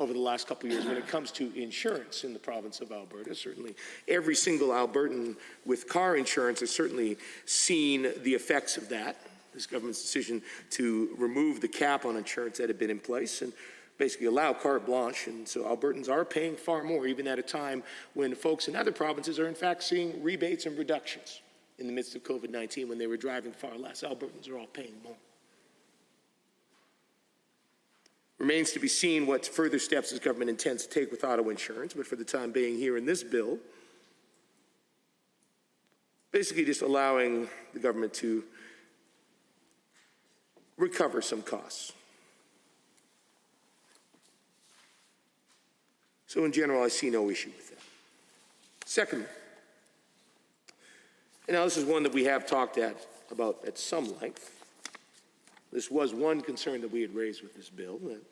over the last couple of years when it comes to insurance in the province of Alberta. Certainly every single Albertan with car insurance has certainly seen the effects of that, this government's decision to remove the cap on insurance that had been in place and basically allow carte blanche. And so Albertans are paying far more, even at a time when folks in other provinces are in fact seeing rebates and reductions in the midst of COVID-19 when they were driving far less. Albertans are all paying more. Remains to be seen what further steps this government intends to take with auto insurance, but for the time being here in this bill, basically just allowing the government to recover some costs. So in general, I see no issue with that. Secondly, and now this is one that we have talked about at some length. This was one concern that we had raised with this bill, that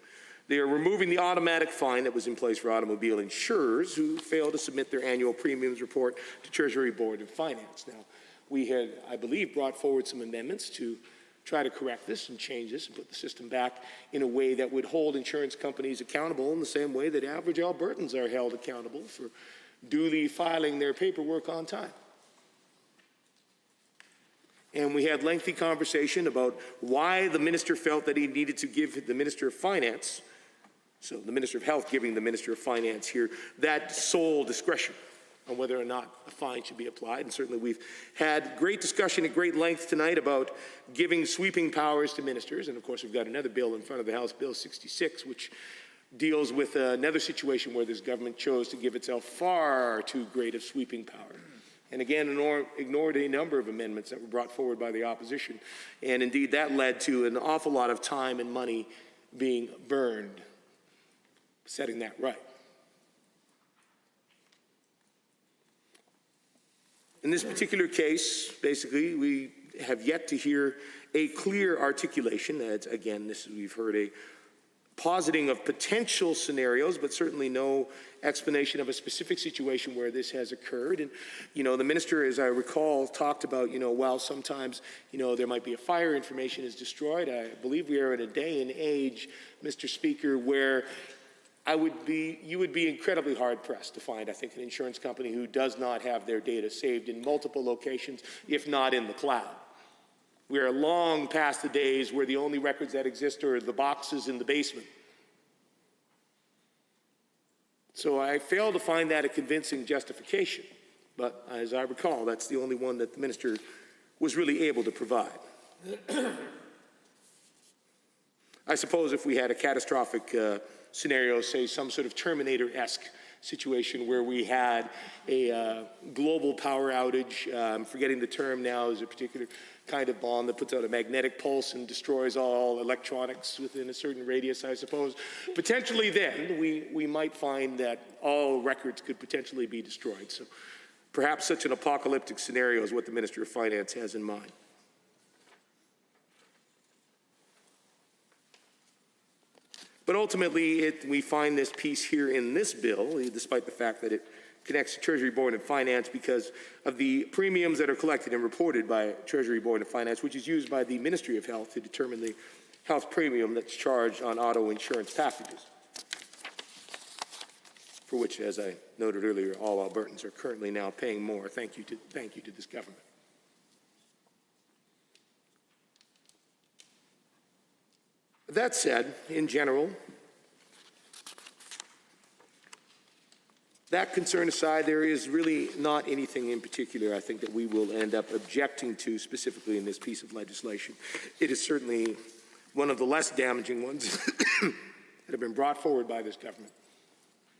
they are removing the automatic fine that was in place for automobile insurers who fail to submit their annual premiums report to Treasury Board of Finance. Now, we had, I believe, brought forward some amendments to try to correct this and change this and put the system back in a way that would hold insurance companies accountable in the same way that average Albertans are held accountable for duly filing their paperwork on time. And we had lengthy conversation about why the minister felt that he needed to give the Minister of Finance, so the Minister of Health giving the Minister of Finance here, that sole discretion on whether or not a fine should be applied. And certainly we've had great discussion at great length tonight about giving sweeping powers to ministers. And of course, we've got another bill in front of the House, Bill 66, which deals with another situation where this government chose to give itself far too great a sweeping power. And again, ignored a number of amendments that were brought forward by the opposition. And indeed, that led to an awful lot of time and money being burned setting that right. In this particular case, basically, we have yet to hear a clear articulation. Again, we've heard a positing of potential scenarios, but certainly no explanation of a specific situation where this has occurred. And, the minister, as I recall, talked about, while sometimes, there might be a fire, information is destroyed. I believe we are in a day and age, Mr. Speaker, where you would be incredibly hard-pressed to find, I think, an insurance company who does not have their data saved in multiple locations, if not in the cloud. We are long past the days where the only records that exist are the boxes in the basement. So I fail to find that a convincing justification. But as I recall, that's the only one that the minister was really able to provide. I suppose if we had a catastrophic scenario, say some sort of Terminator-esque situation where we had a global power outage, I'm forgetting the term now, is a particular kind of bomb that puts out a magnetic pulse and destroys all electronics within a certain radius, I suppose. Potentially then, we might find that all records could potentially be destroyed. So perhaps such an apocalyptic scenario is what the Minister of Finance has in mind. But ultimately, we find this piece here in this bill, despite the fact that it connects to Treasury Board of Finance because of the premiums that are collected and reported by Treasury Board of Finance, which is used by the Ministry of Health to determine the health premium that's charged on auto insurance packages, for which, as I noted earlier, all Albertans are currently now paying more. Thank you to this government. That said, in general, that concern aside, there is really not anything in particular I think that we will end up objecting to specifically in this piece of legislation. It is certainly one of the less damaging ones that have been brought forward by this government,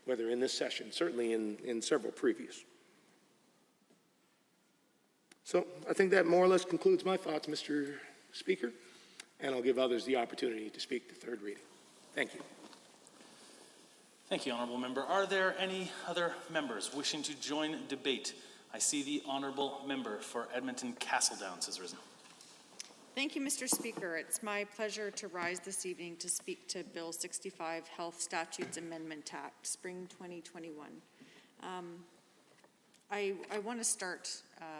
whether in this session, certainly in several previous. So I think that more or less concludes my thoughts, Mr. Speaker, and I'll give others the opportunity to speak to third reading. Thank you. Thank you, Honourable Member. Are there any other members wishing to join debate? I see the Honourable Member for Edmonton Castle Downs has risen. Thank you, Mr. Speaker. It's my pleasure to rise this evening to speak to Bill 65, Health Statutes Amendment Act, Spring 2021. I want to start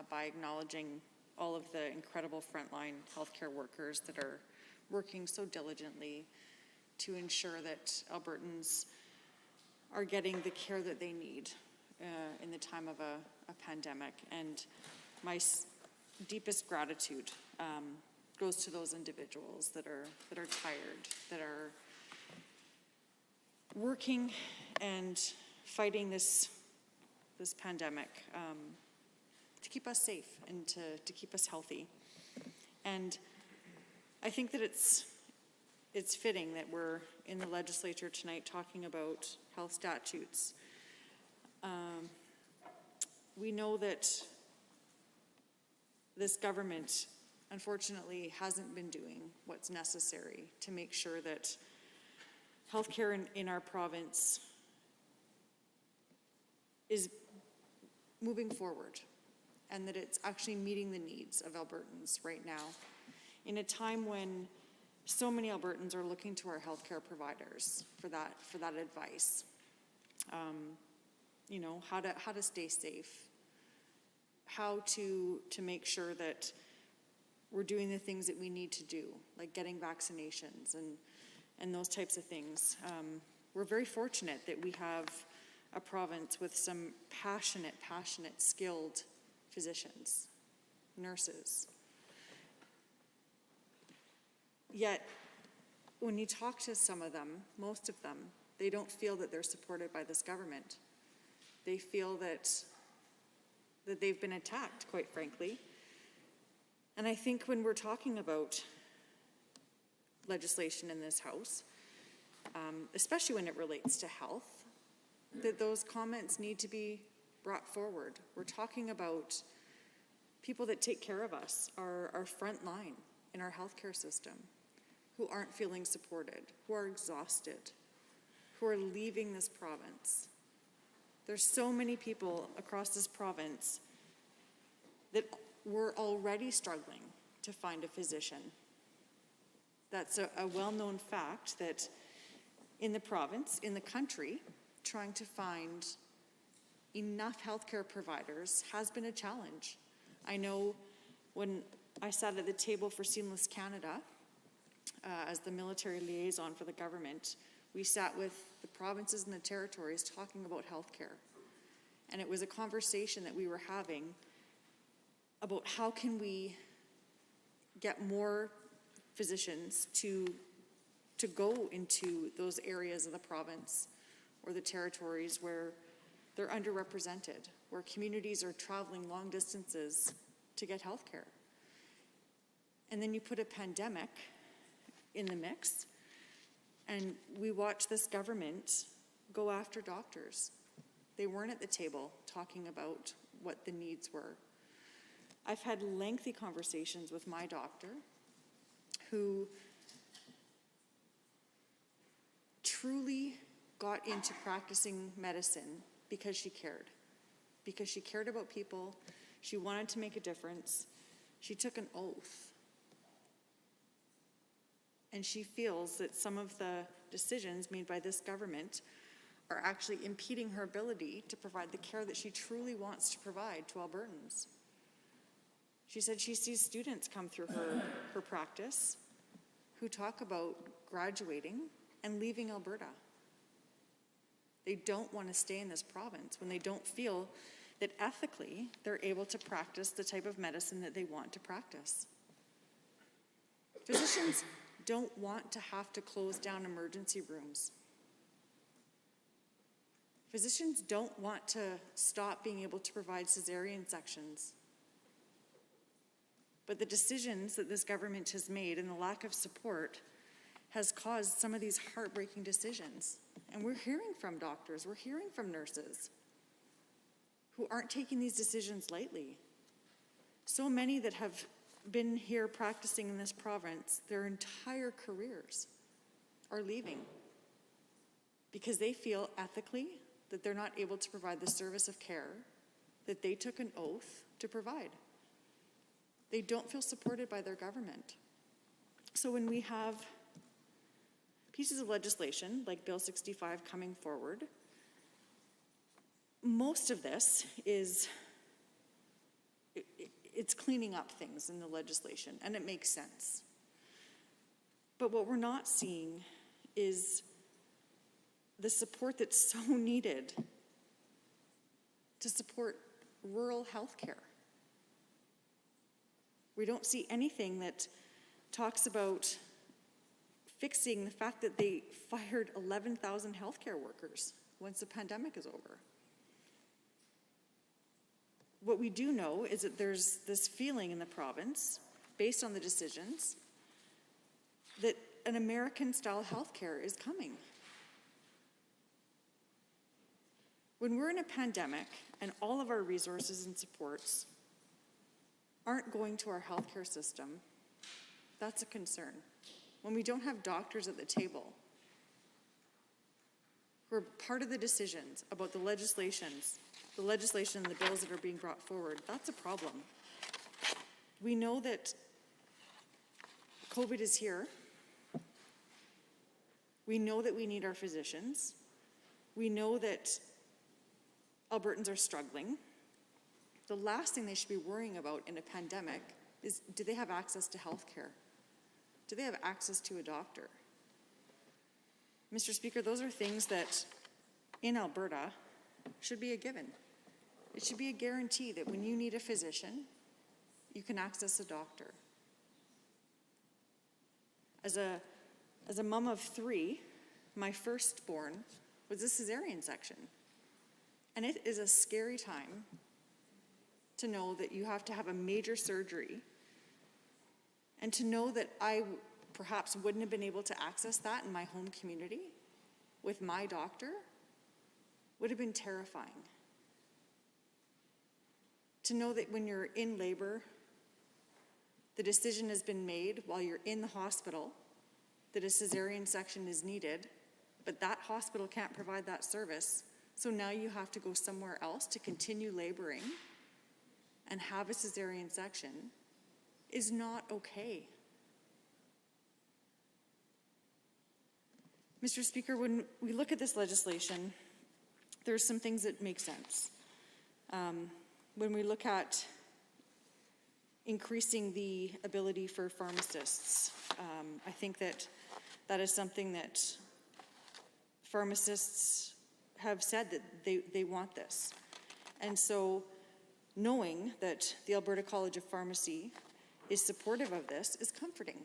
by acknowledging all of the incredible frontline healthcare workers that are working so diligently to ensure that Albertans are getting the care that they need in the time of a pandemic. And my deepest gratitude goes to those individuals that are tired, that are working and fighting this pandemic to keep us safe and to keep us healthy. And I think that it's it's fitting that we're in the legislature tonight talking about health statutes. We know that this government, unfortunately, hasn't been doing what's necessary to make sure that healthcare in our province is moving forward and that it's actually meeting the needs of Albertans right now in a time when so many Albertans are looking to our healthcare providers for that advice. You know, how to stay safe, how to make sure that we're doing the things that we need to do, like getting vaccinations and those types of things. We're very fortunate that we have a province with some passionate, skilled physicians, nurses. Yet, when you talk to some of them, most of them, they don't feel that they're supported by this government. They feel that they've been attacked, quite frankly. And I think when we're talking about legislation in this House, especially when it relates to health, that those comments need to be brought forward. We're talking about people that take care of us, our front line in our healthcare system, who aren't feeling supported, who are exhausted, who are leaving this province. There's so many people across this province that were already struggling to find a physician. That's a well-known fact that in the province, in the country, trying to find enough healthcare providers has been a challenge. I know when I sat at the table for Seamless Canada as the military liaison for the government, we sat with the provinces and the territories talking about healthcare. And it was a conversation that we were having about how can we get more physicians to go into those areas of the province or the territories where they're underrepresented, where communities are traveling long distances to get health care. And then you put a pandemic in the mix, and we watch this government go after doctors. They weren't at the table talking about what the needs were. I've had lengthy conversations with my doctor who truly got into practicing medicine because she cared about people. She wanted to make a difference. She took an oath. And she feels that some of the decisions made by this government are actually impeding her ability to provide the care that she truly wants to provide to Albertans. She said she sees students come through her practice who talk about graduating and leaving Alberta. They don't want to stay in this province when they don't feel that ethically they're able to practice the type of medicine that they want to practice. Physicians don't want to have to close down emergency rooms. Physicians don't want to stop being able to provide cesarean sections. But the decisions that this government has made and the lack of support has caused some of these heartbreaking decisions. And we're hearing from doctors, we're hearing from nurses who aren't taking these decisions lightly. So many that have been here practicing in this province, their entire careers are leaving because they feel ethically that they're not able to provide the service of care that they took an oath to provide. They don't feel supported by their government. So when we have pieces of legislation like Bill 65 coming forward, most of this is it's cleaning up things in the legislation, and it makes sense. But what we're not seeing is the support that's so needed to support rural health care. We don't see anything that talks about fixing the fact that they fired 11,000 healthcare workers once the pandemic is over. What we do know is that there's this feeling in the province, based on the decisions, that an American-style healthcare is coming. When we're in a pandemic and all of our resources and supports aren't going to our healthcare system, that's a concern. When we don't have doctors at the table who are part of the decisions about the legislation and the bills that are being brought forward, that's a problem. We know that COVID is here. We know that we need our physicians. We know that Albertans are struggling. The last thing they should be worrying about in a pandemic is, do they have access to health care? Do they have access to a doctor? Mr. Speaker, those are things that in Alberta should be a given. It should be a guarantee that when you need a physician, you can access a doctor. As a mom of 3, my firstborn was a cesarean section. And it is a scary time to know that you have to have a major surgery, and to know that I perhaps wouldn't have been able to access that in my home community with my doctor would have been terrifying. To know that when you're in labor, the decision has been made while you're in the hospital that a cesarean section is needed, but that hospital can't provide that service, so now you have to go somewhere else to continue laboring and have a cesarean section, is not okay. Mr. Speaker, when we look at this legislation, there's some things that make sense. When we look at increasing the ability for pharmacists, I think that that is something that pharmacists have said that they want this. And so knowing that the Alberta College of Pharmacy is supportive of this is comforting.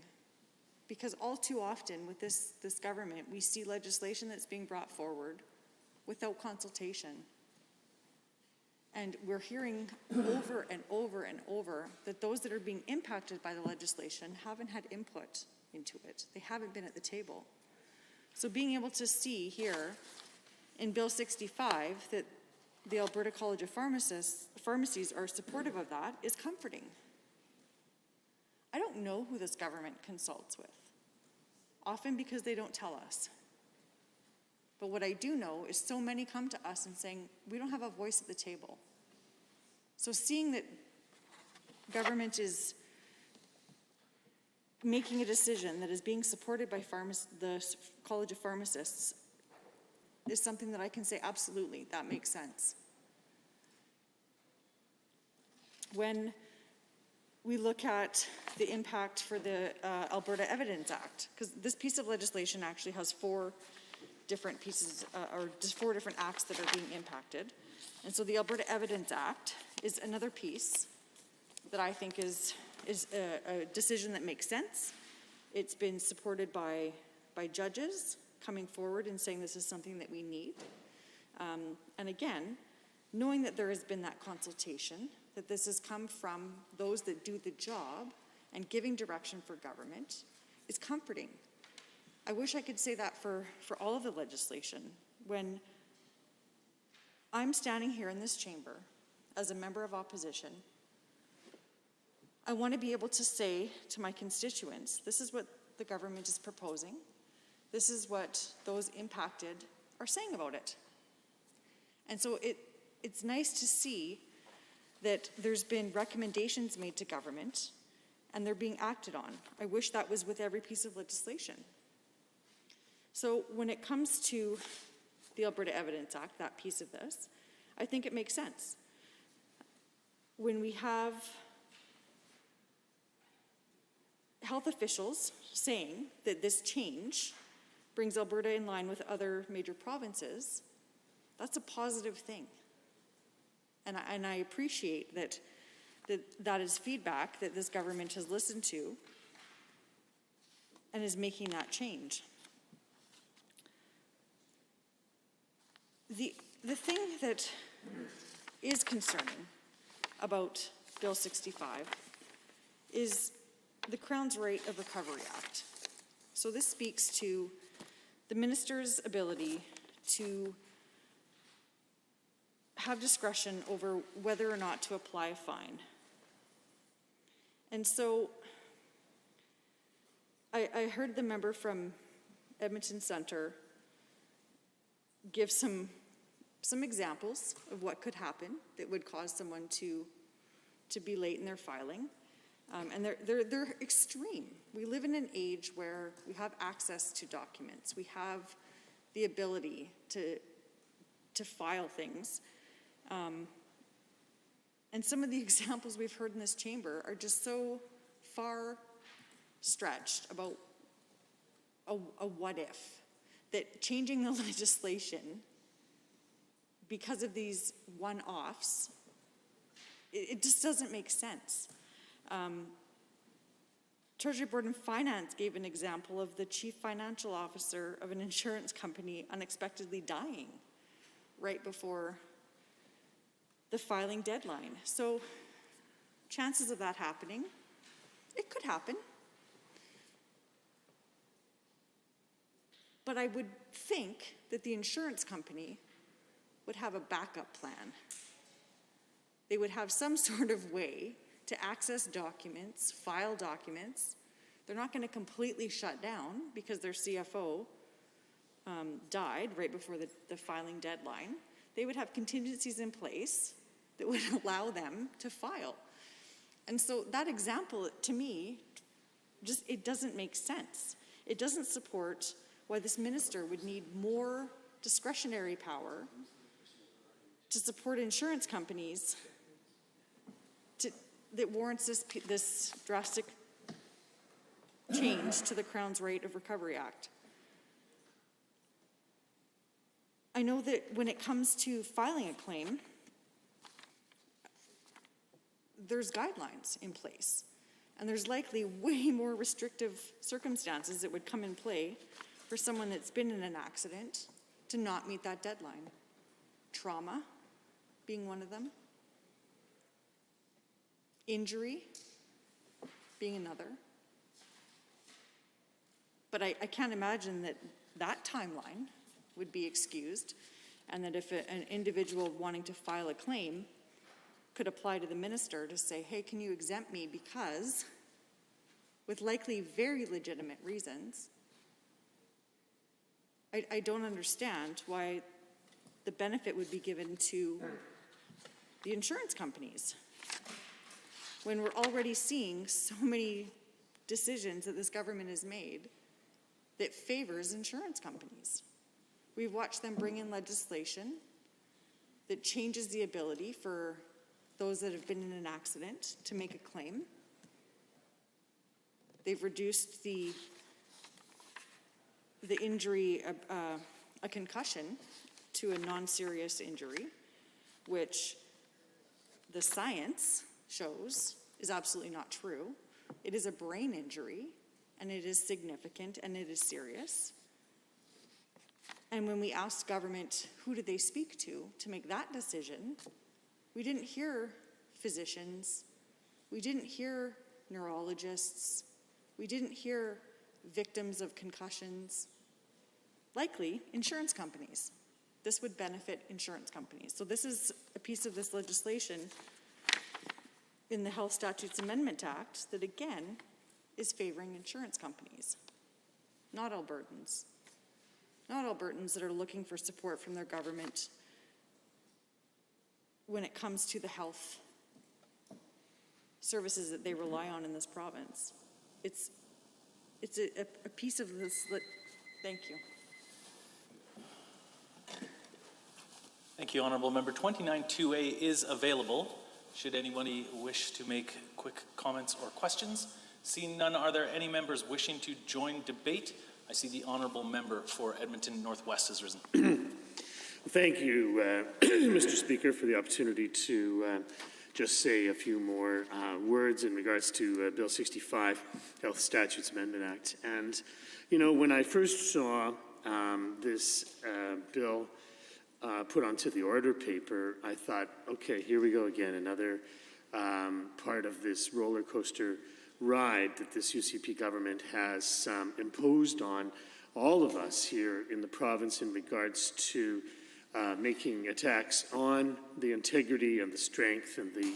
Because all too often with this government, we see legislation that's being brought forward without consultation. And we're hearing over and over and over that those that are being impacted by the legislation haven't had input into it. They haven't been at the table. So being able to see here in Bill 65 that the Alberta College of Pharmacies are supportive of that is comforting. I don't know who this government consults with, often because they don't tell us. But what I do know is so many come to us and saying, we don't have a voice at the table. So seeing that government is making a decision that is being supported by the College of Pharmacists is something that I can say, absolutely, that makes sense. When we look at the impact for the Alberta Evidence Act, because this piece of legislation actually has 4 different pieces, or just 4 different acts that are being impacted. And so the Alberta Evidence Act is another piece that I think is a decision that makes sense. It's been supported by judges coming forward and saying this is something that we need. And again, knowing that there has been that consultation, that this has come from those that do the job and giving direction for government is comforting. I wish I could say that for all of the legislation. When I'm standing here in this chamber as a member of opposition, I want to be able to say to my constituents, this is what the government is proposing. This is what those impacted are saying about it. And so it's nice to see that there's been recommendations made to government and they're being acted on. I wish that was with every piece of legislation. So when it comes to the Alberta Evidence Act, that piece of this, I think it makes sense. When we have health officials saying that this change brings Alberta in line with other major provinces, that's a positive thing. And I appreciate that is feedback that this government has listened to and is making that change. The thing that is concerning about Bill 65 is the Crown's Right of Recovery Act. So this speaks to the minister's ability to have discretion over whether or not to apply a fine. And so I heard the member from Edmonton Centre give some examples of what could happen that would cause someone to be late in their filing. And they're extreme. We live in an age where we have access to documents. We have the ability to file things. And some of the examples we've heard in this chamber are just so far stretched about a what if, that changing the legislation because of these one-offs, it just doesn't make sense. Treasury Board and Finance gave an example of the chief financial officer of an insurance company unexpectedly dying right before the filing deadline. So chances of that happening, it could happen. But I would think that the insurance company would have a backup plan. They would have some sort of way to access documents, file documents. They're not going to completely shut down because their CFO died right before the filing deadline. They would have contingencies in place that would allow them to file. And so that example, to me, just it doesn't make sense. It doesn't support why this minister would need more discretionary power to support insurance companies that warrants this drastic change to the Crown's Rate of Recovery Act. I know that when it comes to filing a claim, there's guidelines in place, and there's likely way more restrictive circumstances that would come in play for someone that's been in an accident to not meet that deadline. Trauma being one of them. Injury being another. But I can't imagine that timeline would be excused, and that if an individual wanting to file a claim could apply to the minister to say, hey, can you exempt me because, with likely very legitimate reasons, I don't understand why the benefit would be given to the insurance companies when we're already seeing so many decisions that this government has made that favors insurance companies. We've watched them bring in legislation that changes the ability for those that have been in an accident to make a claim. They've reduced the injury, a concussion, to a non-serious injury, which the science shows is absolutely not true. It is a brain injury, and it is significant, and it is serious. And when we asked government who did they speak to make that decision, we didn't hear physicians, we didn't hear neurologists, we didn't hear victims of concussions. Likely, insurance companies. This would benefit insurance companies. So this is a piece of this legislation in the Health Statutes Amendment Act that, again, is favoring insurance companies, not Albertans. Not Albertans that are looking for support from their government when it comes to the health services that they rely on in this province. It's a piece of this. Thank you. Thank you, Honourable Member. 29-2A is available should anybody wish to make quick comments or questions. Seeing none, are there any members wishing to join debate? I see the Honourable Member for Edmonton Northwest has risen. Thank you, Mr. Speaker, for the opportunity to just say a few more words in regards to Bill 65, Health Statutes Amendment Act. And, you know, when I first saw this bill put onto the order paper, I thought, okay, here we go again, another part of this roller coaster ride that this UCP government has imposed on all of us here in the province in regards to making attacks on the integrity and the strength and the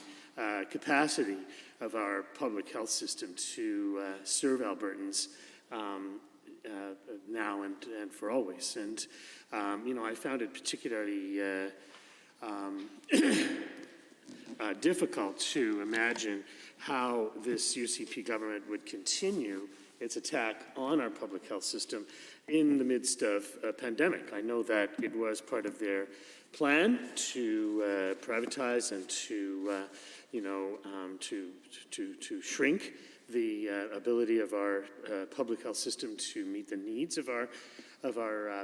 capacity of our public health system to serve Albertans now and for always. And, I found it particularly difficult to imagine how this UCP government would continue its attack on our public health system in the midst of a pandemic. I know that it was part of their plan to privatize and to shrink the ability of our public health system to meet the needs of our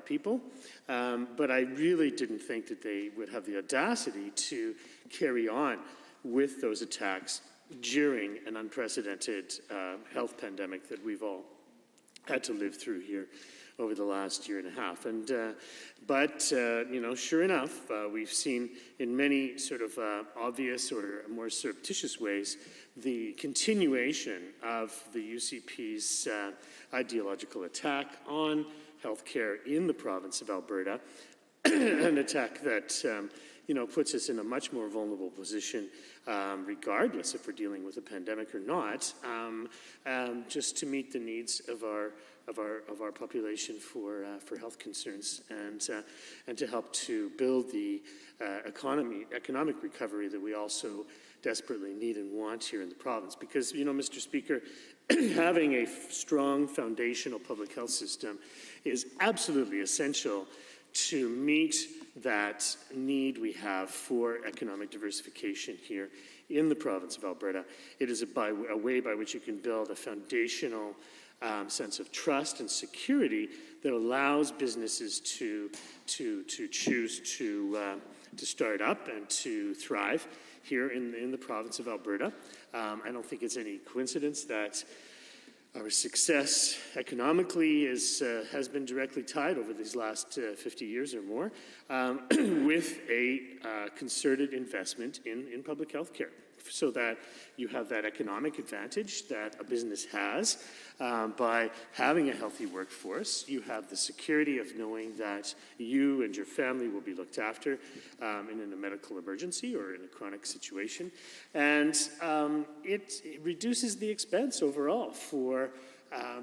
people. But I really didn't think that they would have the audacity to carry on with those attacks during an unprecedented health pandemic that we've all had to live through here over the last year and a half. And, but sure enough, we've seen in many sort of obvious or more surreptitious ways the continuation of the UCP's ideological attack on healthcare in the province of Alberta, an attack that puts us in a much more vulnerable position, regardless if we're dealing with a pandemic or not, just to meet the needs of our population for health concerns and to help to build the economic recovery that we also desperately need and want here in the province. Because, Mr. Speaker, having a strong foundational public health system is absolutely essential to meet that need we have for economic diversification here in the province of Alberta. It is a way by which you can build a foundational sense of trust and security that allows businesses to choose to start up and to thrive here in the province of Alberta. I don't think it's any coincidence that our success economically has been directly tied over these last 50 years or more with a concerted investment in public health care, so that you have that economic advantage that a business has by having a healthy workforce. You have the security of knowing that you and your family will be looked after in a medical emergency or in a chronic situation. And it reduces the expense overall for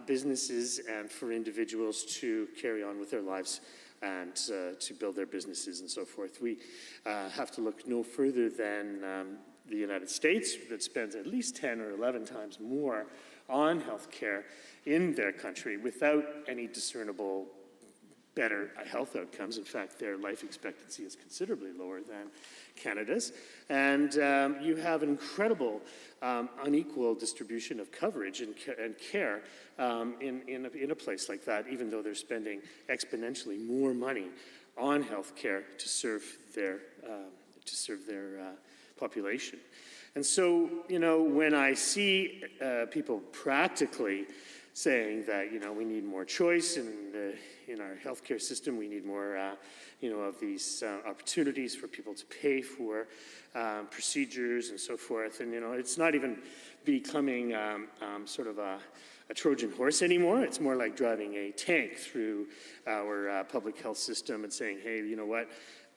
businesses and for individuals to carry on with their lives and to build their businesses and so forth. We have to look no further than the United States, that spends at least 10 or 11 times more on health care in their country without any discernible better health outcomes. In fact, their life expectancy is considerably lower than Canada's. And you have an incredible unequal distribution of coverage and care in a place like that, even though they're spending exponentially more money on health care to serve their population. And so, when I see people practically saying that, we need more choice in our healthcare system, we need more, of these opportunities for people to pay for procedures and so forth. And, it's not even becoming sort of a Trojan horse anymore. It's more like driving a tank through our public health system and saying, hey, you know what?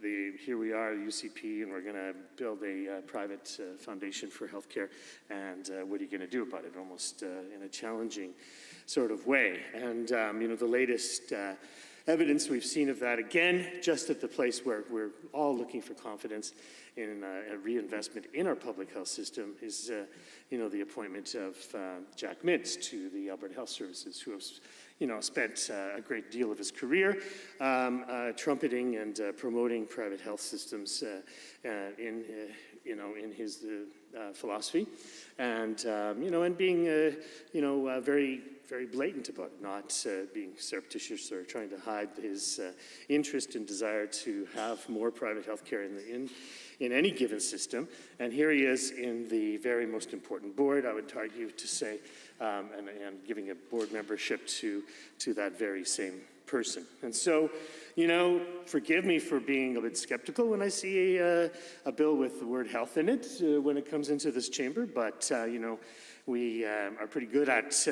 Here we are, UCP, and we're going to build a private foundation for healthcare. And what are you going to do about it? Almost in a challenging sort of way. And the latest evidence we've seen of that, again, just at the place where we're all looking for confidence in a reinvestment in our public health system, is the appointment of Jack Mintz to the Alberta Health Services, who has spent a great deal of his career trumpeting and promoting private health systems in his philosophy, and and being very, very blatant about it, not being surreptitious or trying to hide his interest and desire to have more private health care in any given system. And here he is in the very most important board, I would argue to say, and giving a board membership to that very same person. And so, forgive me for being a bit skeptical when I see a bill with the word health in it when it comes into this chamber, but, we are pretty good at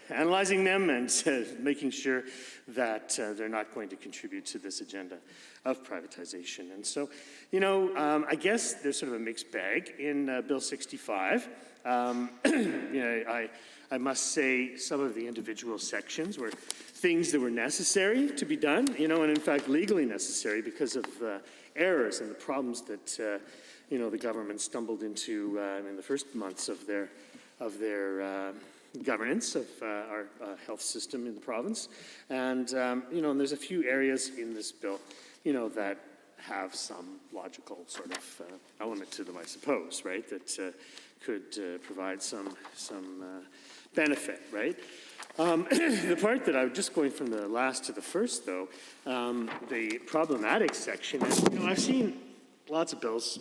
analyzing them and making sure that they're not going to contribute to this agenda of privatization. And so, you know, I guess there's sort of a mixed bag in Bill 65. You know, I must say some of the individual sections were things that were necessary to be done, you know, and in fact legally necessary because of errors and the problems that, you know, the government stumbled into in the first months of their governance of our health system in the province. And, you know, and there's a few areas in this bill, you know, that have some logical sort of element to them, I suppose, right, that could provide some benefit, right? The part that I'm just going from the last to the first, though, the problematic section, is, you know, I've seen lots of bills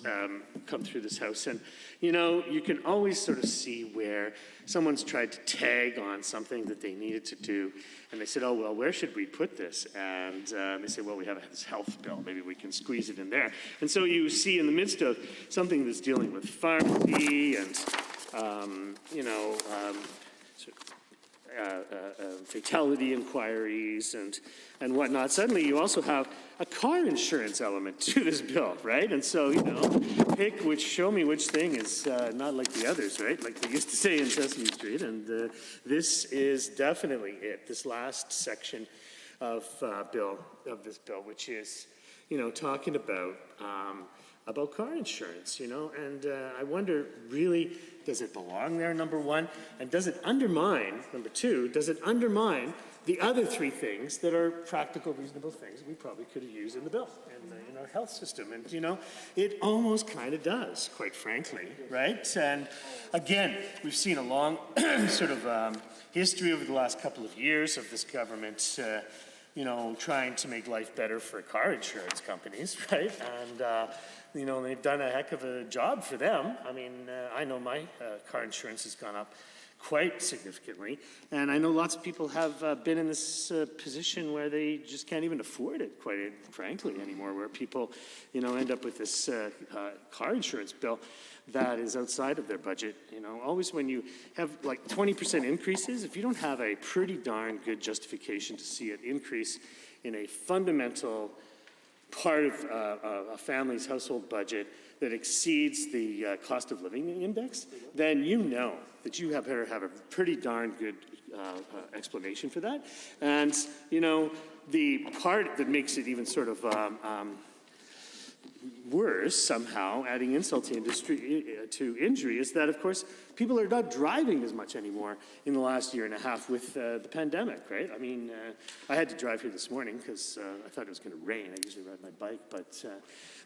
come through this House, and, you know, you can always sort of see where someone's tried to tag on something that they needed to do, and they said, oh, well, where should we put this? And they say, well, we have this health bill, maybe we can squeeze it in there. And so you see in the midst of something that's dealing with pharmacy and, you know, fatality inquiries and whatnot, suddenly you also have a car insurance element to this bill, right? And so, you know, show me which thing is not like the others, right? Like they used to say in Sesame Street, and this is definitely it, this last section of this bill, which is, you know, talking about car insurance, you know, and I wonder, really, does it belong there, number one? And does it undermine, number two, does it undermine the other three things that are practical, reasonable things we probably could have used in the bill, in our health system? And, you know, it almost kind of does, quite frankly, right? And again, we've seen a long sort of history over the last couple of years of this government you know, trying to make life better for car insurance companies, right? And, you know, they've done a heck of a job for them. I mean, I know my car insurance has gone up quite significantly, and I know lots of people have been in this position where they just can't even afford it, quite frankly, anymore, where people, you know, end up with this car insurance bill that is outside of their budget. You know, always when you have like 20% increases, if you don't have a pretty darn good justification to see an increase in a fundamental part of a family's household budget that exceeds the cost of living index, then you know that you better have a pretty darn good explanation for that. And, you know, the part that makes it even sort of worse, somehow, adding insult to injury, is that, of course, people are not driving as much anymore in the last year and a half with the pandemic, right? I mean, I had to drive here this morning because I thought it was going to rain. I usually ride my bike, but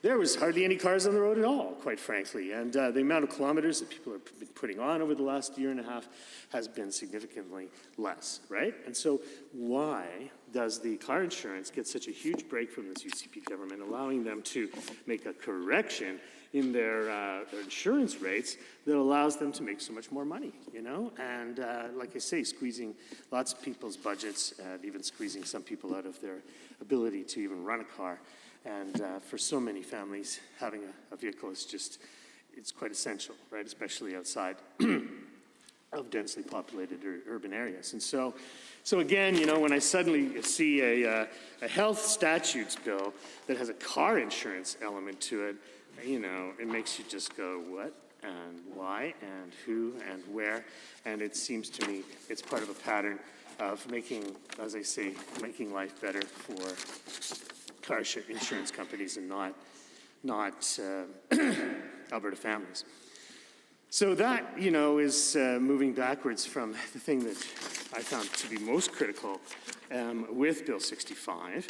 there was hardly any cars on the road at all, quite frankly. And the amount of kilometers that people have been putting on over the last year and a half has been significantly less, right? And so why does the car insurance get such a huge break from this UCP government, allowing them to make a correction in their insurance rates that allows them to make so much more money, you know? And like I say, squeezing lots of people's budgets and even squeezing some people out of their ability to even run a car. And for so many families, having a vehicle is just, it's quite essential, right? Especially outside of densely populated urban areas. And so again, you know, when I suddenly see a health statutes bill that has a car insurance element to it, you know, it makes you just go, what and why and who and where? And it seems to me it's part of a pattern of making, as I say, making life better for car insurance companies and not Alberta families. So that, you know, is moving backwards from the thing that I found to be most critical with Bill 65.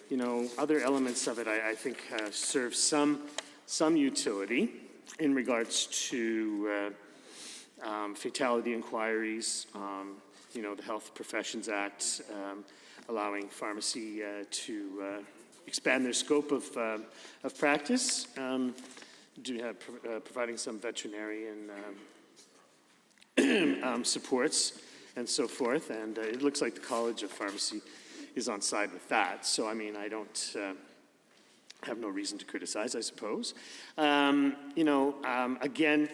You know, other elements of it I think serve some utility in regards to fatality inquiries, you know, the Health Professions Act, allowing pharmacy to expand their scope of practice, providing some veterinarian supports and so forth. And it looks like the College of Pharmacy is on side with that. So, I mean, I don't have no reason to criticize, I suppose. You know, again,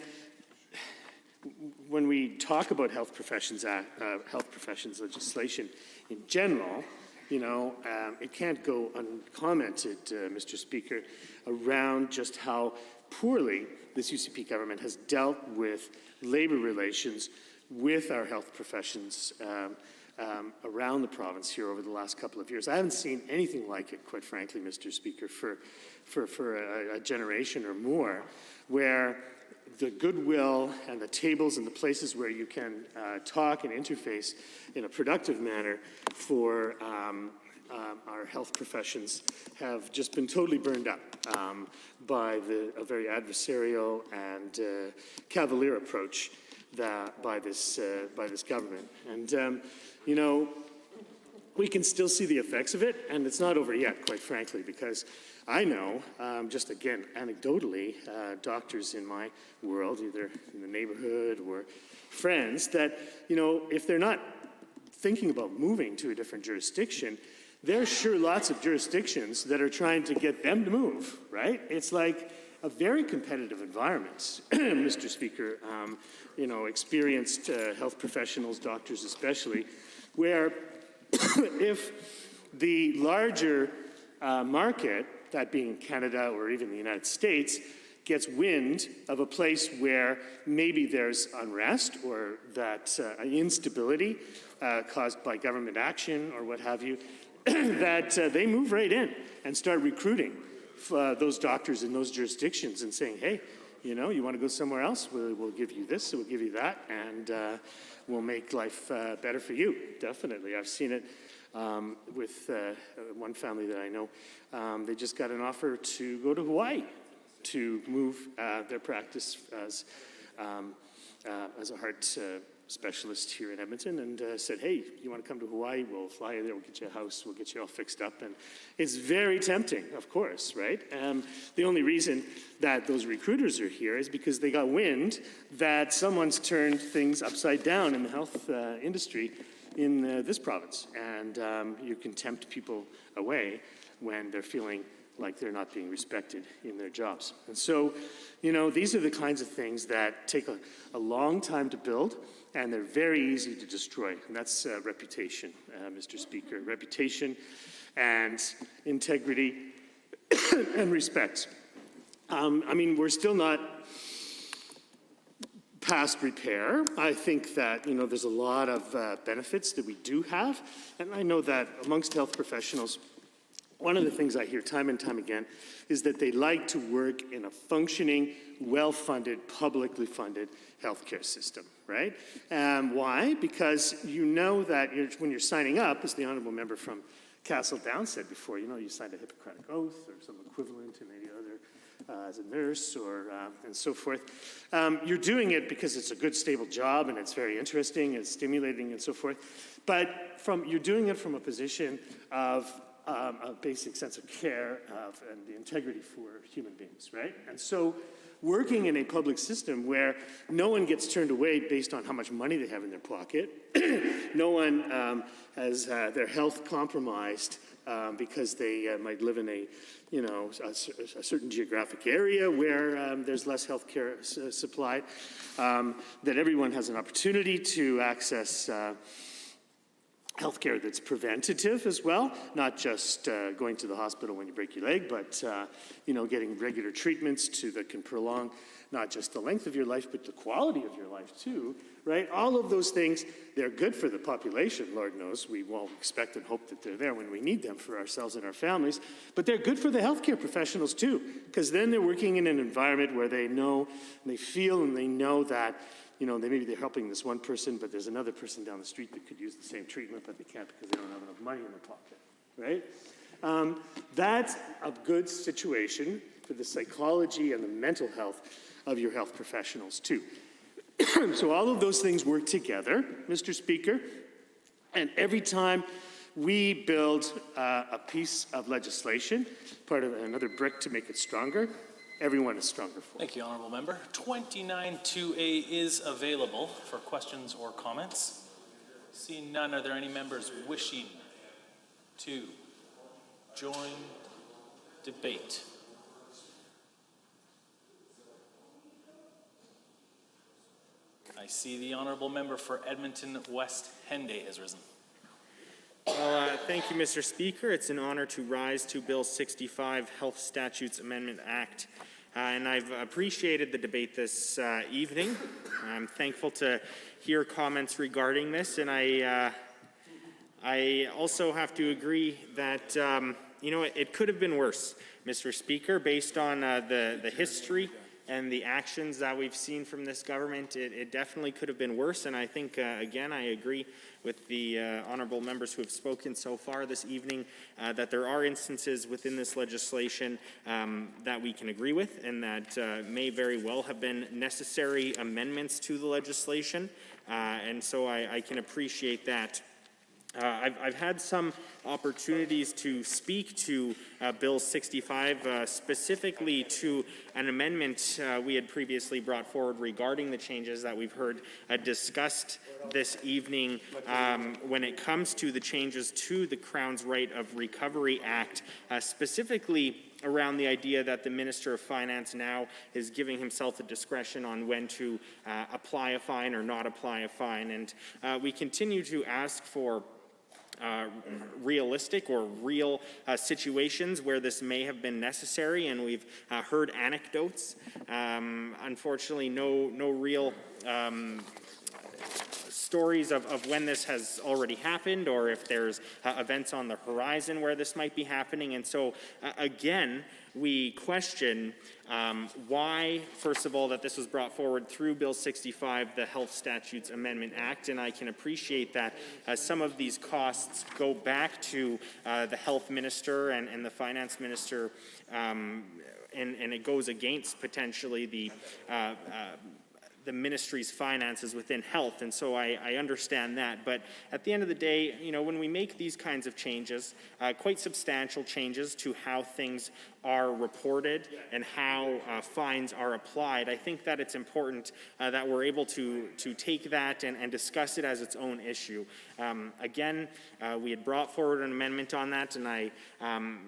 when we talk about health professions legislation in general, it can't go uncommented, Mr. Speaker, around just how poorly this UCP government has dealt with labor relations with our health professions around the province here over the last couple of years. I haven't seen anything like it, quite frankly, Mr. Speaker, for a generation or more, where the goodwill and the tables and the places where you can talk and interface in a productive manner for our health professions have just been totally burned up by a very adversarial and cavalier approach by this government. And, we can still see the effects of it, and it's not over yet, quite frankly, because I know, just again, anecdotally, doctors in my world, either in the neighborhood or friends, that, if they're not thinking about moving to a different jurisdiction, there's sure lots of jurisdictions that are trying to get them to move, right? It's like a very competitive environment, Mr. Speaker, experienced health professionals, doctors especially, where if the larger market, that being Canada or even the United States, gets wind of a place where maybe there's unrest or that instability caused by government action or what have you, that they move right in and start recruiting those doctors in those jurisdictions and saying, hey, you want to go somewhere else? We'll give you this, we'll give you that, and we'll make life better for you. Definitely. I've seen it with one family that I know. They just got an offer to go to Hawaii to move their practice as a heart specialist here in Edmonton, and said, hey, you want to come to Hawaii? We'll fly you there, we'll get you a house, we'll get you all fixed up. And it's very tempting, of course, right? The only reason that those recruiters are here is because they got wind that someone's turned things upside down in the health industry in this province. And you can tempt people away when they're feeling like they're not being respected in their jobs. And so, these are the kinds of things that take a long time to build, and they're very easy to destroy. And that's reputation, Mr. Speaker. Reputation and integrity and respect. We're still not past repair. I think that, there's a lot of benefits that we do have. And I know that amongst health professionals, one of the things I hear time and time again is that they like to work in a functioning, well-funded, publicly funded healthcare system, right? Why? Because that when you're signing up, as the honourable member from Castle Down said before, you signed a Hippocratic Oath or some equivalent in any other as a nurse or and so forth. You're doing it because it's a good, stable job and it's very interesting and stimulating and so forth. But you're doing it from a position of a basic sense of care and the integrity for human beings, right? And so working in a public system where no one gets turned away based on how much money they have in their pocket, no one has their health compromised because they might live in a certain geographic area where there's less health care supplied, that everyone has an opportunity to access healthcare that's preventative as well, not just going to the hospital when you break your leg, but getting regular treatments that can prolong not just the length of your life, but the quality of your life too, right? All of those things, they're good for the population, Lord knows. We won't expect and hope that they're there when we need them for ourselves and our families, but they're good for the healthcare professionals too, because then they're working in an environment where they know, and they feel and they know that maybe they're helping this one person, but there's another person down the street that could use the same treatment, but they can't because they don't have enough money in their pocket, right? That's a good situation for the psychology and the mental health of your health professionals too. So all of those things work together, Mr. Speaker, and every time we build a piece of legislation, part of another brick to make it stronger, everyone is stronger for it. Thank you, Honourable Member. 29-2A is available for questions or comments. Seeing none, are there any members wishing to join debate? I I see the honourable member for Edmonton West Henday has risen. Well, thank you, Mr. Speaker. It's an honor to rise to Bill 65, Health Statutes Amendment Act. And I've appreciated the debate this evening. I'm thankful to hear comments regarding this, and I also have to agree that, it could have been worse, Mr. Speaker, based on the history and the actions that we've seen from this government. It definitely could have been worse, and I think, again, I agree with the honourable members who have spoken so far this evening that there are instances within this legislation that we can agree with and that may very well have been necessary amendments to the legislation, and so I can appreciate that. I've had some opportunities to speak to Bill 65, specifically to an amendment we had previously brought forward regarding the changes that we've heard discussed this evening when it comes to the changes to the Crown's Right of Recovery Act, specifically around the idea that the Minister of Finance now is giving himself a discretion on when to apply a fine or not apply a fine. And we continue to ask for realistic or real situations where this may have been necessary, and we've heard anecdotes. Unfortunately, no real stories of when this has already happened or if there's events on the horizon where this might be happening. And so, again, we question why, first of all, that this was brought forward through Bill 65, the Health Statutes Amendment Act, and I can appreciate that some of these costs go back to the Health Minister and the Finance Minister, and it goes against potentially the ministry's finances within health, and so I understand that. But at the end of the day, when we make these kinds of changes, quite substantial changes to how things are reported and how fines are applied, I think that it's important that we're able to take that and discuss it as its own issue. Again, we had brought forward an amendment on that, and I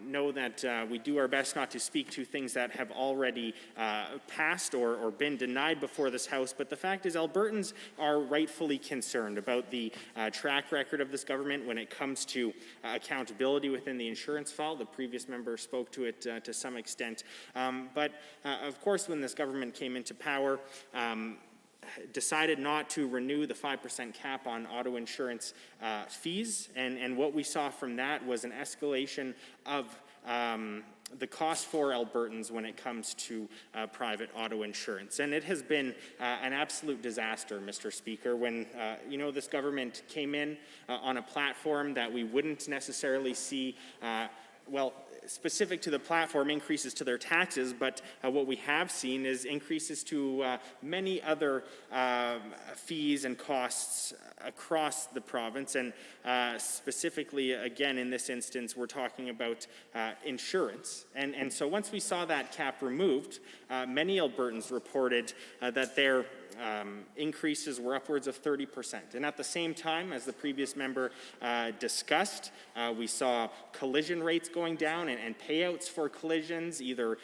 know that we do our best not to speak to things that have already passed or been denied before this House, but the fact is Albertans are rightfully concerned about the track record of this government when it comes to accountability within the insurance file. The previous member spoke to it to some extent. But of course, when this government came into power, decided not to renew the 5% cap on auto insurance fees, and what we saw from that was an escalation of the cost for Albertans when it comes to private auto insurance. And it has been an absolute disaster, Mr. Speaker, when, this government came in on a platform that we wouldn't necessarily see, specific to the platform, increases to their taxes, but what we have seen is increases to many other fees and costs across the province, and specifically, again, in this instance, we're talking about insurance. And so once we saw that cap removed, many Albertans reported that their increases were upwards of 30%. And at the same time, as the previous member discussed, we saw collision rates going down and payouts for collisions either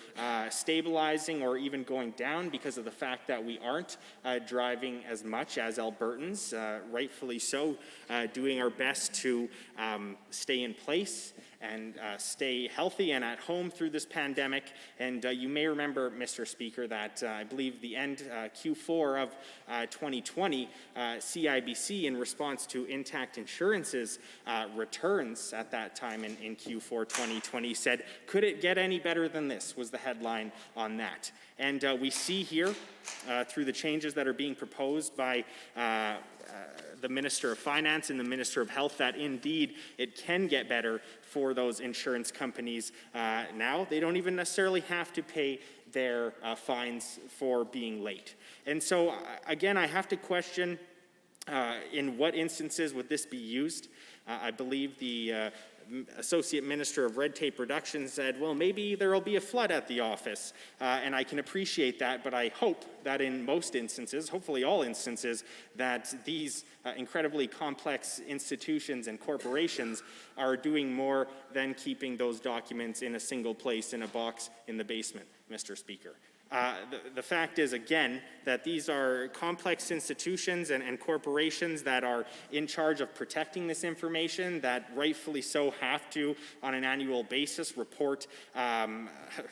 stabilizing or even going down because of the fact that we aren't driving as much as Albertans, rightfully so, doing our best to stay in place and stay healthy and at home through this pandemic. And you may remember, Mr. Speaker, that I believe the end Q4 of 2020, CIBC, in response to Intact Insurance's returns at that time in Q4 2020, said, "Could it get any better than this?" was the headline on that. And we see here, through the changes that are being proposed by the Minister of Finance and the Minister of Health, that indeed it can get better for those insurance companies. Now they don't even necessarily have to pay their fines for being late. And so, again, I have to question in what instances would this be used. I believe the Associate Minister of Red Tape Reduction said, well, maybe there will be a flood at the office, and I can appreciate that, but I hope that in most instances, hopefully all instances, that these incredibly complex institutions and corporations are doing more than keeping those documents in a single place in a box in the basement, Mr. Speaker. The fact is, again, that these are complex institutions and corporations that are in charge of protecting this information, that rightfully so have to, on an annual basis, report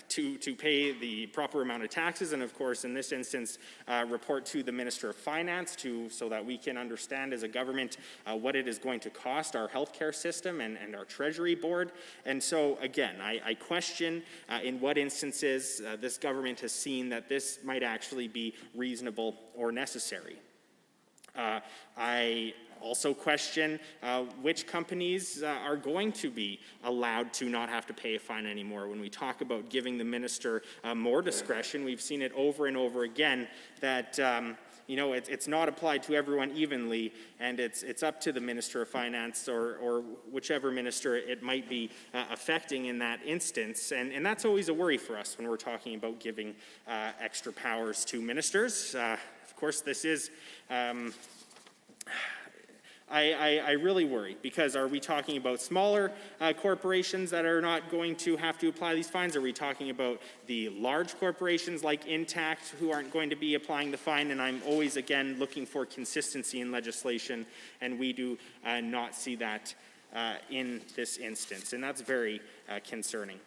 to pay the proper amount of taxes, and of course, in this instance, report to the Minister of Finance so that we can understand as a government what it is going to cost our healthcare system and our Treasury Board. And so, again, I question in what instances this government has seen that this might actually be reasonable or necessary. I also question which companies are going to be allowed to not have to pay a fine anymore. When we talk about giving the minister more discretion, we've seen it over and over again that it's not applied to everyone evenly, and it's up to the Minister of Finance or whichever minister it might be affecting in that instance. And that's always a worry for us when we're talking about giving extra powers to ministers. Of course, this is... I really worry, because are we talking about smaller corporations that are not going to have to apply these fines? Are we talking about the large corporations like Intact who aren't going to be applying the fine? And I'm always, again, looking for consistency in legislation, and we do not see that in this instance, and that's very concerning.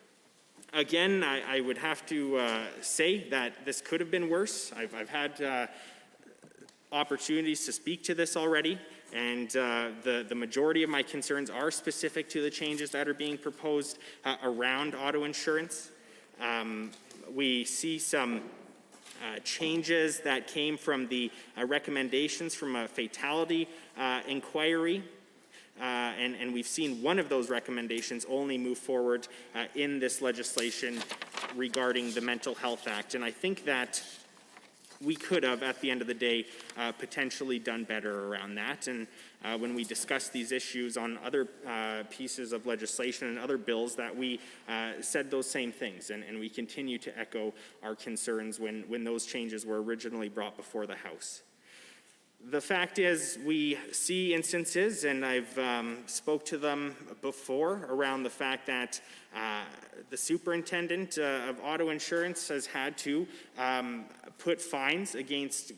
Again, I would have to say that this could have been worse. I've had opportunities to speak to this already. And the majority of my concerns are specific to the changes that are being proposed around auto insurance. We see some changes that came from the recommendations from a fatality inquiry. And we've seen one of those recommendations only move forward in this legislation regarding the Mental Health Act. And I think that we could have, at the end of the day, potentially done better around that. And when we discuss these issues on other pieces of legislation and other bills, that we said those same things. And we continue to echo our concerns when those changes were originally brought before the House. The fact is, we see instances, and I've spoke to them before, around the fact that the superintendent of auto insurance has had to put fines against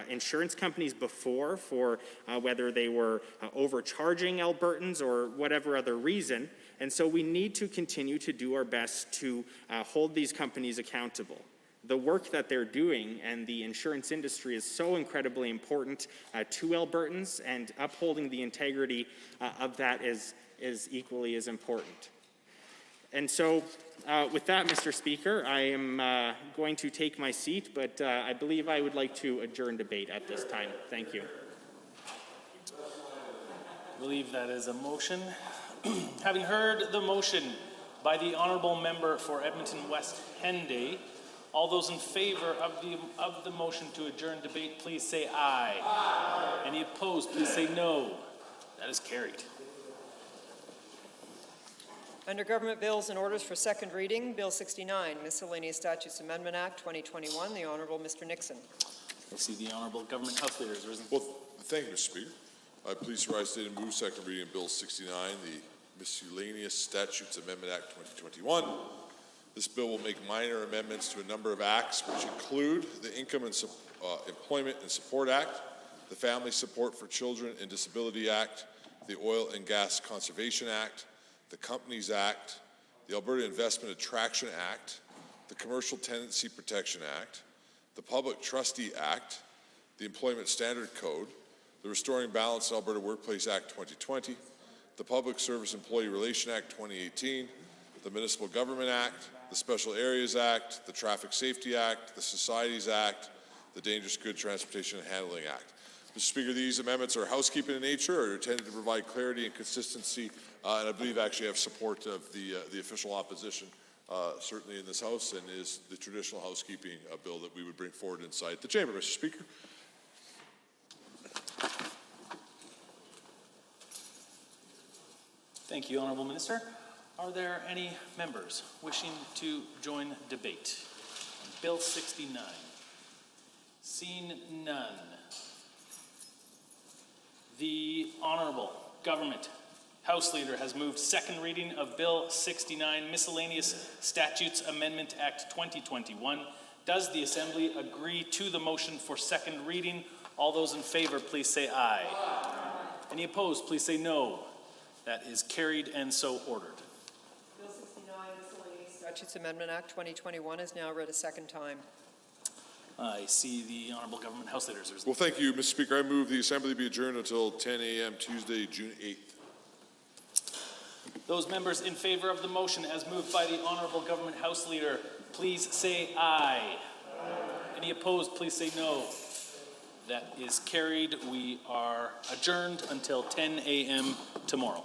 insurance companies before for whether they were overcharging Albertans or whatever other reason. And so we need to continue to do our best to hold these companies accountable. The work that they're doing and the insurance industry is so incredibly important to Albertans, and upholding the integrity of that is equally as important. And so with that, Mr. Speaker, I am going to take my seat, but I believe I would like to adjourn debate at this time. Thank you. I believe that is a motion. Having heard the motion by the honourable member for Edmonton West Henday, all those in favor of the motion to adjourn debate, please say aye. Aye. Any opposed, please say no. That is carried. Under Government Bills and Orders for second reading, Bill 69, Miscellaneous Statutes Amendment Act 2021, the Honourable Mr. Nixon. I see the Honourable Government House Leader has risen. Well, thank you, Mr. Speaker. I please rise today to move second reading of Bill 69, the Miscellaneous Statutes Amendment Act 2021. This bill will make minor amendments to a number of acts, which include the Income and Employment and Support Act, the Family Support for Children and Disability Act, the Oil and Gas Conservation Act, the Companies Act, the Alberta Investment Attraction Act, the Commercial Tenancy Protection Act, the Public Trustee Act, the Employment Standard Code, the Restoring Balance in Alberta Workplace Act 2020, the Public Service Employee Relation Act 2018, the Municipal Government Act, the Special Areas Act, the Traffic Safety Act, the Societies Act, the Dangerous Goods Transportation and Handling Act. Mr. Speaker, these amendments are housekeeping in nature, are intended to provide clarity and consistency, and I believe actually have support of the official opposition, certainly in this House, and is the traditional housekeeping bill that we would bring forward inside the chamber, Mr. Speaker. Thank you, Honourable Minister. Are there any members wishing to join debate on Bill 69? Seeing none. The Honourable Government House Leader has moved second reading of Bill 69, Miscellaneous Statutes Amendment Act 2021, Does the Assembly agree to the motion for second reading? All those in favor, please say aye. Any opposed, please say no. That is carried and so ordered. Bill 69, Miscellaneous Statutes Amendment Act 2021 is now read a second time. I see the Honourable Government House Leaders. Well, thank you, Mr. Speaker. I move the Assembly be adjourned until 10 a.m. Tuesday, June 8th. Those members in favor of the motion as moved by the Honourable Government House Leader, please say aye. Any opposed, please say no. That is carried. We are adjourned until 10 a.m. tomorrow.